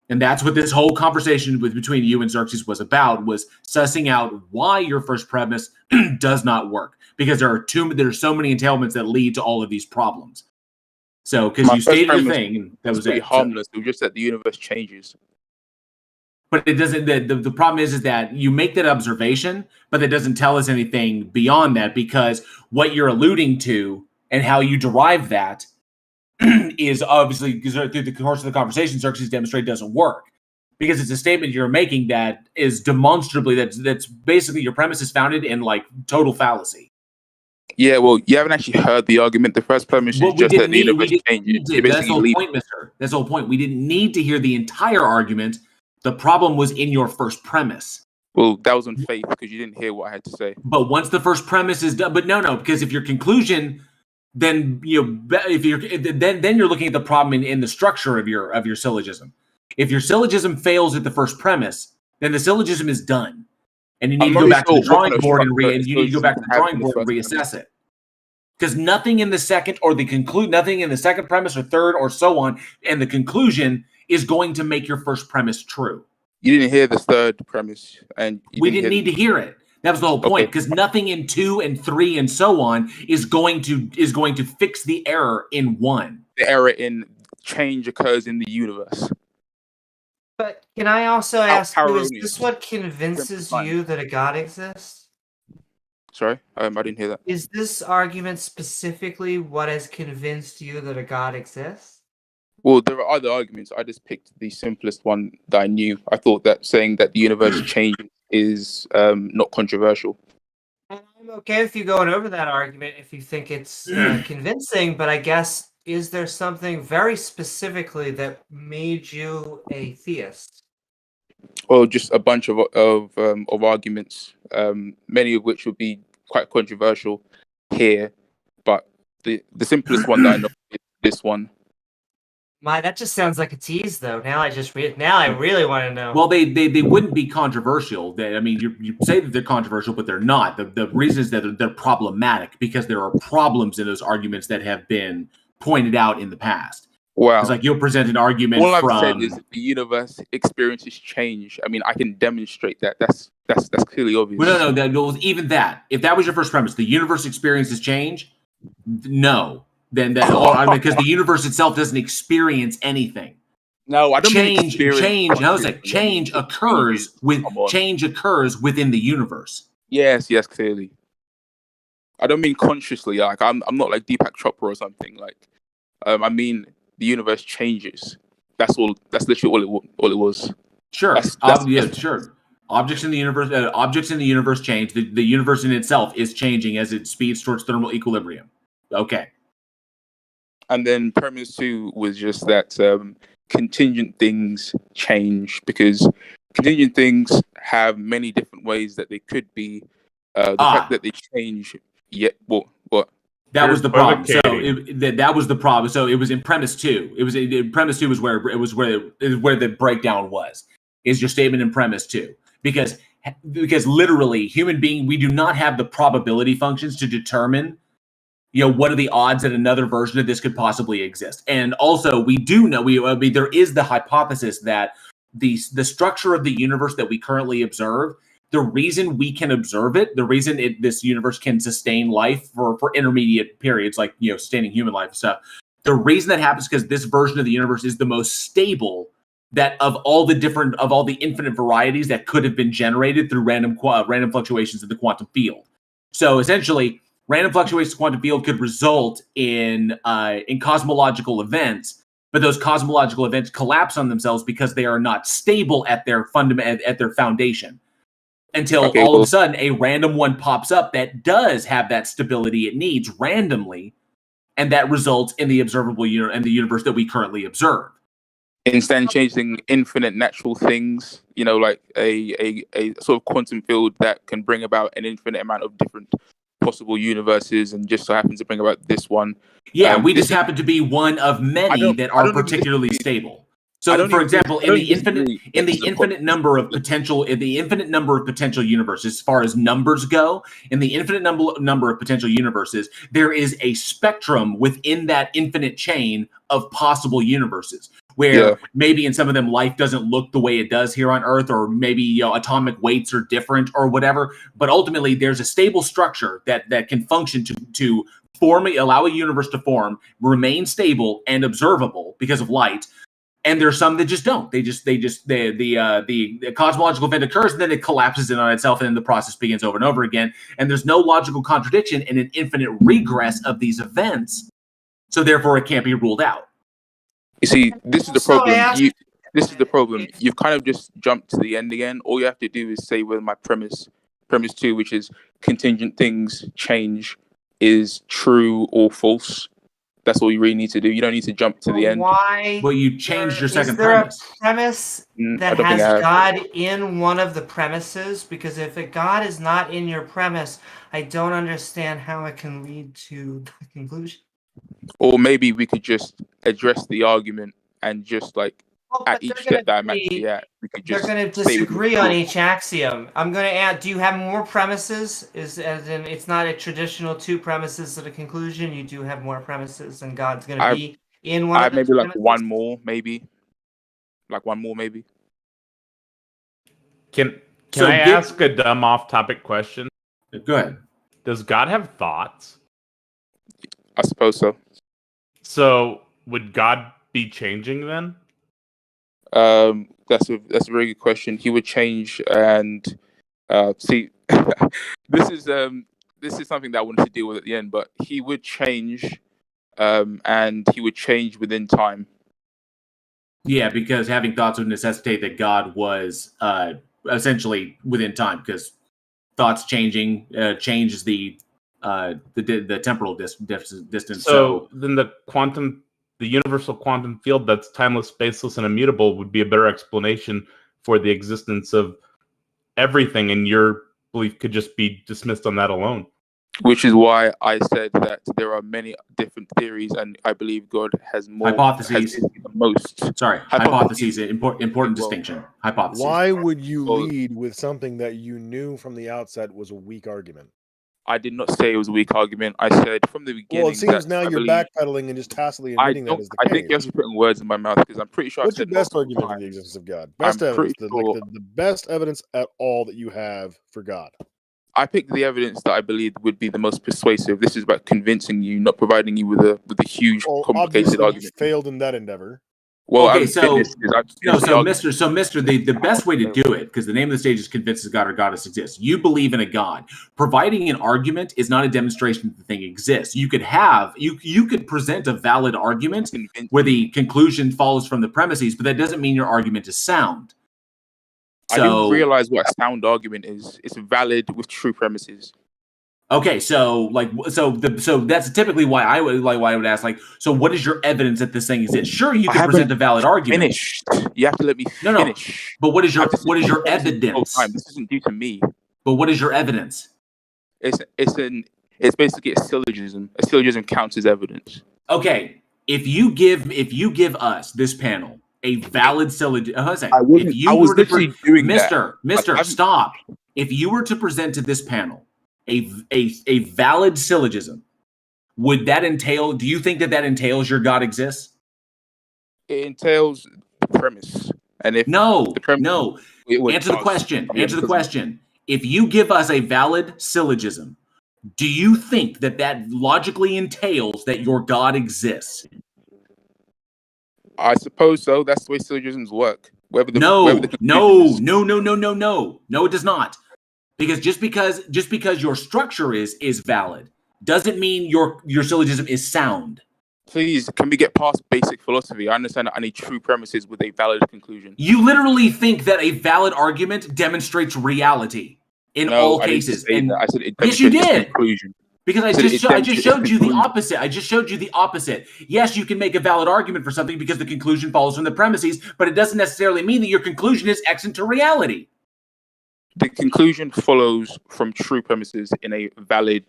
And that's what this whole conversation between you and Xerxes was about, was sussing out why your first premise does not work. Because there are so many entailments that lead to all of these problems. So, because you stated your thing, and that was pretty it. harmless. It was just that the universe changes. But it doesn't. The problem is that you make that observation, but that doesn't tell us anything beyond that, because what you're alluding to and how you derive that is obviously, because through the course of the conversation, Xerxes demonstrated doesn't work, because it's a statement you're making that is demonstrably that's basically your premise is founded in like total fallacy. Yeah, well, you haven't actually heard the argument. The first premise is just that the universe changes. That's the whole point, mister. That's the whole point. We didn't need to hear the entire argument. The problem was in your first premise. Well, that was on faith because you didn't hear what I had to say. But once the first premise is done, but no, because if your conclusion, then then you're looking at the problem in the structure of your syllogism. If your syllogism fails at the first premise, then the syllogism is done, and you need to go back to the drawing board and reassess it. Because nothing in the second nothing in the second premise or third or so on, and the conclusion is going to make your first premise true. You didn't hear the third premise, and we didn't need to hear it. That was the whole point, because nothing in 2 and 3 and so on is going to fix the error in 1. The error in change occurs in the universe. But can I also ask you, is this what convinces you that a God exists? Sorry, I didn't hear that. Is this argument specifically what has convinced you that a God exists? Well, there are other arguments. I just picked the simplest one that I knew. I thought that saying that the universe changes is not controversial. And I'm okay with you going over that argument if you think it's convincing, but I guess, is there something very specifically that made you a theist? Well, just a bunch of arguments, many of which would be quite controversial here, but the simplest one that I know is this one. That just sounds like a tease, though. Now I really want to know. Well, they wouldn't be controversial. You say that they're controversial, but they're not. The reason is that they're problematic because there are problems in those arguments that have been pointed out in the past. Wow. It's like you'll present an argument All from... I've said is the universe experiences change. I mean, I can demonstrate that. That's clearly obvious. Well, no, even that. If that was your first premise, the universe experiences change, no. Then because the universe itself doesn't experience anything. No, I don't mean change occurs within the universe. Yes, clearly. I don't mean consciously. Like I'm not like Deepak Chopra or something. Like, I mean the universe changes. That's all. That's literally all it was. Sure. Sure. Objects in the universe change. The universe in itself is changing as it speeds towards thermal equilibrium. Okay. And then premise 2 was just that contingent things change, because contingent things have many different ways that they could be. The fact that they change, what? That was the problem. So that was the problem. So it was in premise 2. It was in premise 2 was where the breakdown was. Is your statement in premise 2? Because literally, human being, we do not have the probability functions to determine, what are the odds that another version of this could possibly exist. And also, we do know there is the hypothesis that the structure of the universe that we currently observe, the reason we can observe it, the reason this universe can sustain life for intermediate periods, like sustaining human life and stuff, the reason that happens because this version of the universe is the most stable that of all the infinite varieties that could have been generated through random fluctuations in the quantum field. So essentially, random fluctuations in the quantum field could result in cosmological events, but those cosmological events collapse on themselves because they are not stable at their foundation. Until all of a sudden, a random one pops up that does have that stability it needs randomly, and that results in the observable universe that we currently observe. Instead of changing infinite natural things, like a sort of quantum field that can bring about an infinite amount of different possible universes, and just so happens to bring about this one. Yeah, we just happen to be one of many that are particularly stable. So, for example, in the infinite number of potential universes, as far as numbers go, in the infinite number of potential universes, there is a spectrum within that infinite chain of possible universes. Where maybe in some of them life doesn't look the way it does here on Earth, or maybe atomic weights are different or whatever. But ultimately, there's a stable structure that can function to allow a universe to form, remain stable and observable because of light. And there's some that just don't. The cosmological event occurs, and then it collapses in on itself, and then the process begins over and over again. And there's no logical contradiction in an infinite regress of these events, so therefore it can't be ruled out. You see, this is the problem. You've kind of just jumped to the end again. All you have to do is say whether my premise 2, which is contingent things change, is true or false. That's all you really need to do. You don't need to jump to the end. Why? Well, you changed your second Is there premise. a premise that has God in one of the premises? Because if a God is not in your premise, I don't understand how it can lead to the conclusion. Or maybe we could just address the argument and just at each step that I'm actually at, we could just. They're going to disagree on each axiom. I'm going to add. Do you have more premises? As in, it's not a traditional 2 premises to the conclusion. You do have more premises, and God's going to be in one. Maybe one more, maybe. One more, maybe. Can I ask a dumb off-topic question? Go ahead. Does God have thoughts? I suppose so. So would God be changing then? That's a very good question. He would change, and see, this is something that I wanted to deal with at the end. But he would change, and he would change within time. Yeah, because having thoughts would necessitate that God was essentially within time, because thoughts changing changes the temporal distance. So then the universal quantum field that's timeless, spaceless, and immutable would be a better explanation for the existence of everything, and your belief could just be dismissed on that alone. Which is why I said that there are many different theories, and I believe God has more hypotheses. Hypotheses. Important distinction. Hypotheses. Why would you lead with something that you knew from the outset was a weak argument? I did not say it was a weak argument. I said from the beginning. Well, it seems now you're backpedaling and just tacitly admitting that is the case. I think you're actually putting words in my mouth, because I'm pretty sure. What's your best argument for the existence of God? Best evidence, the best evidence at all that you have for God. I picked the evidence that I believe would be the most persuasive. This is about convincing you, not providing you with a huge, complicated argument. You failed in that endeavor. Well, okay, Mister, the best way to do it, because the name of the stage is convinces God or goddess exists. You believe in a God. Providing an argument is not a demonstration that the thing exists. You could present a valid argument where the conclusion follows from the premises, but that doesn't mean your argument is sound. I didn't realize what a sound argument is. It's valid with true premises. Okay, so that's typically why I would ask, like, so what is your evidence that this thing exists? Sure, you can present a valid argument. Finished. You have to let me finish. But what is your evidence? This isn't due to me. But what is your evidence? It's basically a syllogism. A syllogism counts as evidence. Okay, if you give us, this panel, a valid syllogism, I was literally doing that. Mister, stop. If you were to present to this panel a valid syllogism, would that entail? Do you think that entails your God exists? It entails the premise, and if no. Answer the question. Answer the question. If you give us a valid syllogism, do you think that logically entails that your God exists? I suppose so. That's the way syllogisms work. No, it does not. Because just because your structure is valid doesn't mean your syllogism is sound. Please, can we get past basic philosophy? I understand that I need true premises with a valid conclusion. You literally think that a valid argument demonstrates reality in all cases. I said it yes, you did. Conclusion. Because I just showed you the opposite. I just showed you the opposite. Yes, you can make a valid argument for something because the conclusion follows from the premises, but it doesn't necessarily mean that your conclusion is extant to reality. The conclusion follows from true premises in a valid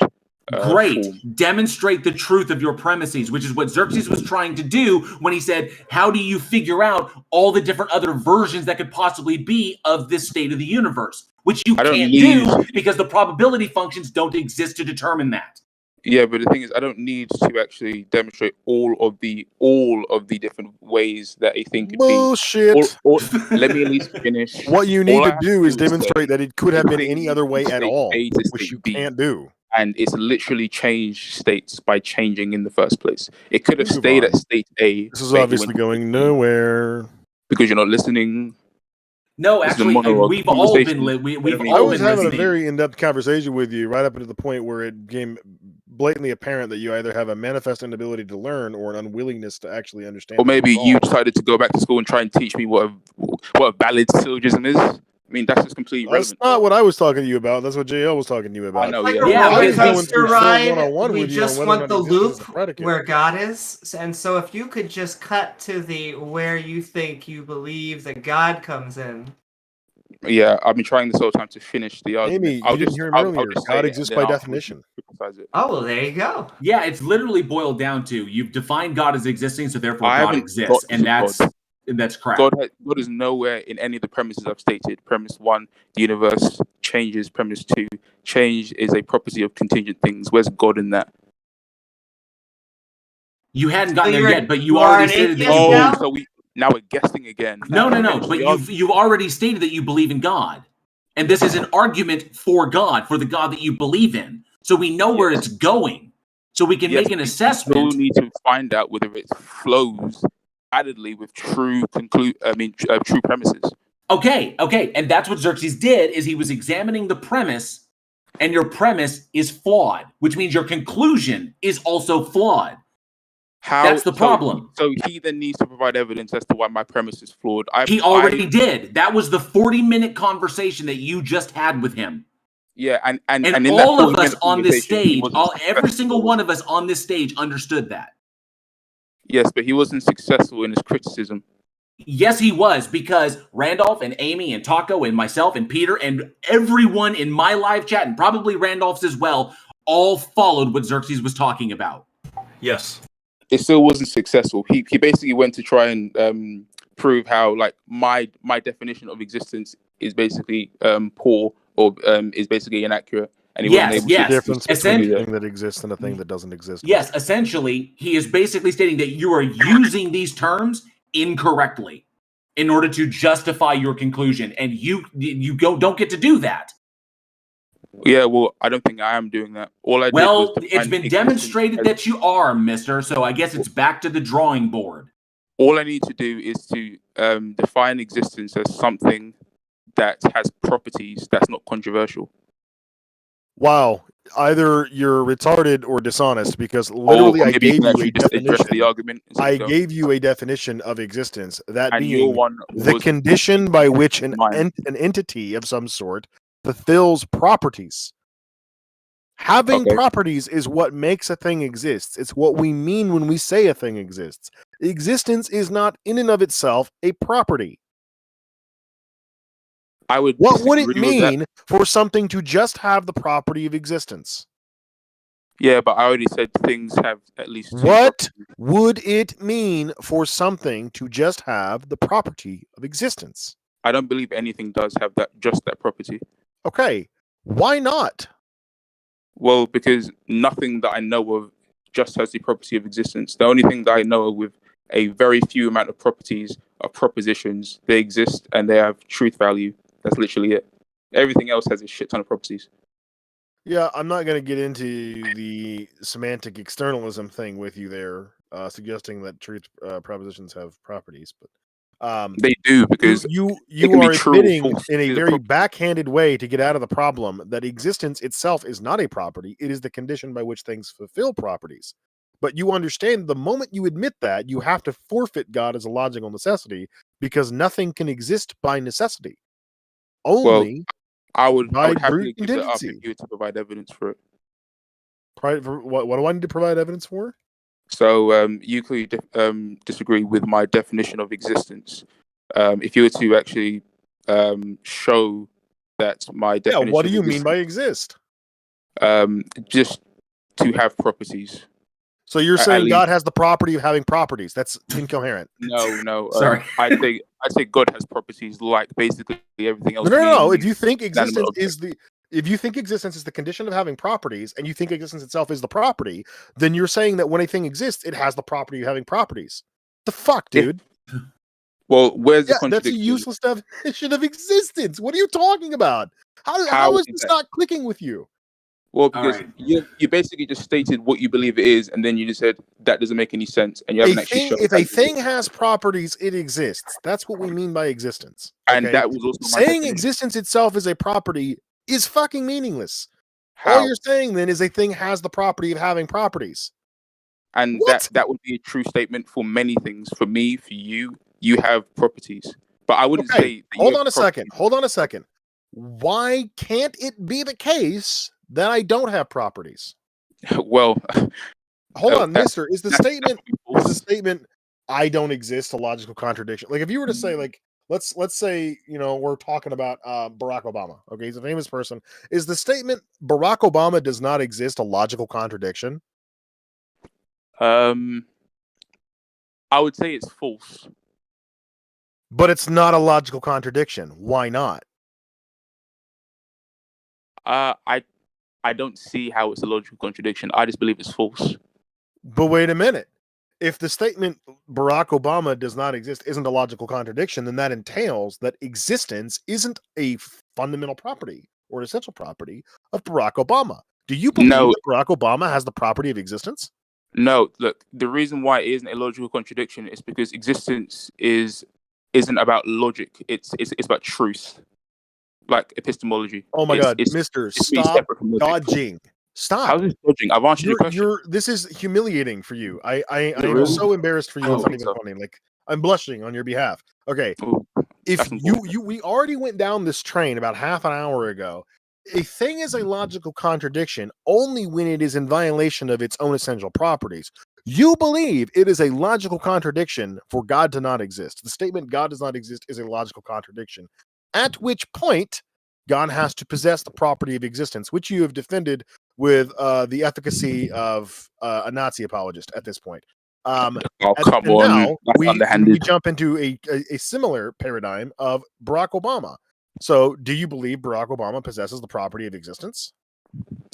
Great. form. Demonstrate the truth of your premises, which is what Xerxes was trying to do when he said, how do you figure out all the different other versions that could possibly be of this state of the universe? Which you can't do because the probability functions don't exist to determine that. Yeah, but the thing is, I don't need to actually demonstrate all of the different ways that a thing could Bullshit. be. Bullshit. Let me at least finish. What you need to do is demonstrate that it could have been any other way at all, which you can't do. And it's literally changed states by changing in the first place. It could have stayed at state A. This is obviously going nowhere. Because you're not listening. No, actually, we've all been I was having a very in-depth conversation with you right up to the point where it became blatantly apparent that you either have a manifest inability to learn or an unwillingness to actually understand. Or maybe you decided to go back to school and try and teach me what a valid syllogism is. I mean, that's just completely That's irrelevant. not what I was talking to you about. That's what JL was talking to you about. I know, Like yeah. a roller coaster ride, we with you just on whether or want not the existence loop is a predicate. where God is. And so if you could just cut to the where you think you believe that God comes in. Yeah, I've been trying this whole time to finish the argument. Amy, you didn't hear him earlier. God exists by definition. Oh, well, there you go. Yeah, it's literally boiled down to you've defined God as existing, so therefore I God haven't exists, got and to that's crap. God is nowhere in any of the premises I've stated. Premise 1, the universe changes. Premise 2, change is a property of contingent things. Where's God in that? You hadn't gotten there yet, but you already stated that. So now we're guessing again. No. But you've already stated that you believe in God, and this is an argument for God, for the God that you believe in. So we know where it's going, so we can make an assessment. We still need to find out whether it flows addedly with true premises. Okay, and that's what Xerxes did. Is he was examining the premise, and your premise is flawed, which means your conclusion is also flawed. That's the problem. So he then needs to provide evidence as to why my premise is flawed. He already did. That was the 40-minute conversation that you just had with him. Yeah, and all of us on this stage, every single one of us on this stage understood that. Yes, but he wasn't successful in his criticism. Yes, he was, because Randolph and Amy and Taco and myself and Peter and everyone in my live chat, and probably Randolph's as well, all followed what Xerxes was talking about. Yes. It still wasn't successful. He basically went to try and prove how my definition of existence is basically poor or is basically inaccurate. And he wasn't able to the difference between a thing that exists and a thing that doesn't exist. Yes, essentially, he is basically stating that you are using these terms incorrectly in order to justify your conclusion, and you don't get to do that. Yeah, well, I don't think I am doing that. It's been demonstrated that you are, mister, so I guess it's back to the drawing board. All I need to do is to define existence as something that has properties that's not controversial. Wow. Either you're retarded or dishonest, because literally I gave you a definition. The argument I gave you a definition of existence, that being the condition by which an entity of some sort fulfills properties. Having properties is what makes a thing exist. It's what we mean when we say a thing exists. Existence is not in and of itself a property. What would it mean for something to just have the property of existence? Yeah, but I already said things have at least two What properties. would it mean for something to just have the property of existence? I don't believe anything does have just that property. Okay, why not? Well, because nothing that I know of just has the property of existence. The only thing that I know of with a very few amount of properties are propositions. They exist and they have truth value. That's literally it. Everything else has a shit ton of properties. Yeah, I'm not going to get into the semantic externalism thing with you there, suggesting that truth propositions have properties, but they do, because you can are be true or admitting false. in a It's a very property. backhanded way to get out of the problem that existence itself is not a property. It is the condition by which things fulfill properties. But you understand the moment you admit that, you have to forfeit God as a logical necessity, because nothing can exist by necessity. Only I would by happily brute give that up if contingency. you were to provide evidence for it. What do I need to provide evidence for? So you could disagree with my definition of existence. If you were to actually show that my definition. Yeah, what do you of mean by exist? Just to have properties. So you're saying God has the property of having properties? That's incoherent. No. Sorry. I say God has properties like basically everything else. No. If you think existence is the condition of having properties, and you think existence itself is the property, then you're saying that when a thing exists, it has the property of having properties. The fuck, dude? Well, where's the That's a contradiction? useless definition of existence. What are you talking about? How is this not clicking with you? Well, because you basically just stated what you believe it is, and then you just said that doesn't make any sense, and you haven't actually shown. If a thing has properties, it exists. That's what we mean by existence. And that was also my saying definition. Existence itself is a property is fucking meaningless. How? All you're saying then is a thing has the property of having properties. And that would be a true statement for many things. For me, for you, you have properties. But I wouldn't say. Hold on a second. Why can't it be the case that I don't have properties? Well, hold on, mister. Is the statement I don't exist a logical contradiction? Like if you were to say, like, let's say, we're talking about Barack Obama. Okay, he's a famous person. Is the statement Barack Obama does not exist a logical contradiction? I would say it's false. But it's not a logical contradiction. Why not? I don't see how it's a logical contradiction. I just believe it's false. But wait a minute. If the statement Barack Obama does not exist isn't a logical contradiction, then that entails that existence isn't a fundamental property or an essential property of Barack Obama. Do you believe that Barack Obama has the property of existence? No. Look, the reason why it isn't a logical contradiction is because existence isn't about logic. It's about truth. Like epistemology. Oh my God, Mister, stop dodging. Stop. How's this dodging? I've answered your question. This is humiliating for you. I am so embarrassed for you. It's not even funny. Like I'm blushing on your behalf. Okay. If we already went down this train about half an hour ago. A thing is a logical contradiction only when it is in violation of its own essential properties. You believe it is a logical contradiction for God to not exist. The statement God does not exist is a logical contradiction. At which point, God has to possess the property of existence, which you have defended with the efficacy of a Nazi apologist at this point. Come on. Now we jump into a similar paradigm of Barack Obama. So, do you believe Barack Obama possesses the property of existence?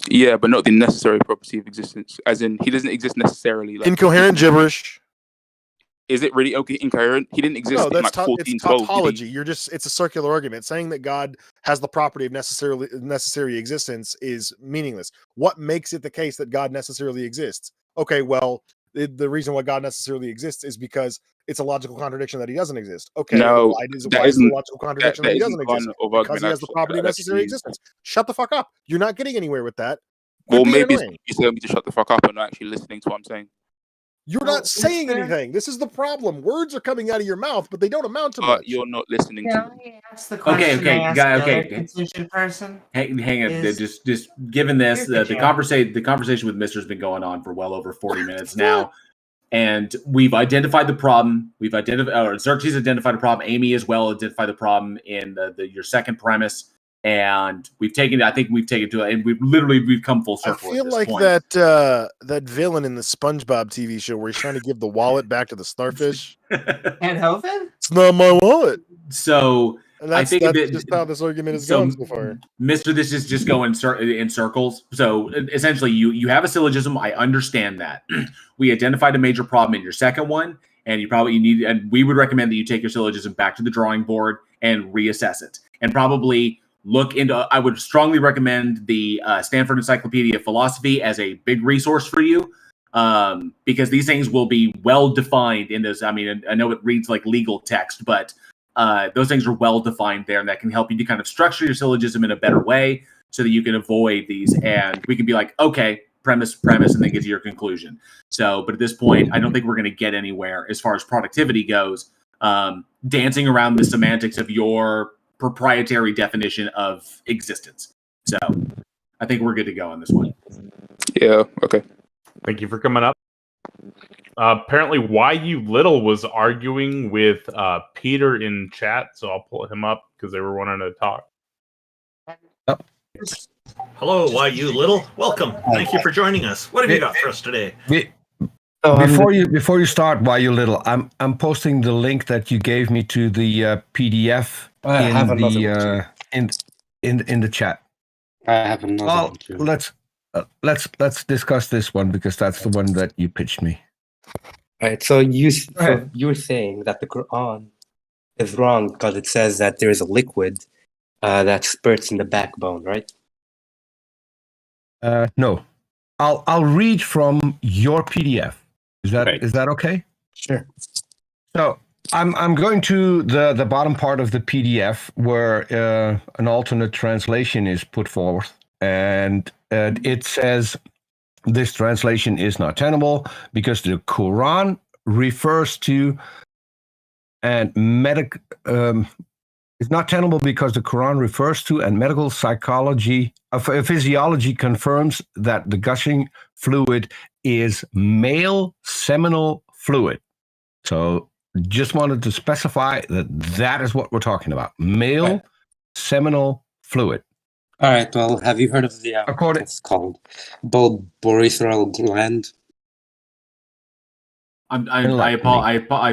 Yeah, but not the necessary property of existence. As in, he doesn't exist necessarily. Like, incoherent gibberish. Is it really incoherent? He didn't exist in like 1412. It's tautology. It's a circular argument. Saying that God has the property of necessary existence is meaningless. What makes it the case that God necessarily exists? Okay, well, the reason why God necessarily exists is because it's a logical contradiction that he doesn't exist. Okay, no, why is it a logical contradiction that he doesn't exist? Because he has the property of necessary existence. Shut the fuck up. You're not getting anywhere with that. Well, maybe you tell me to shut the fuck up and not actually listening to what I'm saying. You're not saying anything. This is the problem. Words are coming out of your mouth, but they don't amount to much. You're not listening Can I ask the question I asked the other contingent person? Hang on. Just given this, the conversation with Mister has been going on for well over 40 minutes now, and we've identified the problem. Xerxes identified a problem. Amy as well identified the problem in your second premise. And we've taken it. I think we've taken it to it, and we've come full circle. I feel like point. that villain in the SpongeBob TV show where he's trying to give the wallet back to the starfish. And Hoven? It's not my wallet. So I think that's just how this argument is going so far. Mister, this is just going in circles. So essentially, you have a syllogism. I understand that. We identified a major problem in your second one, and and we would recommend that you take your syllogism back to the drawing board and reassess it, and probably look into. I would strongly recommend the Stanford Encyclopedia of Philosophy as a big resource for you, because these things will be well defined in this. I mean, I know it reads like legal text, but those things are well defined there, and that can help you to kind of structure your syllogism in a better way so that you can avoid these. And we can be like, okay, premise, and then get to your conclusion. So, but at this point, I don't think we're going to get anywhere as far as productivity goes. Dancing around the semantics of your proprietary definition of existence. So I think we're good to go on this one. Yeah, okay. Thank you for coming up. Apparently, Why You Little was arguing with Peter in chat, so I'll pull him up because they were wanting to talk. Oh. Hello, Why You Little. Welcome. Thank you for joining us. What have you got for us today? Before you start, Why You Little, I'm posting the link that you gave me to the PDF in the chat. I have another one too. Let's discuss this one because that's the one that you pitched me. All right. So you're saying that the Quran is wrong because it says that there is a liquid that spurts in the backbone, right? No, I'll read from your PDF. Is that okay? Sure. So I'm going to the bottom part of the PDF where an alternate translation is put forth, and it says this translation is not tenable because the Quran refers to it's not tenable because the Quran refers to and medical psychology physiology confirms that the gushing fluid is male seminal fluid. So just wanted to specify that is what we're talking about. Male seminal fluid. All right. Well, have you heard of the it's called bulbourethral gland?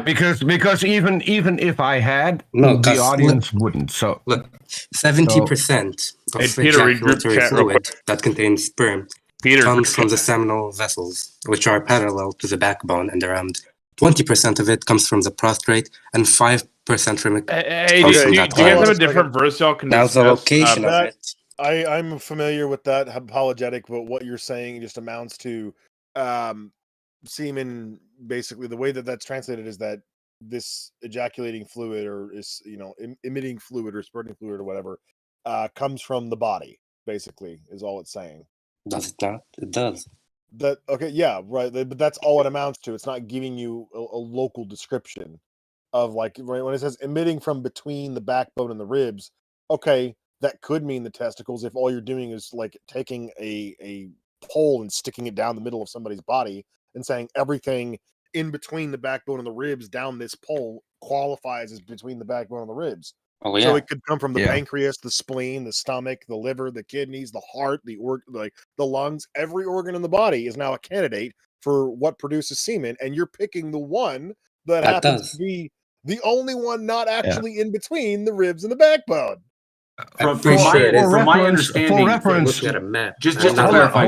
Because even if I had, the audience wouldn't. So look, 70% of ejaculatory fluid that contains sperm comes from the seminal vessels, which are parallel to the backbone, and around 20% of it comes from the prostate, and 5% from it. Hey, do you guys have a different verse y'all can discuss? Now the location of it. I'm familiar with that apologetic, but what you're saying just amounts to semen. Basically, the way that that's translated is that this ejaculating fluid, or is emitting fluid or spurting fluid or whatever, comes from the body. Basically, is all it's saying. Does it not? It does. That okay? Yeah, right. But that's all it amounts to. It's not giving you a local description of when it says emitting from between the backbone and the ribs. Okay, that could mean the testicles if all you're doing is like taking a pole and sticking it down the middle of somebody's body and saying everything in between the backbone and the ribs down this pole qualifies as between the backbone and the ribs. Oh, yeah. So it could come from the pancreas, the spleen, the stomach, the liver, the kidneys, the heart, the lungs. Every organ in the body is now a candidate for what produces semen, and you're picking the one that happens to be the only one not actually in between the ribs and the backbone. From my understanding, just to clarify,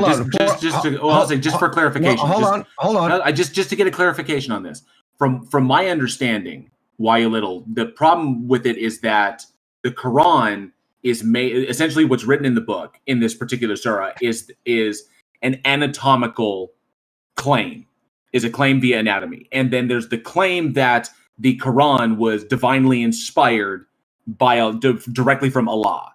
just for clarification, hold on. Just to get a clarification on this, from my understanding, Why a Little, the problem with it is that the Quran is made essentially what's written in the book in this particular surah is an anatomical claim, is a claim via anatomy, and then there's the claim that the Quran was divinely inspired by directly from Allah.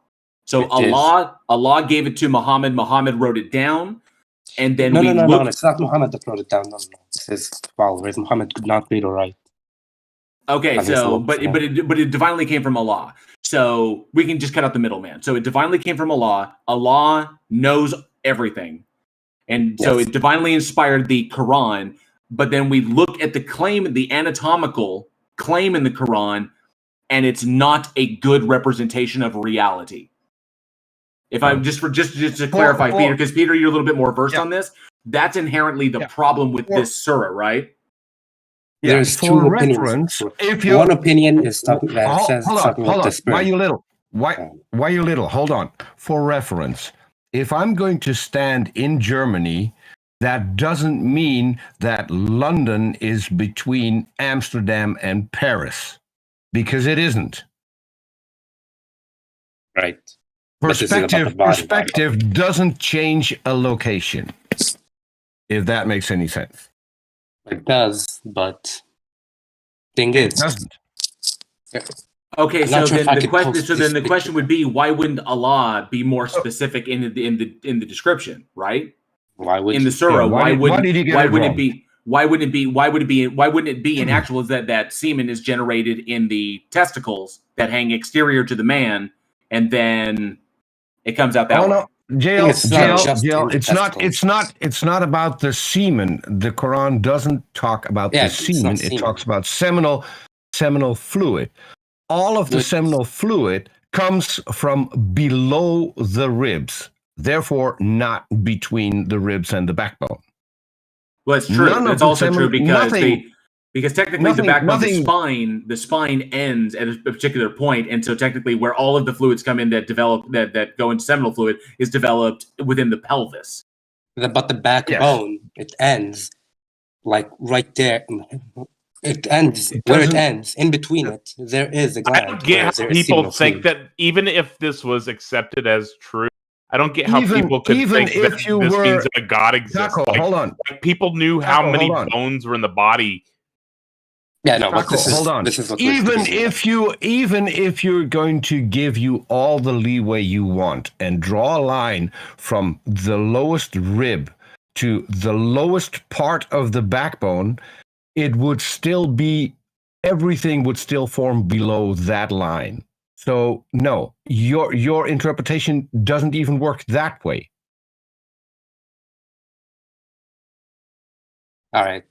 So Allah gave it to Muhammad. Muhammad wrote it down. and then no, we no, look. No, it's not Muhammad that wrote it down. No. It says followers. Muhammad could not read or write. Okay, so but it divinely came from Allah. So we can just cut out the middleman. So it divinely came from Allah. Allah knows everything, and so it divinely inspired the Quran. But then we look at the claim, the anatomical claim in the Quran, and it's not a good representation of reality. If I'm just to clarify, Peter, because Peter, you're a little bit more versed on this. That's inherently the problem with this surah, right? There's two opinions. One opinion is talking that says something about the sperm. Why you little? Hold on. For reference, if I'm going to stand in Germany, that doesn't mean that London is between Amsterdam and Paris, because it isn't. Right. Perspective doesn't change a location, if that makes any sense. It does, but thing is, it doesn't. Okay, so then the question would be, why wouldn't Allah be more specific in the description, right? Why would in the surah? Why wouldn't it be in actual is that semen is generated in the testicles that hang exterior to the man, and then it comes out that way. Jail. It's not about the semen. The Quran doesn't talk about the semen. It talks about seminal fluid. All of the seminal fluid comes from below the ribs, therefore not between the ribs and the backbone. Well, it's true. It's also true because technically the backbone, the spine ends at a particular point, and so technically where all of the fluids come in that develop that go into seminal fluid is developed within the pelvis. But the backbone, it ends like right there. It ends where it ends. In between it, there is a gland. I don't get how people think that even if this was accepted as true, I don't get how people could think that this means that a God exists. Hold on. Like people knew how many bones were in the body. Yeah, no, but hold on. Even if you're going to give you all the leeway you want and draw a line from the lowest rib to the lowest part of the backbone, it would still be, everything would still form below that line. So no, your interpretation doesn't even work that way. All right.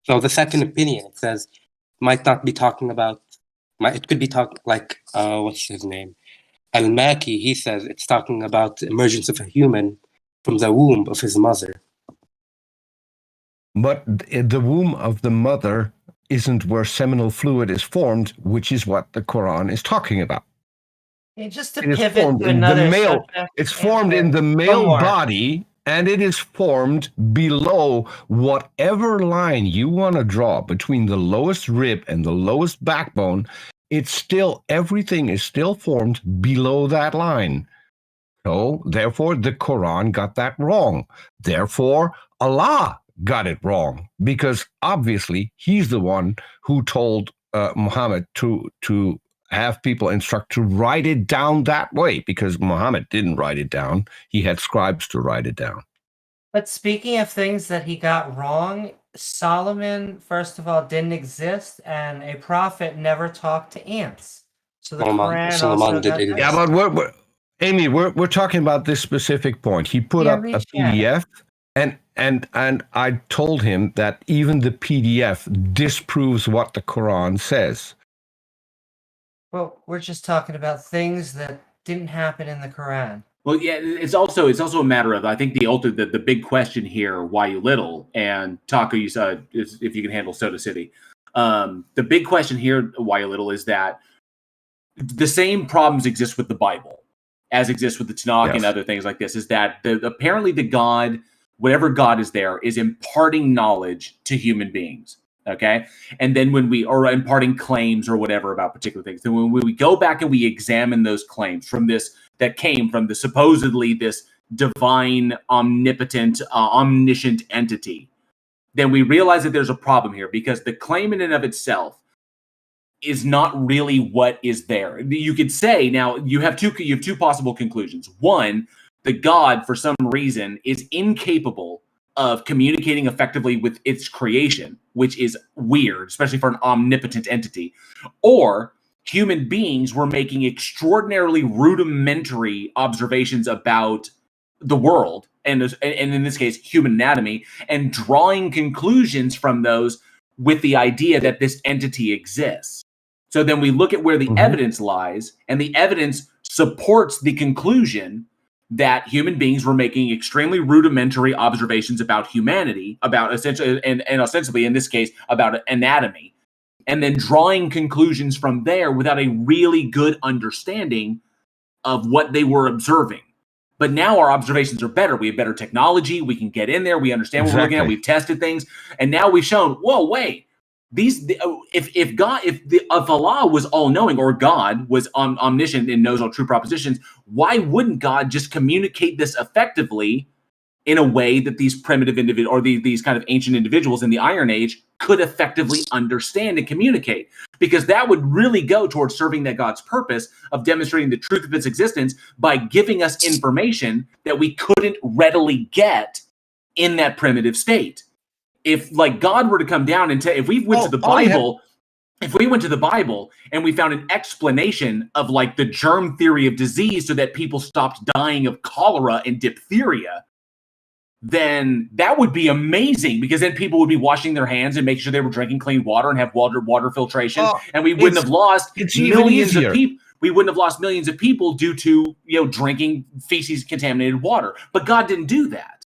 So the second opinion, it says, might not be talking about, it could be talking like, what's his name? Al-Maki, he says it's talking about the emergence of a human from the womb of his mother. But the womb of the mother isn't where seminal fluid is formed, which is what the Quran is talking about. Yeah, just to pivot to another subject. It's formed in the male body, and it is formed below whatever line you want to draw between the lowest rib and the lowest backbone. It's still, everything is still formed below that line. So, therefore, the Quran got that wrong. Therefore, Allah got it wrong, because obviously he's the one who told Muhammad to have people instruct to write it down that way, because Muhammad didn't write it down. He had scribes to write it down. But speaking of things that he got wrong, Solomon, first of all, didn't exist, and a prophet never talked to ants. So the Quran also got that. Yeah, but Amy, we're talking about this specific point. He put up a PDF, and I told him that even the PDF disproves what the Quran says. Well, we're just talking about things that didn't happen in the Quran. Well, yeah, it's also a matter of, I think the big question here, why you little, and Taco, you said if you can handle Soda City. The big question here, why you little, is that the same problems exist with the Bible as exists with the Tanakh and other things like this. Is that apparently the God, whatever God is there, is imparting knowledge to human beings. Okay, and then or imparting claims or whatever about particular things. Then when we go back and we examine those claims from this that came from the supposedly this divine, omnipotent, omniscient entity, then we realize that there's a problem here, because the claim in and of itself is not really what is there. You could say, now you have two possible conclusions. One, that God, for some reason, is incapable of communicating effectively with its creation, which is weird, especially for an omnipotent entity, or human beings were making extraordinarily rudimentary observations about the world, and in this case, human anatomy, and drawing conclusions from those with the idea that this entity exists. So then we look at where the evidence lies, and the evidence supports the conclusion that human beings were making extremely rudimentary observations about humanity, about essentially, and ostensibly in this case, about anatomy, and then drawing conclusions from there without a really good understanding of what they were observing. But now our observations are better. We have better technology. We can get in there. We understand what we're looking at. We've tested things, and now we've shown, whoa, wait. If Allah was all-knowing, or God was omniscient and knows all true propositions, why wouldn't God just communicate this effectively in a way that these primitive individuals, or these kind of ancient individuals in the Iron Age, could effectively understand and communicate? Because that would really go towards serving that God's purpose of demonstrating the truth of its existence by giving us information that we couldn't readily get in that primitive state. If like God were to come down and if we went to the Bible, if we went to the Bible and we found an explanation of like the germ theory of disease so that people stopped dying of cholera and diphtheria, then that would be amazing, because then people would be washing their hands and making sure they were drinking clean water and have water filtration, and we wouldn't have lost millions of people. We wouldn't have lost millions of people due to drinking feces contaminated water. But God didn't do that.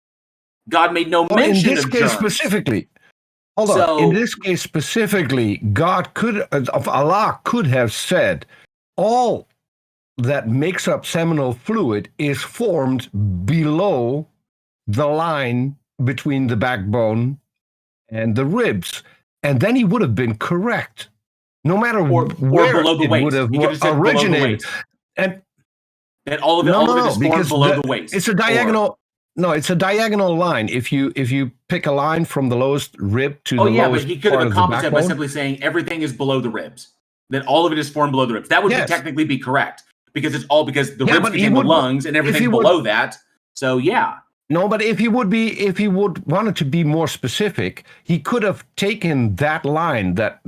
God made no mention in this of case germs. Specifically. Hold on. In this case specifically, Allah could have said, all that makes up seminal fluid is formed below the line between the backbone and the ribs, and then he would have been correct, no matter where below the it waist. would have He could have said originated. And all of it is formed below the waist. It's a diagonal. No, it's a diagonal line. If you pick a line from the lowest rib to the lowest but he could part have of the accomplished that by backbone. simply saying everything is below the ribs. That all of it is formed below the ribs. That would technically be correct, because it's all because the ribs became the lungs and everything below that. So yeah. No, but if he would wanted to be more specific, he could have taken that line that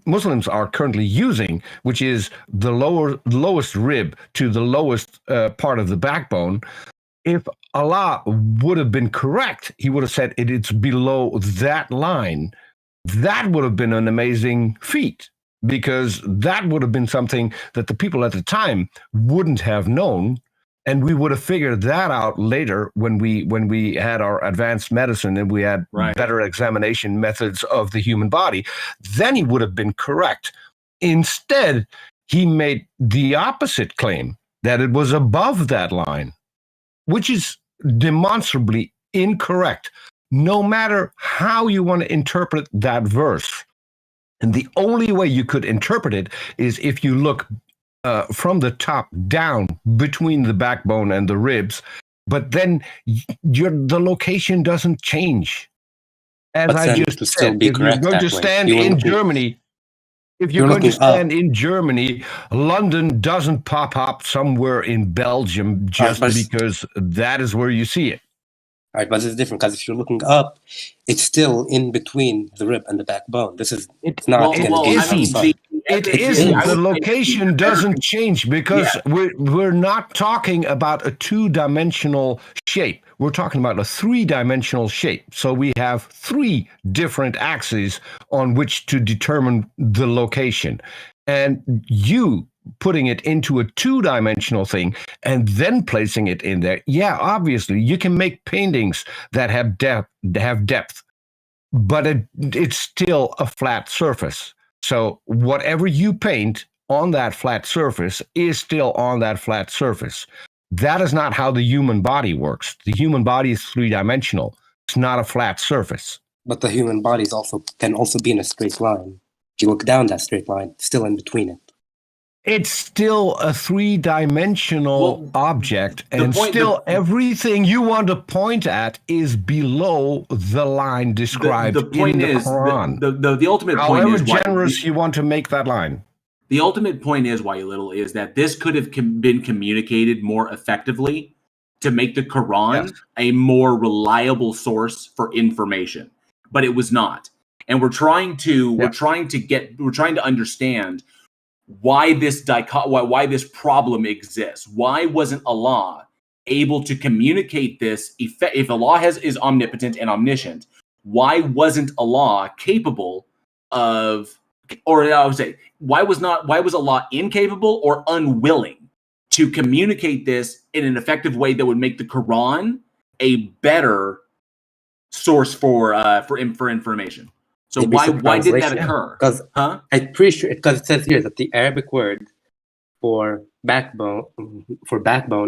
Muslims are currently using, which is the lowest rib to the lowest part of the backbone. If Allah would have been correct, he would have said it's below that line. That would have been an amazing feat, because that would have been something that the people at the time wouldn't have known. And we would have figured that out later when we had our advanced medicine and we had better examination methods of the human body. Then he would have been correct. Instead, he made the opposite claim, that it was above that line, which is demonstrably incorrect, no matter how you want to interpret that verse. And the only way you could interpret it is if you look from the top down between the backbone and the ribs, but then the location doesn't change. As I just said, if you're going to stand in Germany, London doesn't pop up somewhere in Belgium just because that is where you see it. All right, but it's different, because if you're looking up, it's still in between the rib and the backbone. It's not. It isn't. The location doesn't change, because we're not talking about a two-dimensional shape. We're talking about a three-dimensional shape. So we have three different axes on which to determine the location. And you putting it into a two-dimensional thing and then placing it in there, obviously you can make paintings that have depth, but it's still a flat surface. So whatever you paint on that flat surface is still on that flat surface. That is not how the human body works. The human body is three-dimensional. It's not a flat surface. But the human body can also be in a straight line. If you look down that straight line, still in between it. It's still a three-dimensional object, and everything you want to point at is below the line described in the Quran. The ultimate point however is generous you want to make that line. The ultimate point is, why you little, is that this could have been communicated more effectively to make the Quran a more reliable source for information, but it was not. And we're trying to understand why this why this problem exists. Why wasn't Allah able to communicate this? If Allah is omnipotent and omniscient, why wasn't Allah capable of, or I would say, why was Allah incapable or unwilling to communicate this in an effective way that would make the Quran a better source for information? So Maybe why did that occur? Because I'm pretty sure, because it says here that the Arabic word for backbone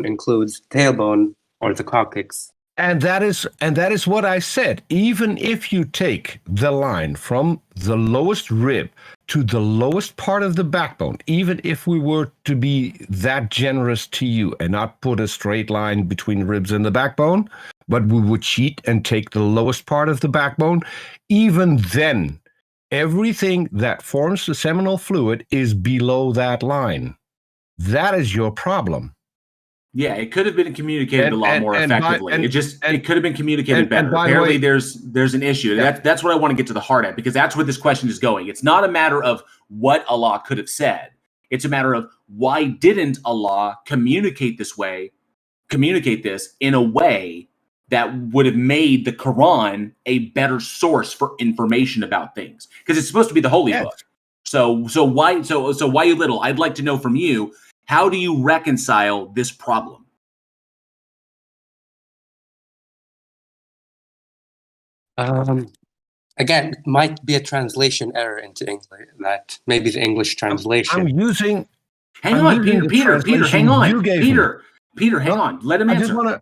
includes tailbone or the coccyx. And that is what I said. Even if you take the line from the lowest rib to the lowest part of the backbone, even if we were to be that generous to you and not put a straight line between ribs and the backbone, but we would cheat and take the lowest part of the backbone, even then, everything that forms the seminal fluid is below that line. That is your problem. Yeah, it could have been communicated a lot more effectively. It could have been communicated better. Apparently, there's an issue. Yeah. That's what I want to get to the heart at, because that's where this question is going. It's not a matter of what Allah could have said. It's a matter of why didn't Allah communicate this in a way that would have made the Quran a better source for information about things, because it's supposed to be the holy book. So why you little? I'd like to know from you, how do you reconcile this problem? Again, it might be a translation error into English. That maybe the English translation. Hang on, Peter, hang on. Peter, hang on. Let him answer.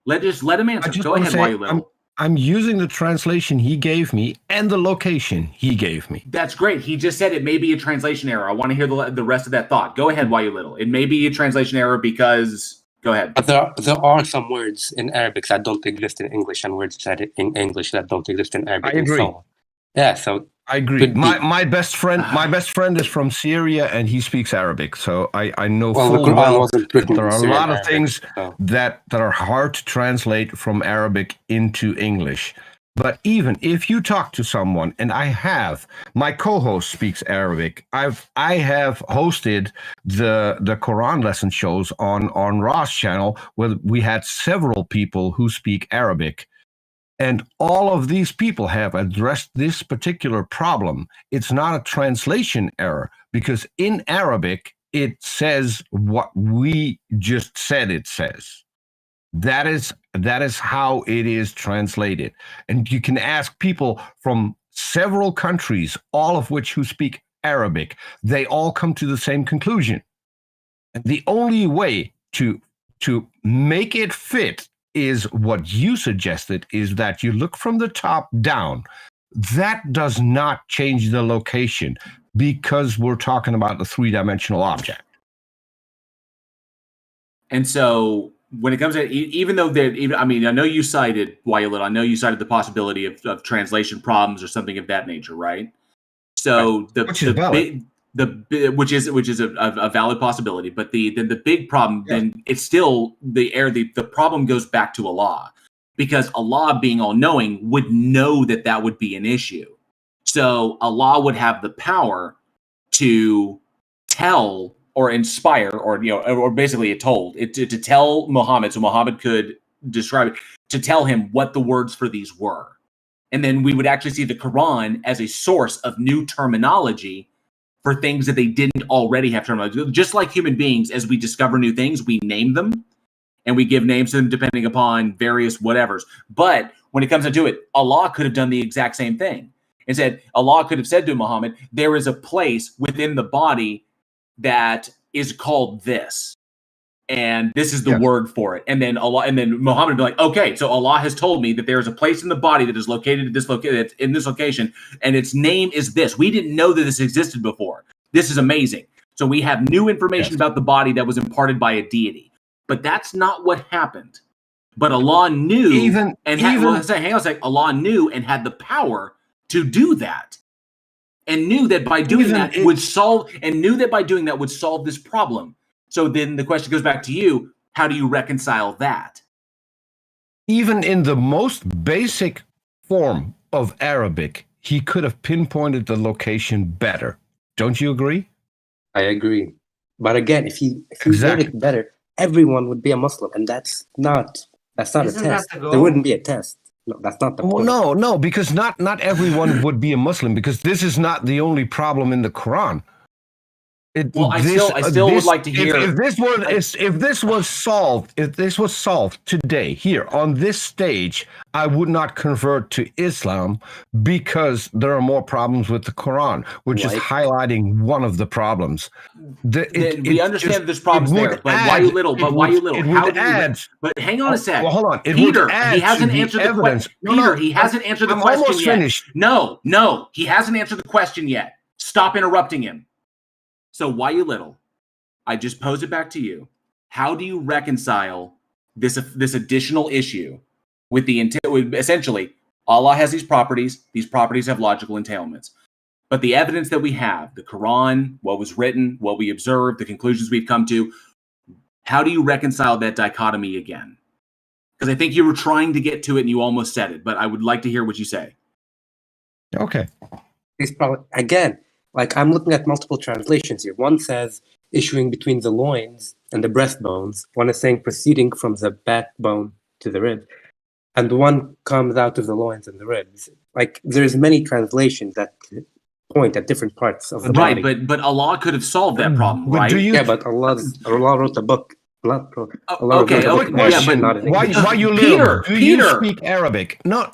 Let him answer. Go ahead, while you little. I'm using the translation he gave me and the location he gave me. That's great. He just said it may be a translation error. I want to hear the rest of that thought. Go ahead, while you little. It may be a translation error because... Go ahead. But there are some words in Arabic that don't exist in English, and words that in English that don't exist in Arabic. I agree. And so on. Yeah, so I agree. My best friend is from Syria, and he speaks Arabic, so I know full well that there are a lot of things that are hard to translate from Arabic into English. But even if you talk to someone, and my co-host speaks Arabic. I have hosted the Quran lesson shows on Ross channel, where we had several people who speak Arabic. And all of these people have addressed this particular problem. It's not a translation error, because in Arabic, it says what we just said it says. That is how it is translated. And you can ask people from several countries, all of which who speak Arabic, they all come to the same conclusion. And the only way to make it fit is what you suggested, is that you look from the top down. That does not change the location, because we're talking about the three-dimensional object. And so when it comes to, even though I know you cited, I know you cited the possibility of translation problems or something of that nature, right? So which is a valid possibility, but the big problem, then it's still the problem goes back to Allah, because Allah, being all knowing, would know that would be an issue. So Allah would have the power to tell or inspire, or basically it told it to tell Muhammad, so Muhammad could describe it, to tell him what the words for these were. And then we would actually see the Quran as a source of new terminology for things that they didn't already have terminology. Just like human beings, as we discover new things, we name them, and we give names to them depending upon various whatevers. But when it comes to it, Allah could have done the exact same thing. And Allah could have said to Muhammad, there is a place within the body that is called this, and this is the word for it. And then Muhammad would be like, okay, so Allah has told me that there is a place in the body that is located in this location, and its name is this. We didn't know that this existed before. This is amazing. So we have new information about the body that was imparted by a deity. But that's not what happened. But Allah knew, hang on a second. Allah knew and had the power to do that. and knew that by doing that would solve this problem. So then the question goes back to you: how do you reconcile that? Even in the most basic form of Arabic, he could have pinpointed the location better. Don't you agree? I agree. But again, if he did it better, everyone would be a Muslim, and that's not a test. There wouldn't be a test. No, that's not the point. No, because not everyone would be a Muslim, because this is not the only problem in the Quran. I still would like to hear if this was solved today here on this stage, I would not convert to Islam because there are more problems with the Quran, which is highlighting one of the problems. We understand there's problems there, but why you little? But hang on a sec. Well, hold on. Peter, he hasn't answered the question. Peter, he hasn't answered the question yet. I'm almost finished. No, he hasn't answered the question yet. Stop interrupting him. So why you little? I just pose it back to you. How do you reconcile this additional issue with essentially Allah has these properties have logical entailments. But the evidence that we have, the Quran, what was written, what we observed, the conclusions we've come to, how do you reconcile that dichotomy again? Because I think you were trying to get to it and you almost said it, but I would like to hear what you say. Okay. It's probably, again, like I'm looking at multiple translations here. One says issuing between the loins and the breastbones. One is saying proceeding from the backbone to the rib. And one comes out of the loins and the ribs. Like there's many translations that point at different parts of the body. Right, but Allah could have solved that problem, right? But Allah wrote a book. Okay. Why you little? Do you speak Arabic? No.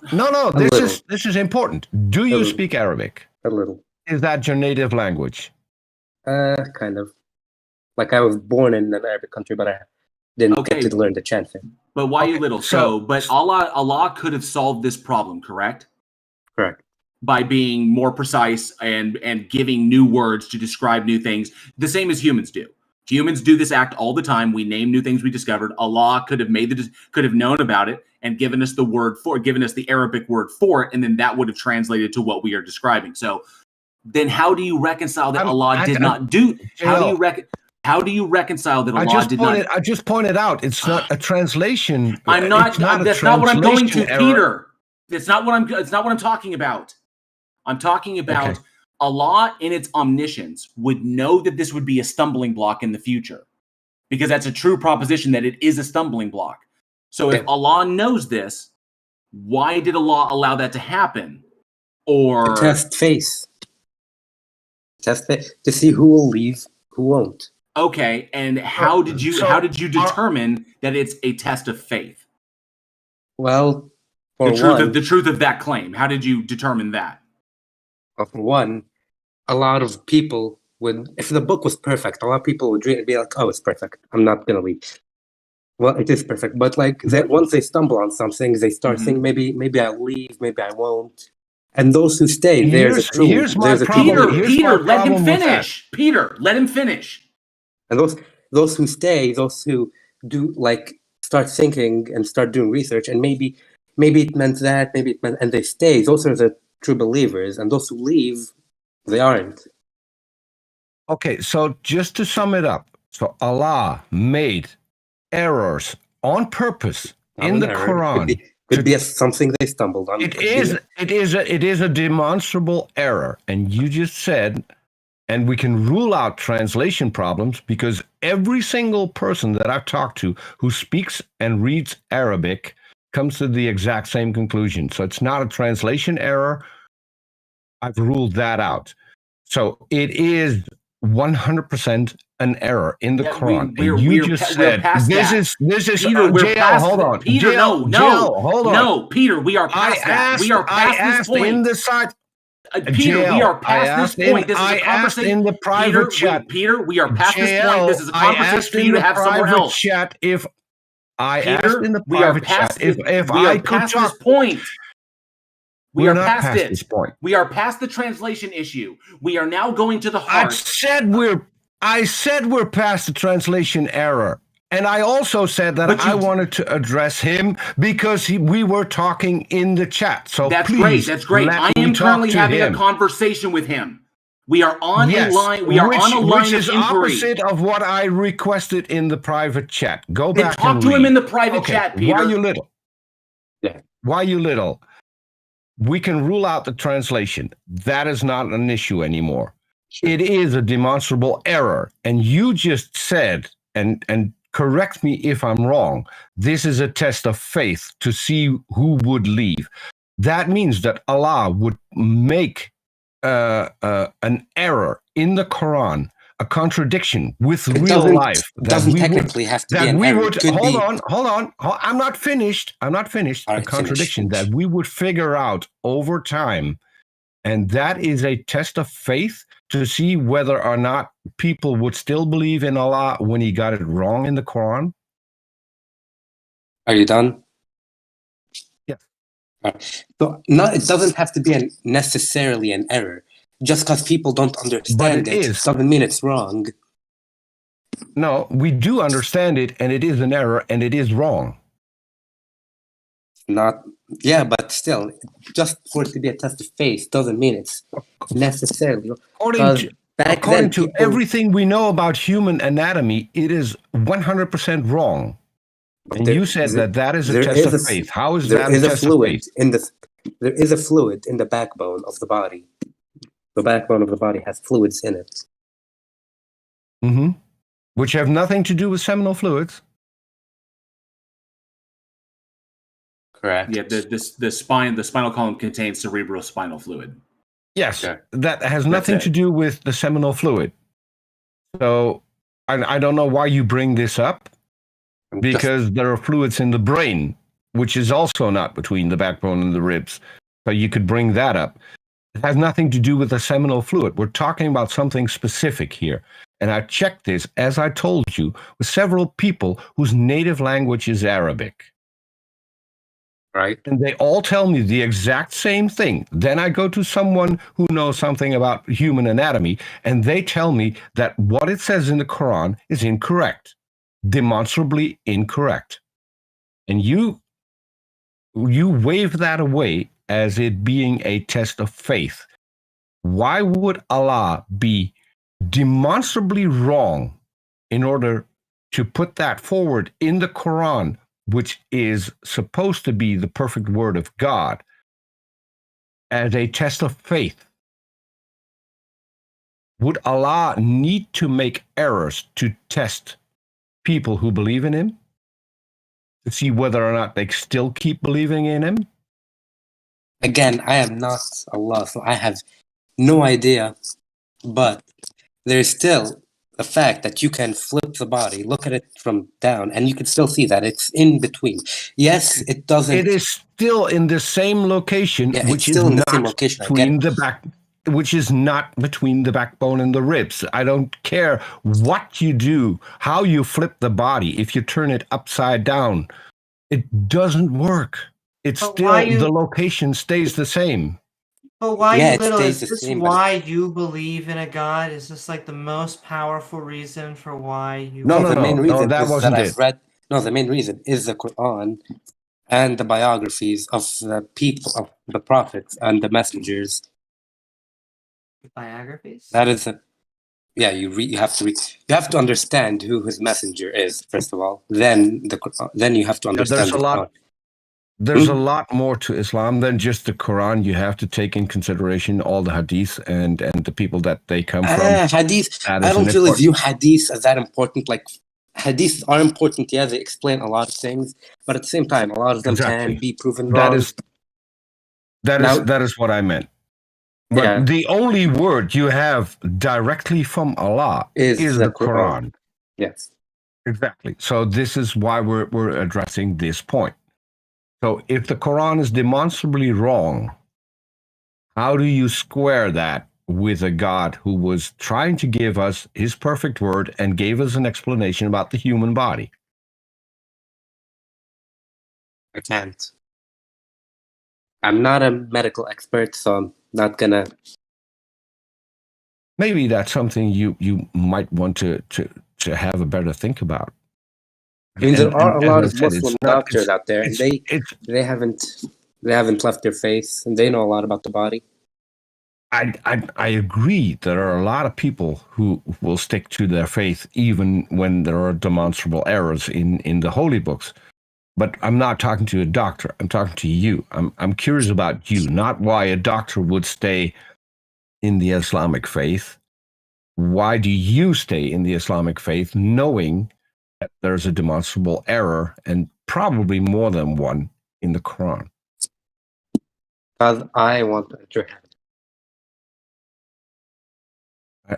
This is important. Do you speak Arabic? A little. Is that your native language? Kind of. Like I was born in an Arabic country, but I didn't get to learn the chanting. But why you little? But Allah could have solved this problem, correct? Correct. By being more precise and giving new words to describe new things, the same as humans do. Humans do this act all the time. We name new things we discovered. Allah could have known about it and given us the Arabic word for it, and then that would have translated to what we are describing. So then how do you reconcile that Allah did not do? How do you reconcile that Allah did not? I just pointed out it's not a translation. I'm not. That's not what I'm going to, Peter. It's not what I'm talking about. I'm talking about Allah in its omniscience would know that this would be a stumbling block in the future, because that's a true proposition that it is a stumbling block. So if Allah knows this, why did Allah allow that to happen? Or test faith. Test it to see who will leave, who won't. Okay, and how did you determine that it's a test of faith? Well, the truth of that claim. How did you determine that? Well, for one, a lot of people would, if the book was perfect, a lot of people would read it and be like, "Oh, it's perfect. I'm not gonna leave." Well, it is perfect, but like that, once they stumble on something, they start thinking, maybe I'll leave, maybe I won't. And those who stay, Peter, let him finish. Peter, let him finish. And those who stay, those who do start thinking and start doing research, and maybe it meant that, and they stay. Those are the true believers, and those who leave, they aren't. Okay, so just to sum it up, so Allah made errors on purpose in the Quran. Could be something they stumbled on. It is a demonstrable error, and you just said, and we can rule out translation problems because every single person that I've talked to who speaks and reads Arabic comes to the exact same conclusion. So it's not a translation error. I've ruled that out. So it is 100% an error in the Quran. You just said this is Peter, we're JL, past hold on. Peter, JL, hold on. No, Peter, we are past that. We are past this point. In the side, Peter, we are past this point. This is a conversation in the private chat. Peter, we are past this point. This is a conversation for you to have somewhere else. Chat, if I Peter, asked in the private chat, if I could talk, this point. We are past it. This point. We are past the translation issue. We are now going to the heart. I said we're past the translation error. And I also said that I wanted to address him because we were talking in the chat. So that's please great. That's great. let I me am talk currently to having him. a conversation with him. We are on Yes, a line. We are on a line which of is inquiry. opposite of what I requested in the private chat. Go back Talk and to him read. in the private Okay, chat, Peter. Why you little? Yeah. Why you little? We can rule out the translation. That is not an issue anymore. It is a demonstrable error. And you just said, and correct me if I'm wrong, this is a test of faith to see who would leave. That means that Allah would make an error in the Quran, a contradiction with real life. Doesn't technically have to be an error. Hold on. I'm not finished. A contradiction that we would figure out over time. And that is a test of faith to see whether or not people would still believe in Allah when he got it wrong in the Quran. Are you done? Yes. So it doesn't have to be necessarily an error. Just because people don't understand it doesn't mean it's wrong. No, we do understand it, and it is an error, and it is wrong. But still, just for it to be a test of faith doesn't mean it's necessarily. According to everything we know about human anatomy, it is 100% wrong. And you said that is a test of faith. How is that a test of faith? There is a fluid in the backbone of the body. The backbone of the body has fluids in it. Mm-hmm. Which have nothing to do with seminal fluids. Correct. Yeah, the spinal column contains cerebrospinal fluid. Yes, that has nothing to do with the seminal fluid. So I don't know why you bring this up, because there are fluids in the brain, which is also not between the backbone and the ribs. So you could bring that up. It has nothing to do with the seminal fluid. We're talking about something specific here. And I checked this, as I told you, with several people whose native language is Arabic. Right. And they all tell me the exact same thing. Then I go to someone who knows something about human anatomy, and they tell me that what it says in the Quran is incorrect, demonstrably incorrect. And you wave that away as it being a test of faith. Why would Allah be demonstrably wrong in order to put that forward in the Quran, which is supposed to be the perfect word of God, as a test of faith? Would Allah need to make errors to test people who believe in him? To see whether or not they still keep believing in him? Again, I am not Allah, so I have no idea. But there's still the fact that you can flip the body, look at it from down, and you can still see that it's in between. Yes, it doesn't. It is still in the same location, which is not between the back, which is not between the backbone and the ribs. I don't care what you do, how you flip the body. If you turn it upside down, it doesn't work. It's still the location stays the same. But why, little, is this why you believe in a God? Is this like the most powerful reason for why you? The main reason the main reason is the Quran and the biographies of the people, of the prophets and the messengers. Biographies? That is you have to read. You have to understand who his messenger is first of all. Then you have to understand. There's a lot more to Islam than just the Quran. You have to take in consideration all the hadiths and the people that they come from. Hadith. I don't really view hadiths as that important. Like, hadiths are important. Yeah, they explain a lot of things, but at the same time, a lot of them can be proven wrong. That is what I meant. But the only word you have directly from Allah is the Quran. Yes, exactly. So this is why we're addressing this point. So if the Quran is demonstrably wrong, how do you square that with a God who was trying to give us his perfect word and gave us an explanation about the human body? I can't. I'm not a medical expert, so I'm not gonna. Maybe that's something you might want to have a better think about. I mean, there are a lot of as I said, Muslim it's not. doctors out there, and they haven't left their faith, and they know a lot about the body. I agree. There are a lot of people who will stick to their faith even when there are demonstrable errors in the holy books. But I'm not talking to a doctor. I'm talking to you. I'm curious about you, not why a doctor would stay in the Islamic faith. Why do you stay in the Islamic faith knowing that there's a demonstrable error, and probably more than one, in the Quran? Because I want to enter heaven.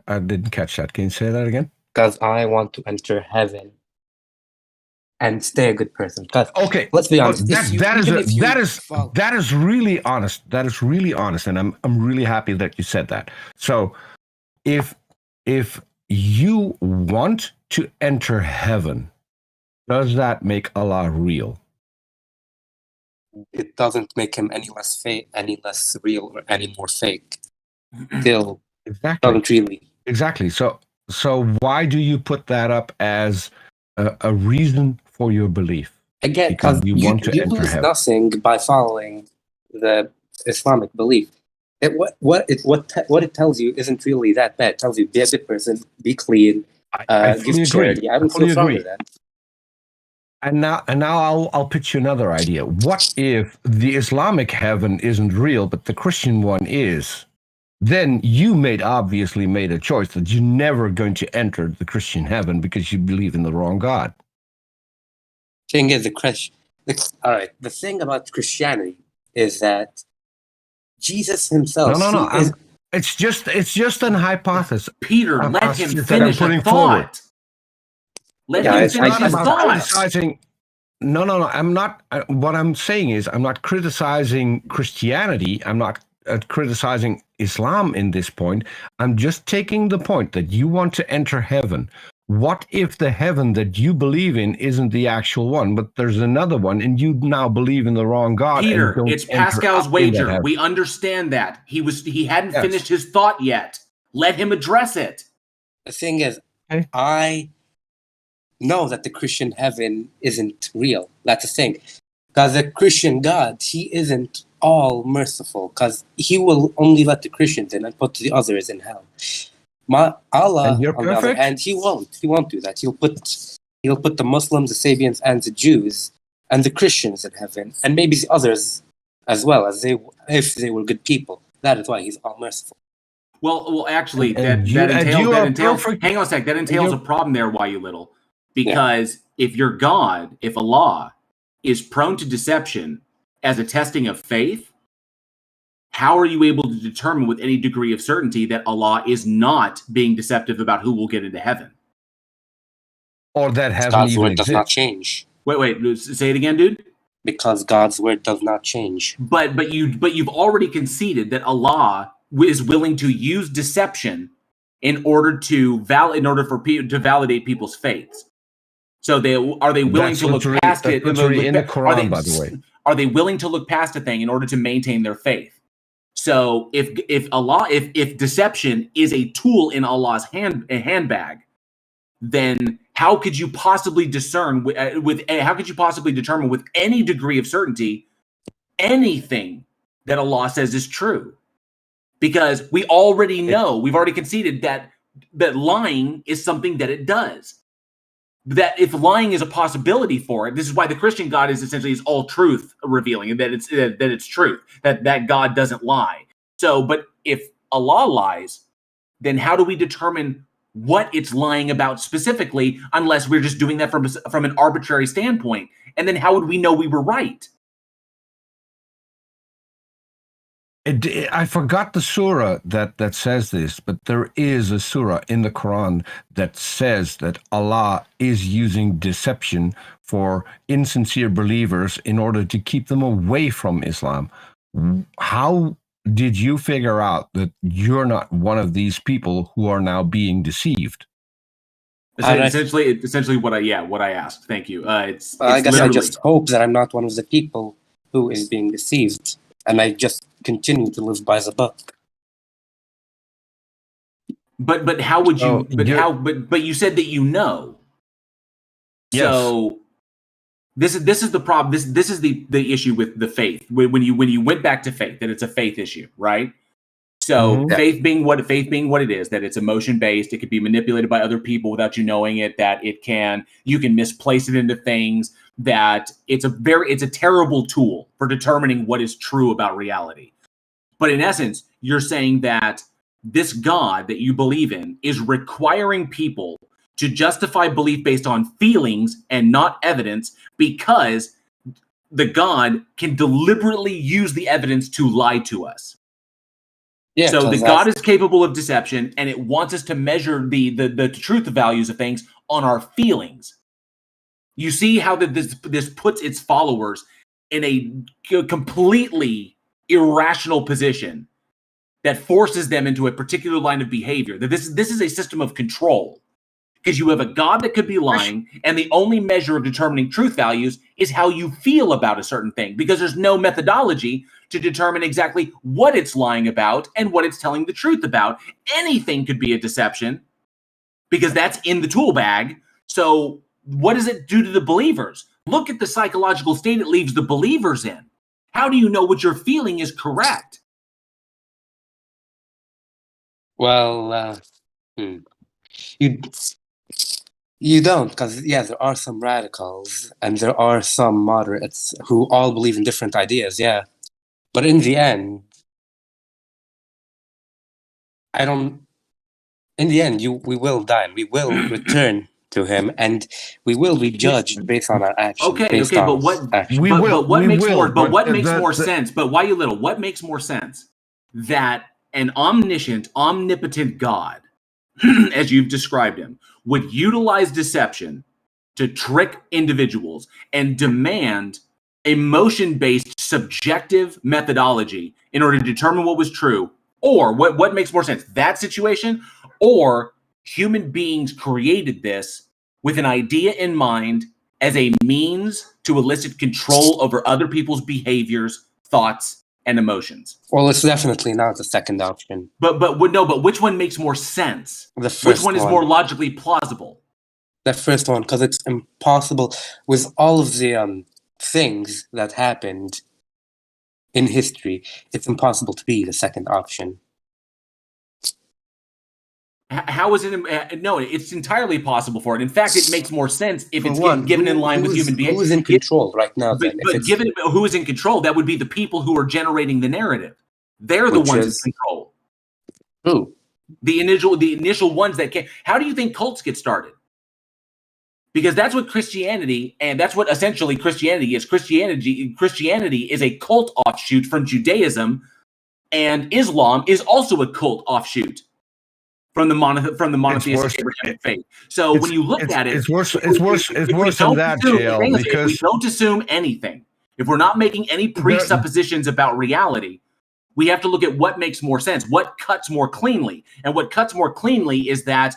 I didn't catch that. Can you say that again? Because I want to enter heaven and stay a good person. Okay, let's be honest. That is really honest. That is really honest, and I'm really happy that you said that. So, if you want to enter heaven, does that make Allah real? It doesn't make him any less fake, any less real, or any more fake. Still, doesn't really. Exactly. So why do you put that up as a reason for your belief? Again, because you want to enter lose heaven. nothing by following the Islamic belief. What it tells you isn't really that bad. It tells you be a good person, be clean, give charity. I don't feel sorry for that. And now I'll pitch you another idea. What if the Islamic heaven isn't real, but the Christian one is? Then you obviously made a choice that you're never going to enter the Christian heaven because you believe in the wrong God. Thing is, all right. The thing about Christianity is that Jesus himself. No. It's just an hypothesis. Peter, let him finish a thought. Let him finish his thought. No. I'm not. What I'm saying is, I'm not criticizing Christianity. I'm not criticizing Islam in this point. I'm just taking the point that you want to enter heaven. What if the heaven that you believe in isn't the actual one, but there's another one, and you now believe in the wrong God? Peter, it's Pascal's wager. We understand that. He hadn't finished his thought yet. Let him address it. The thing is, I know that the Christian heaven isn't real. That's the thing. Because the Christian God, he isn't all merciful, because he will only let the Christians in and put the others in hell. Allah, on the other hand, he won't do that. He'll put the Muslims, the Sabians, and the Jews and the Christians in heaven, and maybe the others as well, if they were good people. That is why he's all merciful. Well, actually, that entails. Hang on a sec. That entails a problem there, why you little, because if your God, if Allah is prone to deception as a testing of faith, how are you able to determine with any degree of certainty that Allah is not being deceptive about who will get into heaven? Or that heaven God's even word exists. does not change. Wait, say it again, dude. Because God's word does not change. But you've already conceded that Allah is willing to use deception in order to validate people's faiths. So are they willing to look past it? That's in the Quran, by the way. Are they willing to look past a thing in order to maintain their faith? So if deception is a tool in Allah's handbag, then how could you possibly determine with any degree of certainty anything that Allah says is true? Because we already know, we've already conceded that lying is something that it does. That if lying is a possibility for it, this is why the Christian God is essentially all truth revealing, and that it's truth, that God doesn't lie. So, but if Allah lies, then how do we determine what it's lying about specifically, unless we're just doing that from an arbitrary standpoint? And then how would we know we were right? I forgot the surah that says this, but there is a surah in the Quran that says that Allah is using deception for insincere believers in order to keep them away from Islam. How did you figure out that you're not one of these people who are now being deceived? Essentially what I asked. Thank you. I guess I just hope that I'm not one of the people who is being deceived, and I just continue to live by the book. But how would you? But you said that you know. Yes. So This is the problem. This is the issue with the faith. When you went back to faith, that it's a faith issue, right? So faith being what it is, that it's emotion based, it could be manipulated by other people without you knowing it, that you can misplace it into things, that it's a terrible tool for determining what is true about reality. But in essence, you're saying that this God that you believe in is requiring people to justify belief based on feelings and not evidence, because the God can deliberately use the evidence to lie to us. Yeah, so the God is capable of deception, and it wants us to measure the truth values of things on our feelings. You see how this puts its followers in a completely irrational position that forces them into a particular line of behavior. That this is a system of control, because you have a God that could be lying, and the only measure of determining truth values is how you feel about a certain thing, because there's no methodology to determine exactly what it's lying about and what it's telling the truth about. Anything could be a deception, because that's in the tool bag. So what does it do to the believers? Look at the psychological state it leaves the believers in. How do you know what you're feeling is correct? Well, you don't, because there are some radicals and there are some moderates who all believe in different ideas, but in the end, we will die and we will return to him, and we will be judged based on our actions. But what makes more sense? But why you little? What makes more sense? That an omniscient, omnipotent God, as you've described him, would utilize deception to trick individuals and demand emotion-based subjective methodology in order to determine what was true? Or what makes more sense, that situation, or human beings created this with an idea in mind as a means to elicit control over other people's behaviors, thoughts, and emotions? Well, it's definitely not the second option. But which one makes more sense? Which one is more logically plausible? The first one, because it's impossible with all of the things that happened in history. It's impossible to be the second option. How is it? No, it's entirely possible for it. In fact, it makes more sense if it's given in line with human beings. Who is in control right now? But given who is in control, that would be the people who are generating the narrative. They're the ones in control. Who? The initial ones that came. How do you think cults get started? Because that's what Christianity, and that's what essentially Christianity is. Christianity is a cult offshoot from Judaism, and Islam is also a cult offshoot from the monotheistic Abrahamic faith. So when you look at it, it's worse than that, JL, because we don't assume anything. If we're not making any presuppositions about reality, we have to look at what makes more sense, what cuts more cleanly. And what cuts more cleanly is that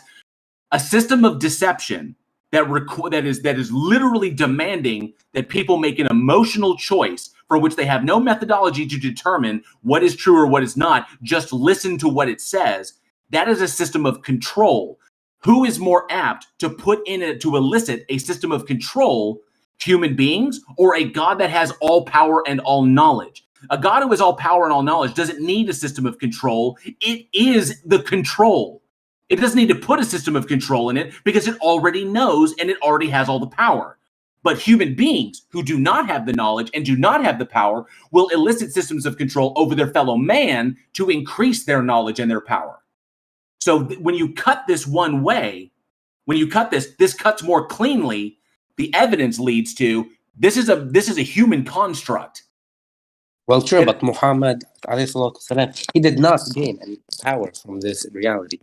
a system of deception that is literally demanding that people make an emotional choice for which they have no methodology to determine what is true or what is not, just listen to what it says. That is a system of control. Who is more apt to put in it to elicit a system of control, human beings, or a God that has all power and all knowledge? A God who has all power and all knowledge doesn't need a system of control. It is the control. It doesn't need to put a system of control in it because it already knows and it already has all the power. But human beings who do not have the knowledge and do not have the power will elicit systems of control over their fellow man to increase their knowledge and their power. So when you cut this one way, this cuts more cleanly. The evidence leads to this is a human construct. Well, sure, but Muhammad, he did not gain any power from this in reality.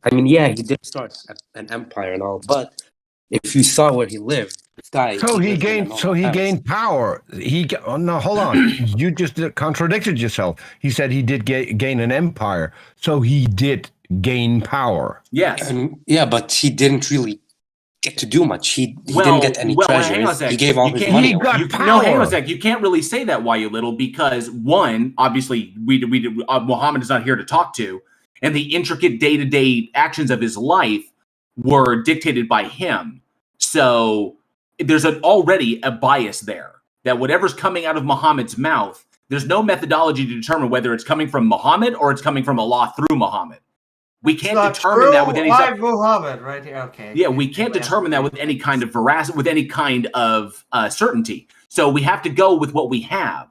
I mean, yeah, he did start an empire and all, but if you saw where he lived, he gained power. No, hold on. You just contradicted yourself. He said he did gain an empire, so he did gain power. Yes. Yeah, but he didn't really get to do much. He didn't get any treasures. He gave all his money away. No, hang on a sec. You can't really say that, Why You Little, because one, obviously, Muhammad is not here to talk to, and the intricate day-to-day actions of his life were dictated by him. So there's already a bias there, that whatever's coming out of Muhammad's mouth, there's no methodology to determine whether it's coming from Muhammad or it's coming from Allah through Muhammad. We can't determine that with any. Why Muhammad right here? Okay. Yeah, we can't determine that with any kind of veracity, with any kind of certainty. So we have to go with what we have.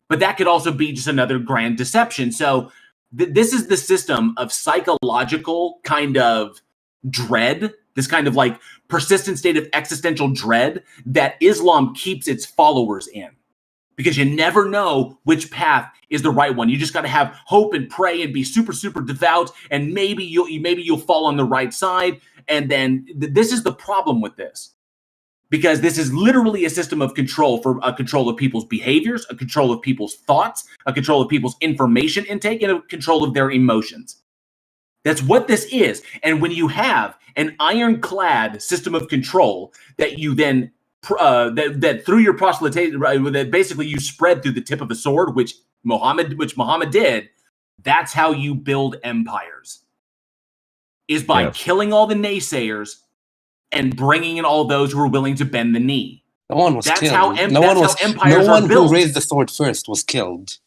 But that could also be just another grand deception. So this is the system of psychological kind of dread, this kind of like persistent state of existential dread that Islam keeps its followers in. Because you never know which path is the right one. You just got to have hope and pray and be super, super devout, and maybe you'll fall on the right side. And then this is the problem with this, because this is literally a system of control for a control of people's behaviors, a control of people's thoughts, a control of people's information intake, and a control of their emotions. That's what this is. And when you have an ironclad system of control that you then that through your proselytization, that basically you spread through the tip of a sword, which Muhammad did. That's how you build empires, is by killing all the naysayers and bringing in all those who are willing to bend the knee. No one was that's killed. How empires are built. Who raised the sword first was killed.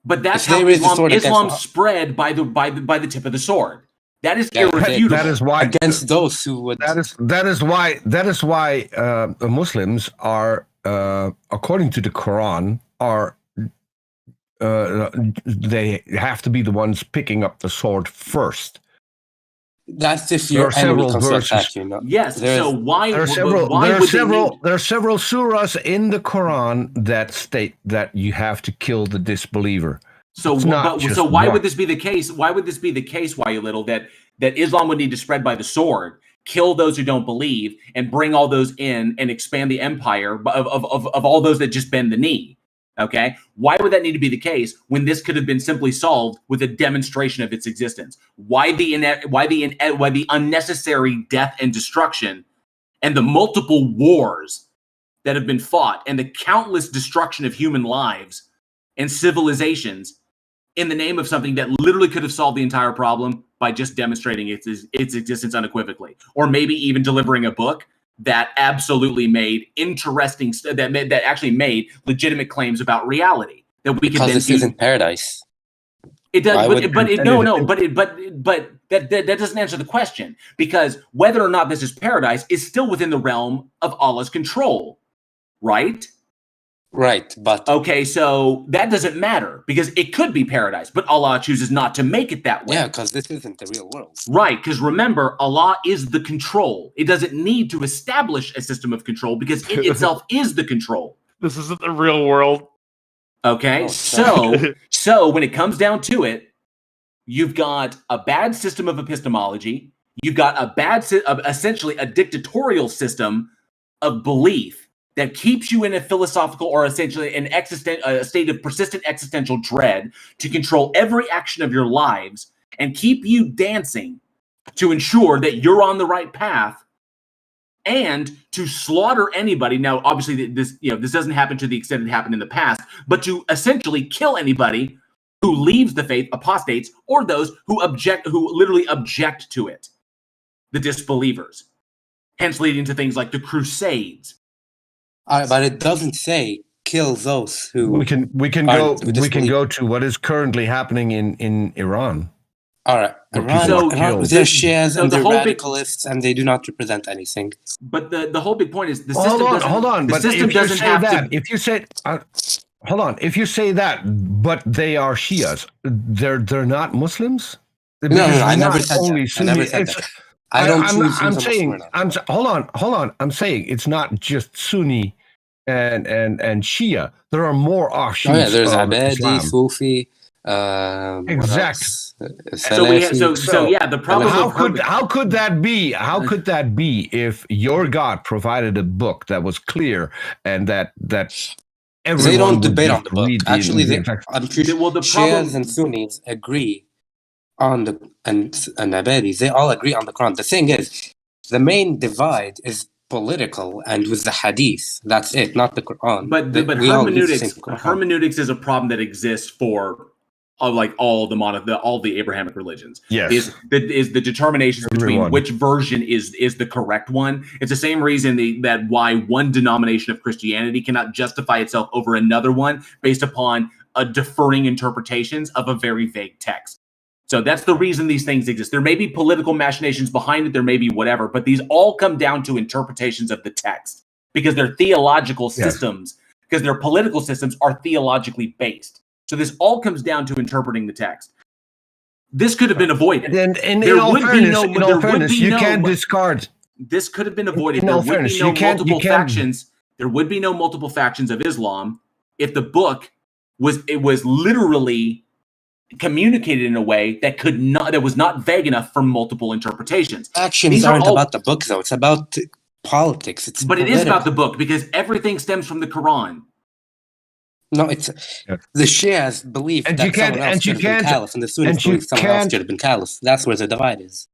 But that's how Islam spread by the tip of the sword. That is irrefutable. That is why against those who would. That is why Muslims are, according to the Quran, are they have to be the ones picking up the sword first. That's if your enemy comes to attack you. Yes. So why? There are several surahs in the Quran that state that you have to kill the disbeliever. So why would this be the case? Why would this be the case, Why You Little, that Islam would need to spread by the sword, kill those who don't believe, and bring all those in and expand the empire of all those that just bend the knee? Okay, why would that need to be the case when this could have been simply solved with a demonstration of its existence? Why the unnecessary death and destruction, and the multiple wars that have been fought, and the countless destruction of human lives and civilizations in the name of something that literally could have solved the entire problem by just demonstrating its existence unequivocally, or maybe even delivering a book that absolutely made that actually made legitimate claims about reality that we because this isn't paradise. It does, but that doesn't answer the question, because whether or not this is paradise is still within the realm of Allah's control, right? Right, but okay, so that doesn't matter because it could be paradise, but Allah chooses not to make it that way. Yeah, because this isn't the real world. Right, because remember, Allah is the control. It doesn't need to establish a system of control because it itself is the control. This isn't the real world. Okay, so when it comes down to it, you've got a bad system of epistemology. You've got essentially a dictatorial system of belief that keeps you in a philosophical or essentially a state of persistent existential dread to control every action of your lives and keep you dancing to ensure that you're on the right path and to slaughter anybody. Now, obviously, this doesn't happen to the extent it happened in the past, but to essentially kill anybody who leaves the faith, apostates, or those who literally object to it, the disbelievers. Hence leading to things like the Crusades. But it doesn't say kill those who. We can go to what is currently happening in Iran. All right, Iran, they're Shias and they're radicalists, and they do not represent anything. But the whole big point is the system doesn't. Hold on. The system doesn't have to. If you say, hold on. If you say that, but they are Shias, they're not Muslims. No, I never said that. Hold on. I'm saying it's not just Sunni and Shia. There are more offshoots. Oh yeah, there's Abadi, Sufi. Exactly. So yeah, the problem. How could that be? How could that be if your God provided a book that was clear and that everyone they don't debate on the book. Actually, I'm sure. Well, the Shias and Sunnis agree on and Abadis, they all agree on the Quran. The thing is, the main divide is political and with the Hadith. That's it, not the Quran. But hermeneutics is a problem that exists for of like all the Abrahamic religions. Yes. Is the determinations between which version is the correct one. It's the same reason that why one denomination of Christianity cannot justify itself over another one based upon deferring interpretations of a very vague text. So that's the reason these things exist. There may be political machinations behind it, there may be whatever, but these all come down to interpretations of the text because they're theological systems, because their political systems are theologically based. So this all comes down to interpreting the text. This could have been avoided. And in all fairness, you can't discard. This could have been avoided. There would be no multiple factions. There would be no multiple factions of Islam if the book was literally communicated in a way that was not vague enough for multiple interpretations. Actions aren't about the book, though. It's about politics. But it is about the book because everything stems from the Quran. No, it's the Shias believe that someone else should have been caliph, and the Sunnis believe someone else should have been caliph. That's where the divide is.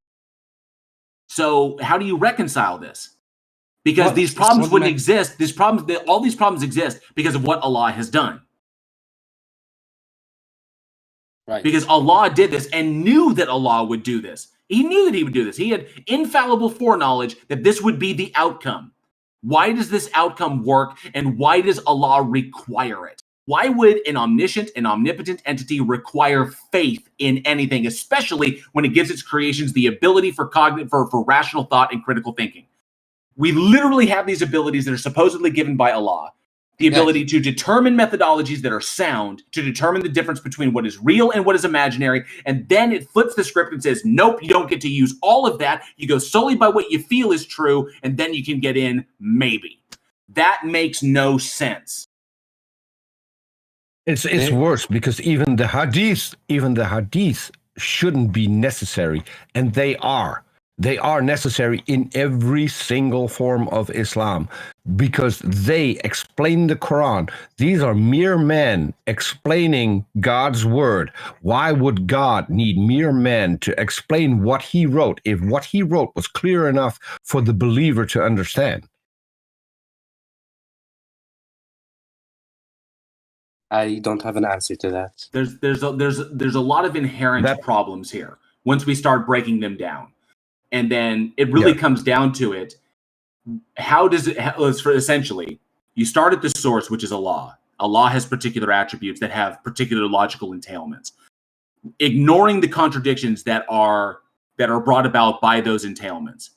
So how do you reconcile this? Because these problems wouldn't exist. All these problems exist because of what Allah has done. Right. Because Allah did this and knew that Allah would do this. He knew that he would do this. He had infallible foreknowledge that this would be the outcome. Why does this outcome work, and why does Allah require it? Why would an omniscient and omnipotent entity require faith in anything, especially when it gives its creations the ability for rational thought and critical thinking? We literally have these abilities that are supposedly given by Allah. The ability to determine methodologies that are sound, to determine the difference between what is real and what is imaginary, and then it flips the script and says, nope, you don't get to use all of that. You go solely by what you feel is true, and then you can get in, maybe. That makes no sense. It's worse because even the hadiths shouldn't be necessary, and they are. They are necessary in every single form of Islam because they explain the Quran. These are mere men explaining God's word. Why would God need mere men to explain what he wrote if what he wrote was clear enough for the believer to understand? I don't have an answer to that. There's a lot of inherent problems here once we start breaking them down. And then it really comes down to it. How does it, essentially, you start at the source, which is Allah. Allah has particular attributes that have particular logical entailments. Ignoring the contradictions that are brought about by those entailments.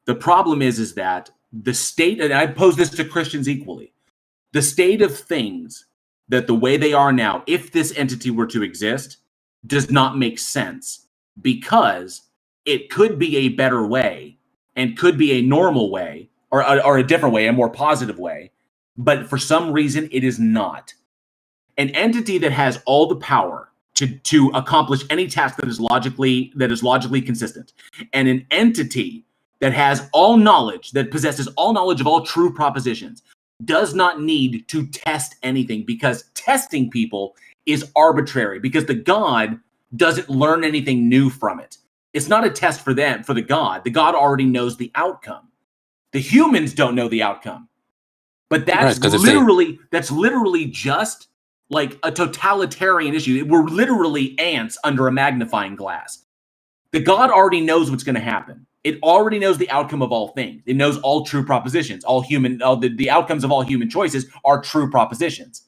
The problem is that the state, and I pose this to Christians equally, the state of things that the way they are now, if this entity were to exist, does not make sense because it could be a better way and could be a normal way or a different way, a more positive way. But for some reason, it is not. An entity that has all the power to accomplish any task that is logically consistent, and an entity that has all knowledge, that possesses all knowledge of all true propositions, does not need to test anything because testing people is arbitrary because the God doesn't learn anything new from it. It's not a test for them, for the God. The God already knows the outcome. The humans don't know the outcome. But that's literally just like a totalitarian issue. We're literally ants under a magnifying glass. The God already knows what's going to happen. It already knows the outcome of all things. It knows all true propositions. The outcomes of all human choices are true propositions.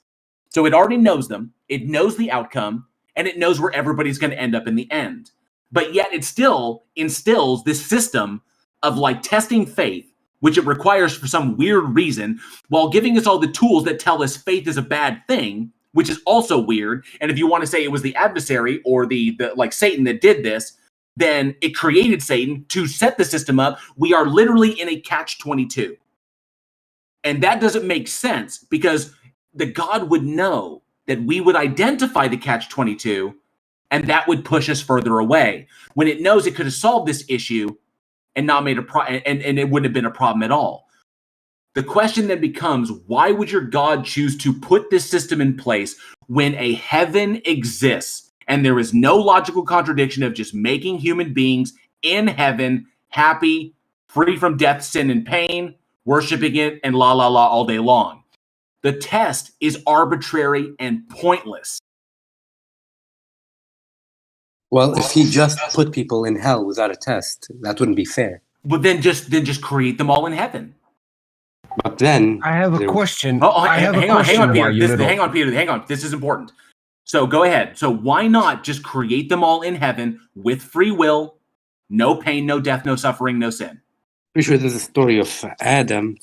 So it already knows them. It knows the outcome, and it knows where everybody's going to end up in the end. But yet it still instills this system of like testing faith, which it requires for some weird reason, while giving us all the tools that tell us faith is a bad thing, which is also weird. And if you want to say it was the adversary or the like Satan that did this, then it created Satan to set the system up. We are literally in a catch-22. And that doesn't make sense because the God would know that we would identify the catch-22 and that would push us further away. When it knows it could have solved this issue and not made and it wouldn't have been a problem at all. The question then becomes, why would your God choose to put this system in place when a heaven exists and there is no logical contradiction of just making human beings in heaven happy, free from death, sin, and pain, worshiping it, and la la la all day long? The test is arbitrary and pointless. Well, if he just put people in hell without a test, that wouldn't be fair. But then just create them all in heaven. But then I have a question. Hang on, Peter. Hang on. This is important. So go ahead. So why not just create them all in heaven with free will, no pain, no death, no suffering, no sin? Pretty sure there's a story of Adam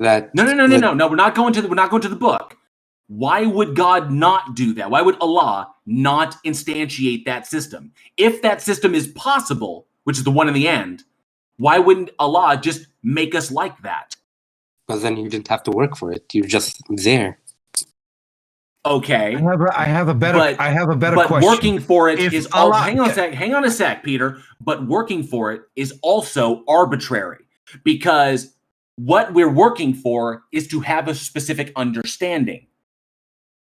that No. We're not going to the book. Why would God not do that? Why would Allah not instantiate that system? If that system is possible, which is the one in the end, why wouldn't Allah just make us like that? Because then you didn't have to work for it. You're just there. Okay. I have a better question. But working for it If is Allah- hang on a sec, Peter. But working for it is also arbitrary, because what we're working for is to have a specific understanding,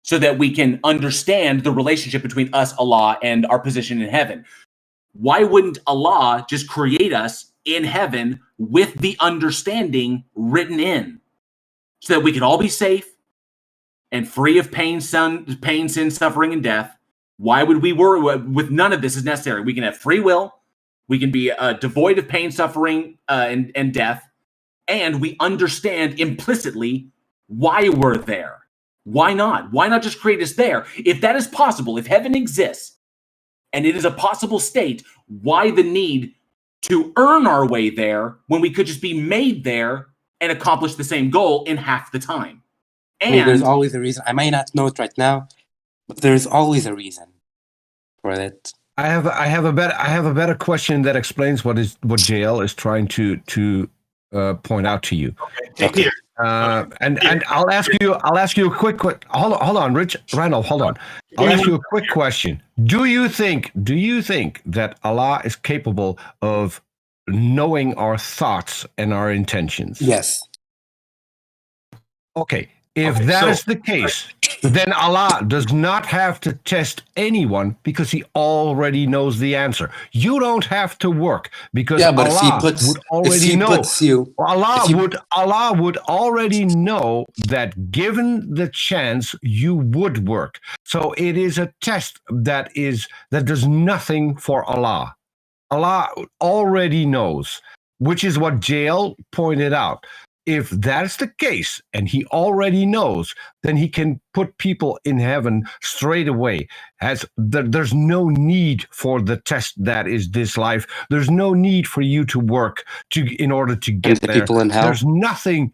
so that we can understand the relationship between us, Allah, and our position in heaven. Why wouldn't Allah just create us in heaven with the understanding written in, so that we could all be safe and free of pain, sin, suffering, and death? Why would we worry? With none of this is necessary. We can have free will. We can be devoid of pain, suffering, and death. And we understand implicitly why we're there. Why not? Why not just create us there? If that is possible, if heaven exists, and it is a possible state, why the need to earn our way there when we could just be made there and accomplish the same goal in half the time? And there's always a reason. I may not know it right now, but there's always a reason for it. I have a better question that explains what JL is trying to point out to you. Okay. Hey, Peter. And I'll ask you a quick hold on, Randall, hold on. I'll ask you a quick question. Do you think that Allah is capable of knowing our thoughts and our intentions? Yes. Okay. If that is the case, then Allah does not have to test anyone, because he already knows the answer. You don't have to work, because Allah would already know. Allah would already know that given the chance, you would work. So it is a test that does nothing for Allah. Allah already knows, which is what JL pointed out. If that's the case, and he already knows, then he can put people in heaven straight away. There's no need for the test that is this life. There's no need for you to work in order to get there. People in hell. There's nothing.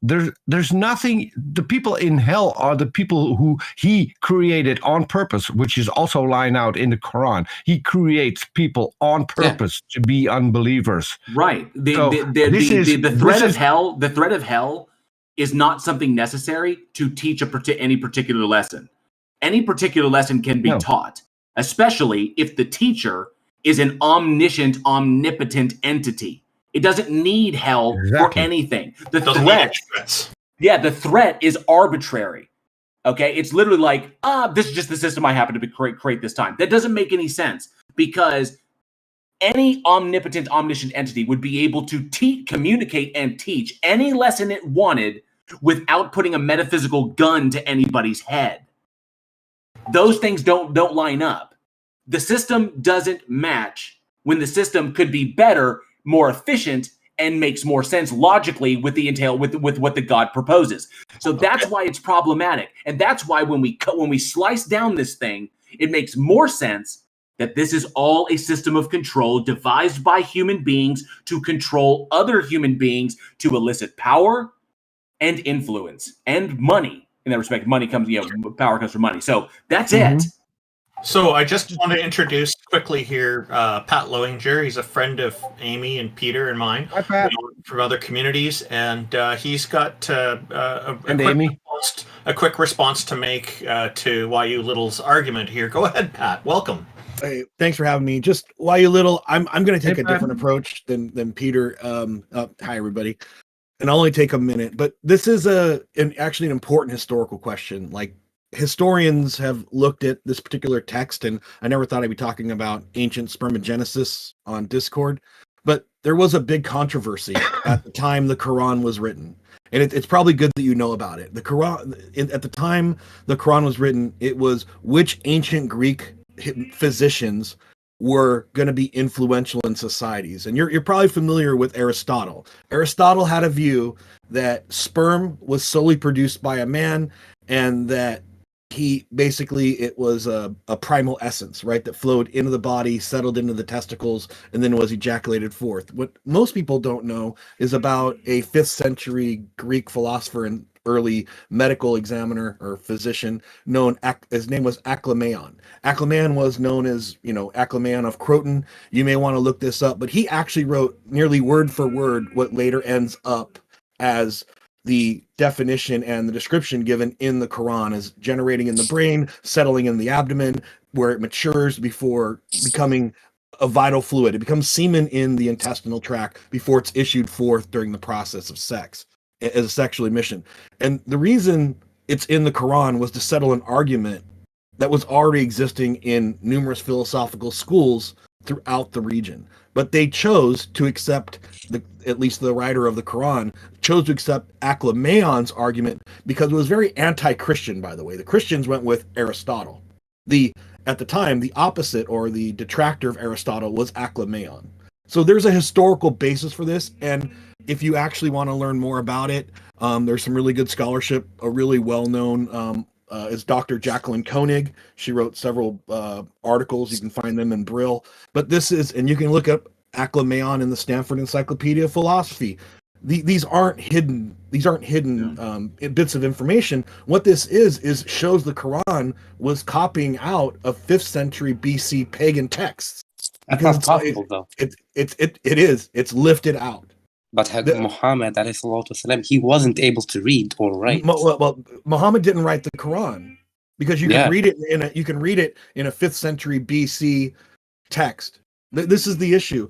There's nothing. The people in hell are the people who he created on purpose, which is also lined out in the Quran. He creates people on purpose to be unbelievers. Right. The threat of hell is not something necessary to teach any particular lesson. Any particular lesson can be taught, especially if the teacher is an omniscient, omnipotent entity. It doesn't need hell for anything. The threat is arbitrary. Okay, it's literally like, this is just the system I happen to create this time. That doesn't make any sense, because any omnipotent, omniscient entity would be able to communicate and teach any lesson it wanted without putting a metaphysical gun to anybody's head. Those things don't line up. The system doesn't match when the system could be better, more efficient, and makes more sense logically with what the God proposes. So that's why it's problematic, and that's why when we slice down this thing, it makes more sense that this is all a system of control devised by human beings to control other human beings, to elicit power and influence and money. In that respect, power comes from money. So that's it. So I just want to introduce quickly here Pat Lowinger. He's a friend of Amy and Peter and mine. Hi, Pat. From other communities, and he's got a quick response to make to Why You Little's argument here. Go ahead, Pat. Welcome. Hey, thanks for having me. Just Why You Little, I'm going to take a different approach than Peter. Hi, everybody. And I'll only take a minute, but this is actually an important historical question. Like, historians have looked at this particular text, and I never thought I'd be talking about ancient spermagenesis on Discord, but there was a big controversy at the time the Quran was written. And it's probably good that you know about it. The Quran, at the time the Quran was written, it was which ancient Greek physicians were going to be influential in societies. And you're probably familiar with Aristotle. Aristotle had a view that sperm was solely produced by a man, and that it was a primal essence, right, that flowed into the body, settled into the testicles, and then was ejaculated forth. What most people don't know is about a 5th century Greek philosopher and early medical examiner or physician his name was Aclamaion. Aclamaion was known as, Aclamaion of Croton. You may want to look this up, but he actually wrote nearly word for word what later ends up as the definition and the description given in the Quran as generating in the brain, settling in the abdomen, where it matures before becoming a vital fluid. It becomes semen in the intestinal tract before it's issued forth during the process of sex as a sexual emission. And the reason it's in the Quran was to settle an argument that was already existing in numerous philosophical schools throughout the region. But they chose to accept, at least the writer of the Quran, chose to accept Aclamaion's argument because it was very anti-Christian, by the way. The Christians went with Aristotle. At the time, the opposite or the detractor of Aristotle was Aclamaion. So there's a historical basis for this, and if you actually want to learn more about it, there's some really good scholarship. A really well-known is Dr. Jacqueline Koenig. She wrote several articles. You can find them in Brill. But and you can look up Aclamaion in the Stanford Encyclopedia of Philosophy. These aren't hidden. These aren't hidden bits of information. What this is shows the Quran was copying out of 5th century BC pagan texts. That's not possible, though. It is. It's lifted out. But Muhammad, والسلام, he wasn't able to read or write. Well, Muhammad didn't write the Quran because you can read it in a 5th century BC text. This is the issue.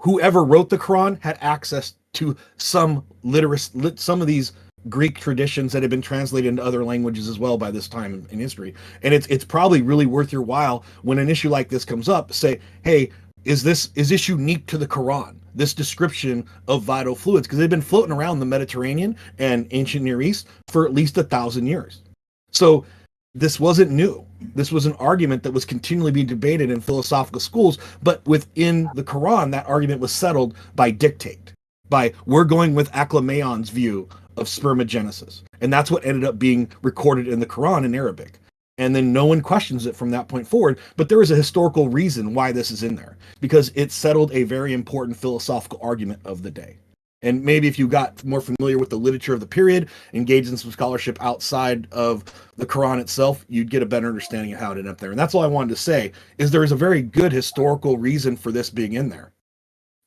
Whoever wrote the Quran had access to some of these Greek traditions that have been translated into other languages as well by this time in history. And it's probably really worth your while when an issue like this comes up, say, hey, is this unique to the Quran? This description of vital fluids, because they've been floating around the Mediterranean and ancient Near East for at least 1,000 years. So this wasn't new. This was an argument that was continually being debated in philosophical schools, but within the Quran, that argument was settled by dictate, by we're going with Aclamaion's view of spermagenesis. And that's what ended up being recorded in the Quran in Arabic. And then no one questions it from that point forward. But there is a historical reason why this is in there, because it settled a very important philosophical argument of the day. And maybe if you got more familiar with the literature of the period, engaged in some scholarship outside of the Quran itself, you'd get a better understanding of how it ended up there. And that's all I wanted to say, is there is a very good historical reason for this being in there.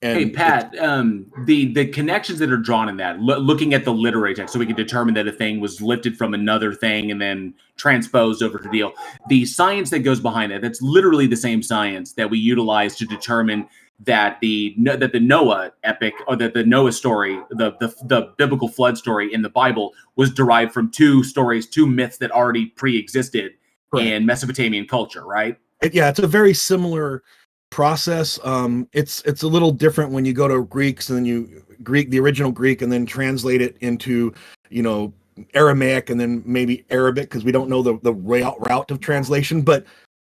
And hey, Pat, the connections that are drawn in that, looking at the literary text, so we can determine that a thing was lifted from another thing and then transposed over to deal. The science that goes behind it, that's literally the same science that we utilize to determine that the Noah epic, or that the Noah story, the biblical flood story in the Bible, was derived from two myths that already pre-existed in Mesopotamian culture, right? It's a very similar process. It's a little different when you go to Greeks and then the original Greek, and then translate it into Aramaic and then maybe Arabic, because we don't know the route of translation. But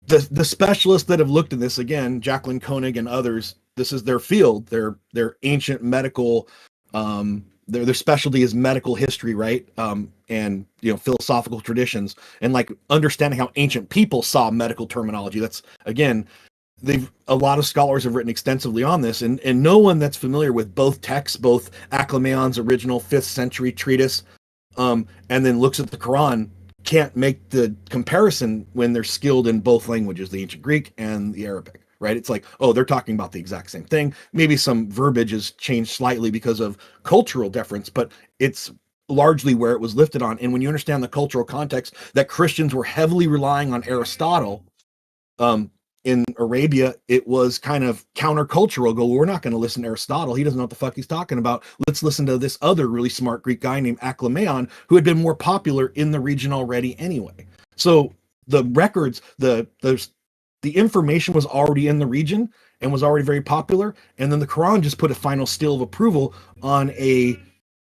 the specialists that have looked at this, again, Jacqueline Koenig and others, this is their field. Their ancient medical, their specialty is medical history, right? And philosophical traditions, and like understanding how ancient people saw medical terminology. That's, again, a lot of scholars have written extensively on this, and no one that's familiar with both texts, both Aclamaion's original 5th century treatise, and then looks at the Quran, can't make the comparison when they're skilled in both languages, the ancient Greek and the Arabic, right? It's like, oh, they're talking about the exact same thing. Maybe some verbiage has changed slightly because of cultural difference, but it's largely where it was lifted on. And when you understand the cultural context that Christians were heavily relying on Aristotle, in Arabia, it was kind of countercultural. We're not going to listen to Aristotle. He doesn't know what the fuck he's talking about. Let's listen to this other really smart Greek guy named Aclamaion, who had been more popular in the region already anyway. So the records, the information was already in the region and was already very popular. And then the Quran just put a final seal of approval on a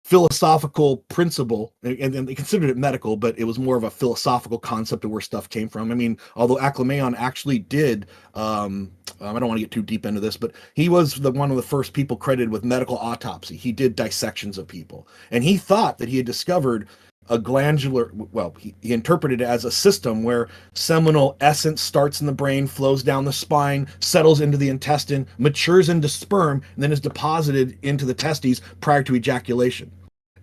philosophical principle, and they considered it medical, but it was more of a philosophical concept of where stuff came from. I mean, although Aclamaion actually did, I don't want to get too deep into this, but he was one of the first people credited with medical autopsy. He did dissections of people, and he thought that he had discovered a glandular, well, he interpreted it as a system where seminal essence starts in the brain, flows down the spine, settles into the intestine, matures into sperm, and then is deposited into the testes prior to ejaculation.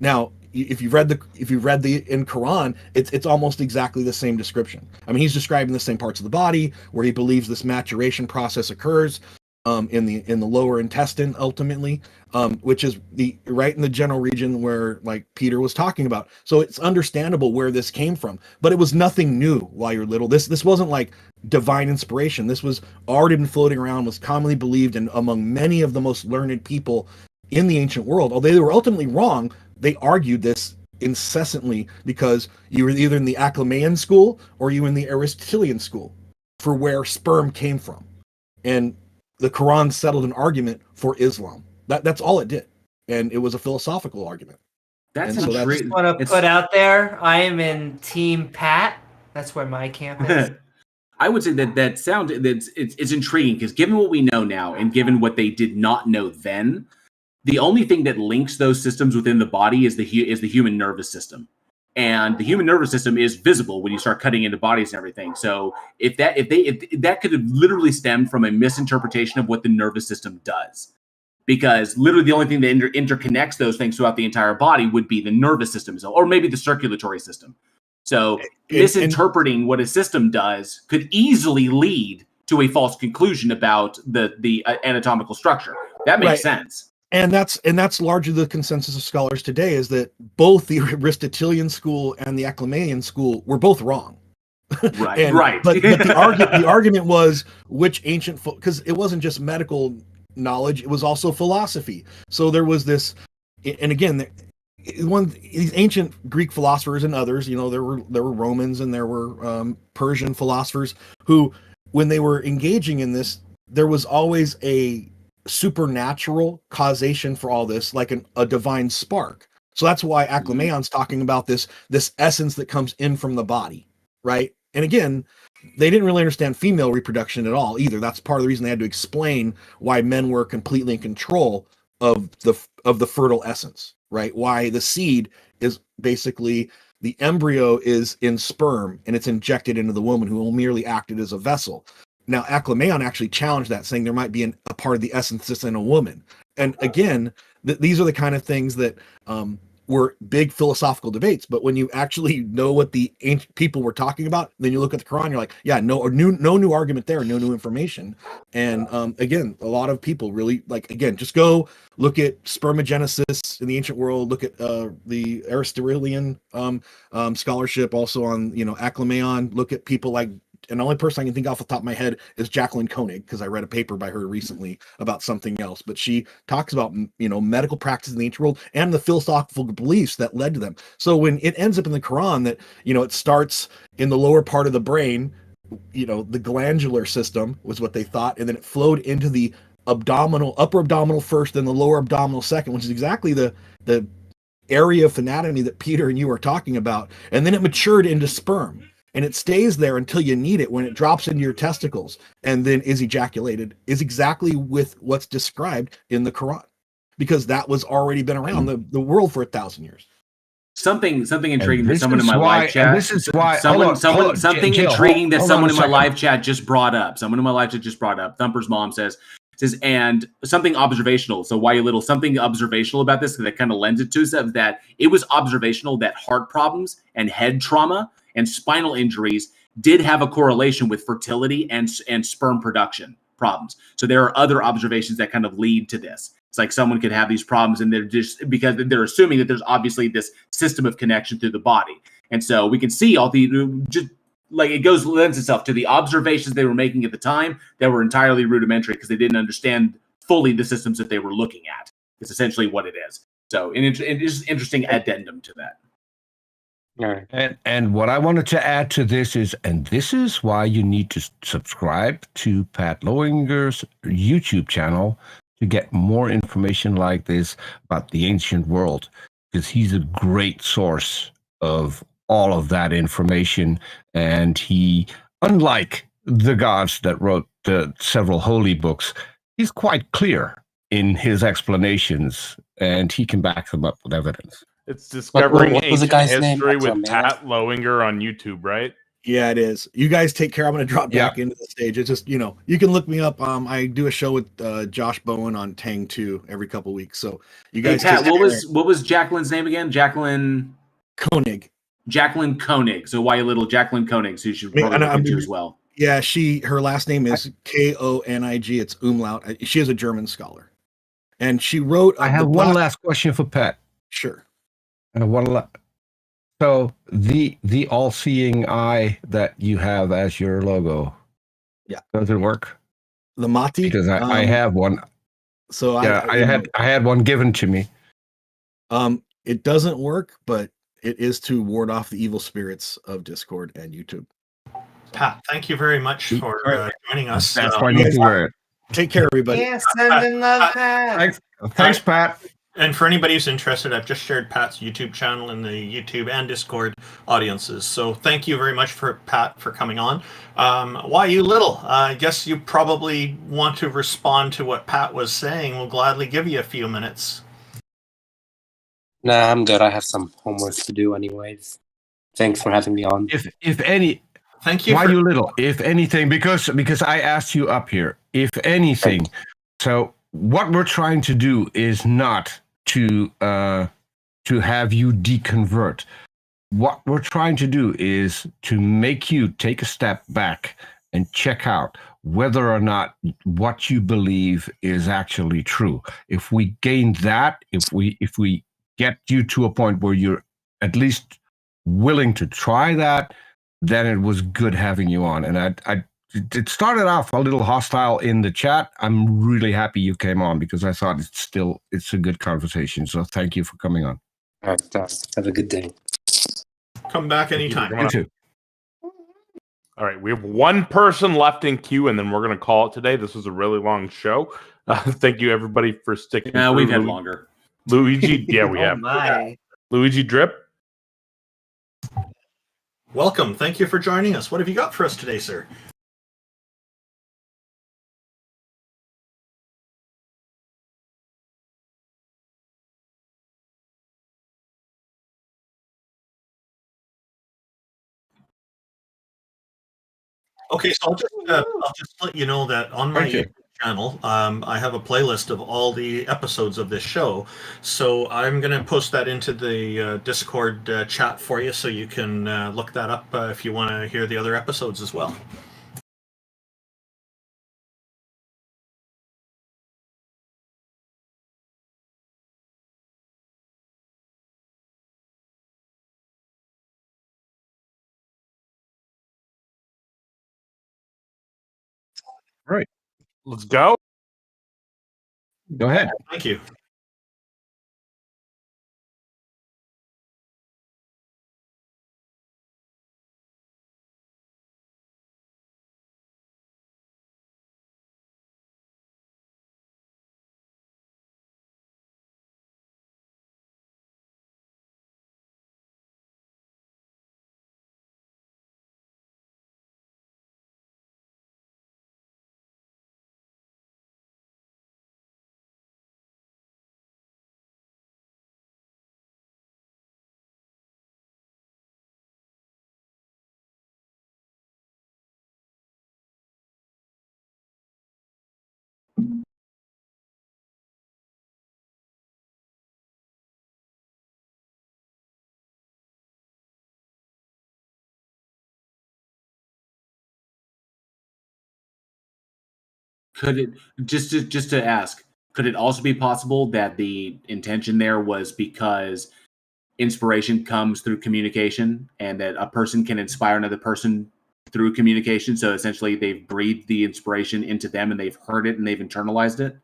Now, if you've read the in Quran, it's almost exactly the same description. I mean, he's describing the same parts of the body where he believes this maturation process occurs in the lower intestine ultimately, which is right in the general region where like Peter was talking about. So it's understandable where this came from, but it was nothing new while you're little. This wasn't like divine inspiration. This was already been floating around, was commonly believed in among many of the most learned people in the ancient world. Although they were ultimately wrong, they argued this incessantly because you were either in the Aclamaion school or you were in the Aristotelian school for where sperm came from. And the Quran settled an argument for Islam. That's all it did. And it was a philosophical argument. I just want to put out there, I am in Team Pat. That's where my camp is. I would say it's intriguing because given what we know now and given what they did not know then, the only thing that links those systems within the body is the human nervous system. And the human nervous system is visible when you start cutting into bodies and everything. So if that could have literally stemmed from a misinterpretation of what the nervous system does, because literally the only thing that interconnects those things throughout the entire body would be the nervous system, or maybe the circulatory system. So misinterpreting what a system does could easily lead to a false conclusion about the anatomical structure. That makes sense. And that's largely the consensus of scholars today, is that both the Aristotelian school and the Aclamaion school were both wrong. Right. But the argument was which ancient, because it wasn't just medical knowledge, it was also philosophy. So there was this, and again, these ancient Greek philosophers and others, there were Romans and there were Persian philosophers who, when they were engaging in this, there was always a supernatural causation for all this, like a divine spark. So that's why Aclamaion's talking about this essence that comes in from the body, right? And again, they didn't really understand female reproduction at all either. That's part of the reason they had to explain why men were completely in control of the fertile essence, right? Why the seed is basically, the embryo is in sperm and it's injected into the woman, who merely acted as a vessel. Now, Aclamaion actually challenged that, saying there might be a part of the essence that's in a woman. And again, these are the kind of things that were big philosophical debates. But when you actually know what the ancient people were talking about, then you look at the Quran, you're like, yeah, no new argument there, no new information. And again, a lot of people really, just go look at spermagenesis in the ancient world, look at the Aristotelian scholarship also on, Aclamaion, look at people like, and the only person I can think off the top of my head is Jacqueline Koenig, because I read a paper by her recently about something else. But she talks about, medical practice in the ancient world and the philosophical beliefs that led to them. So when it ends up in the Quran that, it starts in the lower part of the brain, the glandular system was what they thought, and then it flowed into the upper abdominal first, then the lower abdominal second, which is exactly the area of anatomy that Peter and you are talking about. And then it matured into sperm. And it stays there until you need it, when it drops into your testicles and then is ejaculated, is exactly with what's described in the Quran, because that was already been around the world for 1,000 years. Something intriguing that someone in my live chat. This is why something intriguing that someone in my live chat just brought up. Someone in my live chat just brought up. Thumper's mom says, and something observational. So why you little something observational about this that kind of lends it to us, that it was observational that heart problems and head trauma and spinal injuries did have a correlation with fertility and sperm production problems. So there are other observations that kind of lead to this. It's like someone could have these problems and they're just, because they're assuming that there's obviously this system of connection through the body. And so we can see all the, just like it lends itself to the observations they were making at the time that were entirely rudimentary because they didn't understand fully the systems that they were looking at. It's essentially what it is. So it is an interesting addendum to that. And what I wanted to add to this is, and this is why you need to subscribe to Pat Lowinger's YouTube channel to get more information like this about the ancient world. because he's a great source of all of that information. And he, unlike the gods that wrote the several holy books, he's quite clear in his explanations, and he can back them up with evidence. It's Discovering what was the Ancient guy's name? History with Melech? Pat Lowinger on YouTube, right? Yeah, it is. You guys take care. I'm going to drop back into the stage. It's just, you can look me up. I do a show with Josh Bowen on Tang 2 every couple weeks. So you guys. Hey, Pat, what was Jacqueline's name again? Jacqueline Koenig. Jacqueline Koenig. So why a little Jacqueline Koenig? So you should probably look into as well. Yeah, her last name is Koenig. It's umlaut. She is a German scholar, and she wrote. I have one last question for Pat. Sure. So the all-seeing eye that you have as your logo, does it work? The Mati, because I have one. So I had one given to me. It doesn't work, but it is to ward off the evil spirits of Discord and YouTube. Pat, thank you very much for joining us. That's why you need to wear it. Take care, everybody. Yeah, sending love, Pat. Thanks, Pat. And for anybody who's interested, I've just shared Pat's YouTube channel in the YouTube and Discord audiences. So thank you very much for Pat for coming on. Why you little? I guess you probably want to respond to what Pat was saying. We'll gladly give you a few minutes. Nah, I'm good. I have some homework to do anyways. Thanks for having me on. If any, thank you. Why you little? If anything, because I asked you up here. If anything, so what we're trying to do is not to have you deconvert. What we're trying to do is to make you take a step back and check out whether or not what you believe is actually true. If we gain that, if we get you to a point where you're at least willing to try that, then it was good having you on. And it started off a little hostile in the chat. I'm really happy you came on because I thought it's a good conversation. So thank you for coming on. All right, have a good day. Come back anytime. You too. All right, we have one person left in queue, and then we're going to call it today. This was a really long show. Thank you, everybody, for sticking. Yeah, we've had longer. Luigi, yeah, we have. My. Luigi Drip. Welcome. Thank you for joining us. What have you got for us today, sir? Okay, so I'll just let you know that on my YouTube channel, I have a playlist of all the episodes of this show. So I'm going to post that into the Discord chat for you, so you can look that up if you want to hear the other episodes as well. Right. Let's go. Go ahead. Thank you. Could it just to ask? Could it also be possible that the intention there was because inspiration comes through communication, and that a person can inspire another person through communication? So essentially, they've breathed the inspiration into them, and they've heard it, and they've internalized it.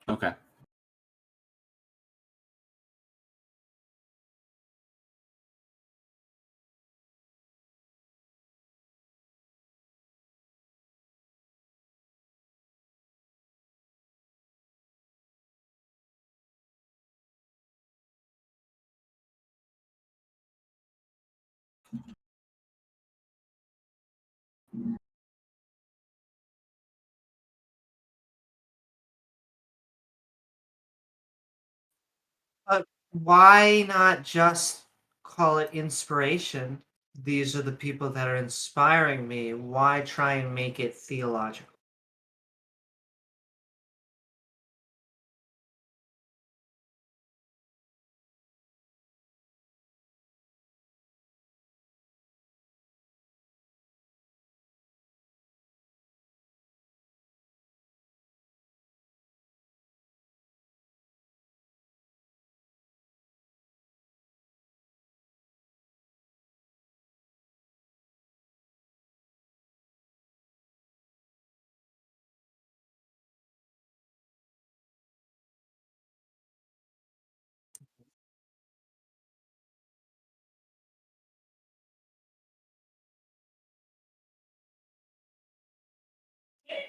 Okay. Why not just call it inspiration? These are the people that are inspiring me. Why try and make it theological?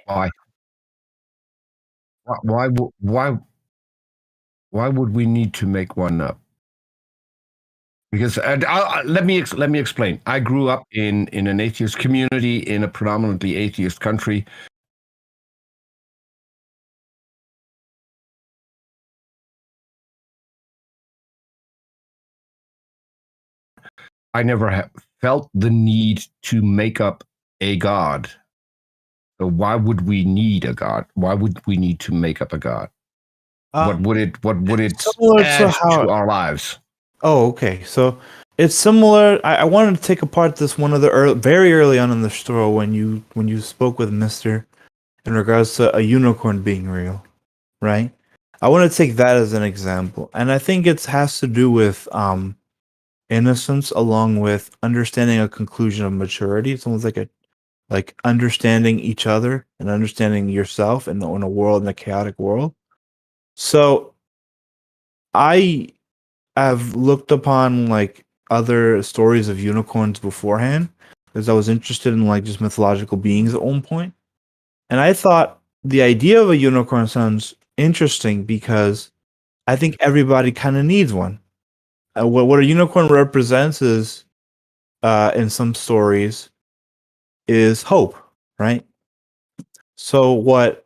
Why? Why would we need to make one up? Because let me explain. I grew up in an atheist community in a predominantly atheist country. I never felt the need to make up a god. So why would we need a god? Why would we need to make up a god? What would it add to our lives? Oh, okay. So it's similar. I wanted to take apart this one of the very early on in the story when you spoke with Mister in regards to a unicorn being real, right? I want to take that as an example, and I think it has to do with innocence along with understanding a conclusion of maturity. It's almost like understanding each other and understanding yourself in a world, in a chaotic world. So I have looked upon like other stories of unicorns beforehand because I was interested in like just mythological beings at one point. And I thought the idea of a unicorn sounds interesting because I think everybody kind of needs one. What a unicorn represents is, in some stories, is hope, right? So what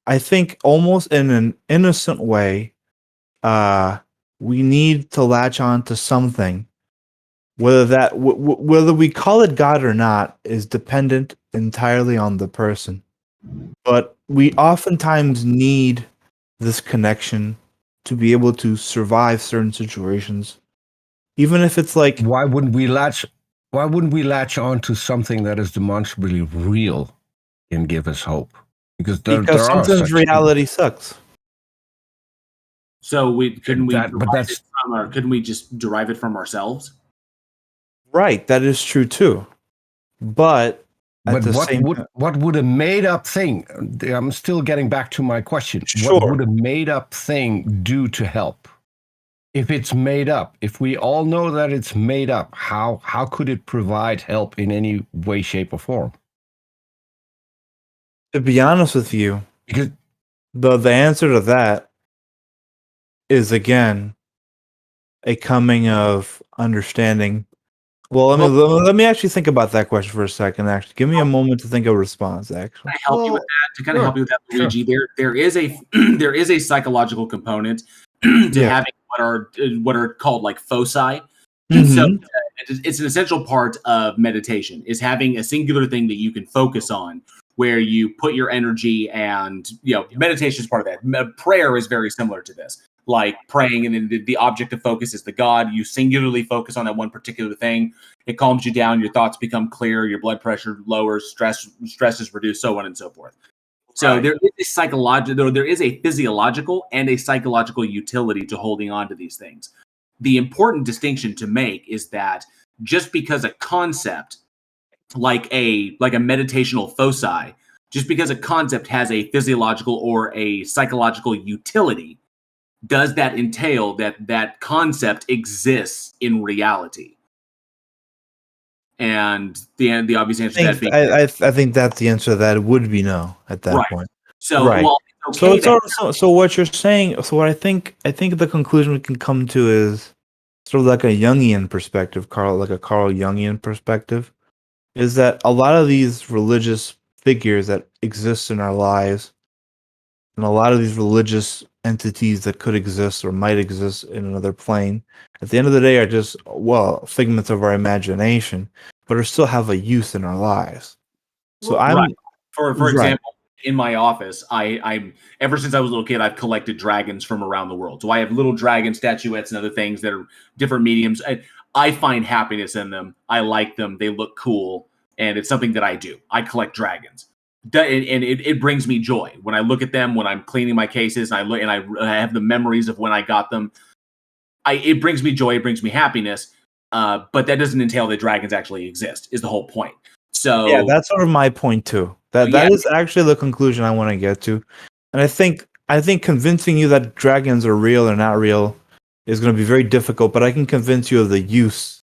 I think almost in an innocent way, we need to latch on to something. Whether whether we call it God or not is dependent entirely on the person. But we oftentimes need this connection to be able to survive certain situations. Even if it's like, why wouldn't we latch on to something that is demonstrably real and give us hope? Because sometimes reality sucks. So couldn't we just derive it from ourselves? Right, that is true too. But what would a made up thing? I'm still getting back to my question. Sure. What would a made up thing do to help? If it's made up, if we all know that it's made up, how could it provide help in any way, shape, or form? To be honest with you, because the answer to that is again a coming of understanding. Well, let me actually think about that question for a second. Actually, give me a moment to think of a response. Actually, To help you with that, Luigi, there is a there is a psychological component to having what are called like foci. So it's an essential part of meditation is having a singular thing that you can focus on, where you put your energy, and meditation is part of that. Prayer is very similar to this. Like praying, and then the object of focus is the God. You singularly focus on that one particular thing. It calms you down. Your thoughts become clear. Your blood pressure lowers. Stress is reduced. So on and so forth. So there is a physiological and a psychological utility to holding on to these things. The important distinction to make is that just because a concept like a meditational foci, just because a concept has a physiological or a psychological utility, does that entail that concept exists in reality? And the obvious answer to that being, I think that's the answer to that would be no at that point. So so what you're saying, so what I think the conclusion we can come to is sort of like a Jungian perspective, Carl Jungian perspective, is that a lot of these religious figures that exist in our lives and a lot of these religious entities that could exist or might exist in another plane, at the end of the day, are just, well, figments of our imagination, but are still have a use in our lives. So I'm right. For right. example, in my office, I'm ever since I was a little kid, I've collected dragons from around the world. So I have little dragon statuettes and other things that are different mediums. I find happiness in them. I like them. They look cool, and it's something that I do. I collect dragons. And it brings me joy when I look at them, when I'm cleaning my cases, and I have the memories of when I got them. It brings me joy, it brings me happiness, but that doesn't entail that dragons actually exist, is the whole point. So yeah, that's sort of my point too. That is actually the conclusion I want to get to, and I think convincing you that dragons are real or not real is going to be very difficult. But I can convince you of the use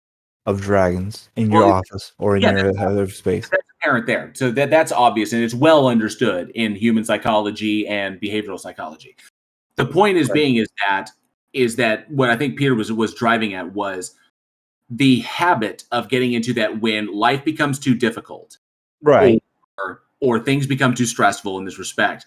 of dragons in your office or in your other space. That's apparent there. So that's obvious, and it's well understood in human psychology and behavioral psychology. The point is that what I think Peter was driving at was the habit of getting into that when life becomes too difficult, right, or things become too stressful in this respect.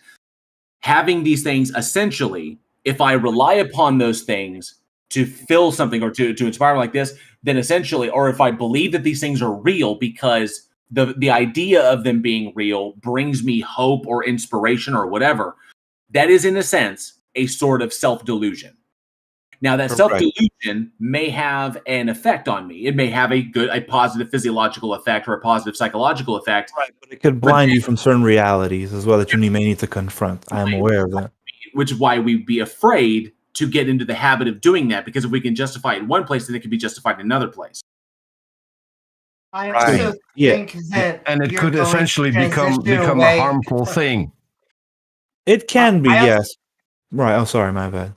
Having these things, essentially, if I rely upon those things to fill something or to inspire like this, then essentially, or if I believe that these things are real because the idea of them being real brings me hope or inspiration or whatever, that is, in a sense, a sort of self-delusion. Now, that self-delusion may have an effect on me. It may have a positive physiological effect or a positive psychological effect. Right, but it could blind you from certain realities as well that you may need to confront. I am aware of that. Which is why we'd be afraid to get into the habit of doing that, because if we can justify it in one place, then it can be justified in another place. I also think that and it could essentially become a harmful thing. It can be, yes. Right. Oh, sorry, my bad.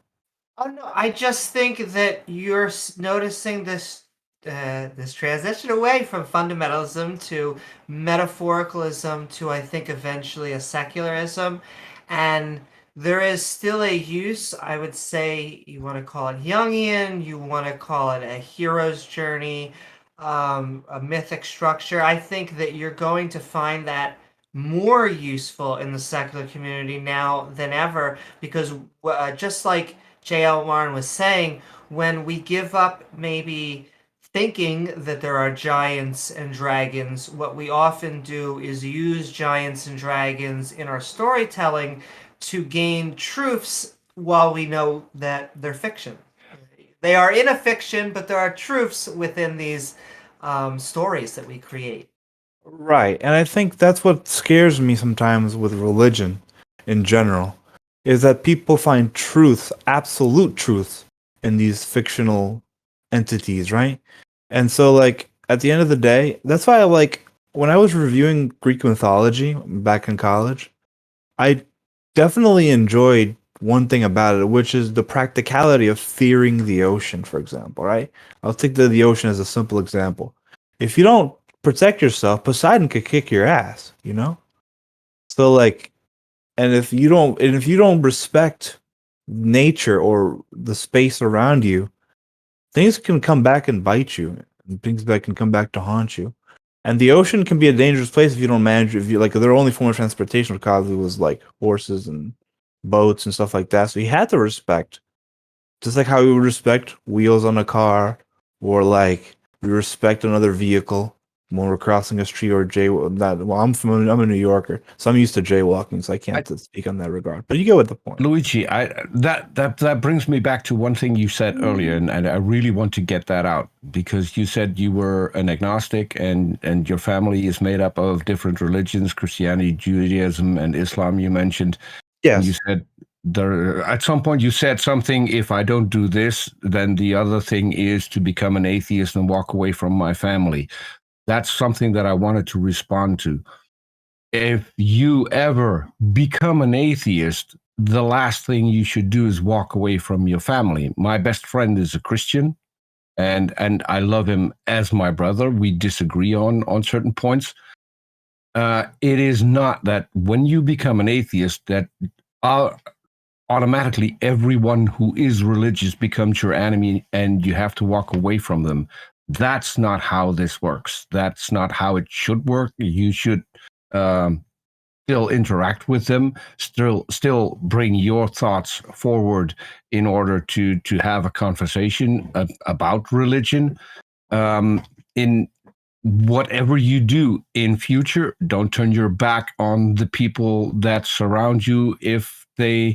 Oh no, I just think that you're noticing this this transition away from fundamentalism to metaphoricalism to, I think, eventually a secularism, and there is still a use. I would say you want to call it Jungian, you want to call it a hero's journey, a mythic structure. I think that you're going to find that more useful in the secular community now than ever, because just like J.L. Warren was saying, when we give up maybe thinking that there are giants and dragons, what we often do is use giants and dragons in our storytelling to gain truths while we know that they're fiction. They are in a fiction, but there are truths within these stories that we create. Right, and I think that's what scares me sometimes with religion in general, is that people find truth, absolute truth, in these fictional entities, right? And so, like, at the end of the day, that's why when I was reviewing Greek mythology back in college, I definitely enjoyed one thing about it, which is the practicality of fearing the ocean, for example, right? I'll take the ocean as a simple example. If you don't protect yourself, Poseidon could kick your ass, you know? So, like, and if you don't respect nature or the space around you, things can come back and bite you, and things that can come back to haunt you. And the ocean can be a dangerous place if you don't manage. If you their only form of transportation was like horses and boats and stuff like that. So you had to respect, just like how we would respect wheels on a car, or like we respect another vehicle when we're crossing a street or I'm a New Yorker, so I'm used to jaywalking, so I can't speak on that regard. But you get what the point. Luigi, that brings me back to one thing you said earlier, and I really want to get that out, because you said you were an agnostic and your family is made up of different religions, Christianity, Judaism, and Islam, you mentioned. Yes. And you said at some point you said something, if I don't do this, then the other thing is to become an atheist and walk away from my family. That's something that I wanted to respond to. If you ever become an atheist, the last thing you should do is walk away from your family. My best friend is a Christian, and I love him as my brother. We disagree on certain points. It is not that when you become an atheist that automatically everyone who is religious becomes your enemy and you have to walk away from them. That's not how this works. That's not how it should work. You should still interact with them, still bring your thoughts forward in order to have a conversation about religion. In whatever you do in future, don't turn your back on the people that surround you if they're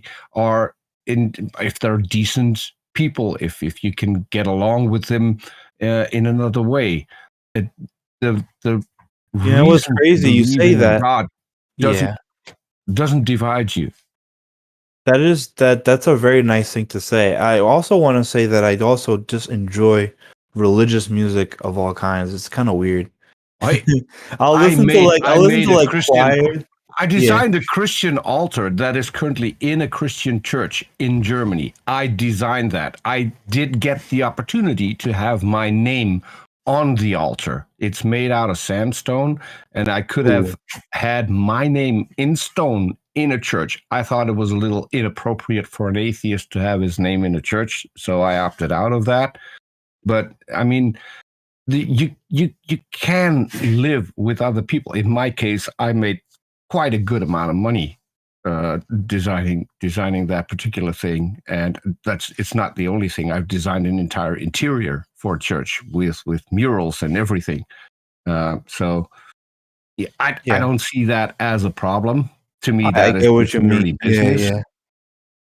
decent people, if you can get along with them in another way. What's crazy? You say that God doesn't divide you. That's a very nice thing to say. I also want to say that I also just enjoy religious music of all kinds. It's kind of weird. I'll listen to choir. I designed a Christian altar that is currently in a Christian church in Germany. I designed that. I did get the opportunity to have my name on the altar. It's made out of sandstone, and I could have had my name in stone in a church. I thought it was a little inappropriate for an atheist to have his name in a church, so I opted out of that. But I mean, you can live with other people. In my case, I made quite a good amount of money designing that particular thing, and it's not the only thing. I've designed an entire interior for a church with murals and everything. So I don't see that as a problem. To me, that is purely business. Yeah.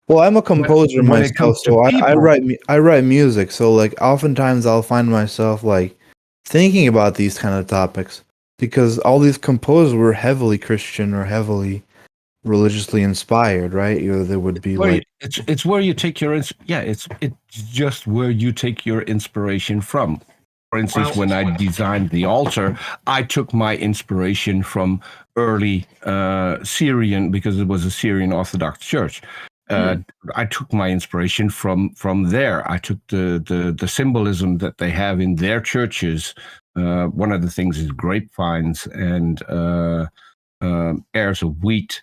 Well, I'm a composer myself, so I write music. So like, oftentimes I'll find myself like thinking about these kind of topics because all these composers were heavily Christian or heavily religiously inspired, right? There would be it's where you take your it's just where you take your inspiration from. For instance, when I designed the altar, I took my inspiration from early Syrian, because it was a Syrian Orthodox church. I took my inspiration from there. I took the symbolism that they have in their churches. One of the things is grapevines and airs of wheat.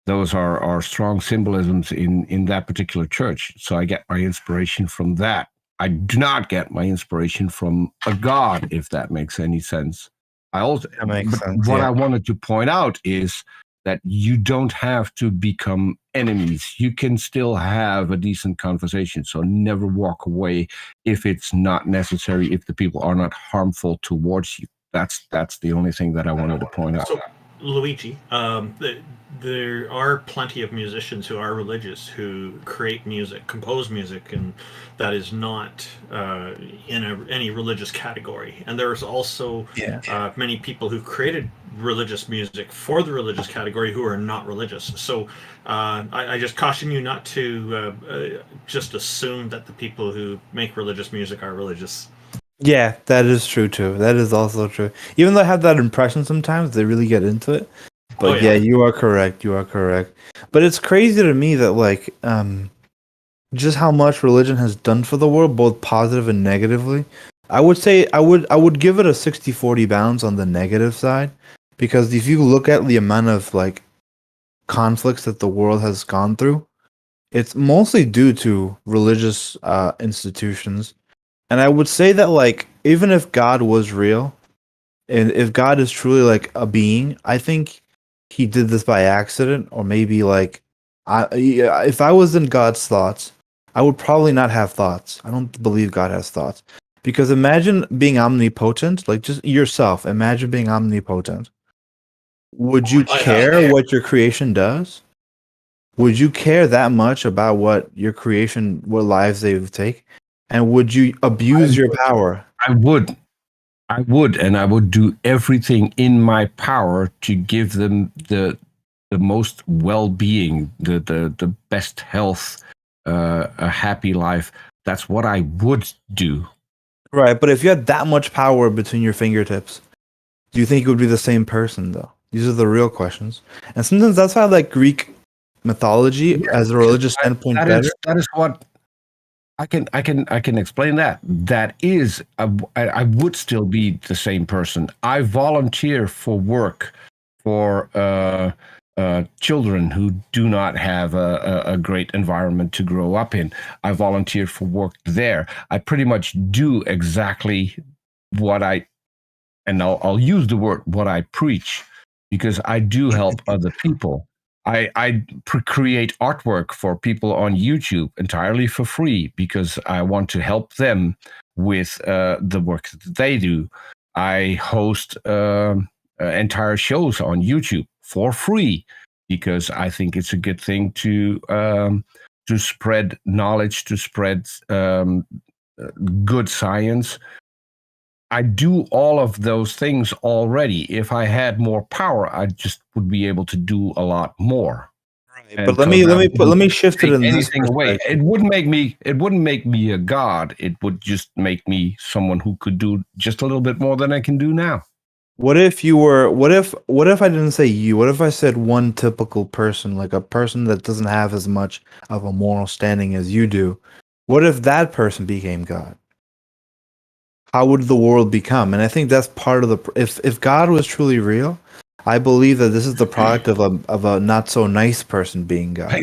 Those are strong symbolisms in that particular church. So I get my inspiration from that. I do not get my inspiration from a god, if that makes any sense. I wanted to point out is that you don't have to become enemies. You can still have a decent conversation. So never walk away if it's not necessary, if the people are not harmful towards you. That's the only thing that I wanted to point out. So, Luigi, there are plenty of musicians who are religious who create music, compose music, and that is not in any religious category. And there's also many people who created religious music for the religious category who are not religious. So I just caution you not to just assume that the people who make religious music are religious. Yeah, that is true too. That is also true. Even though I have that impression sometimes, they really get into it. But yeah, you are correct. You are correct. But it's crazy to me that like just how much religion has done for the world, both positive and negatively. I would say I would give it a 60-40 balance on the negative side, because if you look at the amount of like conflicts that the world has gone through, it's mostly due to religious institutions. And I would say that like even if God was real, and if God is truly like a being, I think he did this by accident, or maybe like if I was in God's thoughts, I would probably not have thoughts. I don't believe God has thoughts. Because imagine being omnipotent, like just yourself, imagine being omnipotent. Would you care what your creation does? Would you care that much about what your creation, what lives they would take? And would you abuse your power? I would, and I would do everything in my power to give them the most well-being, the best health, a happy life. That's what I would do. Right, but if you had that much power between your fingertips, do you think you would be the same person, though? These are the real questions. And sometimes that's why I like Greek mythology as a religious standpoint better. That is what I can explain that. That is, I would still be the same person. I volunteer for work for children who do not have a great environment to grow up in. I volunteer for work there. I pretty much do exactly what I'll use the word what I preach. because I do help other people. I create artwork for people on YouTube entirely for free because I want to help them with the work that they do. I host entire shows on YouTube for free because I think it's a good thing to spread knowledge, to spread good science. I do all of those things already. If I had more power, I just would be able to do a lot more. Right. But let me shift it in this away. It wouldn't make me a god. It would just make me someone who could do just a little bit more than I can do now. What if you were? What if I didn't say you? What if I said one typical person, like a person that doesn't have as much of a moral standing as you do? What if that person became God? How would the world become? And I think that's part of the. If God was truly real, I believe that this is the product of a not so nice person being God.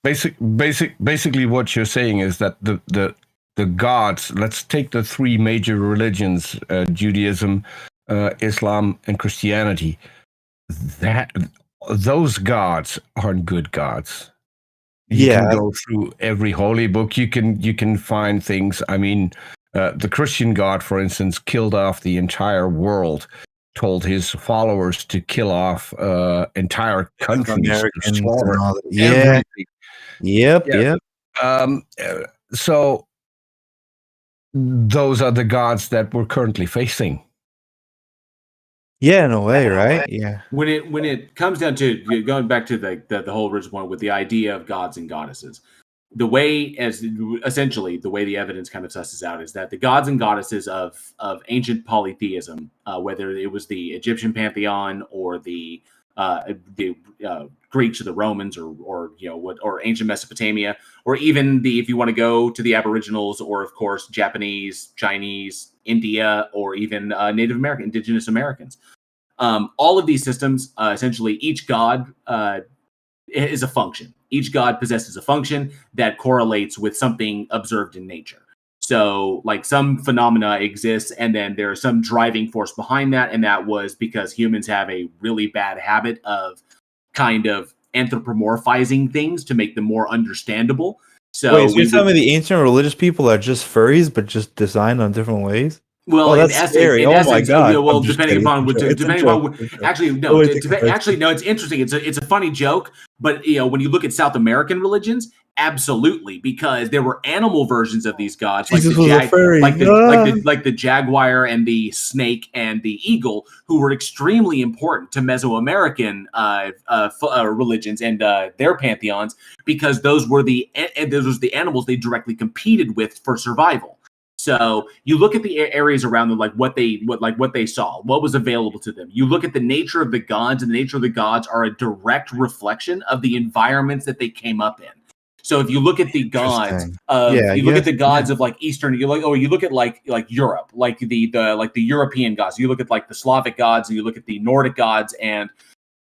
Basically, what you're saying is that the gods. Let's take the three major religions: Judaism, Islam, and Christianity. Those gods aren't good gods. You can go through every holy book. You can find things. I mean. The Christian God, for instance, killed off the entire world, told his followers to kill off entire countries. Yep. So those are the gods that we're currently facing. Yeah, in a way, right? Yeah. When it comes down to going back to the whole original point with the idea of gods and goddesses. The way the way the evidence kind of susses out is that the gods and goddesses of ancient polytheism, whether it was the Egyptian pantheon or the Greeks or the Romans or ancient Mesopotamia, or even if you want to go to the Aboriginals or of course Japanese, Chinese, India, or even Native American, Indigenous Americans, all of these systems essentially each god is a function. Each god possesses a function that correlates with something observed in nature. So, like some phenomena exists, and then there's some driving force behind that, and that was because humans have a really bad habit of kind of anthropomorphizing things to make them more understandable. So, wait, so you're telling me the ancient religious people are just furries, but just designed on different ways? Well, that's scary. Oh my god! Well, depending upon actually no, it's interesting. It's a funny joke, but when you look at South American religions, absolutely, because there were animal versions of these gods, like the jaguar and the snake and the eagle, who were extremely important to Mesoamerican religions and their pantheons, because those were the animals they directly competed with for survival. So you look at the areas around them, like what they saw, what was available to them. You look at the nature of the gods, and the nature of the gods are a direct reflection of the environments that they came up in. So if you look at the gods of of like Eastern, you look at like Europe, like the European gods. You look at like the Slavic gods, and you look at the Nordic gods, and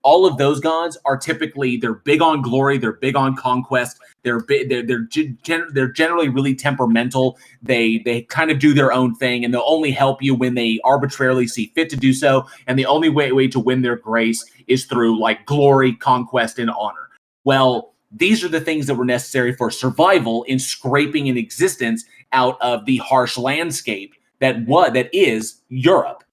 all of those gods are typically, they're big on glory, they're big on conquest, they're generally really temperamental. They kind of do their own thing, and they'll only help you when they arbitrarily see fit to do so. And the only way to win their grace is through like glory, conquest, and honor. Well, these are the things that were necessary for survival in scraping an existence out of the harsh landscape that is Europe.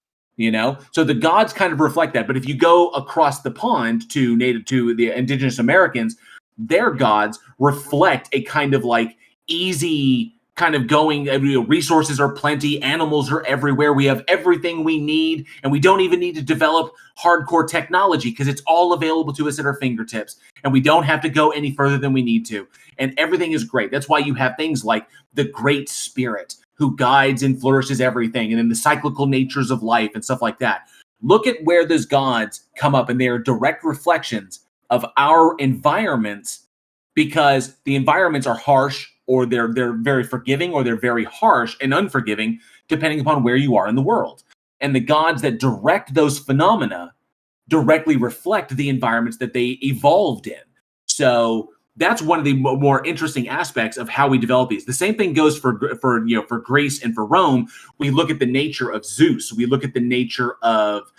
So the gods kind of reflect that. But if you go across the pond to the Indigenous Americans, their gods reflect a kind of like easy kind of going, resources are plenty, animals are everywhere, we have everything we need, and we don't even need to develop hardcore technology because it's all available to us at our fingertips, and we don't have to go any further than we need to. And everything is great. That's why you have things like the Great Spirit, who guides and flourishes everything, and then the cyclical natures of life and stuff like that. Look at where those gods come up, and they are direct reflections of our environments, because the environments are harsh, or they're very forgiving, or they're very harsh and unforgiving, depending upon where you are in the world. And the gods that direct those phenomena directly reflect the environments that they evolved in. So that's one of the more interesting aspects of how we develop these. The same thing goes for Greece and for Rome. We look at the nature of Zeus. We look at the nature of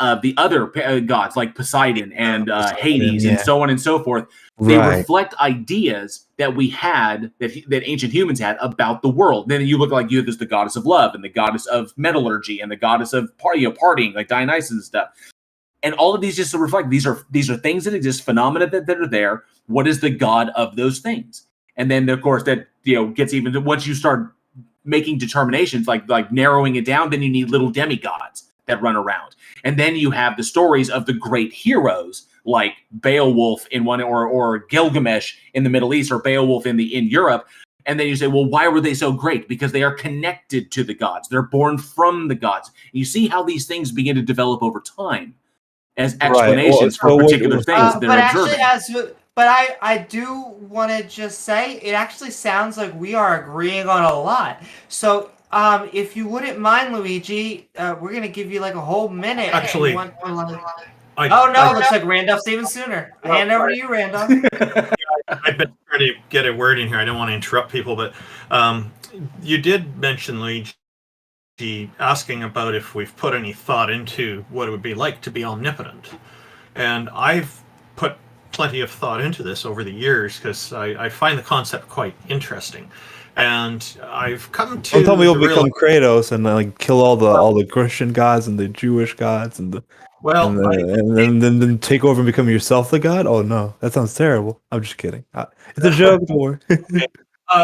of the other gods like Poseidon and Hades and so on and so forth. They reflect ideas that we had, that ancient humans had about the world. Then you look like there's the goddess of love and the goddess of metallurgy and the goddess of partying, like Dionysus and stuff. And all of these just reflect these are things that exist, phenomena that are there. What is the god of those things? And then of course that gets even once you start making determinations, like narrowing it down, then you need little demigods that run around. And then you have the stories of the great heroes like Beowulf in one, or Gilgamesh in the Middle East, or Beowulf in Europe. And then you say, well, why were they so great? Because they are connected to the gods. They're born from the gods. And you see how these things begin to develop over time as explanations for particular things they're observing. But I do want to just say, it actually sounds like we are agreeing on a lot. So if you wouldn't mind, Luigi, we're going to give you like a whole minute. Actually, looks like Randolph Stevens sooner. Hand over to you, Randolph. I've been trying to get a word in here. I don't want to interrupt people, but you did mention, Luigi, asking about if we've put any thought into what it would be like to be omnipotent. And I've put plenty of thought into this over the years because I find the concept quite interesting. And I've come to. Don't tell me you'll become Kratos and like kill all the Christian gods and the Jewish gods and the. Well, and then take over and become yourself the god? Oh no, that sounds terrible. I'm just kidding. It's a joke.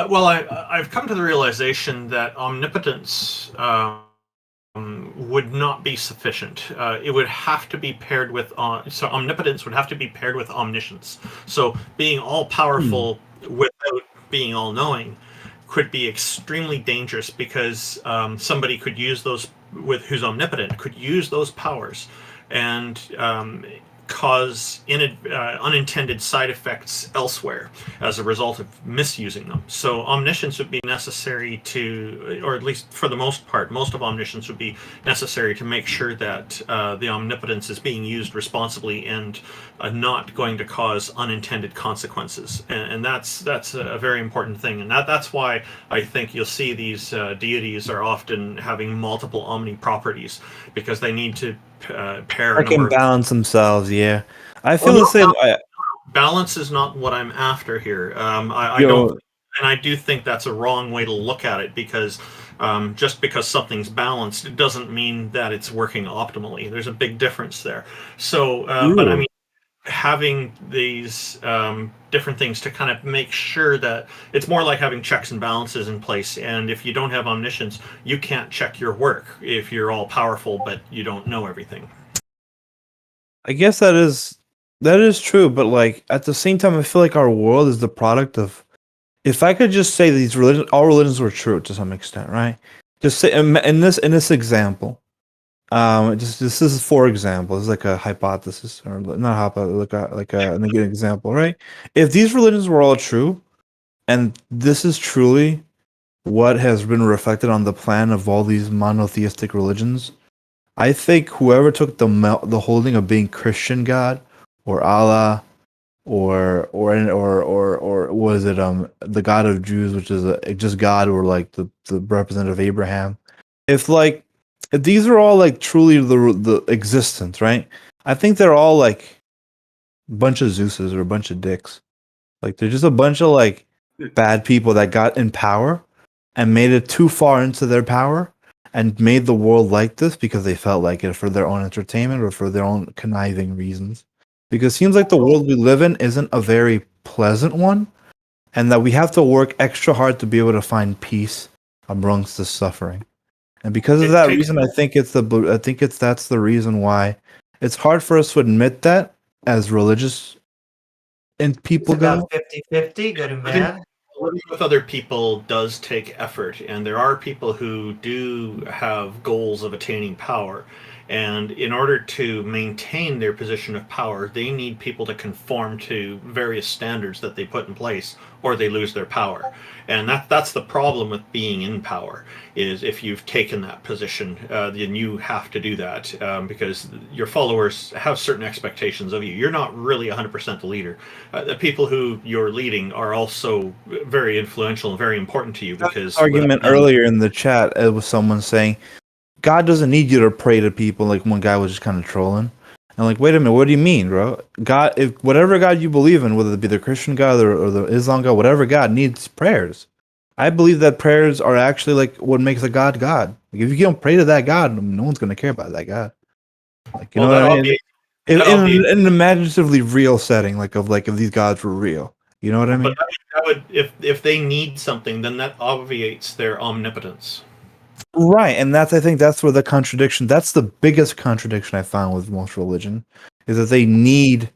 Well, I've come to the realization that omnipotence would not be sufficient. It would have to be paired with so omnipotence would have to be paired with omniscience. So being all powerful without being all knowing could be extremely dangerous, because somebody could use those who's omnipotent could use those powers and cause unintended side effects elsewhere as a result of misusing them. So omniscience would be necessary to, or at least for the most part, most of omniscience would be necessary to make sure that the omnipotence is being used responsibly and not going to cause unintended consequences. And that's a very important thing. And that's why I think you'll see these deities are often having multiple omni properties, because they need to pair. I can balance themselves. Yeah, I feel the same. Balance is not what I'm after here. I don't, and I do think that's a wrong way to look at it, because just because something's balanced, it doesn't mean that it's working optimally. There's a big difference there. So, but I mean, having these different things to kind of make sure that it's more like having checks and balances in place. And if you don't have omniscience, you can't check your work if you're all powerful but you don't know everything. I guess that is true, but like at the same time, I feel like our world is the product of. If I could just say these all religions were true to some extent, right? Just say in this example. This is for example. It's like a hypothesis, or not like an example, right? If these religions were all true, and this is truly what has been reflected on the plan of all these monotheistic religions, I think whoever took the holding of being Christian God or Allah or was it the God of Jews, which is just God, or like the representative Abraham, if these are all like truly the existence, right? I think they're all like a bunch of Zeuses or a bunch of dicks. Like they're just a bunch of like bad people that got in power and made it too far into their power and made the world like this because they felt like it for their own entertainment or for their own conniving reasons. Because it seems like the world we live in isn't a very pleasant one, and that we have to work extra hard to be able to find peace amongst the suffering. And because of that reason, I think that's the reason why it's hard for us to admit that as religious and people it's about 50-50, good and bad. Living with other people does take effort, and there are people who do have goals of attaining power. And in order to maintain their position of power, they need people to conform to various standards that they put in place, or they lose their power. And that's the problem with being in power, is if you've taken that position, then you have to do that, because your followers have certain expectations of you. You're not really 100% the leader. The people who you're leading are also very influential and very important to you, because... Argument earlier in the chat, it was someone saying, God doesn't need you to pray to people. Like one guy was just kind of trolling. And like, wait a minute, what do you mean, bro? God, if whatever God you believe in, whether it be the Christian God or the Islam God, whatever God needs prayers. I believe that prayers are actually like what makes a God God. Like if you don't pray to that God, no one's gonna care about that God. Like you know what I mean? In an imaginatively real setting, like if these gods were real, you know what I mean? But that would if they need something, then that obviates their omnipotence. Right, and I think that's where the contradiction. That's the biggest contradiction I found with most religion, is that they need.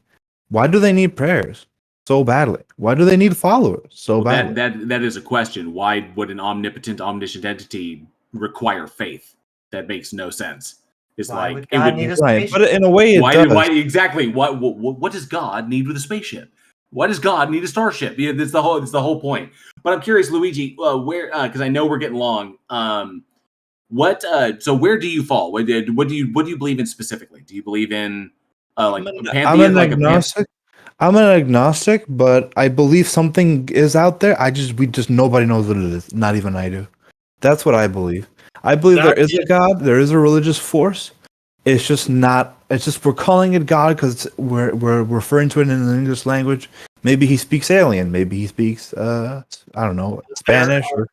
Why do they need prayers so badly? Why do they need followers so badly? That is a question. Why would an omnipotent, omniscient entity require faith? That makes no sense. It's Why like would it God would need a Right, spaceship? but in a way, it does. Why exactly? What does God need with a spaceship? Why does God need a starship? Yeah, that's the whole point. But I'm curious, Luigi, where because I know we're getting long. So where do you fall? What do you believe in specifically? Do you believe in like a pantheon? I'm an agnostic. I'm an agnostic, but I believe something is out there. Nobody knows what it is. Not even I do. That's what I believe. I believe there is a God. There is a religious force. It's just not. It's just we're calling it God because we're referring to it in the English language. Maybe he speaks alien. Maybe he speaks I don't know, Spanish or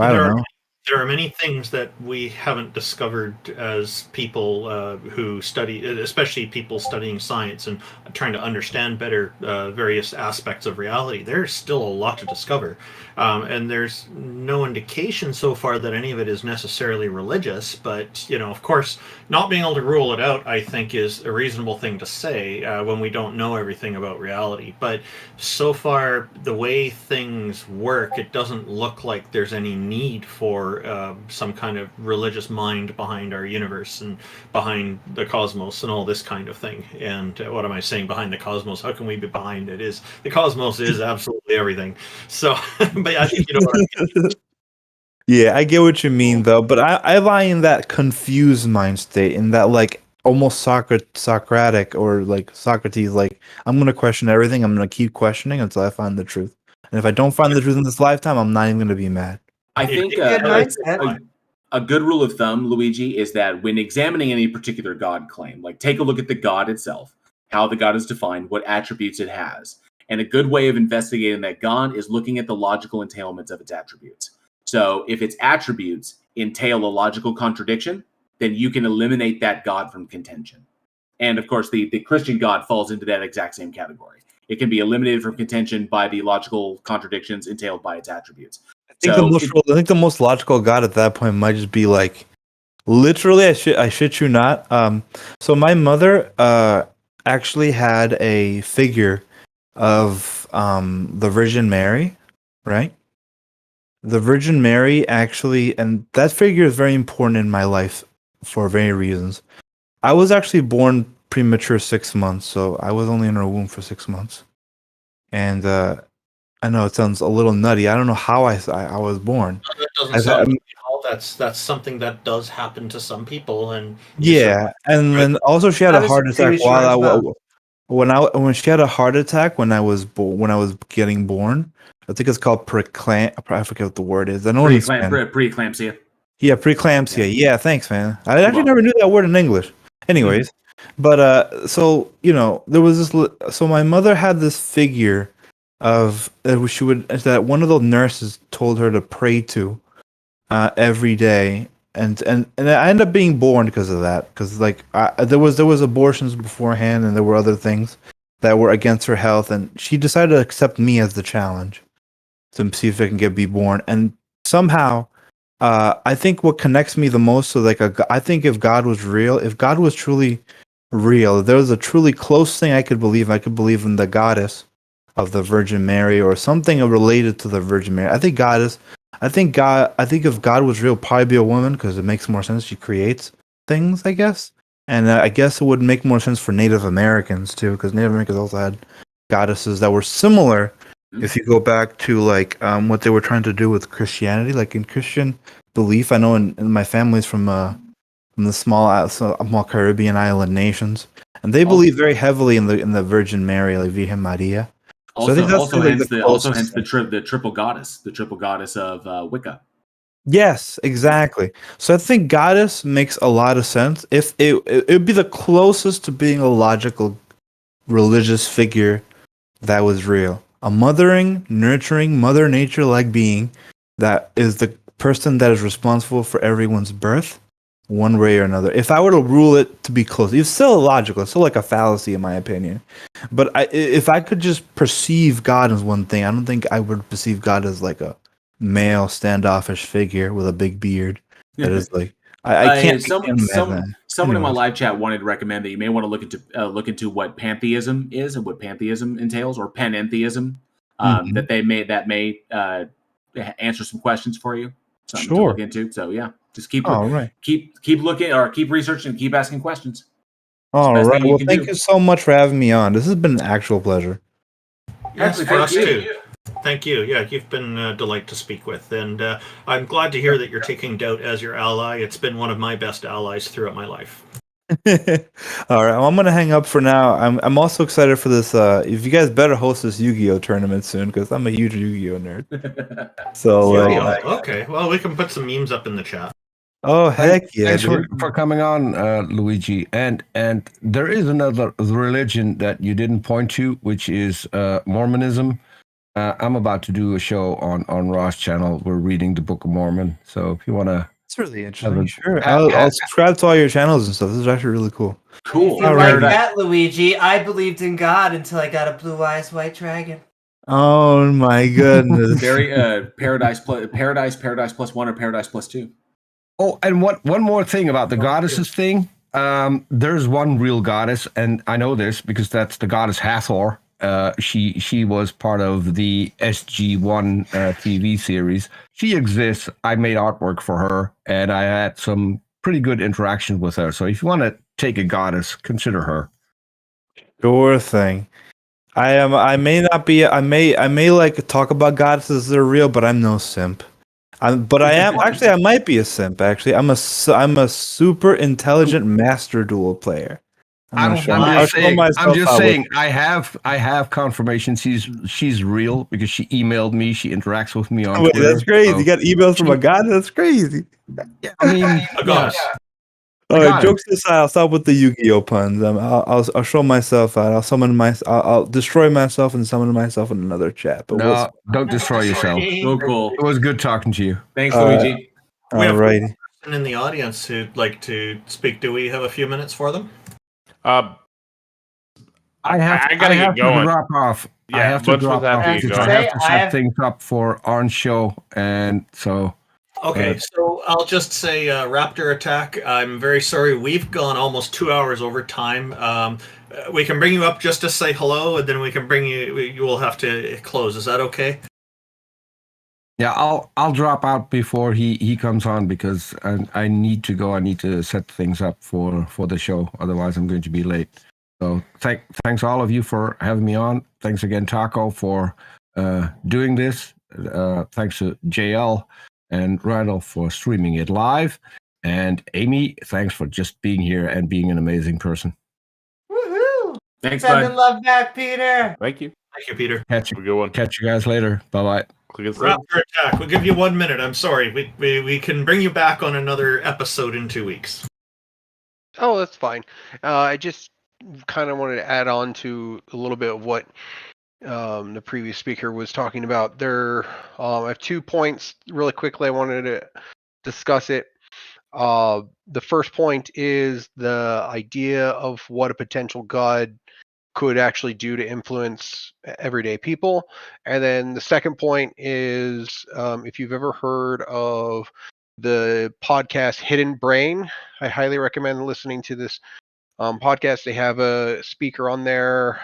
I don't know. There are many things that we haven't discovered as people who study, especially people studying science and trying to understand better various aspects of reality. There's still a lot to discover. And there's no indication so far that any of it is necessarily religious. But, of course, not being able to rule it out, I think, is a reasonable thing to say when we don't know everything about reality. But so far, the way things work, it doesn't look like there's any need for some kind of religious mind behind our universe and behind the cosmos and all this kind of thing. And what am I saying behind the cosmos? How can we be behind it? The cosmos is absolutely everything. So, but I think you know what I mean. Yeah, I get what you mean though, but I lie in that confused mind state, in that like almost Socratic or like Socrates, like I'm gonna question everything. I'm gonna keep questioning until I find the truth. And if I don't find the truth in this lifetime, I'm not even gonna be mad. I think a good rule of thumb, Luigi, is that when examining any particular God claim, like take a look at the God itself, how the God is defined, what attributes it has. And a good way of investigating that God is looking at the logical entailments of its attributes. So if its attributes entail a logical contradiction, then you can eliminate that God from contention. And of course, the Christian God falls into that exact same category. It can be eliminated from contention by the logical contradictions entailed by its attributes. I think the most logical God at that point might just be like, literally, I shit you not. So my mother actually had a figure of the Virgin Mary, right? The Virgin Mary actually, and that figure is very important in my life for many reasons. I was actually born premature 6 months, so I was only in her womb for 6 months, and I know it sounds a little nutty. I don't know how I was born. That doesn't sound nutty at all. That's something that does happen to some people, and yeah, and then also she had a heart attack when she had a heart attack when I was getting born. I think it's called I forget what the word is. I know preeclampsia. Yeah, preeclampsia. Yeah, thanks, man. I actually never knew that word in English. Anyways, but so there was this. So my mother had this figure of that one of the nurses told her to pray to every day, and I ended up being born because of that, because like there was abortions beforehand, and there were other things that were against her health, and she decided to accept me as the challenge to see if I can be born. And somehow I think what connects me the most to I think if God was real, if God was truly real, if there was a truly close thing I could believe in the goddess of the Virgin Mary or something related to the Virgin Mary. I think if God was real, probably be a woman, because it makes more sense. She creates things, I guess. And I guess it would make more sense for Native Americans too, because Native Americans also had goddesses that were similar. If you go back to like what they were trying to do with Christianity, like in Christian belief, I know in my family's from the small Caribbean island nations, and they believe very heavily in the Virgin Mary, like Virgen Maria. Also hence the triple goddess of Wicca. Yes, exactly. So I think goddess makes a lot of sense. If it would be the closest to being a logical religious figure that was real. A mothering, nurturing, mother nature like being that is the person that is responsible for everyone's birth, one way or another. If I were to rule it to be close, it's still illogical. It's still like a fallacy in my opinion. But if I could just perceive God as one thing, I don't think I would perceive God as like a male standoffish figure with a big beard. That is like I can't. Someone in my live chat wanted to recommend that you may want to look into what pantheism is and what pantheism entails, or panentheism. That may answer some questions for you. Something to look into. So yeah, just keep looking, or keep researching, and keep asking questions. All right. Well, thank you so much for having me on. This has been an actual pleasure. Yes, for us too. Thank you. Yeah, you've been a delight to speak with, and I'm glad to hear that you're taking doubt as your ally. It's been one of my best allies throughout my life. All right, well, I'm gonna hang up for now. I'm also excited for this. If you guys better host this Yu-Gi-Oh tournament soon, because I'm a huge Yu-Gi-Oh nerd. So okay, well, we can put some memes up in the chat. Oh heck yeah! Thanks for coming on, Luigi. And there is another religion that you didn't point to, which is Mormonism. I'm about to do a show on Ross channel. We're reading the Book of Mormon. So if you want to, it's really interesting. Sure, I'll subscribe to all your channels and stuff. This is actually really cool. If you like that, Luigi, I believed in God until I got a blue eyes white dragon. Oh my goodness! Very paradise plus one or paradise plus two. Oh, and one more thing about the goddesses thing. There's one real goddess, and I know this because that's the goddess Hathor. She was part of the SG1 TV series. She exists. I made artwork for her, and I had some pretty good interaction with her. So if you want to take a goddess, consider her. Sure thing. I may not be. I may like talk about goddesses that are real, but I'm no simp. But I am actually. I might be a simp. Actually, I'm a super intelligent master duel player. I'm just saying. I have confirmation she's real because she emailed me. She interacts with me on Twitter. That's crazy. So. You got emails from a god. That's crazy. Yeah, I mean, a goddess. All right, jokes aside, I'll stop with the Yu-Gi-Oh puns. I'll show myself out. I'll destroy myself and summon myself in another chat. But no, don't destroy yourself. So cool. It was good talking to you. Thanks, Luigi. We have all right. in the audience who'd like to speak. Do we have a few minutes for them? I gotta get going. To drop off. Yeah, I have to drop off. I have to set things up for our show, and so. Okay, so I'll just say, Raptorattack, I'm very sorry. We've gone almost 2 hours over time. We can bring you up just to say hello, and then we can bring you. You will have to close. Is that okay? Yeah, I'll drop out before he comes on because I need to go. I need to set things up for the show. Otherwise, I'm going to be late. So thanks all of you for having me on. Thanks again, Taco, for doing this. Thanks to JL and Randall for streaming it live. And Amy, thanks for just being here and being an amazing person. Woohoo! Thanks, Sending bud. love back, Peter. Thank you. Thank you, Peter. Catch you guys later. Bye-bye. Raptorattack, we'll give you 1 minute. I'm sorry. We can bring you back on another episode in 2 weeks. Oh, that's fine. I just kind of wanted to add on to a little bit of what the previous speaker was talking about. I have 2 points really quickly. I wanted to discuss it. The first point is the idea of what a potential god could actually do to influence everyday people. And then the second point is if you've ever heard of the podcast Hidden Brain, I highly recommend listening to this podcast. They have a speaker on there,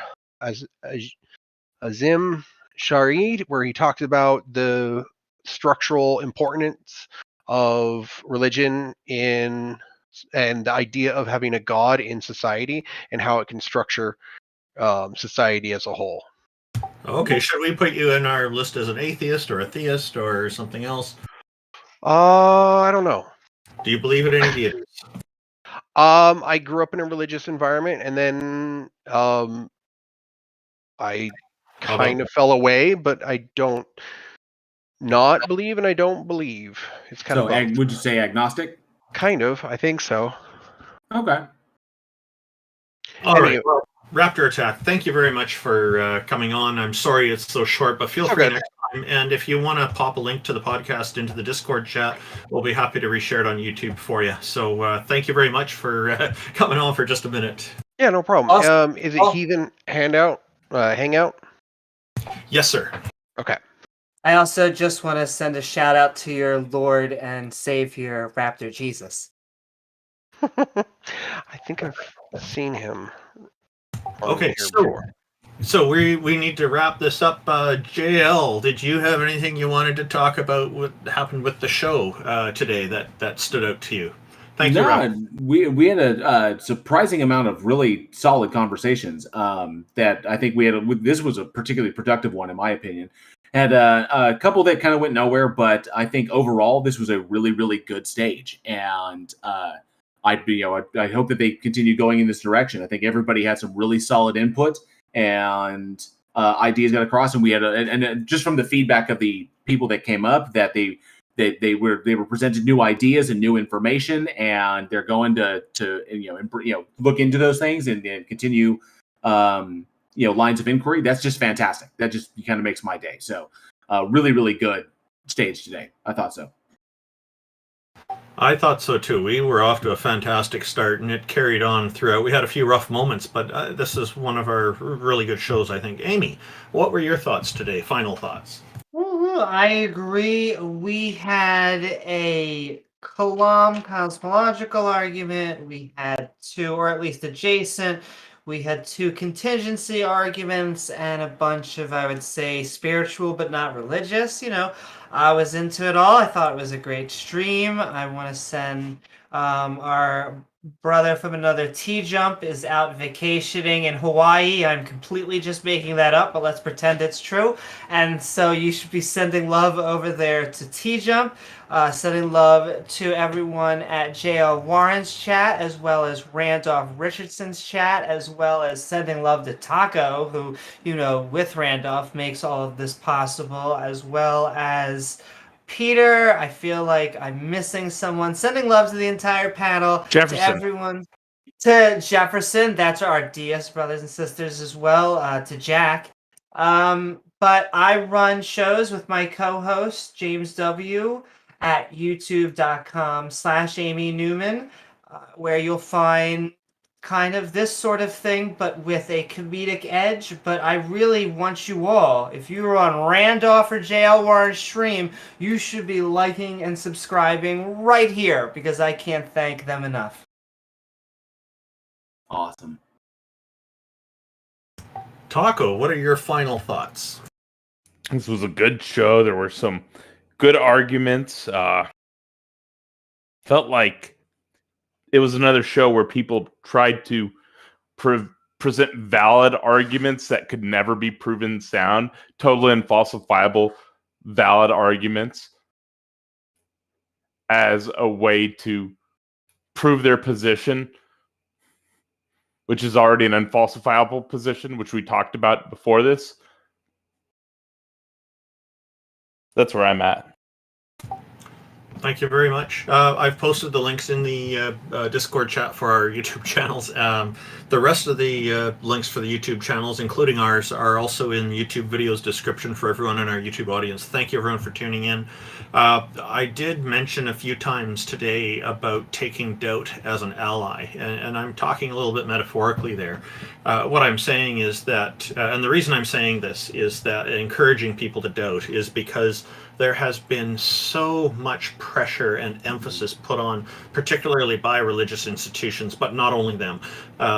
Azim Sharid, where he talks about the structural importance of religion and the idea of having a god in society and how it can structure society as a whole. Okay, should we put you in our list as an atheist or a theist or something else? I don't know. Do you believe in any deities? I grew up in a religious environment, and then I kind of fell away, but I don't not believe and I don't believe. It's kind of both. Would you say agnostic? Kind of. I think so. Okay. All right. Well, Raptorattack, thank you very much for coming on. I'm sorry it's so short, but feel free next time. And if you want to pop a link to the podcast into the Discord chat, we'll be happy to reshare it on YouTube for you. So thank you very much for coming on for just a minute. Yeah, no problem. Awesome. Is it Heathen Hangout? Yes, sir. Okay. I also just want to send a shout out to your Lord and Savior, Raptor Jesus. I think I've seen him. Okay, so we need to wrap this up. JL, did you have anything you wanted to talk about what happened with the show today that stood out to you? Thank you, Rob. We had a surprising amount of really solid conversations that I think we had. This was a particularly productive one, in my opinion. Had a couple that kind of went nowhere, but I think overall this was a really, really good stage. And I hope that they continue going in this direction. I think everybody had some really solid input and ideas got across. And we had and just from the feedback of the people that came up, that they were presented new ideas and new information, and they're going to look into those things and continue lines of inquiry. That's just fantastic. That just kind of makes my day. So really, really good stage today. I thought so. I thought so too. We were off to a fantastic start, and it carried on throughout. We had a few rough moments, but this is one of our really good shows, I think. Amy, what were your thoughts today? Final thoughts. I agree. We had a Kalam cosmological argument. We had two, or at least adjacent. We had two contingency arguments and a bunch of, I would say, spiritual but not religious. I was into it all. I thought it was a great stream. I want to send our brother from another T-Jump is out vacationing in Hawaii. I'm completely just making that up, but let's pretend it's true. And so you should be sending love over there to T-Jump, sending love to everyone at J.L. Warren's chat, as well as Randolph Richardson's chat, as well as sending love to Taco, who, with Randolph makes all of this possible, as well as Peter. I feel like I'm missing someone. Sending love to the entire panel. Jefferson. To everyone. To Jefferson. That's our DS brothers and sisters as well. To Jack. But I run shows with my co-host, James W., at youtube.com/Amy Newman, where you'll find kind of this sort of thing, but with a comedic edge. But I really want you all, if you are on Randolph or JL Warren's stream, you should be liking and subscribing right here, because I can't thank them enough. Awesome. Taco, what are your final thoughts? This was a good show. There were some good arguments. Felt like it was another show where people tried to present valid arguments that could never be proven sound, totally unfalsifiable valid arguments as a way to prove their position, which is already an unfalsifiable position, which we talked about before this. That's where I'm at. Thank you very much. I've posted the links in the Discord chat for our YouTube channels. The rest of the links for the YouTube channels, including ours, are also in YouTube videos description for everyone in our YouTube audience. Thank you, everyone, for tuning in. I did mention a few times today about taking doubt as an ally, and I'm talking a little bit metaphorically there. What I'm saying is that, and the reason I'm saying this is that encouraging people to doubt is because there has been so much pressure and emphasis put on, particularly by religious institutions, but not only them,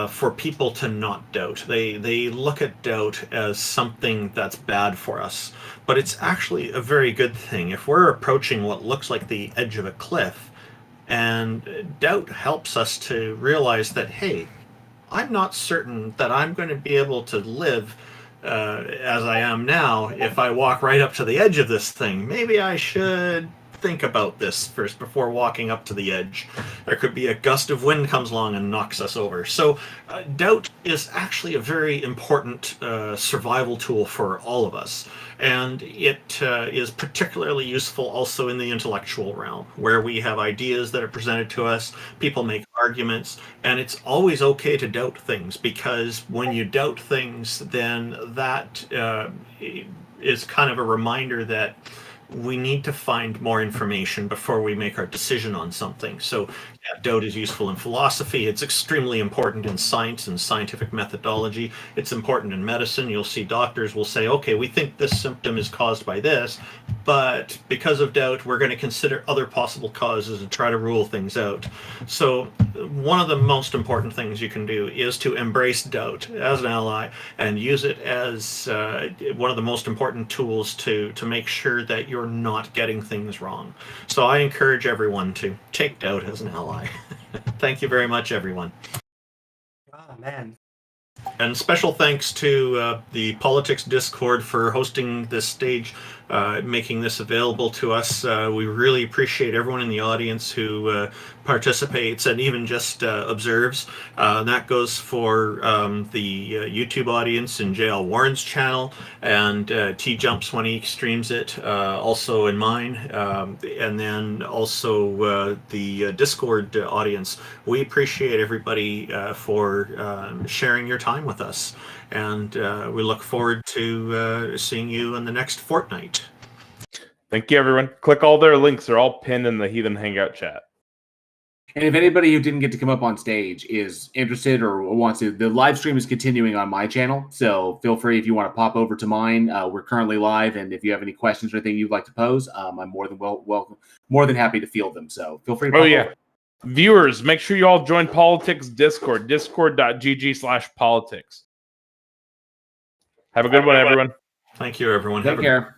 for people to not doubt. They look at doubt as something that's bad for us, but it's actually a very good thing. If we're approaching what looks like the edge of a cliff, and doubt helps us to realize that, hey, I'm not certain that I'm going to be able to live as I am now if I walk right up to the edge of this thing. Maybe I should think about this first before walking up to the edge. There could be a gust of wind comes along and knocks us over. So doubt is actually a very important survival tool for all of us. And it is particularly useful also in the intellectual realm, where we have ideas that are presented to us, people make arguments, and it's always okay to doubt things, because when you doubt things, then that is kind of a reminder that we need to find more information before we make our decision on something. So yeah, doubt is useful in philosophy. It's extremely important in science and scientific methodology. It's important in medicine. You'll see doctors will say, okay, we think this symptom is caused by this, but because of doubt, we're going to consider other possible causes and try to rule things out. So one of the most important things you can do is to embrace doubt as an ally and use it as one of the most important tools to make sure that you're not getting things wrong. So I encourage everyone to take doubt as an ally. Thank you very much, everyone. Oh, man. And special thanks to the Politics Discord for hosting this stage, making this available to us. We really appreciate everyone in the audience who participates and even just observes. That goes for the YouTube audience in JL Warren's channel, and T Jumps when he streams it, also in mine, and then also the Discord audience. We appreciate everybody for sharing your time with us, and we look forward to seeing you in the next fortnight. Thank you, everyone. Click all their links. They're all pinned in the Heathen Hangout chat. And if anybody who didn't get to come up on stage is interested or wants to, the live stream is continuing on my channel. So feel free if you want to pop over to mine. We're currently live, and if you have any questions or anything you'd like to pose, I'm more than happy to field them. So feel free to pop over. Viewers, make sure you all join Politics Discord, discord.gg/politics. Have a good one, everyone. Thank you, everyone. Take care.